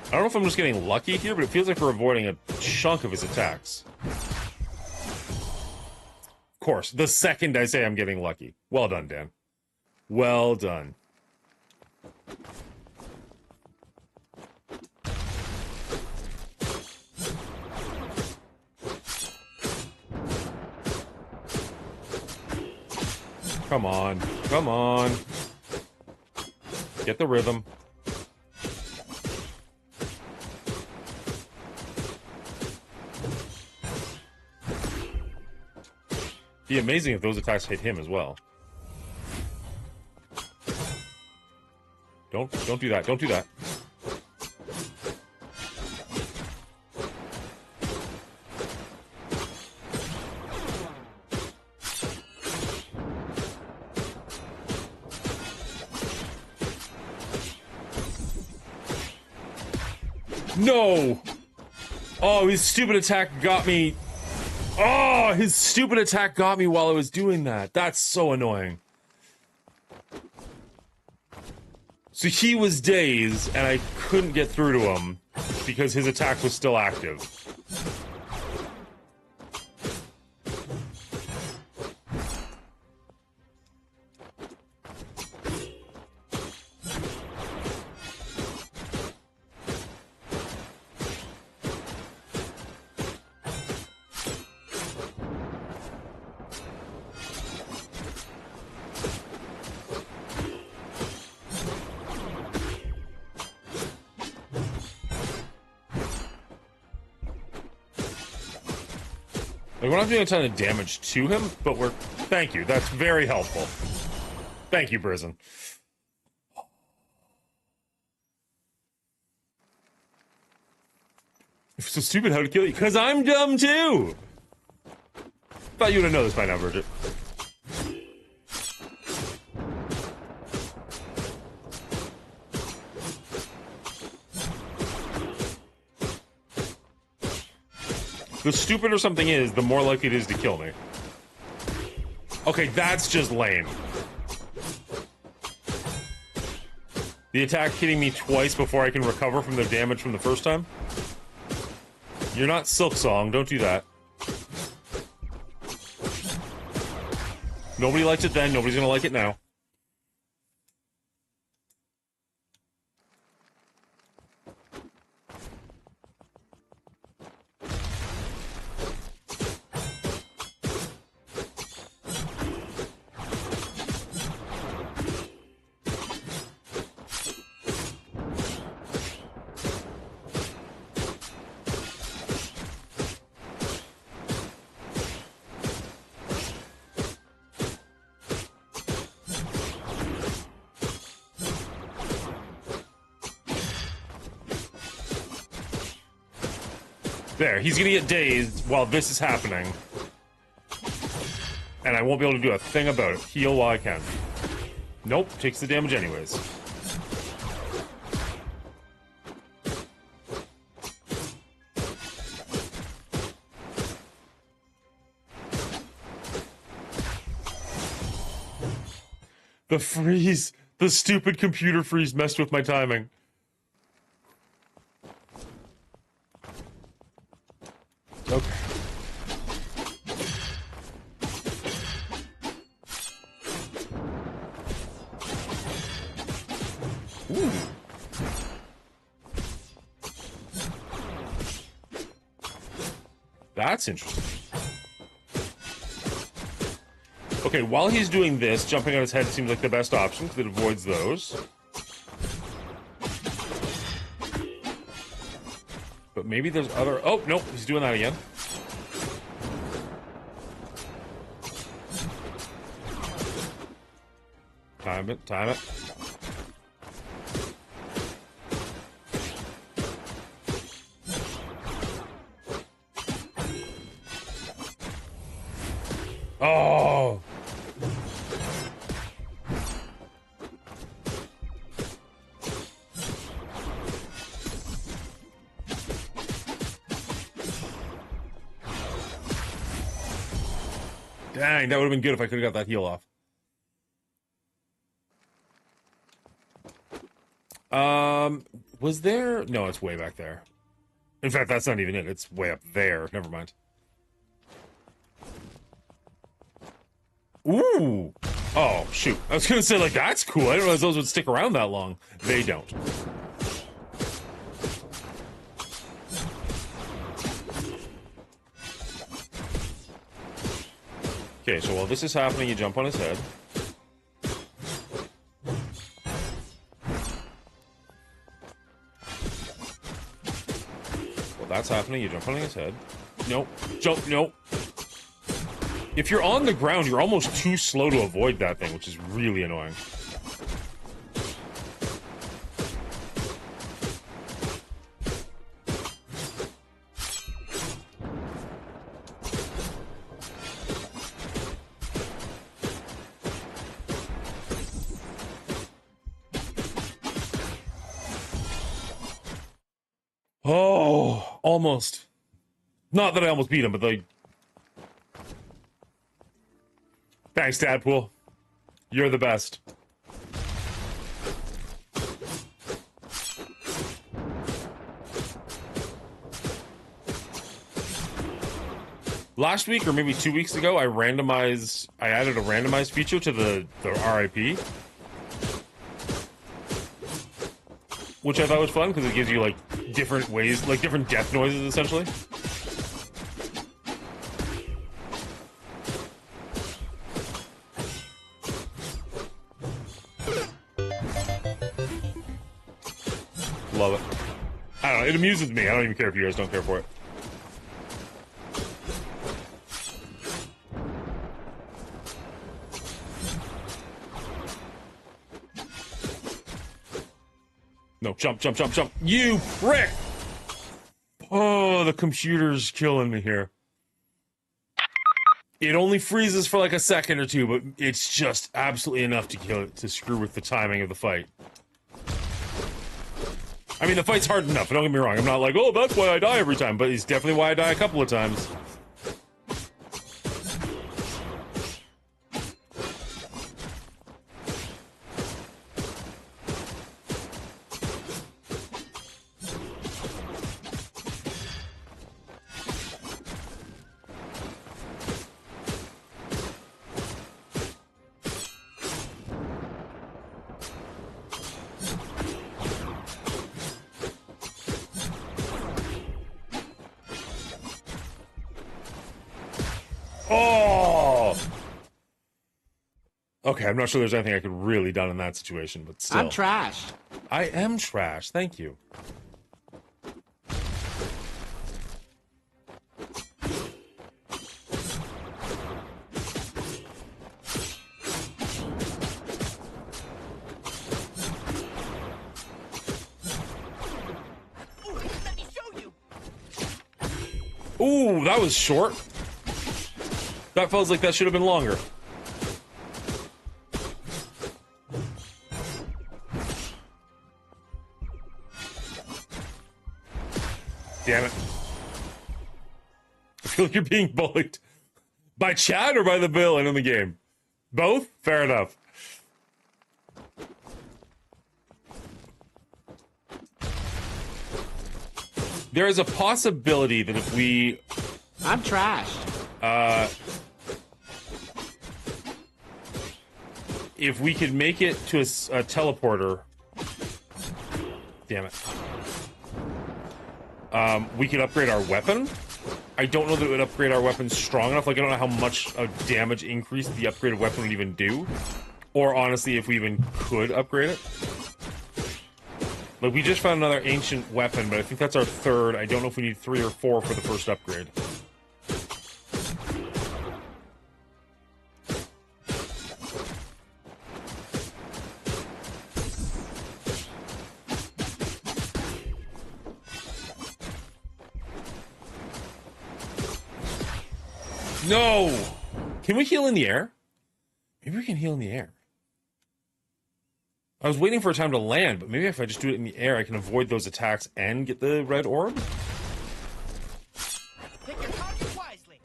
I don't know if I'm just getting lucky here, but it feels like we're avoiding a chunk of his attacks. Of course, the second I say I'm getting lucky. Well done, Dan. Well done. Come on. Come on. Get the rhythm. Be amazing if those attacks hit him as well. Don't do that. Don't do that. No! Oh, his stupid attack got me. Oh, his stupid attack got me while I was doing that. That's so annoying. So he was dazed, and I couldn't get through to him because his attack was still active. Like, we're not doing a ton of damage to him, but we're... Thank you, that's very helpful. Thank you, Brisen. If it's so stupid how to kill you, because I'm dumb too! Thought you would have known this by now, Bridget. The stupider something is, the more likely it is to kill me. Okay, that's just lame. The attack hitting me twice before I can recover from the damage from the first time? You're not Silksong, don't do that. Nobody liked it then, nobody's gonna like it now. There, he's gonna get dazed while this is happening. And I won't be able to do a thing about it. Heal while I can. Nope, takes the damage anyways. The freeze! The stupid computer freeze messed with my timing. Okay. Ooh. That's interesting. Okay, while he's doing this, jumping on his head seems like the best option because it avoids those. But maybe there's other... Oh, nope, he's doing that again. Time it, time it. Oh! Dang, that would have been good if I could have got that heal off. Was there... No, it's way back there. In fact, that's not even it. It's way up there. Never mind. Ooh! Oh, shoot. I was gonna say, like, that's cool. I didn't realize those would stick around that long. They don't. Okay, so while this is happening, you jump on his head. While that's happening, you jump on his head. Nope. Jump, nope. If you're on the ground, you're almost too slow to avoid that thing, which is really annoying. Oh, almost. Not that I almost beat him, but like... Thanks, Tadpool. You're the best. Last week, or maybe 2 weeks ago, I added a randomized feature to the RIP. Which I thought was fun, because it gives you, like, different ways, like, different death noises, essentially. Love it. I don't know, it amuses me. I don't even care if you guys don't care for it. No, jump, jump, jump, jump. You prick! Oh, the computer's killing me here. It only freezes for like a second or two, but it's just absolutely enough to kill it, to screw with the timing of the fight. I mean, the fight's hard enough, don't get me wrong. I'm not like, oh, that's why I die every time, but it's definitely why I die a couple of times. Oh! Okay, I'm not sure there's anything I could really done in that situation, but still. I'm trash. I am trash, thank you. Ooh, that was short. That feels like that should have been longer. Damn it. I feel like you're being bullied. By Chad or by the villain in the game? Both? Fair enough. There is a possibility that if we... I'm trash. If we could make it to a teleporter... Damn it. We could upgrade our weapon. I don't know that it would upgrade our weapon strong enough. Like, I don't know how much of damage increase the upgraded weapon would even do. Or, honestly, if we even could upgrade it. Like, we just found another ancient weapon, but I think that's our third. I don't know if we need 3 or 4 for the first upgrade. No! Can we heal in the air? Maybe we can heal in the air. I was waiting for a time to land, but maybe if I just do it in the air, I can avoid those attacks and get the red orb? Pick your target wisely.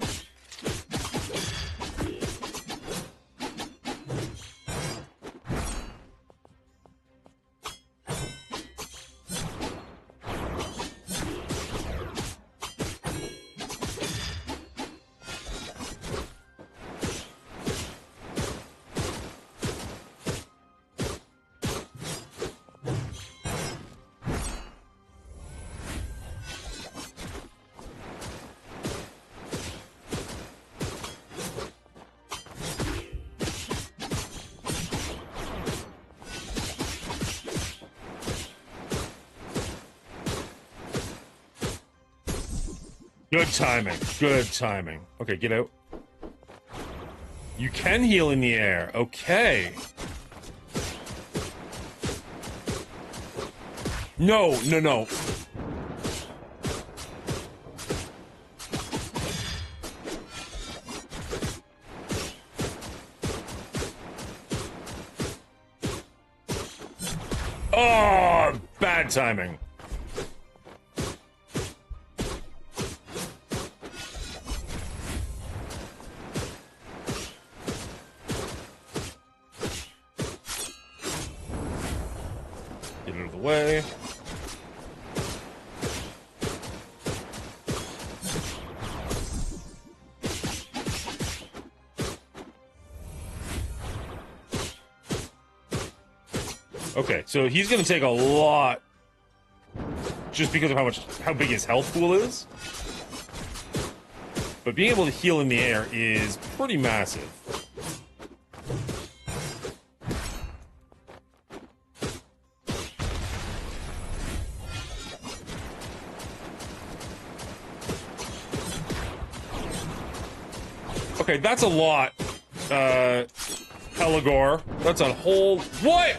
Good timing. Good timing. Okay, get out. You can heal in the air. Okay. No, no, no. Oh, bad timing. Get out of the way. Okay, so he's gonna take a lot just because of how big his health pool is. But being able to heal in the air is pretty massive. Okay, that's a lot. Pelagor. That's a whole... What?!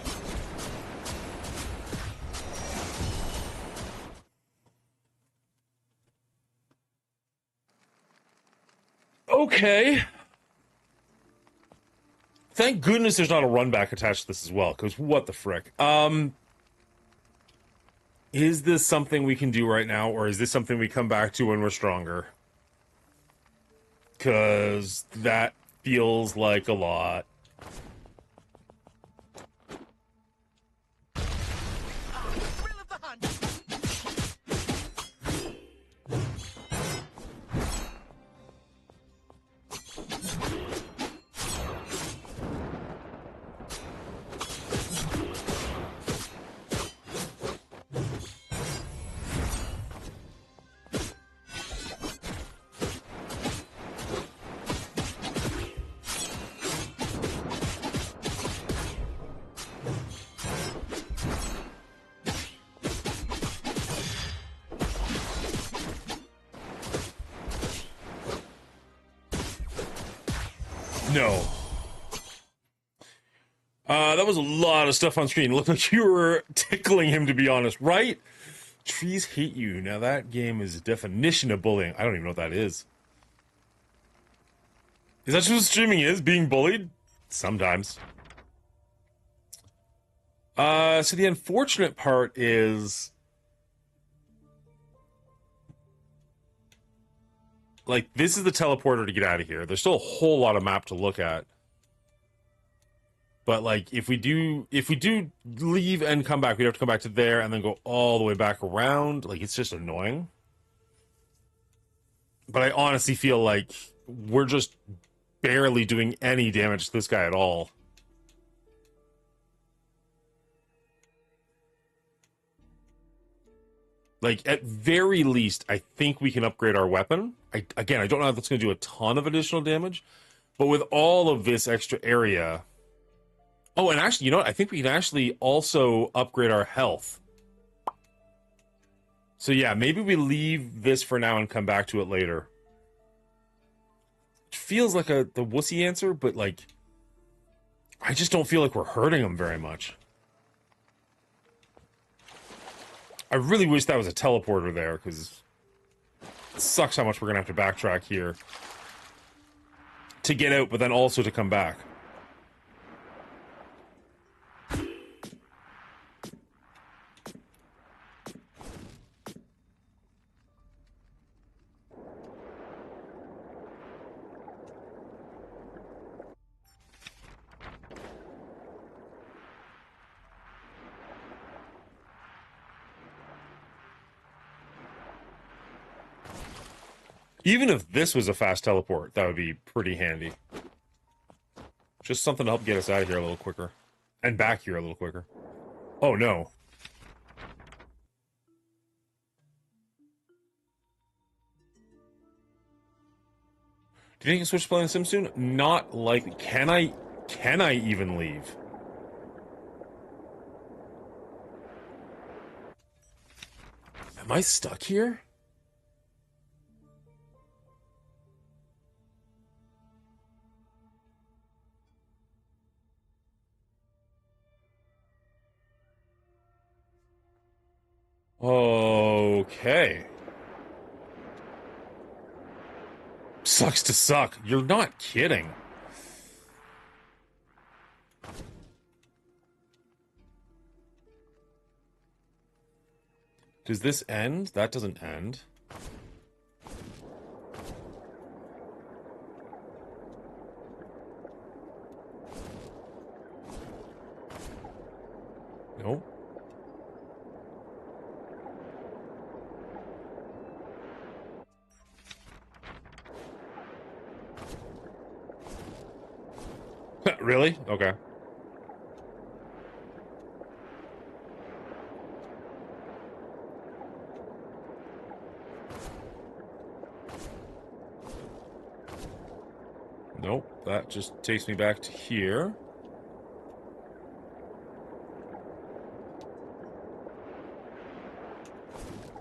Okay. Thank goodness there's not a run back attached to this as well, because what the frick. Is this something we can do right now, or is this something we come back to when we're stronger? Because that feels like a lot. No. That was a lot of stuff on screen. It looked like you were tickling him, to be honest, right? Trees hate you. Now that game is a definition of bullying. I don't even know what that is. Is that just what streaming is? Being bullied? Sometimes. So the unfortunate part is... like, this is the teleporter to get out of here. There's still a whole lot of map to look at. But, like, if we do leave and come back, we'd have to come back to there and then go all the way back around. Like, it's just annoying. But I honestly feel like we're just barely doing any damage to this guy at all. Like, at very least, I think we can upgrade our weapon. Again, I don't know if that's going to do a ton of additional damage. But with all of this extra area... oh, and actually, you know what? I think we can actually also upgrade our health. So yeah, maybe we leave this for now and come back to it later. It feels like the wussy answer, but like... I just don't feel like we're hurting him very much. I really wish that was a teleporter there, because it sucks how much we're going to have to backtrack here to get out, but then also to come back. Even if this was a fast teleport, that would be pretty handy. Just something to help get us out of here a little quicker. And back here a little quicker. Oh, no. Do you think you can switch to playing Sim soon? Not likely. Can I even leave? Am I stuck here? Okay. Sucks to suck. You're not kidding. Does this end? That doesn't end. Nope. Really? Okay. Nope, that just takes me back to here.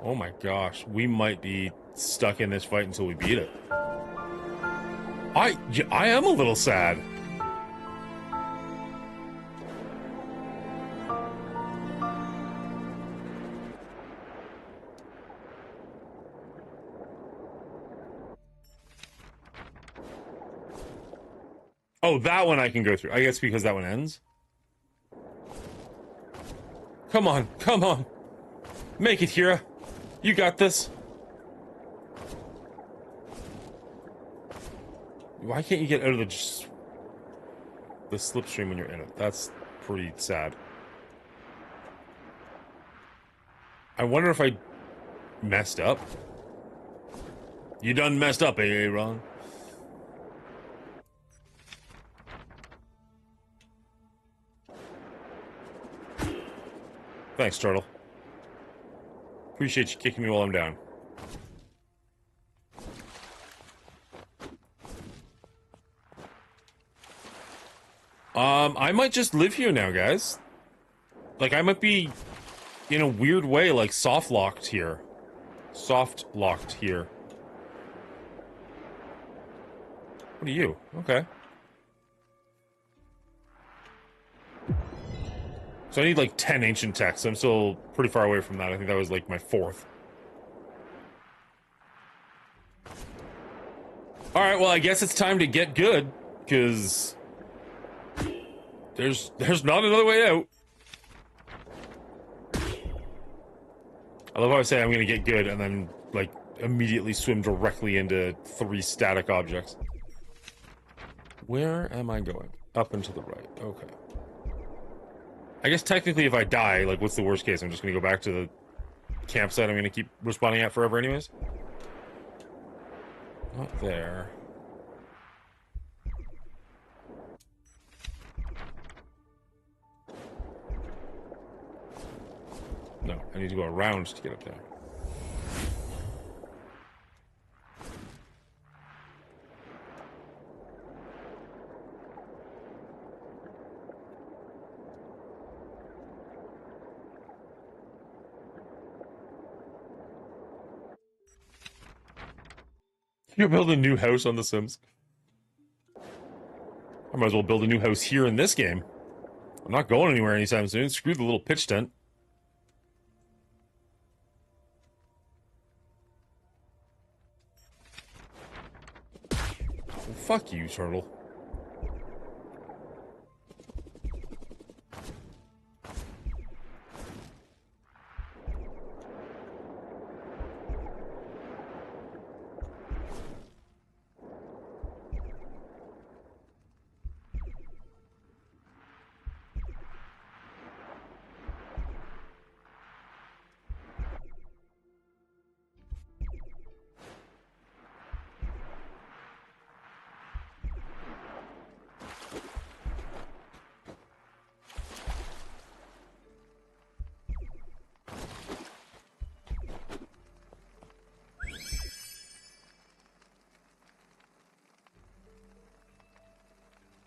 Oh my gosh, we might be stuck in this fight until we beat it. I am a little sad. Oh, that one I can go through. I guess because that one ends. Come on, come on. Make it, Hira. You got this. Why can't you get out of the slipstream when you're in it? That's pretty sad. I wonder if I messed up. You done messed up, Ron? Thanks, Turtle. Appreciate you kicking me while I'm down. I might just live here now, guys. Like, I might be, in a weird way, like, soft-locked here. Soft-locked here. What are you? Okay. So I need, like, 10 ancient texts. I'm still pretty far away from that. I think that was, like, my 4th. Alright, well, I guess it's time to get good, because there's not another way out. I love how I say I'm gonna get good, and then, like, immediately swim directly into 3 static objects. Where am I going? Up and to the right. Okay. I guess technically if I die, like, what's the worst case? I'm just gonna go back to the campsite I'm gonna keep respawning at forever anyways? Not there. No, I need to go around to get up there. You're building a new house on The Sims. I might as well build a new house here in this game. I'm not going anywhere anytime soon. Screw the little pitch tent. Well, fuck you, Turtle.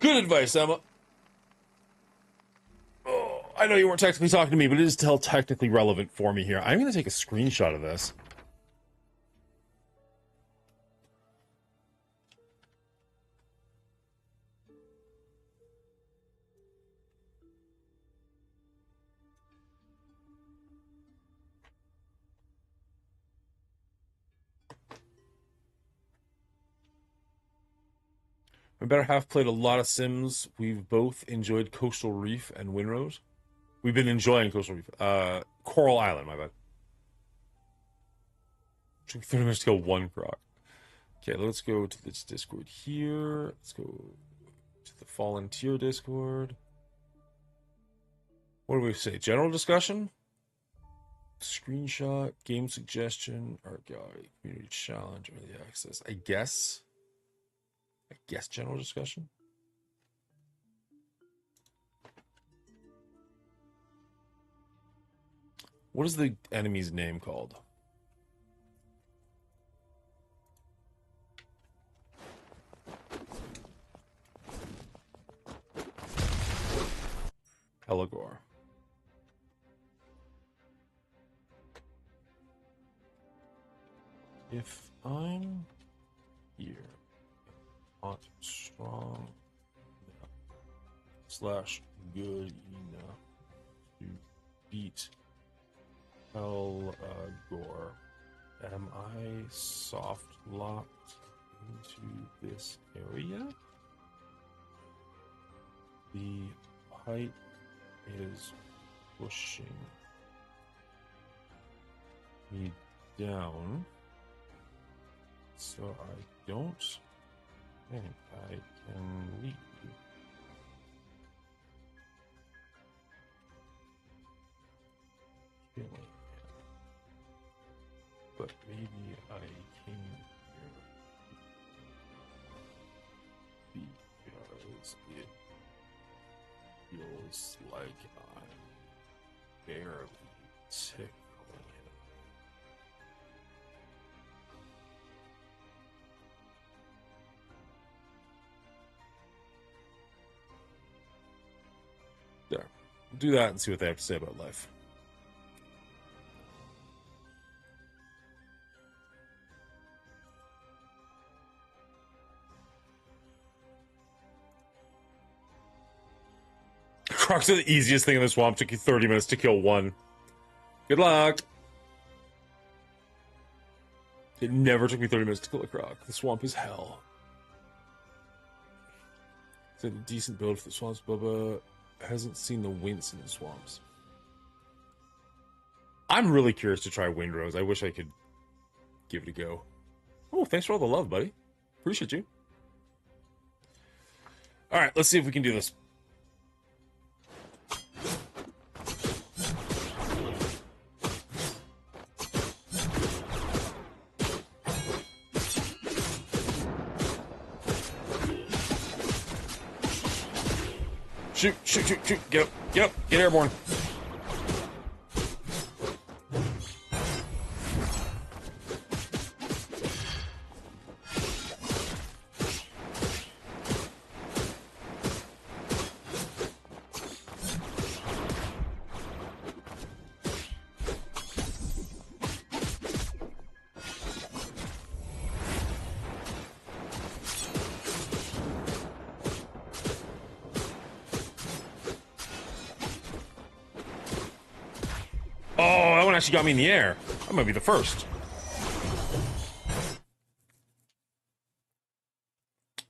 Good advice, Emma. Oh, I know you weren't technically talking to me, but it is still technically relevant for me here. I'm going to take a screenshot of this. My better half played a lot of Sims. We've both enjoyed Coastal Reef and Windrose. We've been enjoying Coastal Reef. Coral Island, my bad. Took 30 minutes to go 1 croc. Okay, let's go to this Discord here. Let's go to the Volunteer Discord. What do we say? General discussion? Screenshot, game suggestion, art gallery, community challenge, early access. I guess general discussion. What is the enemy's name called? Pelagor. If I'm here, not strong enough / good enough to beat Pelagor, am I soft locked into this area? The pipe is pushing me down. So I don't think I can leave. But maybe I can here because it feels like I'm barely tickling it. There. We'll do that and see what they have to say about life. Crocs are the easiest thing in the swamp. Took you 30 minutes to kill one. Good luck. It never took me 30 minutes to kill a croc. The swamp is hell. It's a decent build for the swamps. Bubba hasn't seen the wince in the swamps. I'm really curious to try Windrose. I wish I could give it a go. Oh, thanks for all the love, buddy. Appreciate you. All right, let's see if we can do this. Shoot, shoot, shoot, shoot. Get up, get up, get airborne. She got me in the air. That might be the first.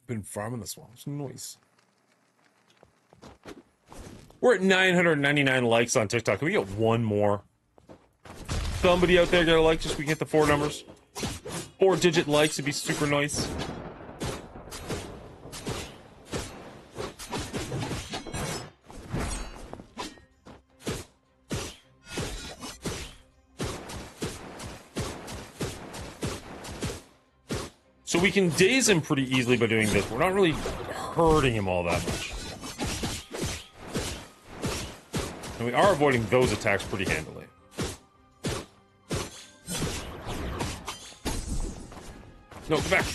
Been farming the swamps. Nice. We're at 999 likes on TikTok. Can we get one more? Somebody out there got a like just so we can get the 4 numbers. 4-digit likes would be super nice. So we can daze him pretty easily by doing this. We're not really hurting him all that much. And we are avoiding those attacks pretty handily. No, come back.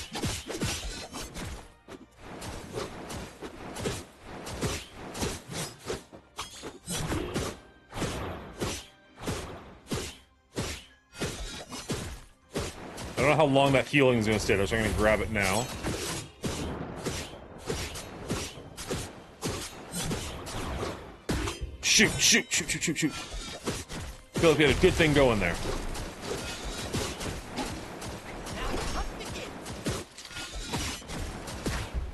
I don't know how long that healing is going to stay there, so I'm going to grab it now. Shoot, shoot, shoot, shoot, shoot, shoot. I feel like we had a good thing going there.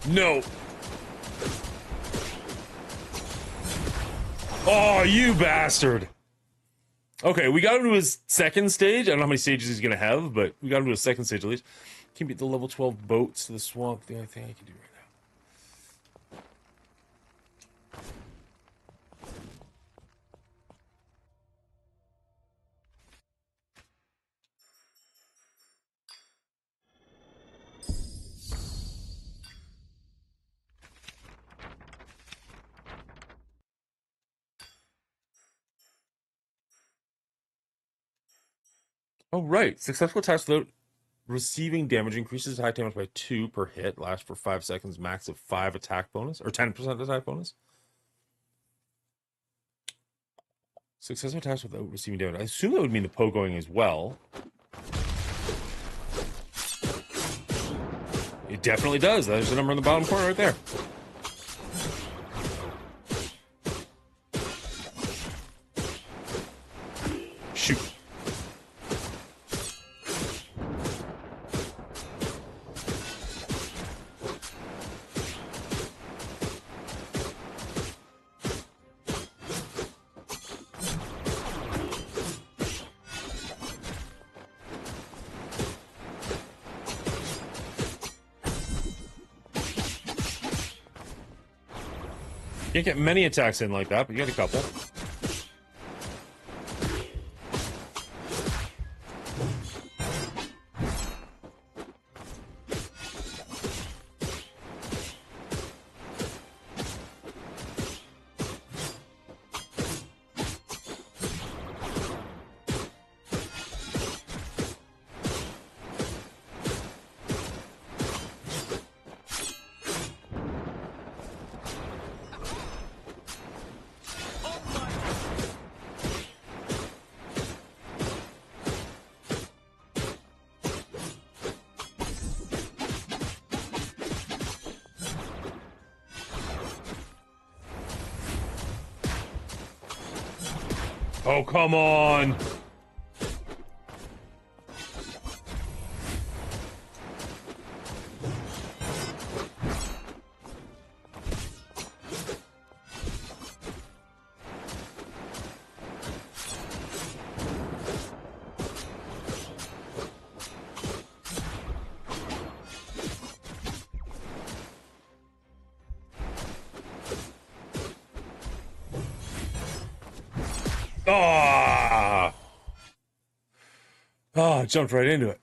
No. Oh, you bastard. Okay, we got him to his second stage. I don't know how many stages he's going to have, but we got him to his second stage at least. Can beat the level 12 boats to the swamp. The only thing I can do right now. Oh, right. Successful attacks without receiving damage increases attack damage by 2 per hit. Lasts for 5 seconds. Max of 5 attack bonus. Or 10% attack bonus. Successful attacks without receiving damage. I assume that would mean the pogoing as well. It definitely does. There's the number in the bottom corner right there. Shoot. Can't get many attacks in like that, but you got a couple. Oh, come on! Ah! Oh, I jumped right into it.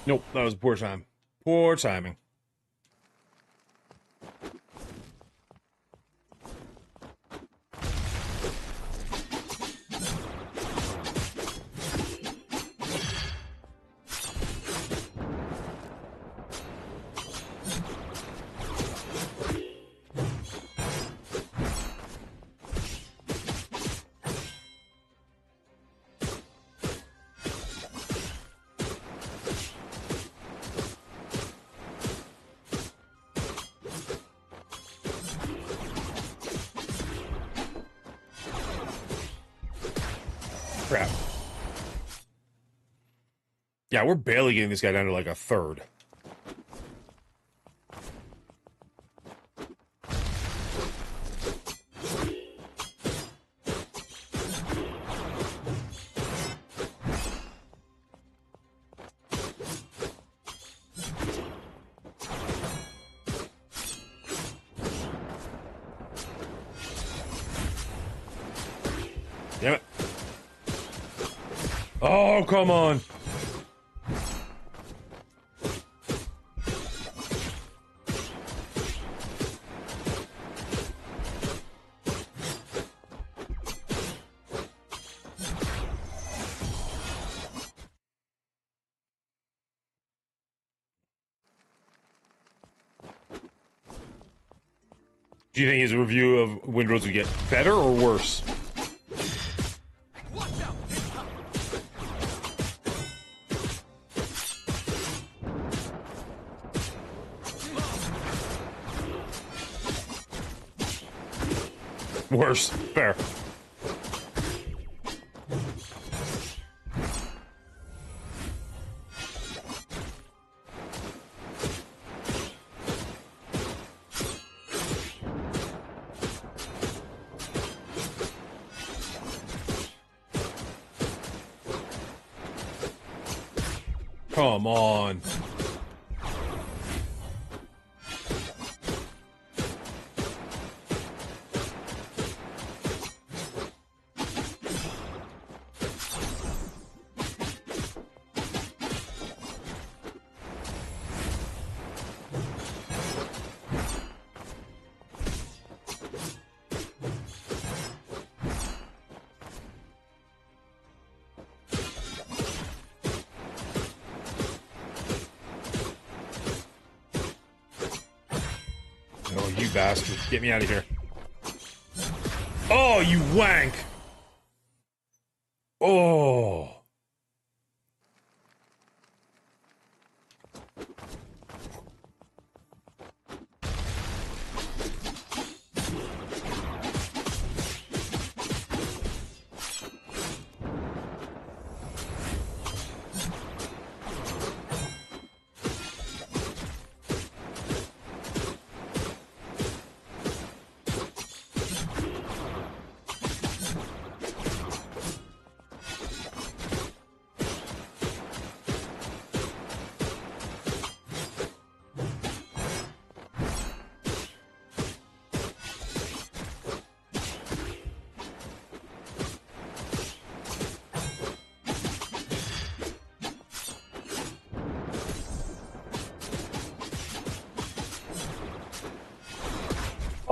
Nope, that was poor time. Poor timing. Crap. Yeah, we're barely getting this guy down to like a third. Damn it. Oh, come on. Do you think his review of Windroads would get better or worse? Worse. Fair. Come on. Oh, you bastard. Get me out of here. Oh, you wank! Oh.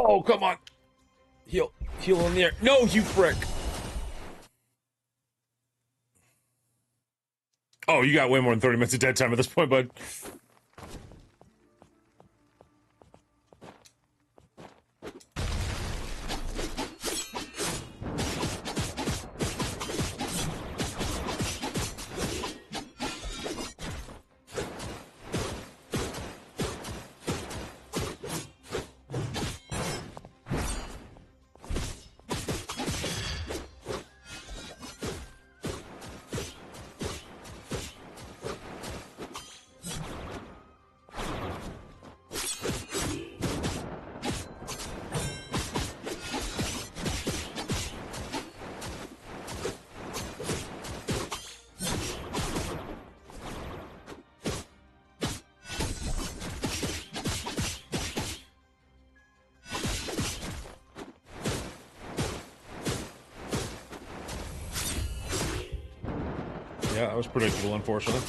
Oh, come on. Heal in the air. No, you frick. Oh, you got way more than 30 minutes of dead time at this point, bud. Yeah, that was predictable, unfortunately.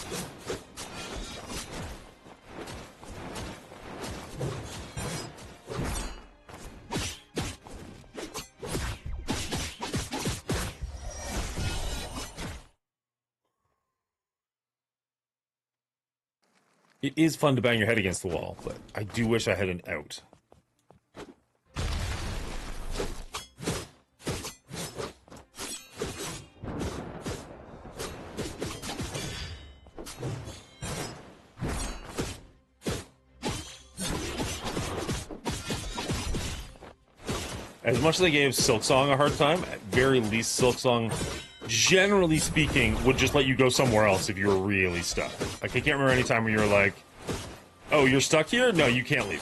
It is fun to bang your head against the wall, but I do wish I had an out. As much as I gave Silksong a hard time, at very least Silksong, generally speaking, would just let you go somewhere else if you were really stuck. Like, I can't remember any time where you were like, oh, you're stuck here? No, you can't leave.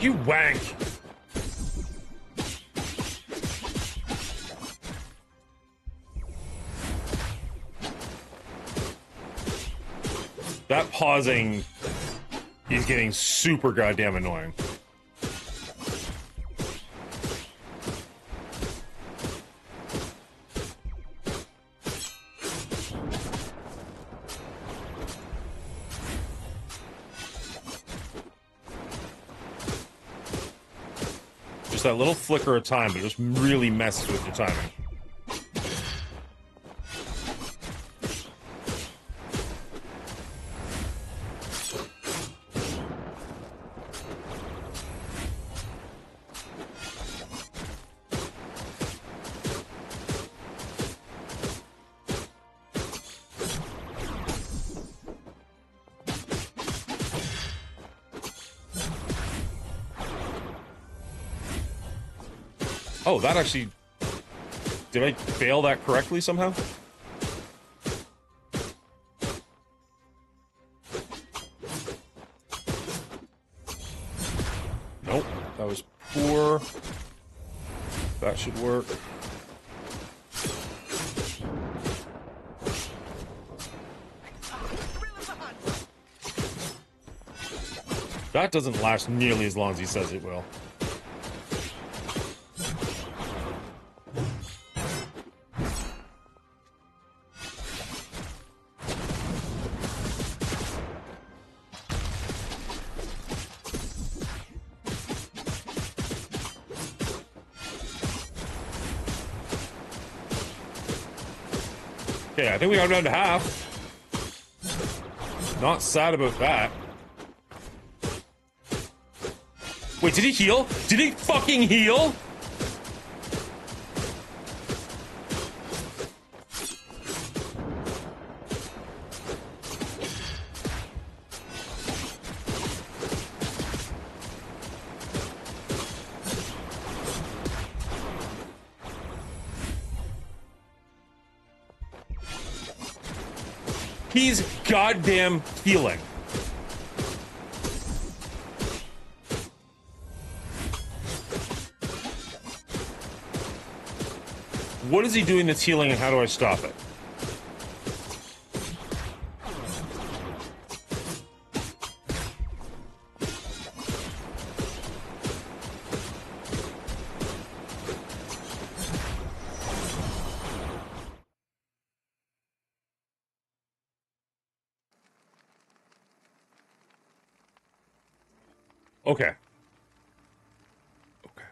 You wank! That pausing is getting super goddamn annoying. Just that little flicker of time, but it just really messes with your timing. Oh, that actually... Did I fail that correctly somehow? Nope. That was poor. That should work. That doesn't last nearly as long as he says it will. Okay, I think we got down to half. Not sad about that. Wait, did he heal? Did he fucking heal? He's goddamn healing. What is he doing that's healing, and how do I stop it? Okay. Okay.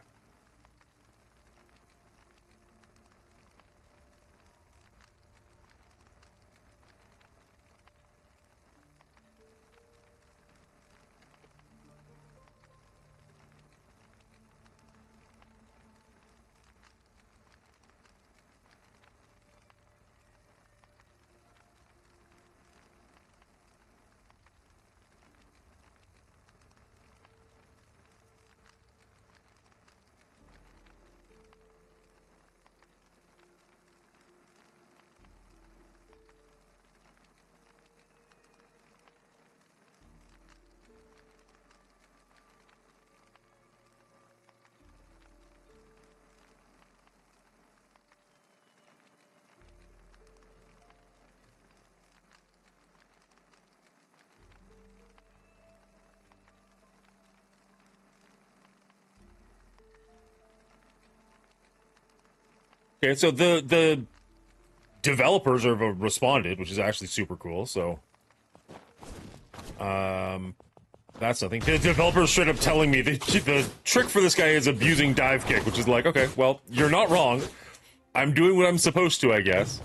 Okay, so the developers have responded, which is actually super cool. So, that's nothing. The developers straight up telling me the trick for this guy is abusing dive kick, which is like, okay, well, you're not wrong. I'm doing what I'm supposed to, I guess.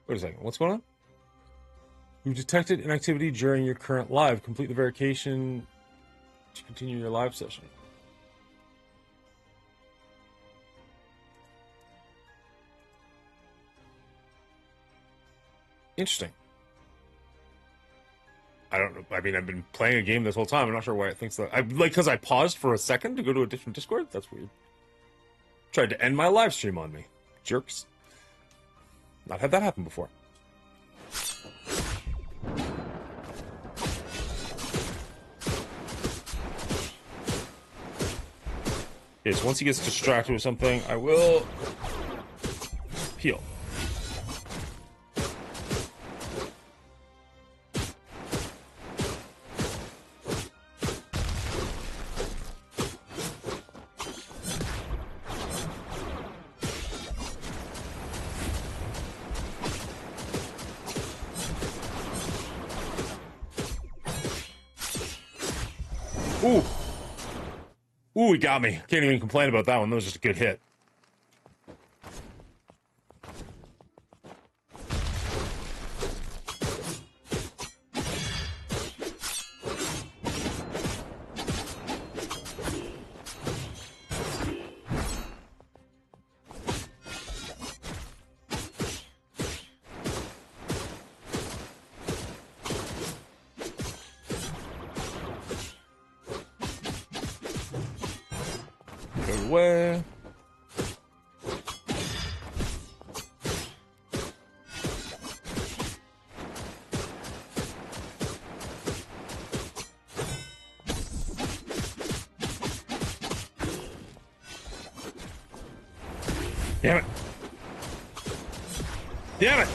Wait a second, what's going on? You've detected inactivity during your current live. Complete the verification to continue your live session. Interesting. I don't know. I mean, I've been playing a game this whole time. I'm not sure why it thinks that. Because I paused for a second to go to a different Discord? That's weird. Tried to end my live stream on me. Jerks. Not had that happen before. Okay, so once he gets distracted with something, I will heal. Ooh. Ooh, he got me. Can't even complain about that one. That was just a good hit. Away. Damn it. Damn it.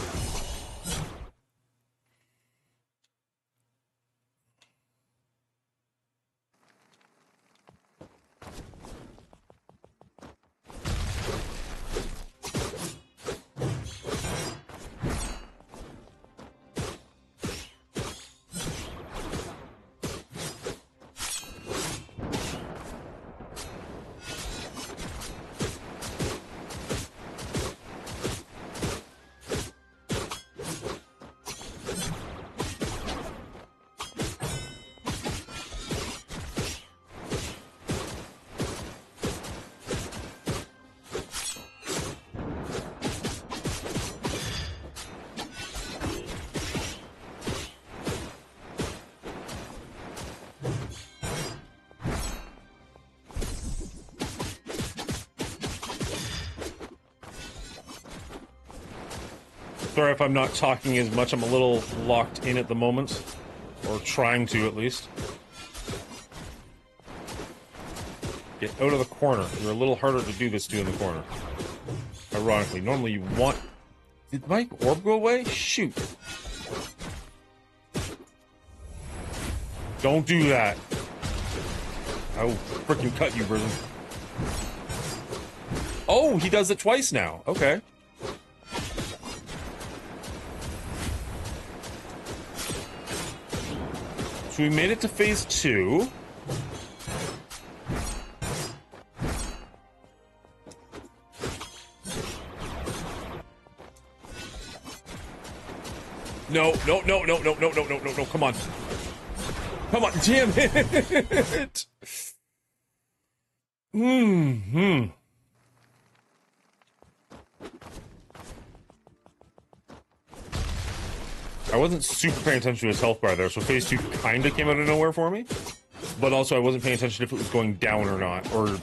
Sorry if I'm not talking as much. I'm a little locked in at the moment. Or trying to, at least. Get out of the corner. You're a little harder to do this to in the corner. Ironically. Normally you want... Did my orb go away? Shoot. Don't do that. I will freaking cut you, Brism. Oh, he does it twice now. Okay. So we made it to phase 2. No, no, no, no, no, no, no, no, no, no, come on. Come on, damn it! I wasn't super paying attention to his health bar there, so phase 2 kind of came out of nowhere for me. But also I wasn't paying attention if it was going down or not, or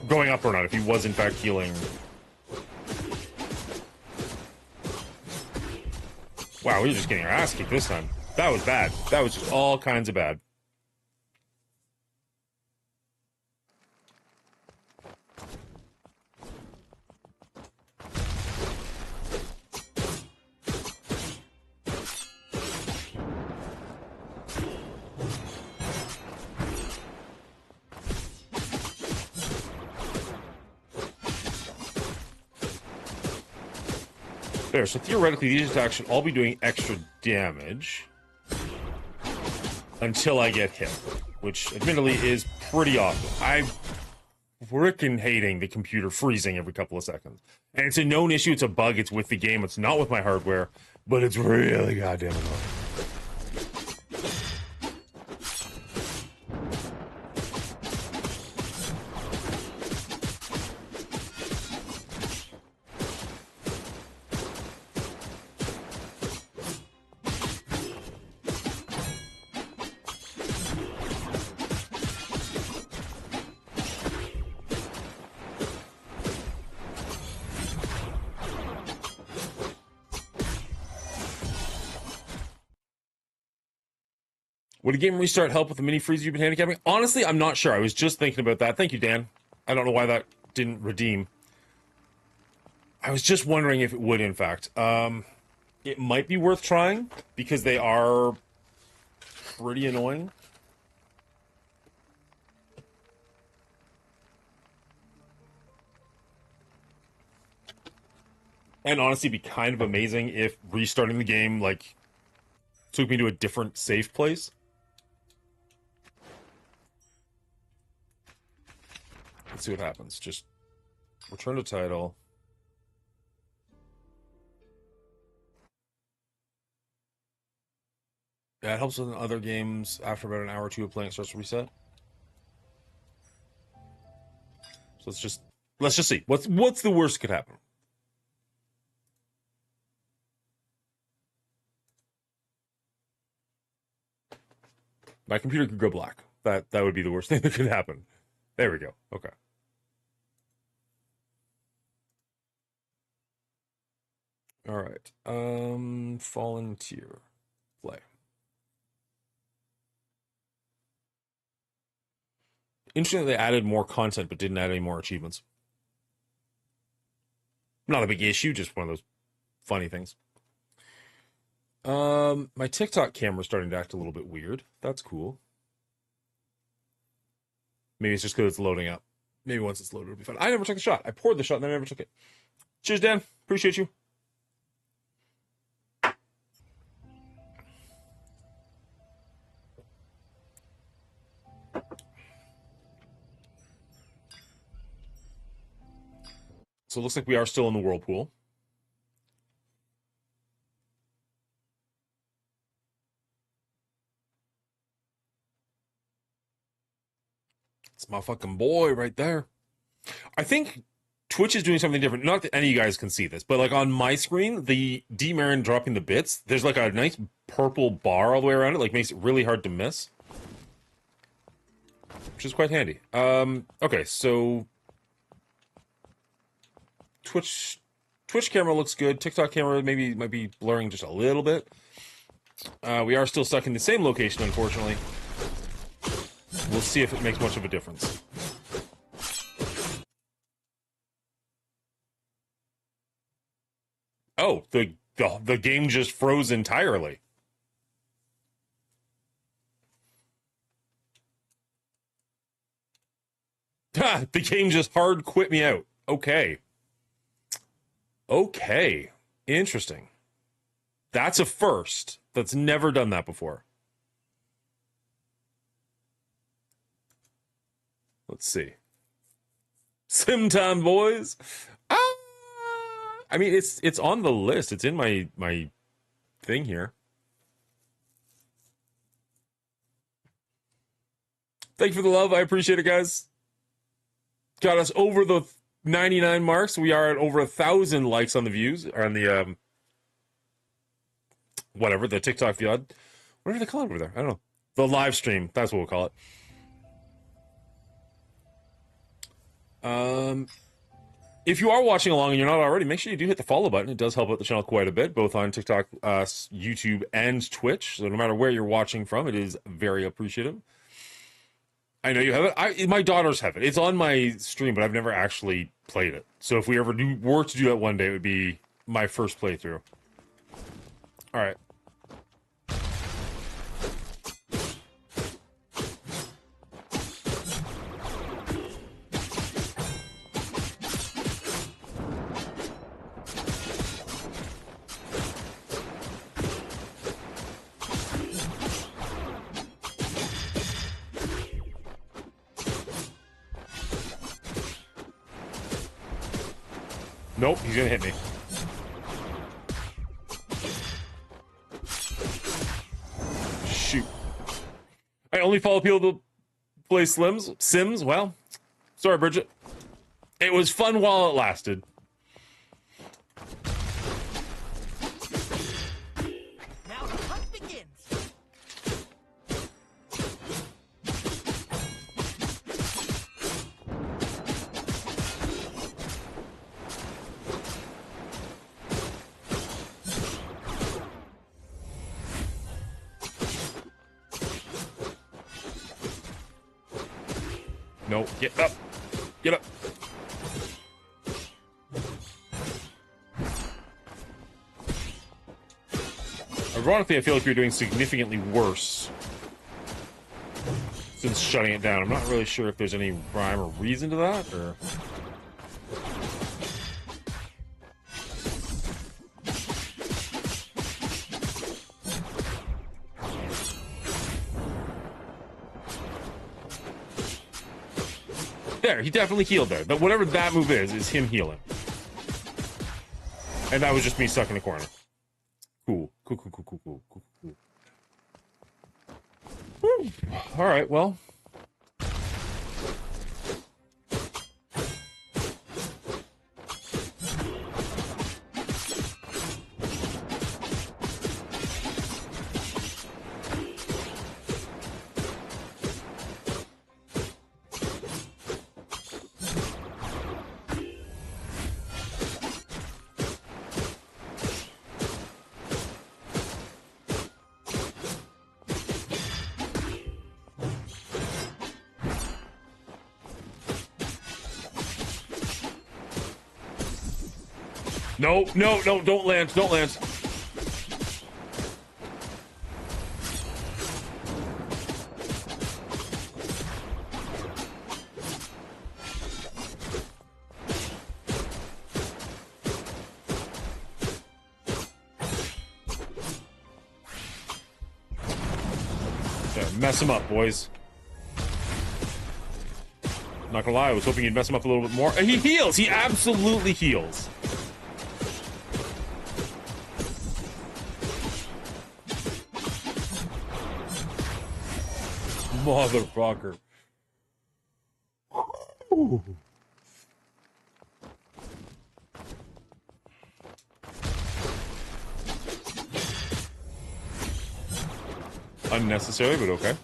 going up or not, if he was in fact healing. Wow, we were just getting our ass kicked this time. That was bad. That was just all kinds of bad. There, so theoretically these attacks should all be doing extra damage until I get hit, which admittedly is pretty often. I'm frickin' hating the computer freezing every couple of seconds. And it's a known issue, it's a bug, it's with the game, it's not with my hardware, but it's really goddamn annoying. Would a game restart help with the mini freeze you've been handicapping? Honestly, I'm not sure. I was just thinking about that. Thank you, Dan. I don't know why that didn't redeem. I was just wondering if it would, in fact. It might be worth trying, because they are pretty annoying. And honestly, it'd be kind of amazing if restarting the game, like, took me to a different safe place. Let's see what happens. Just return to title. Yeah, it helps with other games. After about an hour or two of playing, it starts to reset. So let's just see. What's the worst that could happen? My computer could go black. That would be the worst thing that could happen. There we go. Okay. All right. Fallen Tier. Play. Interesting that they added more content but didn't add any more achievements. Not a big issue, just one of those funny things. My TikTok camera's starting to act a little bit weird. That's cool. Maybe it's just because it's loading up. Maybe once it's loaded, it'll be fine. I never took the shot. I poured the shot and then I never took it. Cheers, Dan. Appreciate you. So it looks like we are still in the whirlpool. It's my fucking boy right there. I think Twitch is doing something different. Not that any of you guys can see this, but like on my screen, the D Marin dropping the bits, there's like a nice purple bar all the way around it, like makes it really hard to miss. Which is quite handy. Okay, so Twitch Twitch camera looks good. TikTok camera maybe might be blurring just a little bit. We are still stuck in the same location, unfortunately. We'll see if it makes much of a difference. Oh, the game just froze entirely. Ha! The game just hard quit me out. Okay. Okay. Interesting. That's a first. That's never done that before. Let's see. Sim time, boys. I mean, it's on the list. It's in my thing here. Thank you for the love. I appreciate it, guys. Got us over the 99 marks. We are at over 1,000 likes on the views, or on the whatever, the TikTok VOD. What do they call it over there? I don't know. The live stream. That's what we'll call it. If you are watching along and you're not already, make sure you do hit the follow button. It does help out the channel quite a bit, both on TikTok, YouTube, and Twitch. So no matter where you're watching from, it is very appreciative. I know you have it. My daughters have it. It's on my stream, but I've never actually played it. So if we ever were to do that one day, it would be my first playthrough. All right. Nope, he's gonna hit me. Shoot. I only follow people to play Sims? Well, sorry, Bridget. It was fun while it lasted. Now the hunt begins. No, get up. Get up. Ironically, I feel like you're doing significantly worse since shutting it down. I'm not really sure if there's any rhyme or reason to that, or... There, he definitely healed there. But whatever that move is him healing. And that was just me stuck in the corner. Cool. Cool. Whew. All right, well. No, don't land. There, mess him up, boys. Not gonna lie, I was hoping you'd mess him up a little bit more. And he heals! He absolutely heals. Motherfucker. Ooh. Unnecessary, but okay.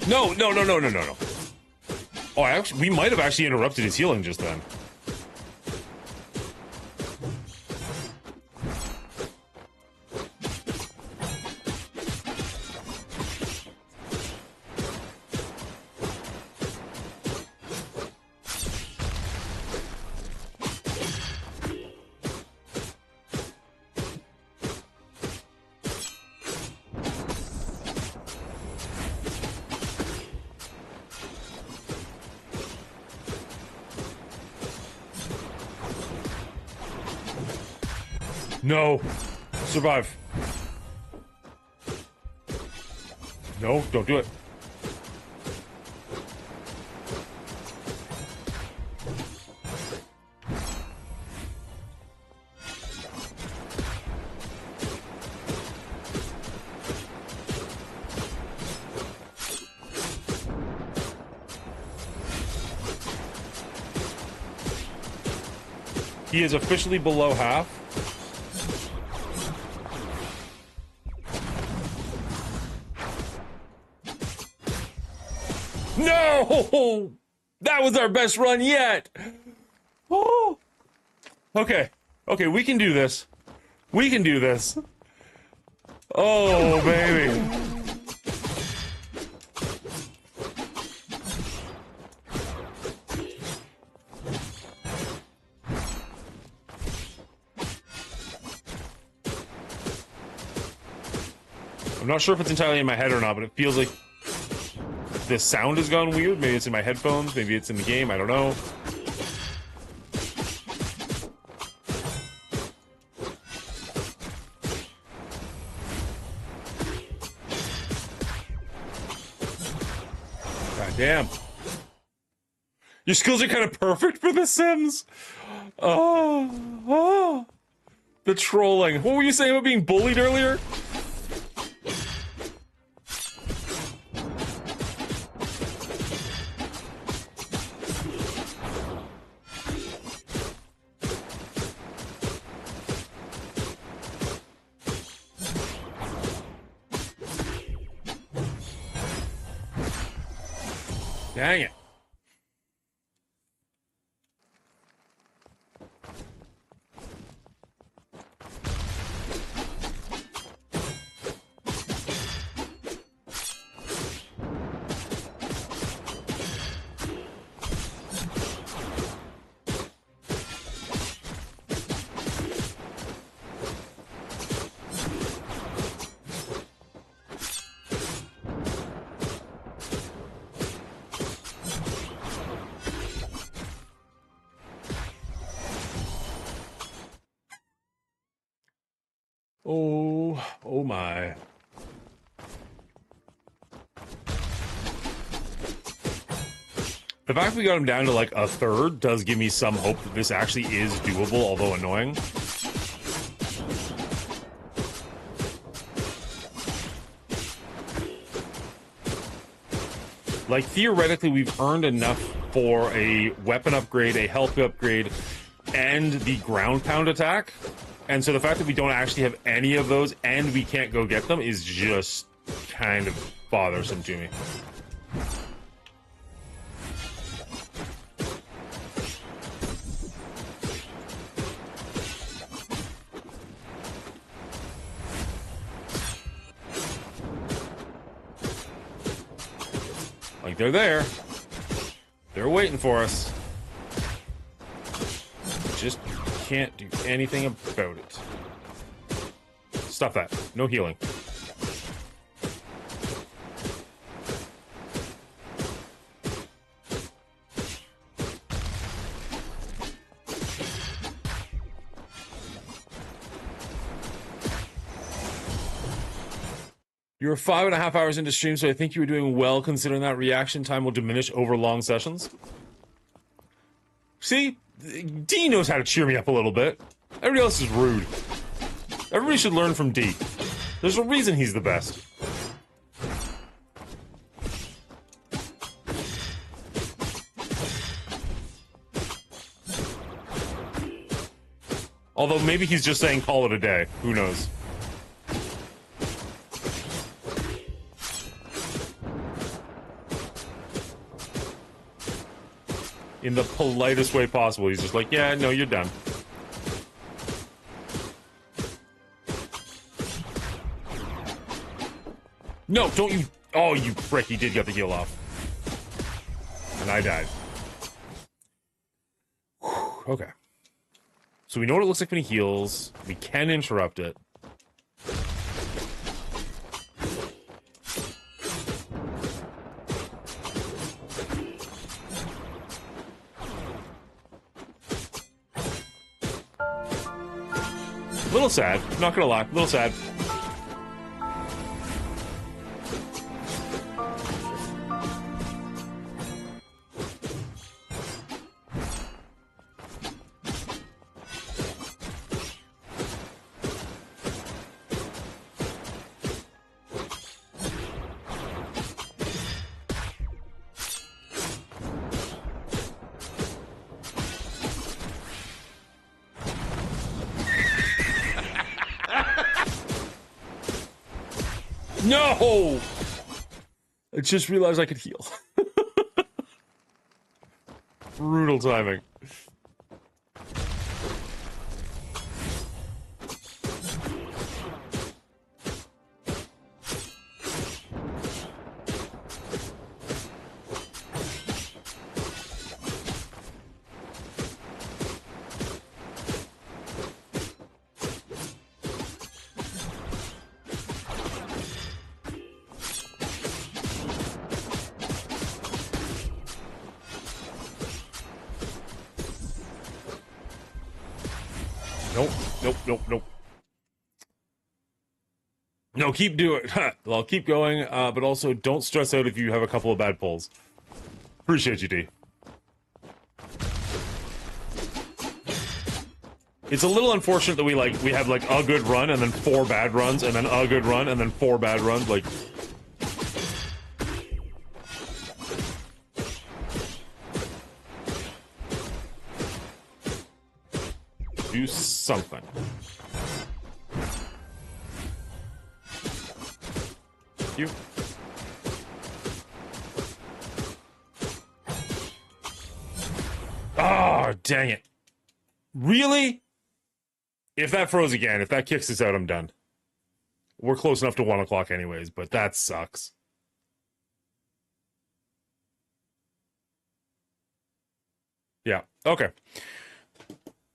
No, no, no, no, no, no, no. Oh, we might have actually interrupted his healing just then. No. Survive. No, don't do it. He is officially below half. No! That was our best run yet! Oh! Okay. Okay, we can do this. We can do this. Oh, baby. I'm not sure if it's entirely in my head or not, but it feels like the sound has gone weird. Maybe it's in my headphones, maybe it's in the game, I don't know. God damn. Your skills are kind of perfect for The Sims. Oh. The trolling. What were you saying about being bullied earlier? Dang it. Oh my. The fact we got him down to like a third does give me some hope that this actually is doable, although annoying. Like, theoretically, we've earned enough for a weapon upgrade, a health upgrade, and the ground pound attack. And so the fact that we don't actually have any of those and we can't go get them is just kind of bothersome to me. Like, they're there. They're waiting for us. Just can't do anything about it. Stop that. No healing. You're 5.5 hours into stream, so I think you were doing well considering that reaction time will diminish over long sessions. See? D knows how to cheer me up a little bit. Everybody else is rude. Everybody should learn from D. There's a reason he's the best. Although maybe he's just saying call it a day. Who knows? in the politest way possible. He's just like, yeah, no, you're done. No, don't you... Oh, you prick, he did get the heal off. And I died. Whew, okay. So we know what it looks like when he heals. We can interrupt it. Little sad, not gonna lie, little sad. No! I just realized I could heal. Brutal timing. Nope. No, keep doing it. I'll keep going, but also don't stress out if you have a couple of bad pulls. Appreciate you, D. It's a little unfortunate that we have like a good run and then 4 bad runs and then a good run and then 4 bad runs, like... Do something. You. Oh, dang it. Really? If that froze again, if that kicks us out, I'm done. We're close enough to 1 o'clock anyways, but that sucks. Yeah, okay.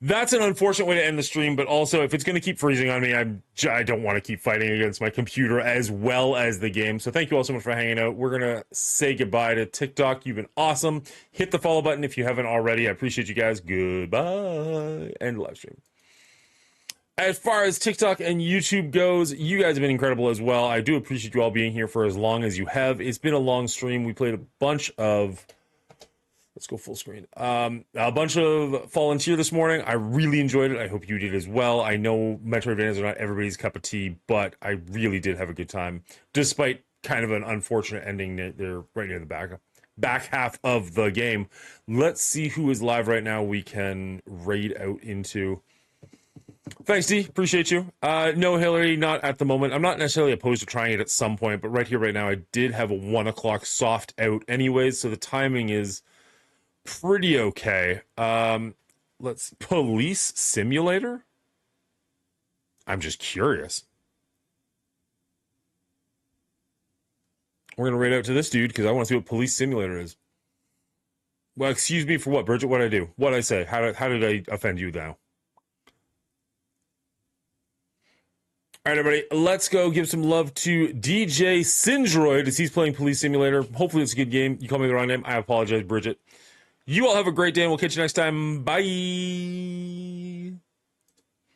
That's an unfortunate way to end the stream, but also, if it's going to keep freezing on me, I don't want to keep fighting against my computer as well as the game. So thank you all so much for hanging out. We're going to say goodbye to TikTok. You've been awesome. Hit the follow button if you haven't already. I appreciate you guys. Goodbye. End live stream. As far as TikTok and YouTube goes, you guys have been incredible as well. I do appreciate you all being here for as long as you have. It's been a long stream. We played a bunch of... Let's go full screen. A bunch of Fallen Tier this morning. I really enjoyed it. I hope you did as well. I know Metroidvanias are not everybody's cup of tea, but I really did have a good time, despite kind of an unfortunate ending there right near the back half of the game. Let's see who is live right now we can raid out into. Thanks, D. Appreciate you. No, Hillary, not at the moment. I'm not necessarily opposed to trying it at some point, but right here, right now, I did have a 1 o'clock soft out anyways, so the timing is pretty okay. Let's... Police Simulator? I'm just curious. We're gonna raid out to this dude, because I want to see what Police Simulator is. Well, excuse me for what, Bridget? What'd I do? What'd I say? How did I offend you now? All right, everybody, let's go give some love to DJ Syndroid as he's playing Police Simulator. Hopefully it's a good game. You called me the wrong name. I apologize, Bridget. You all have a great day, and we'll catch you next time. Bye.